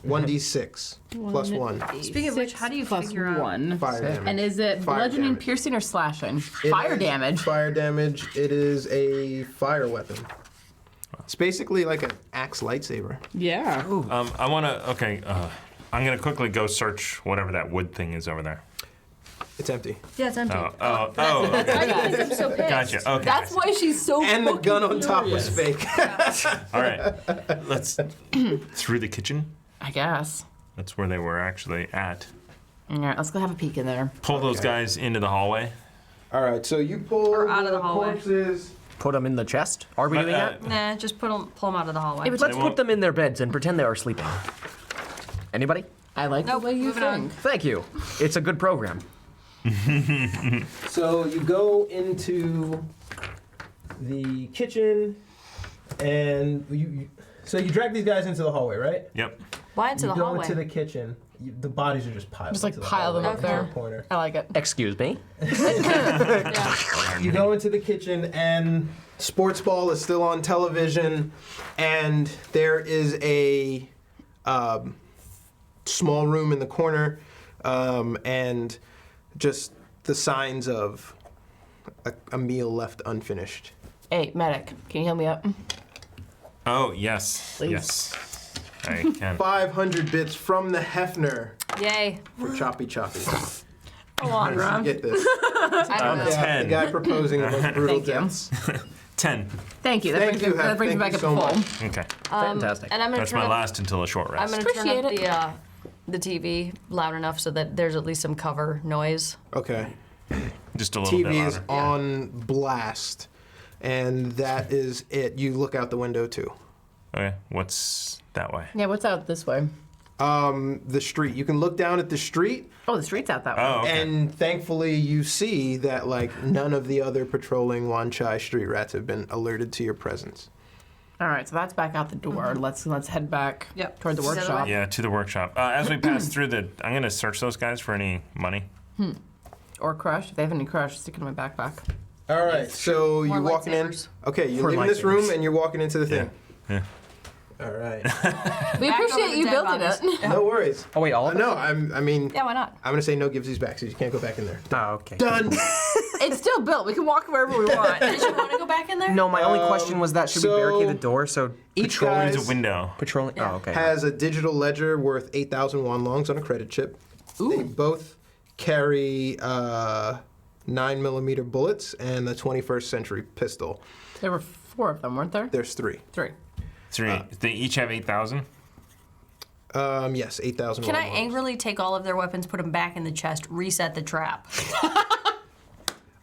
1d6 +1 Speaking of which, how do you plus figure out- 1. fire damage. And is it Fire bludgeoning, damage. piercing, or slashing? It Fire is damage. Fire damage. It is a fire weapon. It's basically like an axe lightsaber. Yeah. I want to. Okay. I'm gonna quickly go search whatever that wood thing is over there. It's empty. Yeah, it's empty. Oh. Okay. I'm so pissed. Gotcha. Okay. That's why she's so And the fucking gun on top was furious. fake. All right. Let's through the kitchen. I guess. That's where they were actually at. All right, let's go have a peek in there. Pull those guys into the hallway. All right, so you pull Or out of the hallway. corpses. Put them in the chest. Are we doing that? Nah, just pull them out of the hallway. Let's They put won't- them in their beds and pretend they are sleeping. Anybody? I like Nope, the way you moving on. think. Thank you. It's a good program. So you go into the kitchen, and so you drag these guys into the hallway, right? Yep. Why into You the go hallway? into the kitchen. The bodies are just piled. Just like into the pile them hallway up in there. the corner. I like it. Excuse me. Yeah. You go into the kitchen, and sports ball is still on television, and there is a small room in the corner, and just the signs of a meal left unfinished. Hey, medic, can you heal me up? Oh yes. Please. Yes. I can. 500 bits from the Hefner Yay. for Choppy Choppy. Go on, Ron. Get this. I don't know. Yeah, 10. the guy proposing the most brutal Thank you. deaths. 10. Thank you. That Thank brings, you, me, that Hef. brings me Thank back you up so to much. full. Okay. Fantastic. And I'm gonna That's turn my up, last until a short rest. I'm gonna turn Appreciate up the TV loud enough so that there's at least some cover noise. Okay. Just a little bit TV is louder. on blast, and that is it. You look out the window too. Okay, what's that way? Yeah, what's out this way? The street. You can look down at the street, Oh, the street's out that way. Oh, okay. and thankfully you see that like none of the other patrolling Wan Chai street rats have been alerted to your presence. All right, so that's back out the door. Let's head back Yep. toward the Is that workshop. okay? Yeah, to the workshop. As we pass through I'm going to search those guys for any money. Or crush. If they have any crush, stick it in my backpack. All right, so More you're walking in. lightsabers. Okay, you're For leaving this lightsabers. room and you're walking into the thing. Yeah. All right. We Back over appreciate the you dead building bodies. it. No worries. Oh wait, all of No, I mean, Yeah, why not? I'm gonna say no givesies back, so you can't go back in there. Oh, okay. Done. It's still built. We can walk wherever we want. Did you want to go back in there? No, my only question was that should we so barricade the door so Each patrolling guy There's a window. patrolling? Oh, okay. has a digital ledger worth 8,000 Wonlongs on a credit chip. They both carry 9mm bullets and a 21st century pistol. There were 4 of them, weren't there? There's 3. 3. 3. They each have 8,000. Yes, 8,000 Can I Wonlongs. angrily take all of their weapons, put them back in the chest, reset the trap?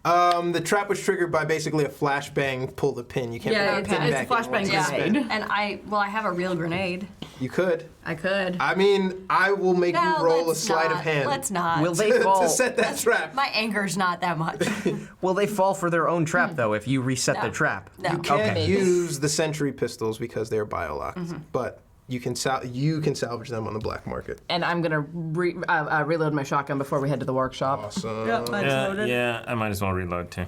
The trap was triggered by basically a flashbang, pull the pin. You can't Yeah, put the pin it's a back in flashbang once it's grenade. spent. And I have a real grenade. You could. I could. I mean, I will make No, you roll a let's sleight of not. hand. Let's not. Will they to fall? set that trap. My anger's not that much. Will they fall for their own trap though if you reset No. the trap? No. You can't Okay. use the sentry pistols because they're biolocked, but you can salvage them on the black market. And I'm going to reload my shotgun before we head to the workshop. Awesome. Yeah, I might as well reload too.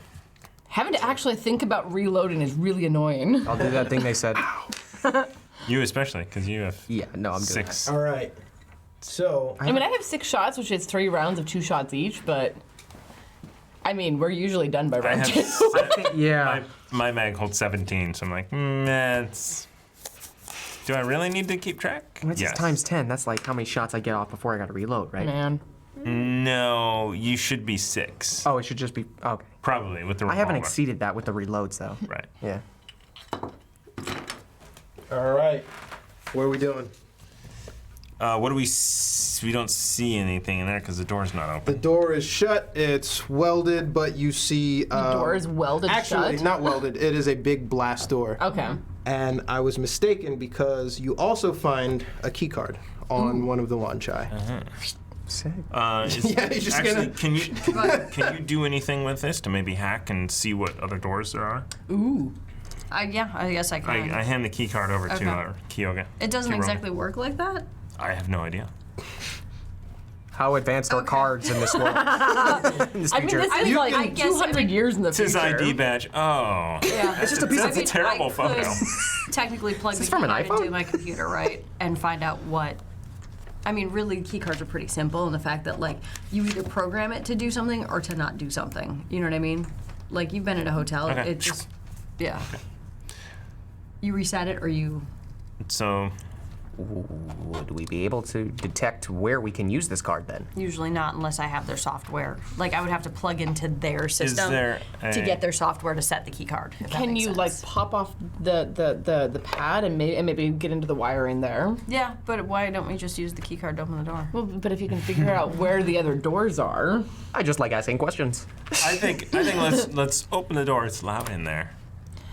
Having to actually think about reloading is really annoying. I'll do that thing they said. You especially, because you have Yeah, no, I'm doing 6. All right. So I mean, I have 6 shots, which is 3 rounds of 2 shots each, but I mean, we're usually done by I round have 2. that. Yeah. my mag holds 17, so I'm like, that's. Do I really need to keep track? It's Yes. times 10. That's like how many shots I get off before I got to reload, right? Man. No, you should be 6. Oh, it should just be okay. Probably with the I revolver. haven't exceeded that with the reloads though. Right. Yeah. all right. What are we doing? What do we? We don't see anything in there because the door's not The open. door is shut. It's welded, but you see The door is welded actually shut. not welded. It is a big blast door. Okay. And I was mistaken because you also find a key card on one of the Wan Chai. Sick. Yeah, you're just actually, gonna- can you do anything with this to maybe hack and see what other doors there are? Ooh. Yeah, I guess I can. I hand the key card over Okay. to Kyoga. It doesn't to Roman. exactly work like that. I have no idea. How advanced are Okay. cards in this world? in this I mean, future? this is You like can- 200 years in the It's future. his ID badge. Oh. Yeah. It's just a piece That's of a terrible photo. Technically plug the this key from an card iPhone? into my computer, right, and find out what. I mean, really, key cards are pretty simple in the fact that like you either program it to do something or to not do something. You know what I mean? Like you've been at a hotel, Okay. it just yeah. You reset it or you. So Would we be able to detect where we can use this card then? Usually not unless I have their software. Like I would have to plug into their system there to a- get their software to set the key card. if that Can makes you sense. like pop off the pad and maybe get into the wiring there? Yeah, but why don't we just use the key card to open the door? Well, but if you can figure out where the other doors are. I just like asking questions. I think let's open the door. It's loud in there,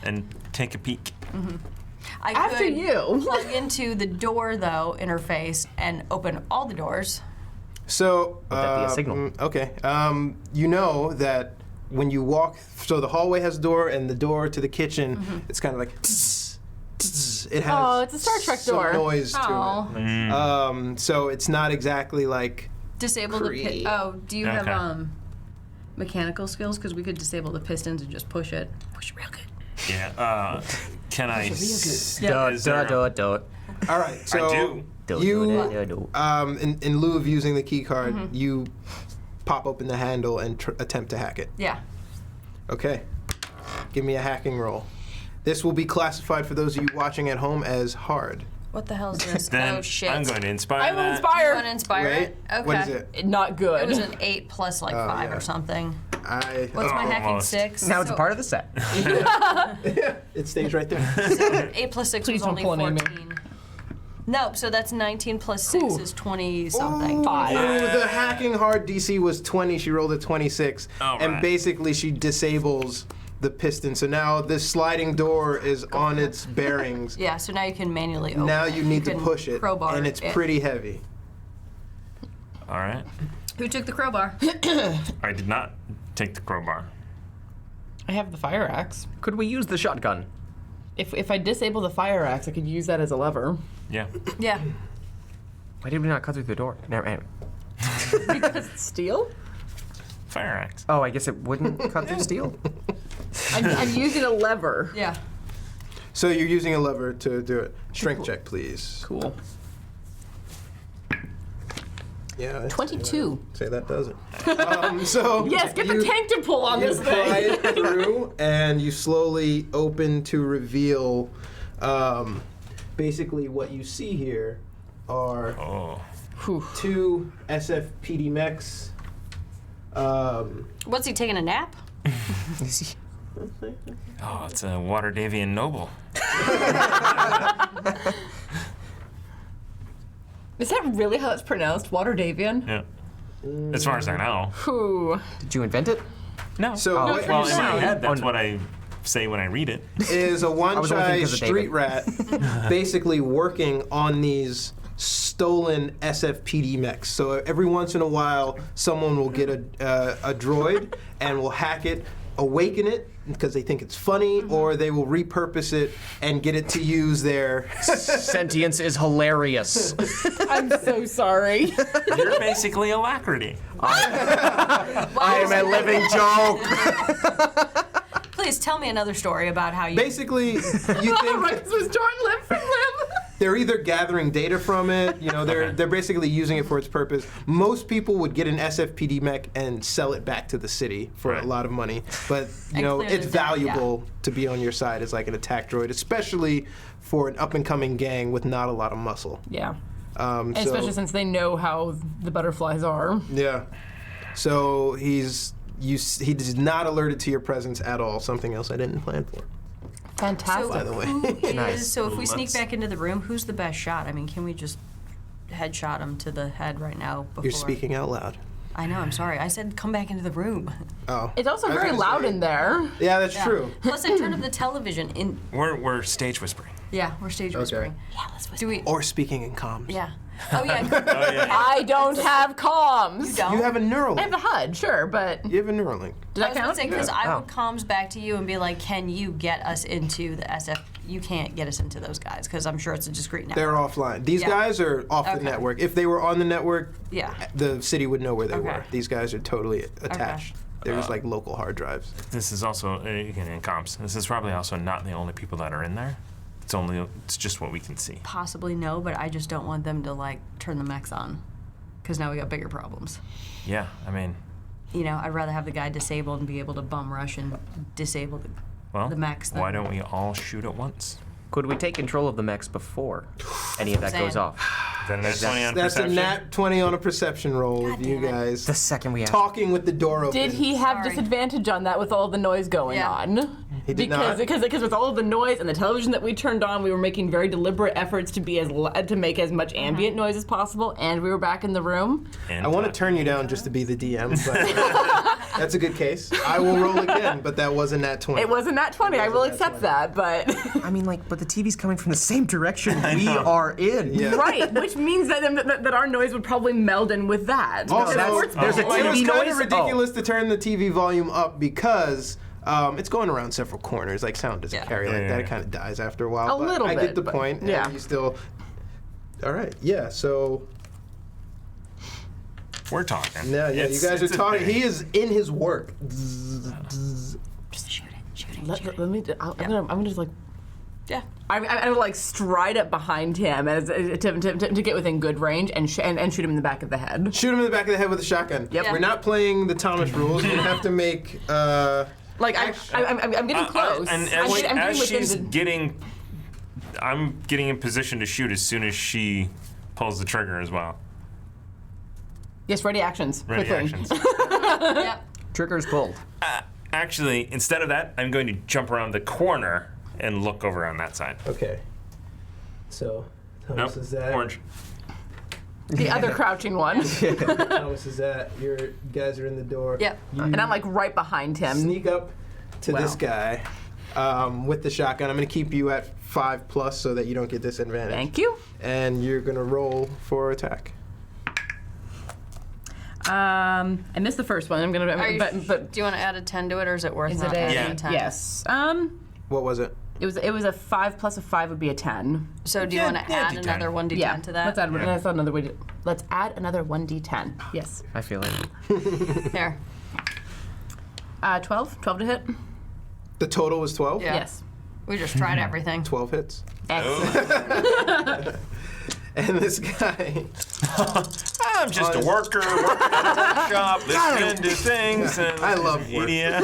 and take a peek. I After could you. plug into the door though interface and open all the doors. So, that be a signal? Okay. You know that when you walk, so the hallway has a door, and the door to the kitchen, it's kind of like. Tss, tss. It has Oh, it's a Star Trek some door. noise to Oh. it. So it's not exactly like. Disable the Create. Oh, do you Okay. have mechanical skills? Because we could disable the pistons and just push it. Push it real good. Yeah. Can I? Is there a- All right. So you, in lieu of using the key card, you pop open the handle and attempt to hack it. Yeah. Okay. Give me a hacking roll. This will be classified for those of you watching at home as hard. What the hell is this? Then Oh shit. I'm going to inspire I will that. You inspire. want to inspire Wait, it? Okay. what is it? Not good. It was an 8 plus like 5 yeah. or something. Oh, What's my hacking Almost. 6? Now it's a part of the set. it stays right there. 8 plus 6 Please was don't only pull an Amy. 14. No, so that's 19 plus 6 Ooh. is 20 something. Ooh, the hacking hard DC was 20. She rolled a 26. All And right. basically, she disables the piston. So now this sliding door is on its bearings. Yeah, so now you can manually open Now it. you need to can push it. crowbar And it's it. pretty heavy. All right. Who took the crowbar? I did not take the crowbar. I have the fire axe. Could we use the shotgun? If I disable the fire axe, I could use that as a lever. Yeah. Yeah. Why did we not cut through the door? Never. Because it's steel? Fire axe. Oh, I guess it wouldn't cut through steel. I'm using a lever. Yeah. So you're using a lever to do it. Strength check, please. Cool. Yeah. I'd 22. Say that doesn't. So Yes, get the tank to pull on You this pry thing. it through, and you slowly open to reveal. Basically, what you see here are Oh. two SFPD mechs. What's he taking a nap? Oh, it's a Waterdavian noble. Is that really how it's pronounced? Waterdavian? Yeah. As far as I know. Ooh. Did you invent it? No. So No, what for you Well, in see my head, that's Oh, no. what I say when I read it. is a Wan was only Chai thinking 'cause of street David. rat basically working on these stolen SFPD mechs. So every once in a while, someone will get a droid and will hack it, awaken it because they think it's funny, or they will repurpose it and get it to use their. Sentience is hilarious. I'm so sorry. You're basically Alacrity. I am a living joke. Please tell me another story about how you. Basically, you think Ruckus was torn limb from limb. they're either gathering data from it, they're Okay. they're basically using it for its purpose. Most people would get an SFPD mech and sell it back to the city for Right. a lot of money, but And clear it's the debt, valuable to be on your side as like an attack droid, especially for an up and coming gang with not a lot of muscle. Yeah. So, Especially since they know how the butterflies are. yeah, so he is not alerted to your presence at all. Something else I didn't plan for, Fantastic. by the way. Who is, Nice. so if we sneak Let's- back into the room, who's the best shot? I mean, can we just headshot him to the head right now? Before? You're speaking out loud. I know. I'm sorry. I said come back into the room. Oh, It's also I was very gonna loud say- in there. Yeah, that's Yeah. true. Plus, I turned up the television. We're stage whispering. Yeah, we're stage whispering. Yeah, let's whisper. Do we? Or speaking in comms. Yeah. Oh yeah. Oh, yeah. I don't have comms. You don't. You have a I have Neuralink. the HUD, sure, but You have a Neuralink. did I that was gonna count? say because I Oh. would comms back to you and be like, "Can you get us into the SF? You can't get us into those guys because I'm sure it's a discrete network." They're offline. These Yeah. guys are off the Okay. network. If they were on the network, Yeah. the city would know where they Okay. were. These guys are totally attached. There's like local hard drives. This is also, again, in comps, this is probably also not the only people that are in there. It's just what we can see. Possibly no, but I just don't want them to like turn the mechs on because now we got bigger problems. Yeah, I mean, I'd rather have the guy disabled and be able to bum rush and disable well, the mechs. why don't we all shoot at once? Could we take control of the mechs before any of that goes Saying. off? Then there's 20 on That's perception. a nat 20 on a perception roll with God you damn it. guys The second we have. talking with the door open. Did he have Sorry. disadvantage on that with all the noise going Yeah. on? He did because, not. because with all of the noise and the television that we turned on, we were making very deliberate efforts to be to make as much ambient noise as possible, and we were back in the room. And I want to turn you down just to be the DM, but that's a good case. I will roll again, but that wasn't nat 20. It wasn't that 20. I will accept that, but I mean, but the TV's coming from the same direction we are in. Yeah. right, which means that our noise would probably meld in with that. Also, there's a it was TV kind noise? of ridiculous to turn the TV volume up because it's going around several corners. Like sound doesn't Yeah. carry like Yeah, that. yeah. It kind of dies after a while. A but little I bit, get the but- point. and yeah. You still. All right. Yeah. So. we're talking. Yeah. You It's- guys are it's a talking. thing. He is in his work. Just shoot it. Let me. I'm gonna just like. Yeah. I would like stride up behind him to get within good range and shoot him in the back of the head. Shoot him in the back of the head with a shotgun. Yep. We're not playing the Thomas rules. You have to make. Like I'm getting close. And I'm as getting within she's the- getting I'm getting in position to shoot as soon as she pulls the trigger as well. Yes, ready actions. Ready quickly. actions. Yep. Trigger's pulled. Actually, instead of that, I'm going to jump around the corner and look over on that side. Okay. So, Thomas Nope. is that. Orange. The other crouching one. Thomas is that. You guys are in the door. Yep. And I'm like right behind him. Sneak up to Wow. this guy with the shotgun. I'm going to keep you at 5+ so that you don't get disadvantage. Thank you. And you're going to roll for attack. I missed the first one. I'm gonna. Are you, but do you want to add a 10 to it, or is it worth is not it a adding Yeah. a 10? yes? What was it? It was a 5 plus a 5 would be a 10. So do you Yeah, want to yeah, add D10. another 1d10 Yeah. to that? Let's add another 1d10. Yes. I feel it. There. 12 to hit. The total was 12? Yeah. Yes. We just tried everything. 12 hits. Excellent. And this guy, I'm just a worker working at a workshop, listening to things. And I love work. idiot.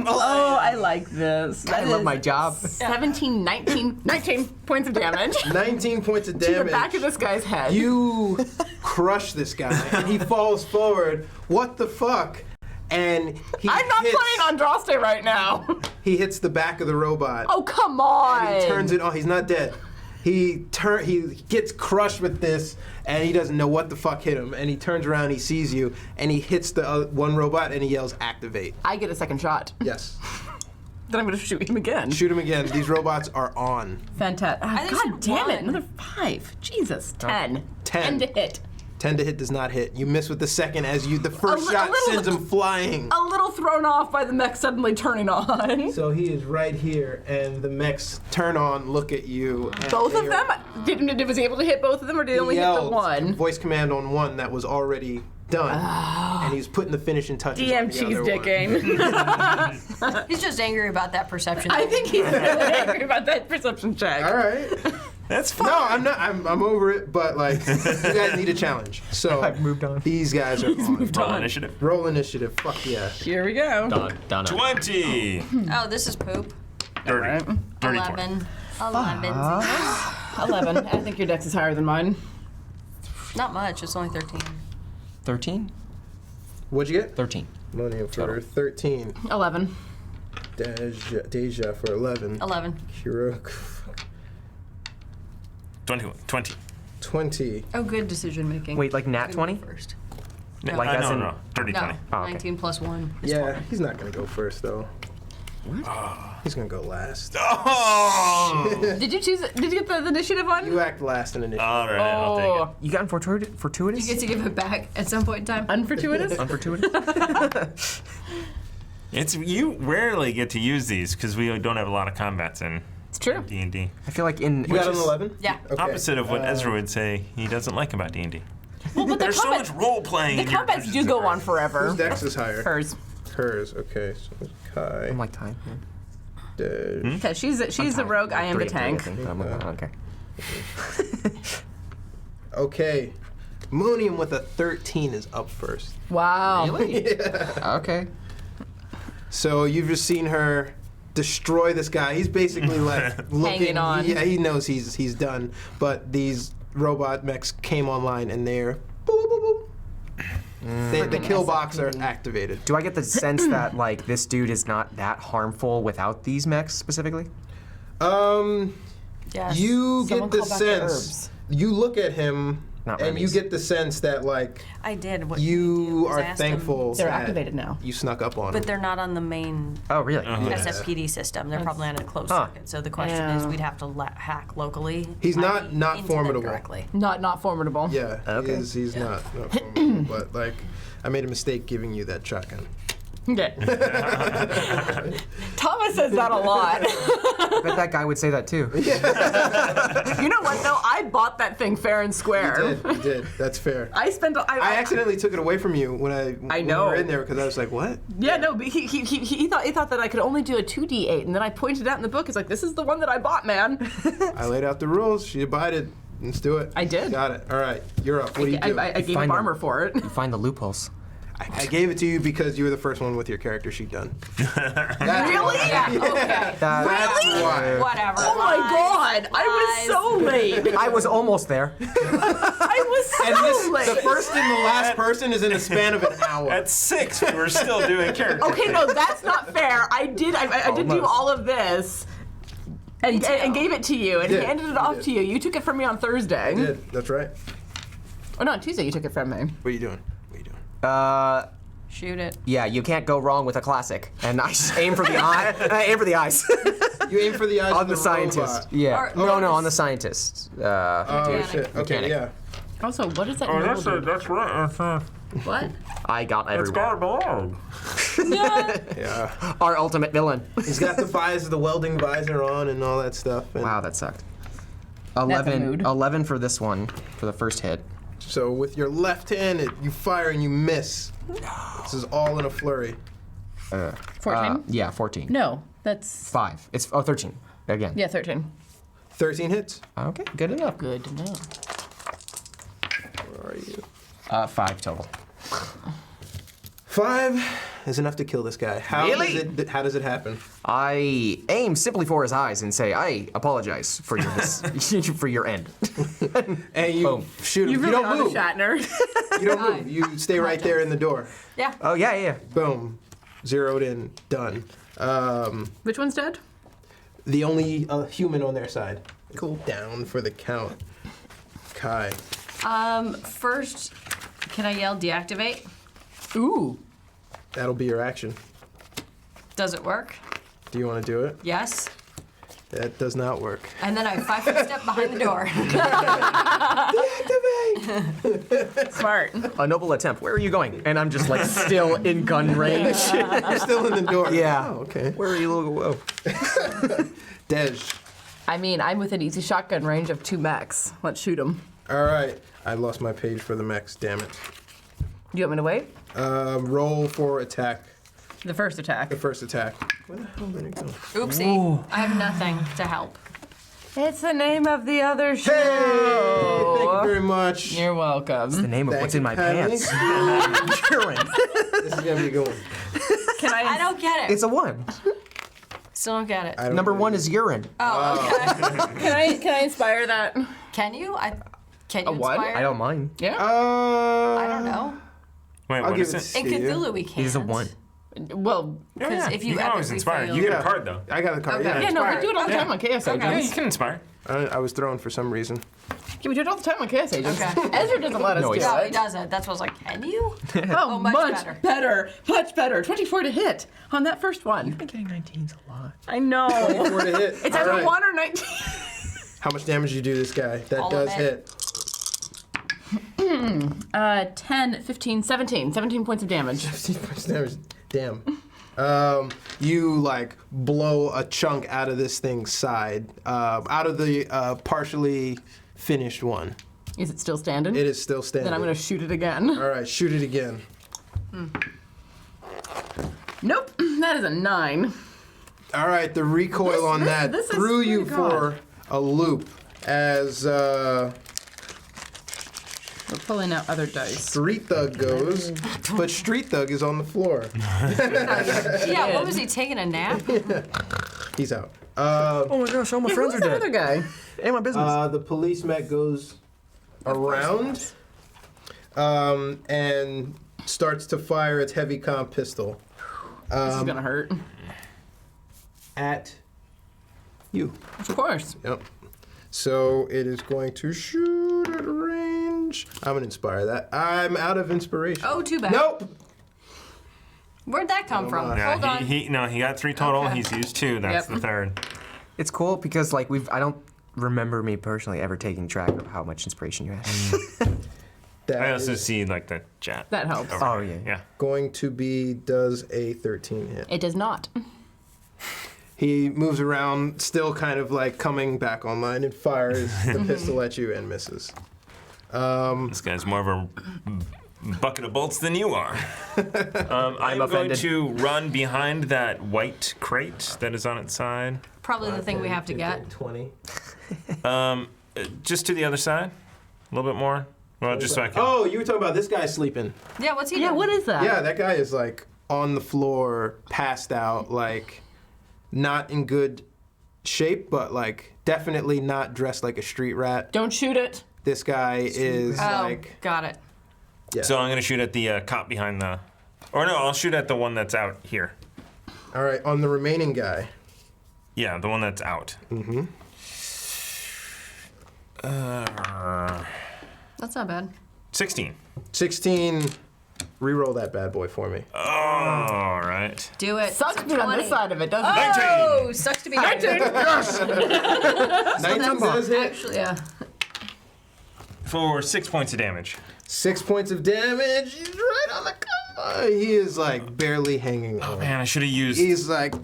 Oh, I like this. I love my job. 17, 19 points of damage 19 points of to damage. the back of this guy's head. You crush this guy, and he falls forward. What the fuck? And he I'm not hits, playing Andraste right now. He hits the back of the robot. Oh, come on. He turns it on. He's not dead. He gets crushed with this, and he doesn't know what the fuck hit him. And he turns around, he sees you, and he hits the one robot, and he yells, "Activate!" I get a second shot. Yes. Then I'm going to shoot him again. Shoot him again. These robots are on. Fantastic. think God should damn it. run. Another 5. Jesus. 10. 10. 10 to hit. 10 to hit does not hit. You miss with the second as the first A shot little- sends him flying. A little thrown off by the mech suddenly turning on. So he is right here, and the mechs turn on, look at you. and Both of they them? Was he able to hit both of them, or did he only hit the yelled one? voice command on one that was already done, and he's putting the finishing touches on DM the cheese other one. dicking. He's just angry about that perception. I think he's really angry about that perception check. All right. That's fine. No, I'm not. I'm over it. But like, you guys need a challenge. So I've moved on. These guys are on. Roll initiative. Roll initiative. Fuck yeah. Here we go. Done. 20. Oh, this is poop. Dirty. Dirty 20. 11. 11. I think your dex is higher than mine. Not much. It's only 13. 13? What'd you get? 13. Money for Total. 13. 11. Deja for 11. 11. Kira 20. 20. Oh, good decision making. Wait, like nat Good 20? First. Like as no, in- no. Dirty No, 20. Oh, okay. 19 plus 1 is Yeah, 20. he's not gonna go first though. He's gonna go last. Oh! Did you get the initiative one? You act last in initiative. All right, I'll take it. You got fortuitous? You get to give it back at some point in time. Unfortuitous? Unfortuitous? You rarely get to use these because we don't have a lot of combats in It's true. D&D. I feel like in... You got an 11? Yeah. Okay. Opposite of what Ezra would say he doesn't like about D&D. Well, but There's so much role playing. The combats do go on forever. Whose dex is higher? Hers. Hers. Okay. So it's Kai. I'm like time. Dej. Okay, she's the rogue. I am the tank. Okay. Okay. Moonium with a 13 is up first. Wow. Okay. So you've just seen her destroy this guy. He's basically like looking. Hanging on. Yeah, he knows he's done. But these robot mechs came online and they're boop, boop, boop. The kill box are activated. Do I get the sense that like this dude is not that harmful without these mechs specifically? Yes. You Someone get the call back the sense. herbs. You look at him Not and you Remy's. get the sense that like I did. What you I are asked them, thankful They're that activated now. you snuck up on But him. they're not on the main Oh, really? SFPD system. They're probably on a closed Huh. circuit. So the question is, Yeah. we'd have to hack locally. He's not into them formidable. Directly. Not formidable. Yeah, Okay. he's not formidable, but like I made a mistake giving you that shotgun. Okay. Thomas says that a lot. I bet that guy would say that too. You know what though? I bought that thing fair and square. You did. That's fair. I spent. I accidentally took it away from you when I when know. we were in there because I was like, what? Yeah, no, but he thought that I could only do a 2d8, and then I pointed out in the book. It's like, this is the one that I bought, man. I laid out the rules. She abided. Let's do it. I did. Got it. All right, you're up. What do you do? I gave find him them. armor for it. You find the loopholes. I gave it to you because you were the first one with your character sheet done. Really? Yeah, okay. That's why. Whatever. Oh my God! I was so late. I was almost there. I was so late. The first and the last person is in the span of an hour. At 6, we were still doing character. Okay, no, that's not fair. I did do Almost. all of this. And gave it to you and did. handed it off to you. You took it from me on Thursday. Did. That's right. Oh no, on Tuesday you took it from me. What are you doing? What are you doing? Shoot it. Yeah, you can't go wrong with a classic. And I just aim for the eye. I aim for the eyes. You aim for the eyes on of the scientist. robot. Yeah. Or- No, on the scientist. Oh Mechanic. shit. Okay, Mechanic. yeah. Also, what is that? Oh, noble do? that's right. What? I got everywhere. belong. Yeah. Our ultimate villain. He's got the welding visor on and all that stuff. And Wow, that sucked. a 11, mood. 11 for this one, for the first hit. So with your left hand, you fire and you miss. This is all in a flurry. 14? Yeah, 14. No, that's 5. It's 13. Again. yeah, 13. 13 hits. Okay, good enough. Good to know. Where are you? 5 total. 5 is enough to kill this guy. How does it happen? I aim simply for his eyes and say, I apologize for your for your end. And you Boom. shoot him. You You really don't are move. the Shatner. You don't move. You stay right there in the door. Yeah. Oh, yeah. Boom. Zeroed in. Done. Which one's dead? The only human on their side. Cool. Down for the count. Kai. First, can I yell deactivate? Ooh. That'll be your action. Does it work? Do you want to do it? Yes. That does not work. And then I 5-foot step behind the door. Smart. A noble attempt. Where are you going? And I'm just like still in gun range. You're still in the door. Yeah. Oh, okay. Where are you? Whoa. Dej. I mean, I'm within easy shotgun range of 2 mechs. Let's shoot them. All right. I lost my page for the mechs. Damn it. Do you want me to wait? Roll for attack. The first attack. The first attack. Where the hell did it go? Oopsie. I have nothing to help. It's the name of the other show. Hey, thank you very much. You're welcome. The name of Thank what's you in my kindly. pants. Urine. This is gonna be going. Can I don't get it. It's a 1. Still don't get it. Number 1 is urine. Oh, okay. Can I inspire that? Can you? Can you what? inspire? I don't mind. Yeah. I don't know. Wait, I'll what give is it it? In Cthulhu, we can't. He's a 1. Well, Because if you can always epically inspire. fail- You get Yeah. a card though. I got the card. Okay. Yeah. yeah, no, we Inspire. do it all the time on Chaos Yeah, Agents. you can inspire. I was thrown for some reason. Yeah, we do it all the time on Chaos Agents. Okay. Ezra doesn't let us No, do he No, he it. doesn't. That's what I was like, can you? Oh, much much better. better. Much better. 24 to hit on that first one. Getting 19's a lot. I know. 4 to hit. It's All either right. 1 or 19. How much damage do you do this guy? That All does of it. hit. 10, 15, 17. 17 points of damage. 15 points damage. Damn. You like blow a chunk out of this thing's side, out of the partially finished one. Is it still standing? It is still standing. Then I'm going to shoot it again. All right, shoot it again. Nope. That is a 9. All right, the recoil on that this is threw you pretty good. for a loop as We're pulling out other dice. Street Thug goes, but Street Thug is on the floor. Yeah, what was he, taking a nap? He's out. Oh my gosh, all my friends Who's are that other dead. guy? Ain't my business. The police mech goes around and starts to fire its heavy comp pistol This is gonna hurt. at you. Of course. Yep. So it is going to shoot at range. I'm gonna inspire that. I'm out of inspiration. Oh, too bad. Nope. Where'd that come from? mind. Hold on. He got 3 total. Okay. He's used 2. That's Yep. the third. It's cool because like I don't remember me personally ever taking track of how much inspiration you had. That I also is see like the chat. That helps. over Oh, here. yeah. Yeah. going to be does a 13 hit. It does not. He moves around, still kind of like coming back online, and fires the pistol at you and misses. This guy's more of a bucket of bolts than you are. I'm going offended. to run behind that white crate that is on its side. Probably the thing we have to get. 20. Just to the other side. A little bit more. Well, just so I can. Oh, you were talking about this guy sleeping. Yeah, what's he Yeah, doing? what is that? Yeah, that guy is like on the floor, passed out, like not in good shape, but like definitely not dressed like a street rat. Don't shoot it. This guy is Oh, like, got it. yeah. So I'm gonna shoot at the cop behind the. Or no, I'll shoot at the one that's out here. All right, on the remaining guy. Yeah, the one that's out. Mm-hmm. That's not bad. 16. 16. Reroll that bad boy for me. All right. Do it. Sucks to be on this 20. side of it, doesn't it? 19. Oh, sucks to be 19 does hit. Actually, yeah. For 6 points of damage. 6 points of damage. He's right on the cover. He is like barely hanging on. Man, I should have used. He's like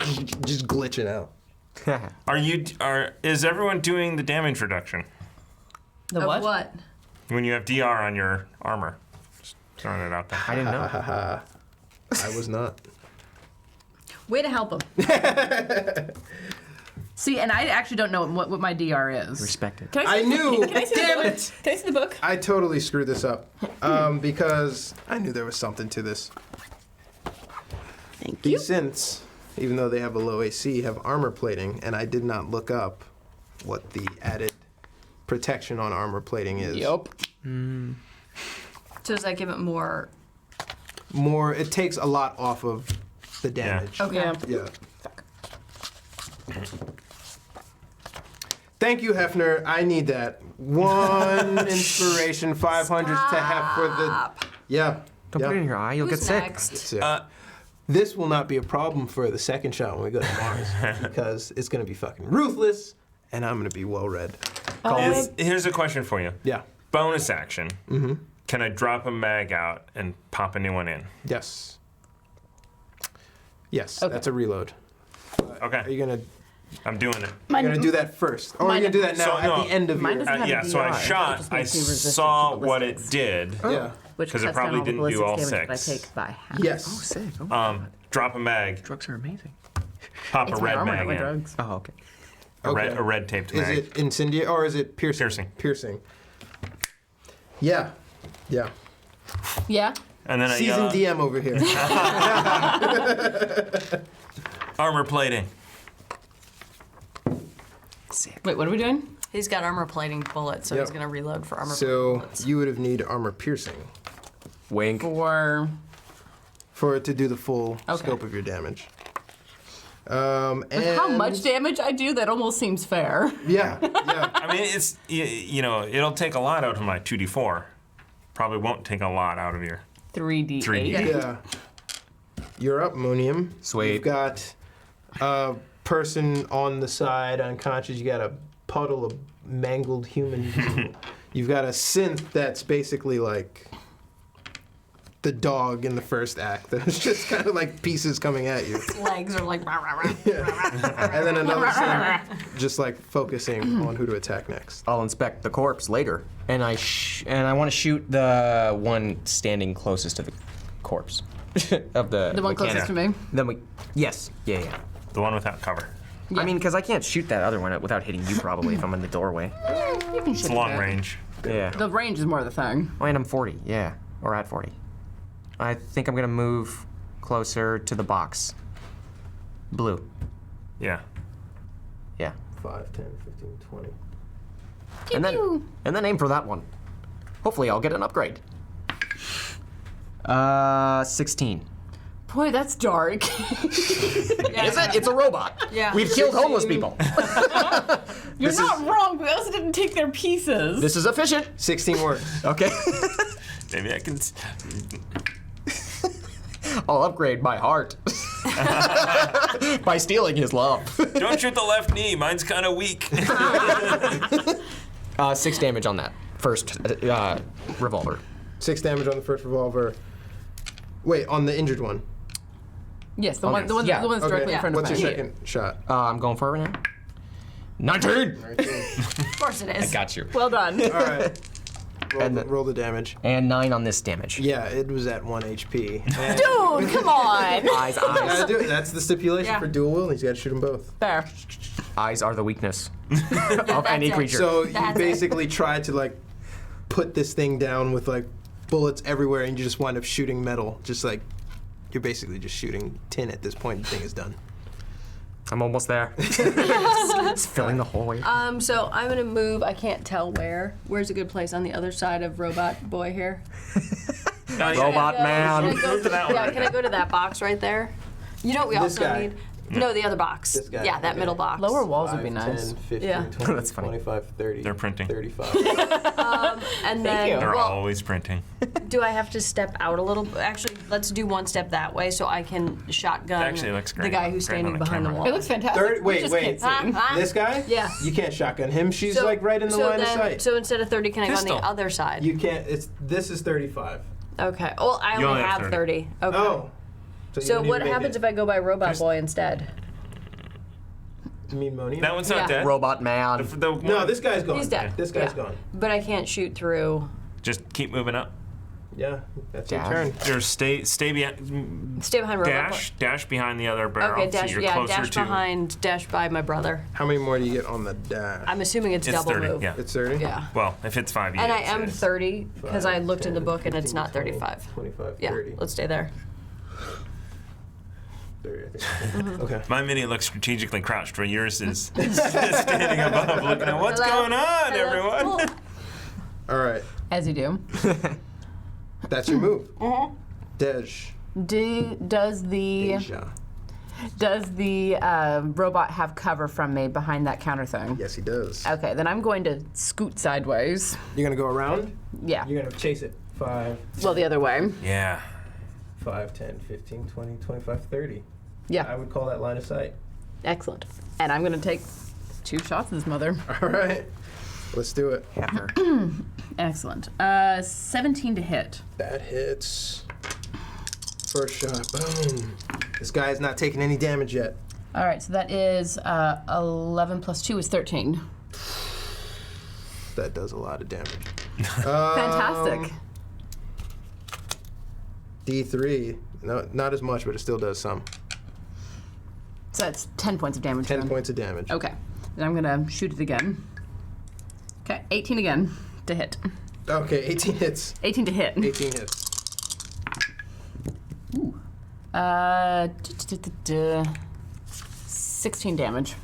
just glitching out. Is everyone doing the damage reduction The Of what? what? when you have DR on your armor? Just throwing it out there. I didn't know. I was not. Way to help him. See, and I actually don't know what my DR is. Respect it. Can I see, knew. Can I see Damn the book? it. Can I see the book? I totally screwed this up because I knew there was something to this. Thank you. These synths, even though they have a low AC, have armor plating, and I did not look up what the added protection on armor plating is. Yup. So does that give it more? More, it takes a lot off of the damage. Okay. Yeah. Yeah. Thank you, Hefner. I need that. One inspiration, 500 to have for the. Yeah. Don't yeah. put it in your eye. You'll Who's get sick. next? It's, this will not be a problem for the second shot when we go to Mars because it's going to be fucking ruthless and I'm going to be well read. Here's a question for you. Yeah. Bonus action. Mm-hmm. Can I drop a mag out and pop a new one in? Yes. Yes, Okay. that's a reload. Are Okay, you going to I'm doing it. do that first? Or are you going to do that now So, no, at the end of mine your... doesn't have a Yeah, so I DR. It shot. just I makes me resistant saw to what it ballistics. did. Yeah. Which 'Cause it cuts probably down all the didn't do all ballistics damage 6. that I take by half. Yes. Sick. Oh my God. Drop a mag, Drugs are amazing. pop It's a my red armor, mag not my in. drugs. Oh, okay. Okay. A red taped Is mag. it incendiary or is it piercing? Piercing. Piercing. Yeah. Yeah. Yeah. And then Seasoned DM over here. armor plating. Sick. Wait, what are we doing? He's got armor plating bullets, so Yep. he's gonna reload for armor So bullets. you would have need armor piercing Wink. For for it to do the full Okay. scope of your damage. how And- much damage I do, that almost seems fair. Yeah, yeah. I mean, it's it'll take a lot out of my 2d4. Probably won't take a lot out of your 3d8. 3d8. Yeah. You're up, Monium. Sweet. You've got a person on the side unconscious. You got a puddle of mangled human. You've got a synth that's basically like the dog in the first act. There's just kind of like pieces coming at you. Legs are like rah, rah, rah. And then another synth just like focusing on who to attack next. I'll inspect the corpse later, and I want to shoot the one standing closest to the corpse of the. The one closest to me. Then we. Yes. Yeah. The one without cover. I mean, because I can't shoot that other one without hitting you probably if I'm in the doorway. You can It's shoot long it. range. Yeah. The range is more the thing. Oh, and I'm 40. Yeah. Or at 40. I think I'm gonna move closer to the box. Blue. Yeah. Yeah. 5, 10, 15, 20. And then aim for that one. Hopefully I'll get an upgrade. 16. Boy, that's dark. Is it? It's a robot. Yeah. We've killed homeless people. You're not wrong. We also didn't take their pieces. This is efficient. 16 works. Okay. Maybe I can. I'll upgrade my heart by stealing his love. Don't shoot the left knee. Mine's kind of weak. 6 damage on that first revolver. 6 damage on the first revolver. Wait, on the injured one. Yes, the Okay. one, the one, Yeah. the one that's directly in front What's of your me. second shot? I'm going for it now. 19. Of course it is. Got you. Well done. All right. And Roll the damage. And 9 on this damage. Yeah, it was at 1 HP. And Dude, come on. Eyes. gotta do it. That's the stipulation Yeah. for dual will. He's got to shoot them both. Fair. Eyes are the weakness of any it. creature. So you That's it. basically tried to like put this thing down with like bullets everywhere, and you just wind up shooting metal. Just like you're basically just shooting tin at this point. The thing is done. I'm almost there. It's filling the hallway. So I'm gonna move. I can't tell where. Where's a good place on the other side of Robot Boy here? Robot man. Move to that one. Yeah, can I go to that box right there? You know what we This also guy. need? No, the other box. This guy. Yeah, that Okay. middle box. Lower walls would be 5, nice. 10, 15, Yeah. 20, That's funny. 25, 30. They're printing. 35. And then, you. They're well, always printing. do I have to step out a little? Actually, let's do one step that way so I can shotgun Actually, it looks the great. guy who's Great on standing the behind the camera. wall. It looks fantastic. 30, We wait, just wait. can't see. This guy? Yeah. You can't shotgun him. She's like right in the line of sight. So instead of 30, can I go Pistol. on the other side? You can't. This is 35. Okay. Well, I You only only have have 30. 30. Okay. Oh. you So don't what even make happens it. if I go by Robot Boy instead? You mean Moni? That one's not Yeah. dead. Robot man. No, this guy's gone. He's dead. This guy's Yeah. gone. But I can't shoot through. Just keep moving up. Yeah, that's your Dash. turn. Or stay behind. Stay behind Robot Dash behind the other barrel. Boy. Okay, dash. So you're Yeah, closer dash to. behind. Dash by my brother. How many more do you get on the dash? I'm assuming it's It's double 30. move. Yeah. It's 30? Yeah. Well, if it's 5, you And I get am it. 30 because I looked in the 10, book and it's 15, not 20, 35. 25, Yeah, 30. let's stay there. 30, I think. Okay. My mini looks strategically crouched, where yours is standing above, looking at what's Hello? going on, Hello? everyone. All right. As you do. That's your move. Mm-hmm. Does the robot have cover from me behind that counter thing? Yes, he does. Okay, then I'm going to scoot sideways. You're going to go around? Yeah. You're going to chase it. 5, Well, the other way. Yeah. 5, 10, 15, 20, 25, 30. I Yeah. would call that line of sight. Excellent. And I'm going to take 2 shots at this mother. All right. Let's do it. Heifer. Excellent. 17 to hit. That hits. First shot. Boom. This guy is not taking any damage yet. All right, so that is 11 plus 2 is 13. That does a lot of damage. Fantastic. D3. No, not as much, but it still does some. So that's 10 points of damage. 10 then. points of damage. Okay. Then I'm going to shoot it again. Okay, 18 again to hit. Okay, 18 hits. 18 to hit. 18 hits. 16 damage.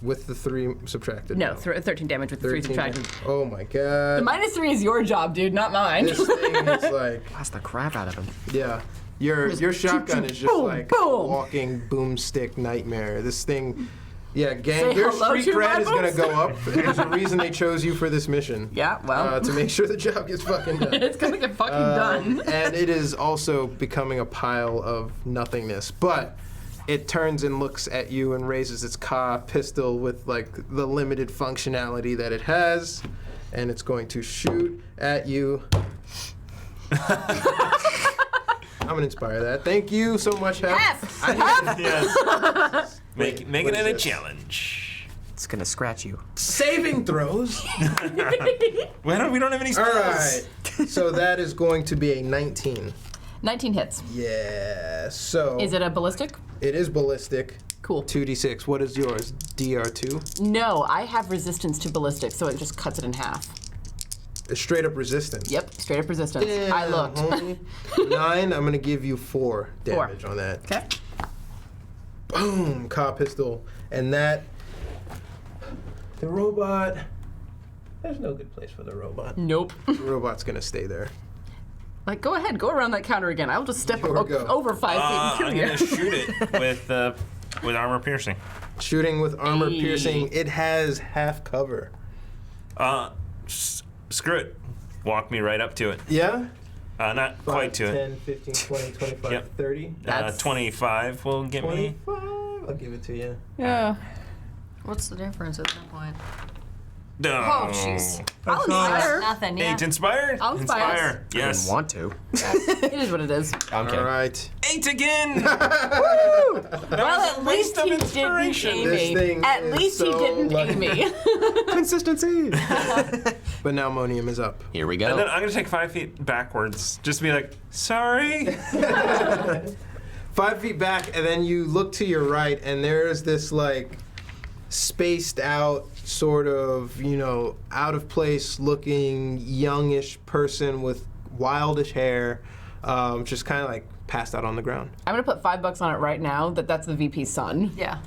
With the 3 subtracted. No, 13 damage with the 3 subtracted. Oh my god. Minus 3 is your job, dude, not mine. This thing is like, Blast the crap out of him. yeah. Your shotgun is just boom, like boom. a walking boomstick nightmare. This thing, yeah, gang, Say your hello street to my cred is gonna go up. boomstick. There's a reason they chose you for this mission. Yeah, well. To make sure the job gets fucking done. It's gonna get fucking done. And it is also becoming a pile of nothingness. But it turns and looks at you and raises its pistol with like the limited functionality that it has, and it's going to shoot at you. I'm gonna inspire that. Thank you so much, Hef. F! Yes. Make what it is a this? It's gonna scratch you. Saving throws. We don't have any All spells. right. So that is going to be a 19. 19 hits. Yeah. So Is it a ballistic? it is ballistic. Cool. 2d6. What is yours? DR2. No, I have resistance to ballistic, so it just cuts it in half. It's straight up resistance. Yep, straight up resistance. I looked. Homie. 9. I'm gonna give you 4 damage on that. Okay. Boom. Pistol. And that. The robot. There's no good place for the robot. Nope. The robot's gonna stay there. Like, go ahead, go around that counter again. I'll just step Here we go. over 5 feet and kill I'm you. gonna shoot it with armor piercing. Shooting with armor Hey. piercing. It has half cover. Screw it. Walk me right up to it. Yeah? Not quite to 10, 15, 20, 25, Yep. 30. it. That's- 25 will get me. 25. I'll give it to you. Yeah. What's the difference at that point? No. Oh, jeez. I'll inspire. Nothing, yeah. 8 inspire. I'll inspire. I Yes. didn't want to. It is what it is. I'm kidding. All right. 8 again. Well, at waste least of he didn't inspiration. aim This me. thing At is least he so didn't lucky. aim me. Consistency. But now Monium is up. Here we And then go. I'm gonna take 5 feet backwards, just to be like, sorry. 5 feet back, and then you look to your right, and there's this like spaced out, sort of, out of place looking youngish person with wildish hair, just kind of like passed out on the ground. I'm gonna put $5 on it right now that's the VP's son. Yeah.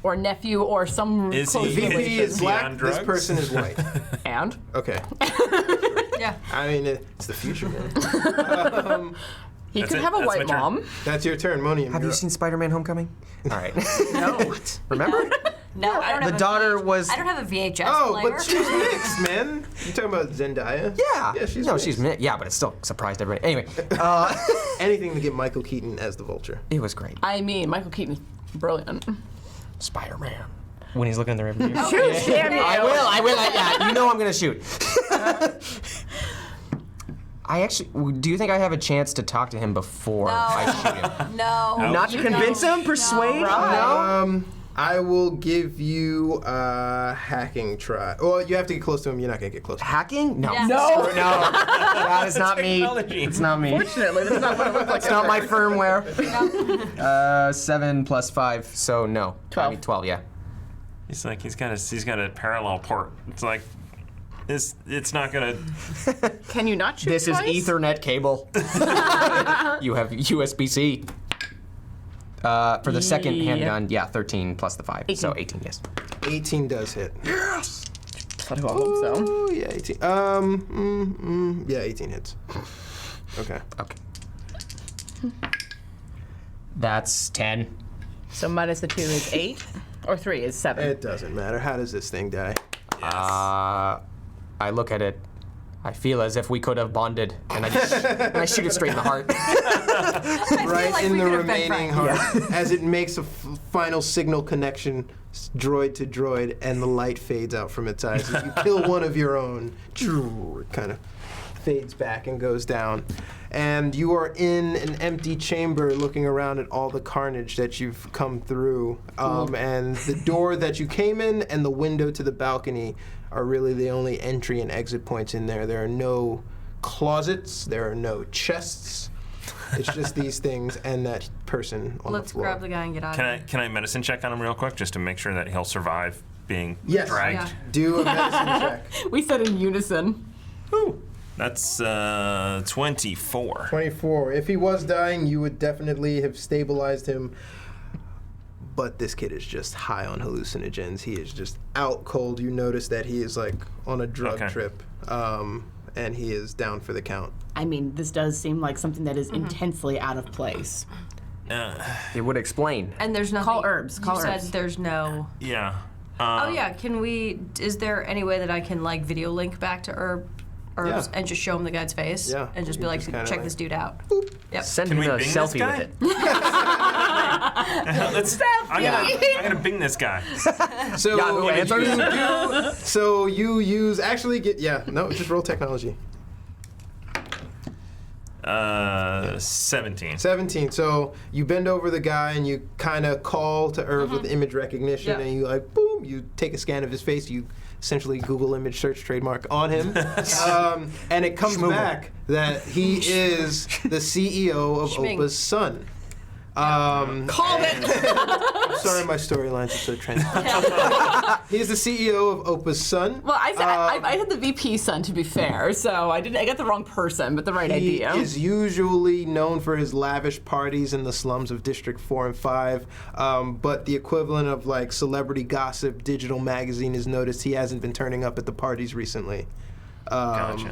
Or nephew or some Is close he- VP relation. is black, on this drugs? person is white. And? Okay. Yeah. I mean, it's the future, man. He That's could it. have a That's white my turn. mom. That's your turn, Monium. Have you seen Spider-Man: Homecoming? All right. No. Remember? No, I don't The have daughter a was. I don't have a VHS Oh, player. but she's mixed, man. You talking about Zendaya? Yeah. Yeah, she's no, mixed. she's yeah, but it still surprised everybody. Anyway, Anything to get Michael Keaton as the Vulture. it was great. I mean, Michael Keaton's brilliant. Spider-Man. When he's looking in the rearview mirror. Shoot, damn you. I will. Yeah, you know I'm gonna shoot. Do you think I have a chance to talk to him before I shoot him? No. Not to convince him? Persuade? No? I will give you a hacking try. Well, you have to get close to him. You're not gonna get close to him. Hacking? No. Yeah. No. No. That is not me. Technology. It's not me. Fortunately, that's not what it looks like. It's not my firmware. 7 plus 5, so no. 12. I mean 12, yeah. He's like he's got a parallel port. It's like it's not gonna. Can you not shoot This is twice? Ethernet cable. You have USB-C. For the second Yeah. handgun, yeah, 13 plus the 5, so 18, yes. 18 does hit. That's what I hope so. Oh, yeah, 18. Yeah, 18 hits. Okay. Okay. That's 10. So minus the 2 is 8, or 3 is 7. It doesn't matter. How does this thing die? I look at it. I feel as if we could have bonded, and I shoot it straight in the heart. Right like in we the could have been remaining friends. heart, as it makes a final signal connection, droid to droid, and the light fades out from its eyes. As you kill one of your own, it kind of fades back and goes down. And you are in an empty chamber looking around at all the carnage that you've come through. And the door that you came in and the window to the balcony are really the only entry and exit points in there. There are no closets, there are no chests. It's just these things and that person on Let's the floor. grab the guy and get out of here. Can I medicine check on him real quick just to make sure that he'll survive being Yes. dragged? Yeah. Do a medicine check. We said in unison. Ooh, that's 24. 24. If he was dying, you would definitely have stabilized him. But this kid is just high on hallucinogens. He is just out cold. You notice that he is like on a drug Okay. trip. And he is down for the count. I mean, this does seem like something that is intensely out of place. It would explain. And there's nothing. Call herbs, call you said herbs. there's no. Yeah. Oh yeah. Can we? Is there any way that I can like video link back to herbs Yeah. and just show him the guy's face? Yeah. And just You be like, just kinda check like- this dude out. Yep. Send Can him we a bing this selfie guy? with it. I'm gonna bing this guy. So Yahoo Answers. So you use just roll technology. 17. 17. So you bend over the guy and you kind of call to Irv with image recognition, Yeah. and you like boom. You take a scan of his face. You essentially Google image search trademark on him, and it comes back that he is the CEO of Schming. Opa's son. Called it! Sorry, my storylines are so transparent. He's the CEO of Opa's son. Well, I had the VP son, to be fair, so I got the wrong person, but the right He idea. is usually known for his lavish parties in the slums of District 4 and 5, but the equivalent of like celebrity gossip, digital magazine has noticed he hasn't been turning up at the parties recently. Gotcha.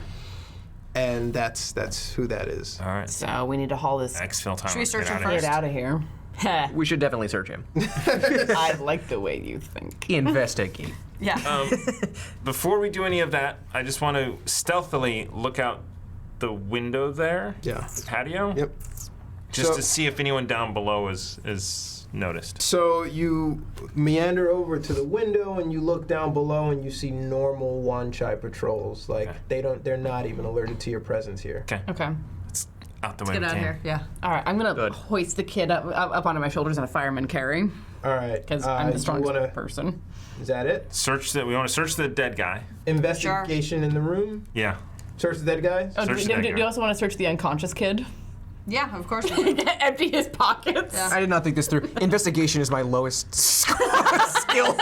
And that's who that is. All right. So we need to haul this Exfil time. Should we search him Get kid out of here. Heh. We should definitely search him. I like the way you think. Investigate. Yeah. Before we do any of that, I just want to stealthily look out the window there. Yeah. The patio. Yep. Just So- to see if anyone down below is noticed. So you meander over to the window and you look down below and you see normal Wan Chai patrols. Like Okay. they're not even alerted to your presence here. Okay. Okay. Out the way Get we out of can. here. Yeah. All right, I'm gonna Good. hoist the kid up onto my shoulders in a fireman carry All right. because I'm the you strongest person. Is that it? We want to search the dead guy. Investigation in the room. Yeah. Search the dead guy. Oh, Search do the you guy. also want to search the unconscious kid? Yeah, of course you do. Empty his pockets. Yeah. I did not think this through. Investigation is my lowest skill.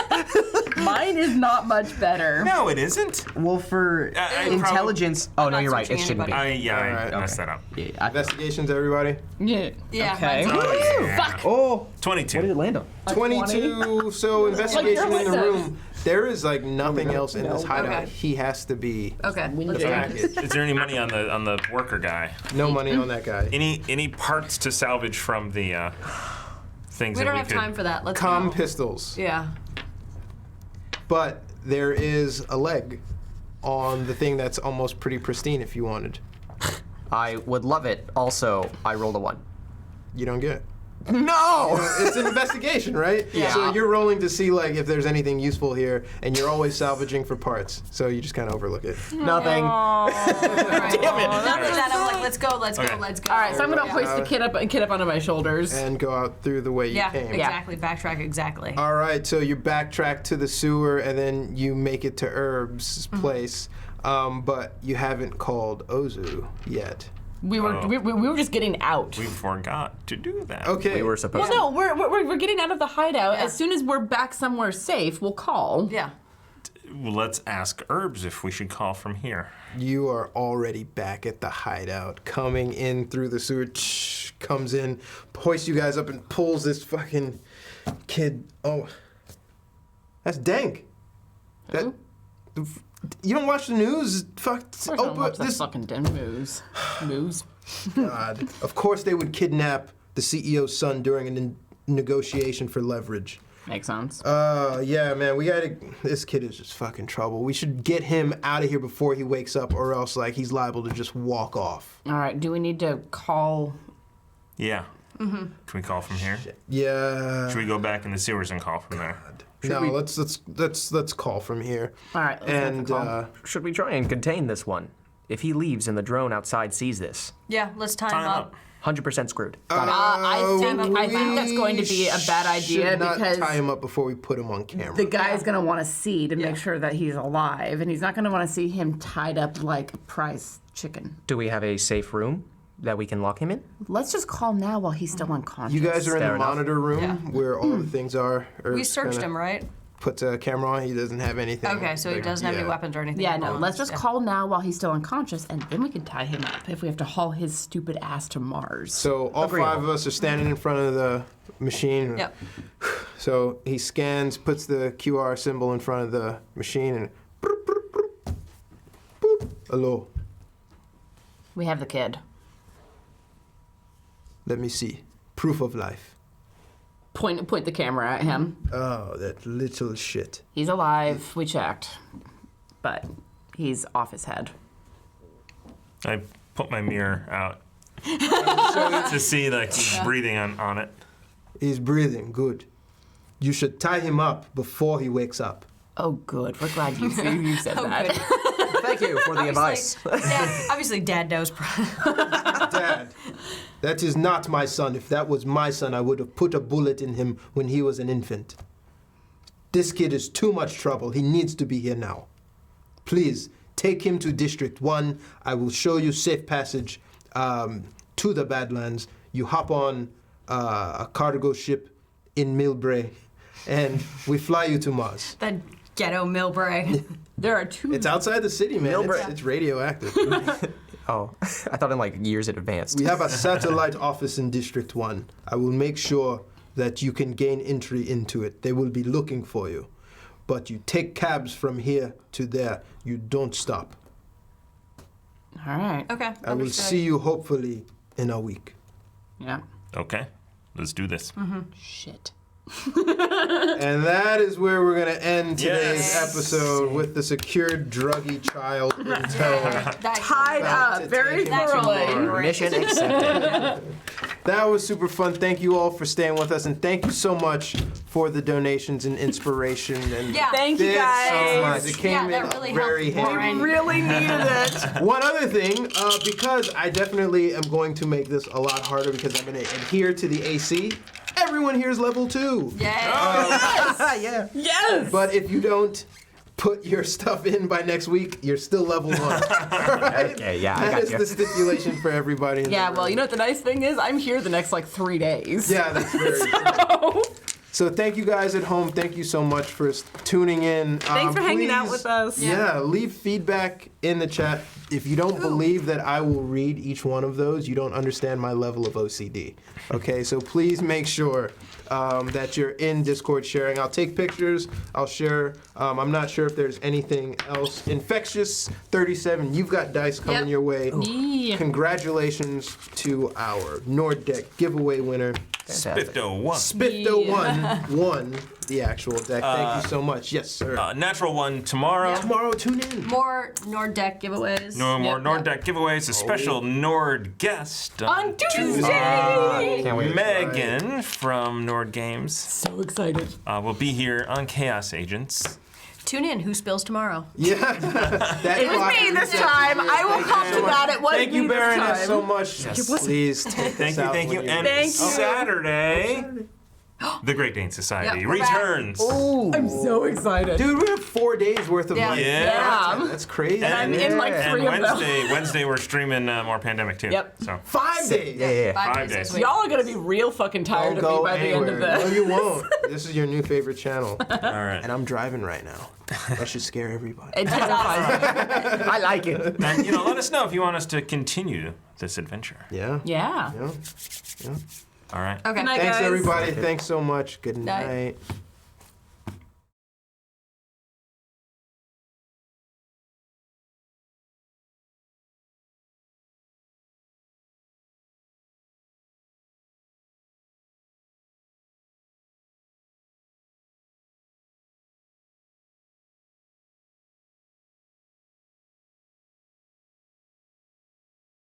Mine is not much better. No, it isn't. Well, for I intelligence. Oh, no, not you're right. It searching shouldn't be. anybody. I Alright, messed that up. Yeah, I- Investigations, everybody. Yeah. Yeah, Okay. mine's Oh, yeah. Oh, 22. what did it land on? 22. So investigation in the room. There is like nothing else in this hideout. Okay. He has to be. Okay, let's try it. Is there any money on the worker guy? No money on that guy. Any parts to salvage from the things We that don't we have could? time for that. Let's Com go. pistols. Yeah. But there is a leg on the thing that's almost pretty pristine if you wanted. I would love it. Also, I rolled a 1. You don't get it. No! It's an investigation, right? Yeah. So you're rolling to see like if there's anything useful here, and you're always salvaging for parts. So you just kind of overlook it. Nothing. Damn it. After that, I'm like, let's go. Okay. Let's go. All right, so I'm gonna hoist the Yeah. kid up onto my shoulders. And go out through the way you Yeah, came. exactly. Backtrack exactly. All right, so you backtrack to the sewer, and then you make it to Herb's place, but you haven't called Ozu yet. We were Oh. we were just getting out. We forgot to do that. Okay. We were supposed Well, no, we're getting out of the hideout. Yeah. As soon as we're back somewhere safe, we'll call. Yeah. Well, let's ask Herbs if we should call from here. You are already back at the hideout, coming in through the sewer. Comes in, hoists you guys up, and pulls this fucking kid. Oh, that's Dank. That you don't watch the news? Fuck. Of course, don't watch that this fucking damn moves. God. Of course, they would kidnap the CEO's son during a negotiation for leverage. Makes sense. Yeah, man, we gotta. This kid is just fucking trouble. We should get him out of here before he wakes up, or else, like, he's liable to just walk off. All right, do we need to call? Yeah. Can we call from here? Yeah. Should we go back in the sewers and call from there? No, let's call from here. All right, let's make the call. Should we try and contain this one? If he leaves and the drone outside sees this, Yeah, let's time Time up. 100% screwed. Got I think that's going to be a bad idea should not because tie him up before we put him on camera. the guy's going to want to see to Yeah. make sure that he's alive, and he's not going to want to see him tied up like a prize chicken. it. Do we have a safe room that we can lock him in? Let's just call now while he's still unconscious. You guys are in Fair the enough. monitor room Yeah. where all the things are. We searched him, right? Puts a camera on. He doesn't have anything. Okay, so he Like, doesn't have any yeah. weapons or anything. Yeah, no, going let's on. just Yeah. call now while he's still unconscious, and then we can tie him up if we have to haul his stupid ass to Mars. So all Agreeable. 5 of us are standing in front of the machine. Yep. So he scans, puts the QR symbol in front of the machine, and boop, boop, boop, boop. Hello. We have the kid. Let me see. Proof of life. Point the camera at him. Oh, that little shit. He's alive. We checked, but he's off his head. I put my mirror out to see like he's breathing on it. He's breathing. Good. You should tie him up before he wakes up. Oh, good. We're glad you said Oh, that. good. Thank you for the advice. Obviously, Dad knows. Dad, that is not my son. If that was my son, I would have put a bullet in him when he was an infant. This kid is too much trouble. He needs to be here now. Please, take him to District 1. I will show you safe passage to the Badlands. You hop on a cargo ship in Millbrae, and we fly you to Mars. That ghetto Millbrae. There are two. It's outside the city, man. Millbrae. It's radioactive. Oh, I thought in like years in advance. We have a satellite office in District 1. I will make sure that you can gain entry into it. They will be looking for you. But you take cabs from here to there. You don't stop. All right. Okay. I will see you hopefully in a week. Yeah. Okay, let's do this. Shit. And that is where we're going to end today's Yes. episode with the secured druggy child in tow. Tied About up to very take him to thoroughly. Mars. Mission accepted. That was super fun. Thank you all for staying with us, and thank you so much for the donations and inspiration. And Yeah. Thank you this so much. guys. It came Yeah, in that really very helped handy. Warren. Really needed it. One other thing, because I definitely am going to make this a lot harder because I'm going to adhere to the AC. Everyone here is level 2. Yay. Yeah. Yes. But if you don't, put your stuff in by next week, you're still level 1. All right? Okay, yeah, I That got is you. the stipulation for everybody. Yeah, well, you know what the nice thing is? I'm here the next, 3 days. Yeah, that's very true. So thank you guys at home. Thank you so much for tuning in. Thanks for hanging out please- with us. Yeah, leave feedback in the chat. If you don't believe that I will read each one of those, you don't understand my level of OCD. Okay, so please make sure that you're in Discord sharing. I'll take pictures. I'll share. I'm not sure if there's anything else. Infectious 37, you've got dice coming Yep. your way. Yeah. Congratulations to our Nord Deck giveaway winner. Spifto 1. Spifto won the actual deck. Thank you so much. Yes, sir. Natural 1 tomorrow. Tomorrow, tune in. More Nord Deck giveaways. No more Yep, Nord yep. Deck giveaways. A special Nord guest. On Tuesday! Can't wait. Megan from Nord Games So excited. will be here on Chaos Agents. Tune in. Who spills tomorrow? Yeah. That It was clock me is this set. time. I will Thank you come so to much. that. It was Thank me you, this Baroness, time. so much. Please take Thank us you, out thank you. when And Thank you. Saturday, the Great Dane Society Yep, we're back. returns. I'm so excited. Dude, we have 4 days worth of Yeah. Yeah. Yeah. That's crazy. And I'm in And 3 of them. Wednesday we're streaming more Pandemic too. Yep. So 5 days. Yeah. 5 this days. week. Y'all are gonna be real fucking tired Don't of me go by the end anywhere. of No, this. you won't. This is your new favorite channel. All right. And I'm driving right now. That should scare everybody. It terrifies me. I like it. And let us know if you want us to continue this adventure. Yeah. Yeah. Yeah. All right. Okay. Good night, Thanks, guys. everybody. Thanks so much. Good Night. night.